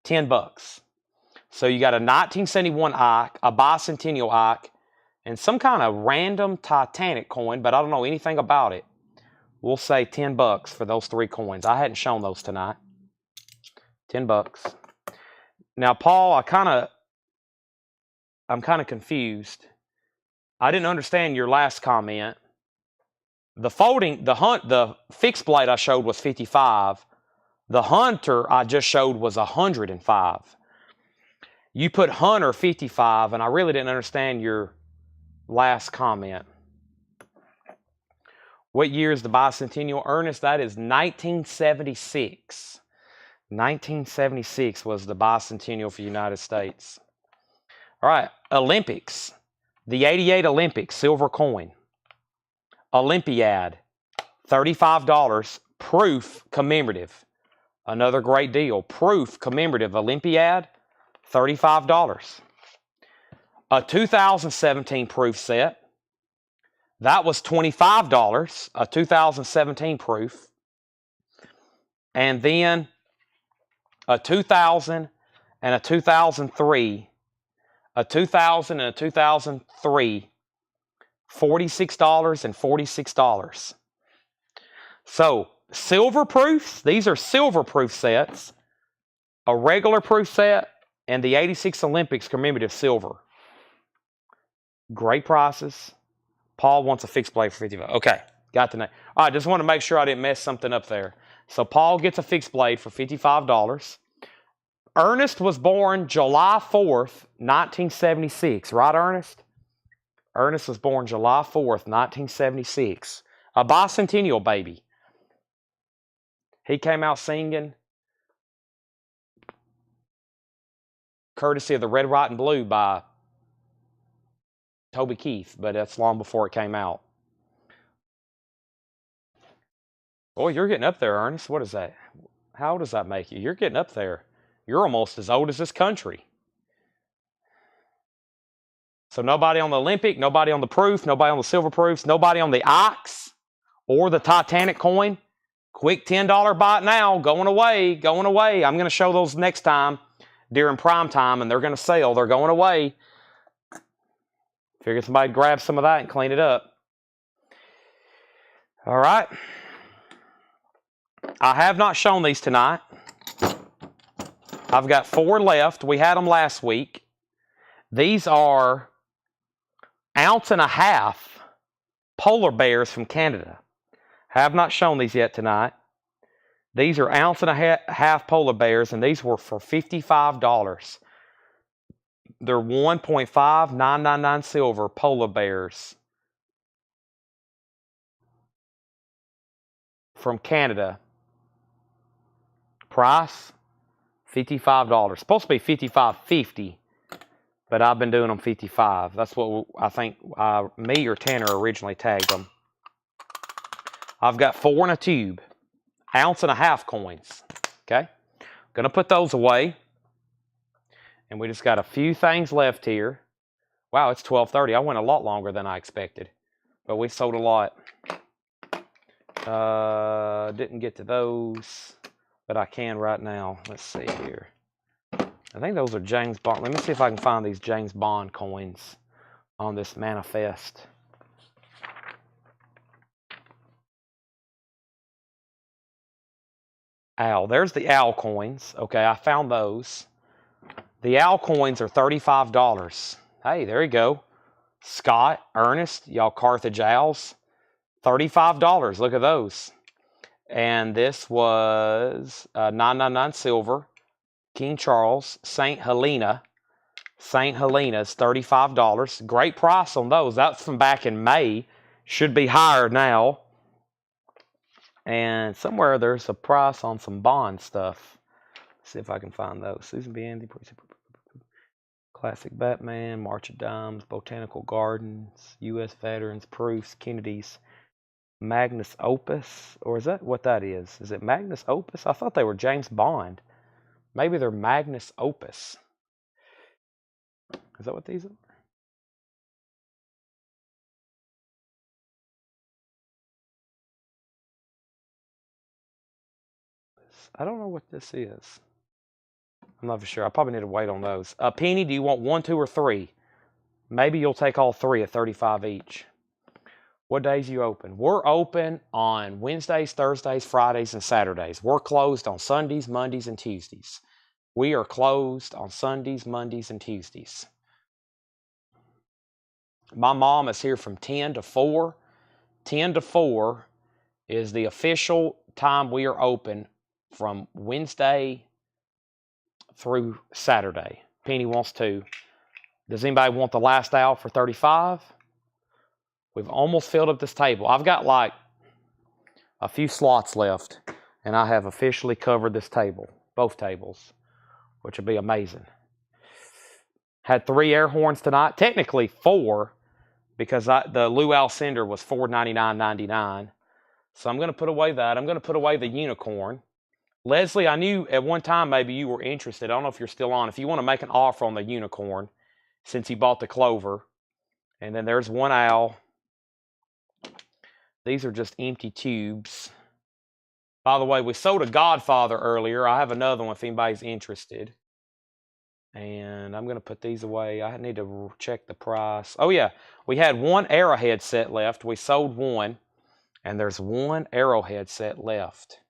$10. So you got a 1971 Ike, a bicentennial Ike, and some kind of random Titanic coin, but I don't know anything about it. We'll say $10 for those 3 coins. I hadn't shown those tonight. $10. Now, Paul, I'm kind of confused. I didn't understand your last comment. The fixed blade I showed was 55. The hunter I just showed was 105. You put hunter 55, and I really didn't understand your last comment. What year is the bicentennial, Ernest? That is 1976. 1976 was the bicentennial for the United States. All right, Olympics. The 88 Olympics, silver coin. Olympiad, $35, proof commemorative. Another great deal. Proof commemorative Olympiad, $35. A 2017 proof set. That was $25, a 2017 proof. And then a 2000 and a 2003. A 2000 and a 2003. $46 and $46. So, silver proofs, these are silver proof sets, a regular proof set, and the 86 Olympics commemorative silver. Great prices. Paul wants a fixed blade for $55. Okay, got the name. All right, just want to make sure I didn't mess something up there. So, Paul gets a fixed blade for $55. Ernest was born July 4th, 1976. Right, Ernest? Ernest was born July 4th, 1976. A bicentennial baby. He came out singing courtesy of the Red, White, and Blue by Toby Keith, but that's long before it came out. Boy, you're getting up there, Ernest. What is that? How old does that make you? You're getting up there. You're almost as old as this country. So nobody on the Olympic, nobody on the proof, nobody on the silver proofs, nobody on the Ikes or the Titanic coin. Quick $10 buy it now. Going away, going away. I'm going to show those next time during prime time, and they're going to sell. They're going away. Figure somebody grab some of that and clean it up. All right. I have not shown these tonight. I've got 4 left. We had them last week. These are 1.5 ounce polar bears from Canada. Have not shown these yet tonight. These are 1.5 ounce polar bears, and these were for $55. They're 1.5999 silver polar bears from Canada. Price, $55. Supposed to be $55.50, but I've been doing them $55. That's what I think me or Tanner originally tagged them. I've got 4 in a tube, 1.5 ounce coins. Okay, gonna put those away, and we just got a few things left here. Wow, it's 12:30. I went a lot longer than I expected, but we sold a lot. Didn't get to those, but I can right now. Let's see here. I think those are James Bond. Let me see if I can find these James Bond coins on this manifest. Owl. There's the owl coins. Okay, I found those. The owl coins are $35. Hey, there you go. Scott, Ernest, y'all Carthage Owls. $35. Look at those. And this was 999 silver. King Charles. St. Helena. St. Helena's $35. Great price on those. That's from back in May. Should be higher now. And somewhere there's a price on some Bond stuff. Let's see if I can find those. Susan B. Anthony. Classic Batman. March of Dimes. Botanical Gardens. U.S. Veterans. Proofs. Kennedy's. Magnus Opus. Or is that what that is? Is it Magnus Opus? I thought they were James Bond. Maybe they're Magnus Opus. Is that what these are? I don't know what this is. I'm not for sure. I probably need to wait on those. Penny, do you want 1, 2, or 3? Maybe you'll take all 3 at $35 each. What days you open? We're open on Wednesdays, Thursdays, Fridays, and Saturdays. We're closed on Sundays, Mondays, and Tuesdays. We are closed on Sundays, Mondays, and Tuesdays. My mom is here from 10 to 4. 10 to 4 is the official time we are open from Wednesday through Saturday. Penny wants 2. Does anybody want the last owl for $35? We've almost filled up this table. I've got like a few slots left, and I have officially covered this table, both tables, which would be amazing. Had 3 air horns tonight, technically 4, because the luau cinder was $4.99.99. So I'm going to put away that. I'm going to put away the unicorn. Leslie, I knew at one time maybe you were interested. I don't know if you're still on. If you want to make an offer on the unicorn, since you bought the clover. And then there's one owl. These are just empty tubes. By the way, we sold a Godfather earlier. I have another one if anybody's interested. And I'm going to put these away. I need to check the price. Oh, yeah. We had 1 arrowhead set left. We sold 1. And there's 1 arrowhead set left.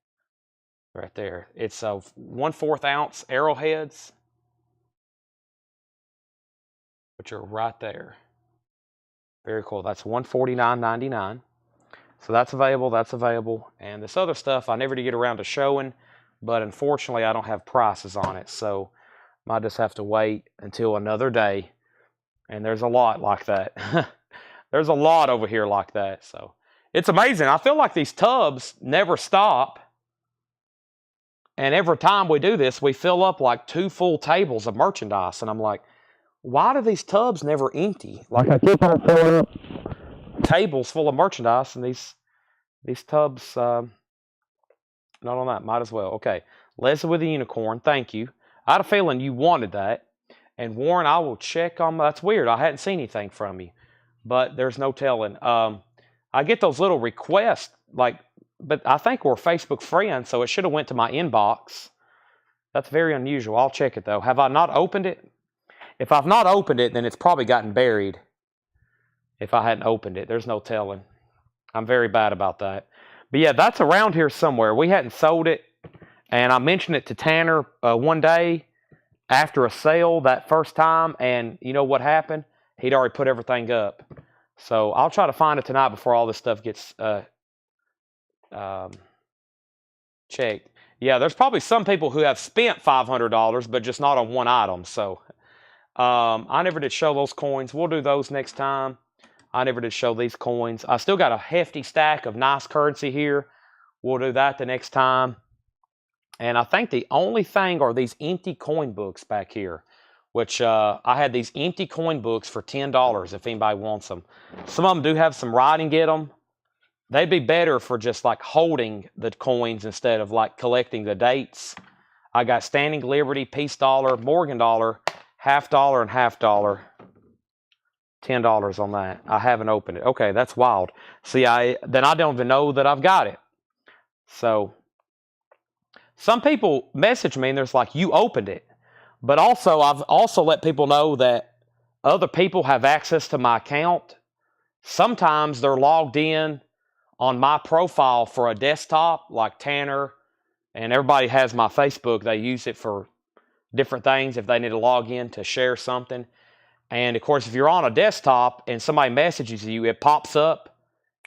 Right there. It's 1/4 ounce arrowheads, which are right there. Very cool. That's $149.99. So that's available. That's available. And this other stuff I never did get around to showing, but unfortunately I don't have prices on it. So might just have to wait until another day. And there's a lot like that. There's a lot over here like that. So it's amazing. I feel like these tubs never stop. And every time we do this, we fill up like 2 full tables of merchandise. And I'm like, why do these tubs never empty? Like I keep on filling up tables full of merchandise, and these tubs, not on that. Might as well. Okay, Leslie with the unicorn. Thank you. I had a feeling you wanted that. And Warren, I will check on. That's weird. I hadn't seen anything from you, but there's no telling. I get those little requests, but I think we're Facebook friends, so it should have went to my inbox. That's very unusual. I'll check it though. Have I not opened it? If I've not opened it, then it's probably gotten buried. If I hadn't opened it, there's no telling. I'm very bad about that. But yeah, that's around here somewhere. We hadn't sold it, and I mentioned it to Tanner one day after a sale that first time, and you know what happened? He'd already put everything up. So I'll try to find it tonight before all this stuff gets checked. Yeah, there's probably some people who have spent $500, but just not on one item. So I never did show those coins. We'll do those next time. I never did show these coins. I still got a hefty stack of nice currency here. We'll do that the next time. And I think the only thing are these empty coin books back here, which I had these empty coin books for $10 if anybody wants them. Some of them do have some writing in them. They'd be better for just like holding the coins instead of like collecting the dates. I got Standing Liberty, Peace Dollar, Morgan Dollar, half dollar and half dollar. $10 on that. I haven't opened it. Okay, that's wild. See, then I don't even know that I've got it. So some people message me and there's like, you opened it. But also, I've also let people know that other people have access to my account. Sometimes they're logged in on my profile for a desktop, like Tanner, and everybody has my Facebook. They use it for different things if they need to log in to share something. And of course, if you're on a desktop and somebody messages you, it pops up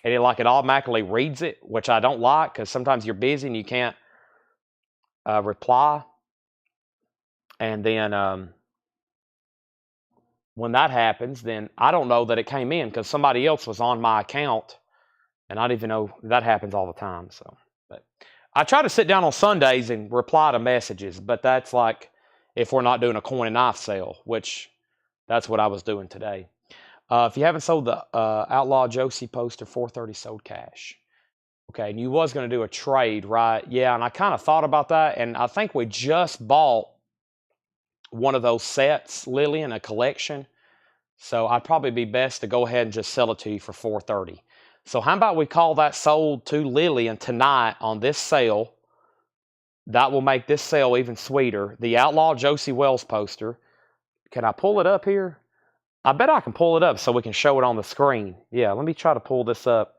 and it automatically reads it, which I don't like because sometimes you're busy and you can't reply. And then when that happens, then I don't know that it came in because somebody else was on my account, and I didn't even know that happens all the time. So, but I try to sit down on Sundays and reply to messages, but that's like if we're not doing a coin and knife sale, which that's what I was doing today. If you haven't sold the Outlaw Josie poster, 430 sold cash. Okay, and you was going to do a trade, right? Yeah, and I kind of thought about that, and I think we just bought one of those sets, Lillian, a collection. So I'd probably be best to go ahead and just sell it to you for 430. So how about we call that sold to Lillian tonight on this sale? That will make this sale even sweeter. The Outlaw Josie Wells poster. Can I pull it up here? I bet I can pull it up so we can show it on the screen. Yeah, let me try to pull this up.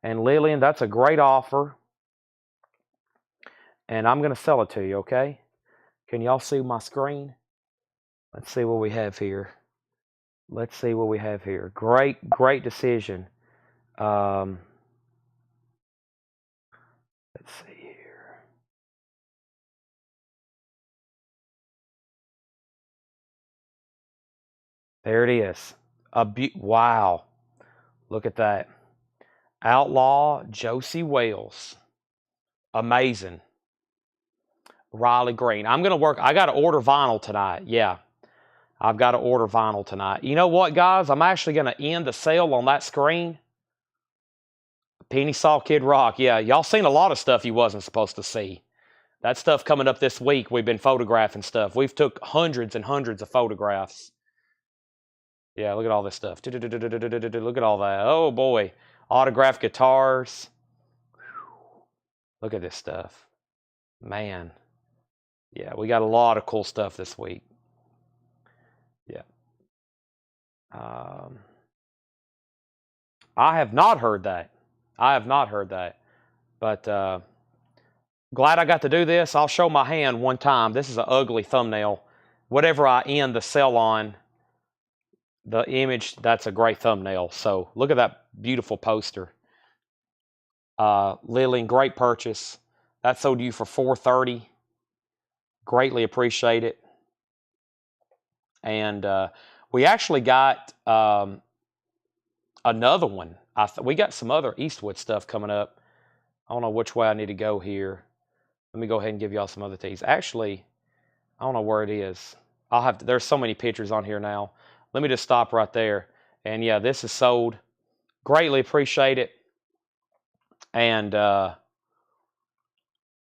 And Lillian, that's a great offer. And I'm going to sell it to you, okay? Can y'all see my screen? Let's see what we have here. Let's see what we have here. Great, great decision. Let's see here. There it is. Wow. Look at that. Outlaw Josie Wales. Amazing. Riley Green. I'm going to work. I got to order vinyl tonight. Yeah. I've got to order vinyl tonight. You know what, guys? I'm actually going to end the sale on that screen. Penny Saw Kid Rock. Yeah, y'all seen a lot of stuff you wasn't supposed to see. That stuff coming up this week, we've been photographing stuff. We've took hundreds and hundreds of photographs. Yeah, look at all this stuff. Look at all that. Oh, boy. Autographed guitars. Look at this stuff. Man. Yeah, we got a lot of cool stuff this week. Yeah. I have not heard that. I have not heard that. But glad I got to do this. I'll show my hand one time. This is an ugly thumbnail. Whatever I end the sell on, the image, that's a great thumbnail. So look at that beautiful poster. Lillian, great purchase. That sold you for $430. Greatly appreciate it. And we actually got another one. We got some other Eastwood stuff coming up. I don't know which way I need to go here. Let me go ahead and give y'all some other things. Actually, I don't know where it is. There's so many pictures on here now. Let me just stop right there. And yeah, this is sold. Greatly appreciate it. And I'm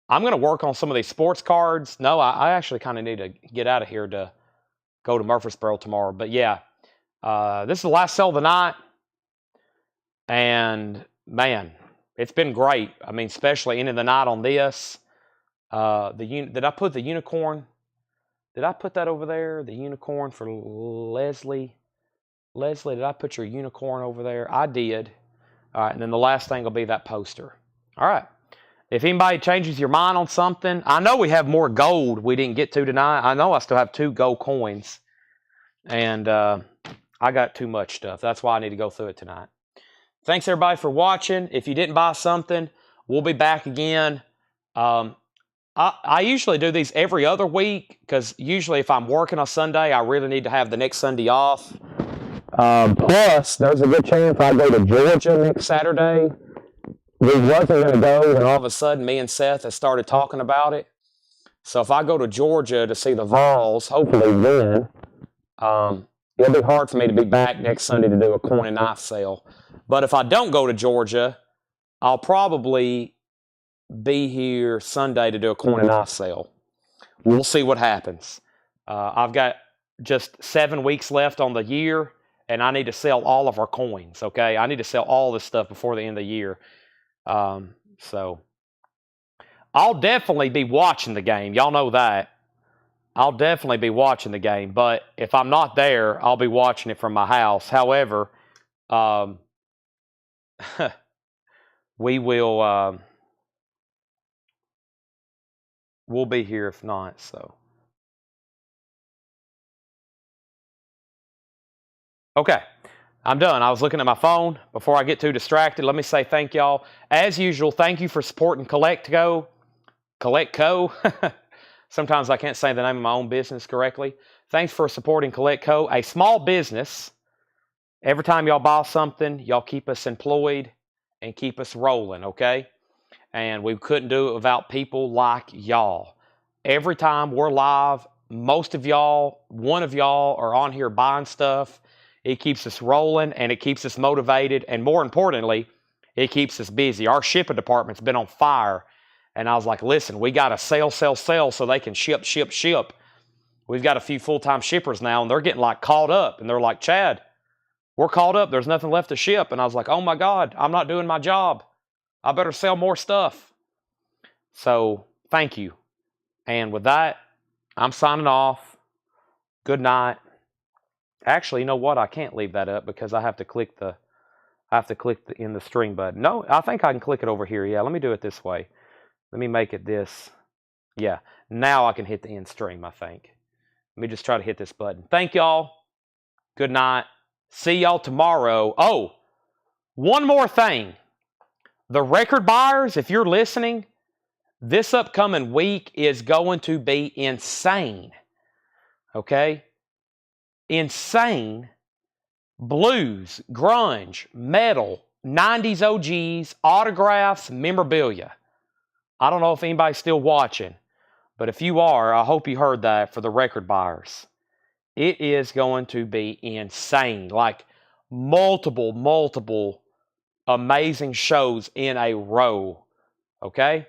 going to work on some of these sports cards. No, I actually kind of need to get out of here to go to Murfreesboro tomorrow. But yeah, this is the last sale of the night. And man, it's been great. I mean, especially ending the night on this. Did I put the unicorn? Did I put that over there? The unicorn for Leslie. Leslie, did I put your unicorn over there? I did. All right, and then the last thing will be that poster. All right. If anybody changes your mind on something, I know we have more gold we didn't get to tonight. I know I still have 2 gold coins. And I got too much stuff. That's why I need to go through it tonight. Thanks, everybody, for watching. If you didn't buy something, we'll be back again. I usually do these every other week because usually if I'm working on Sunday, I really need to have the next Sunday off. Plus, there's a good chance I go to Georgia next Saturday. We wasn't going to go, and all of a sudden, me and Seth have started talking about it. So if I go to Georgia to see the Vols, hopefully win, it'll be hard for me to be back next Sunday to do a coin and knife sale. But if I don't go to Georgia, I'll probably be here Sunday to do a coin and knife sale. We'll see what happens. I've got just 7 weeks left on the year, and I need to sell all of our coins, okay? I need to sell all this stuff before the end of the year. So I'll definitely be watching the game. Y'all know that. I'll definitely be watching the game, but if I'm not there, I'll be watching it from my house. However, we will we'll be here if not, so. Okay, I'm done. I was looking at my phone. Before I get too distracted, let me say thank y'all. As usual, thank you for supporting CollectCo. Sometimes I can't say the name of my own business correctly. Thanks for supporting CollectCo, a small business. Every time y'all buy something, y'all keep us employed and keep us rolling, okay? And we couldn't do it without people like y'all. Every time we're live, most of y'all, one of y'all are on here buying stuff. It keeps us rolling and it keeps us motivated. And more importantly, it keeps us busy. Our shipping department's been on fire. And I was like, listen, we got to sell so they can ship. We've got a few full-time shippers now, and they're getting like caught up. And they're like, Chad, we're caught up. There's nothing left to ship. And I was like, oh my God, I'm not doing my job. I better sell more stuff. So thank you. And with that, I'm signing off. Good night. Actually, you know what? I can't leave that up because I have to click the in the stream button. No, I think I can click it over here. Yeah, let me do it this way. Let me make it this. Yeah, now I can hit the end stream, I think. Let me just try to hit this button. Thank y'all. Good night. See y'all tomorrow. Oh, one more thing. The record buyers, if you're listening, this upcoming week is going to be insane. Okay? Insane. Blues, grunge, metal, 90s OGs, autographs, memorabilia. I don't know if anybody's still watching, but if you are, I hope you heard that for the record buyers. It is going to be insane. Like multiple amazing shows in a row. Okay?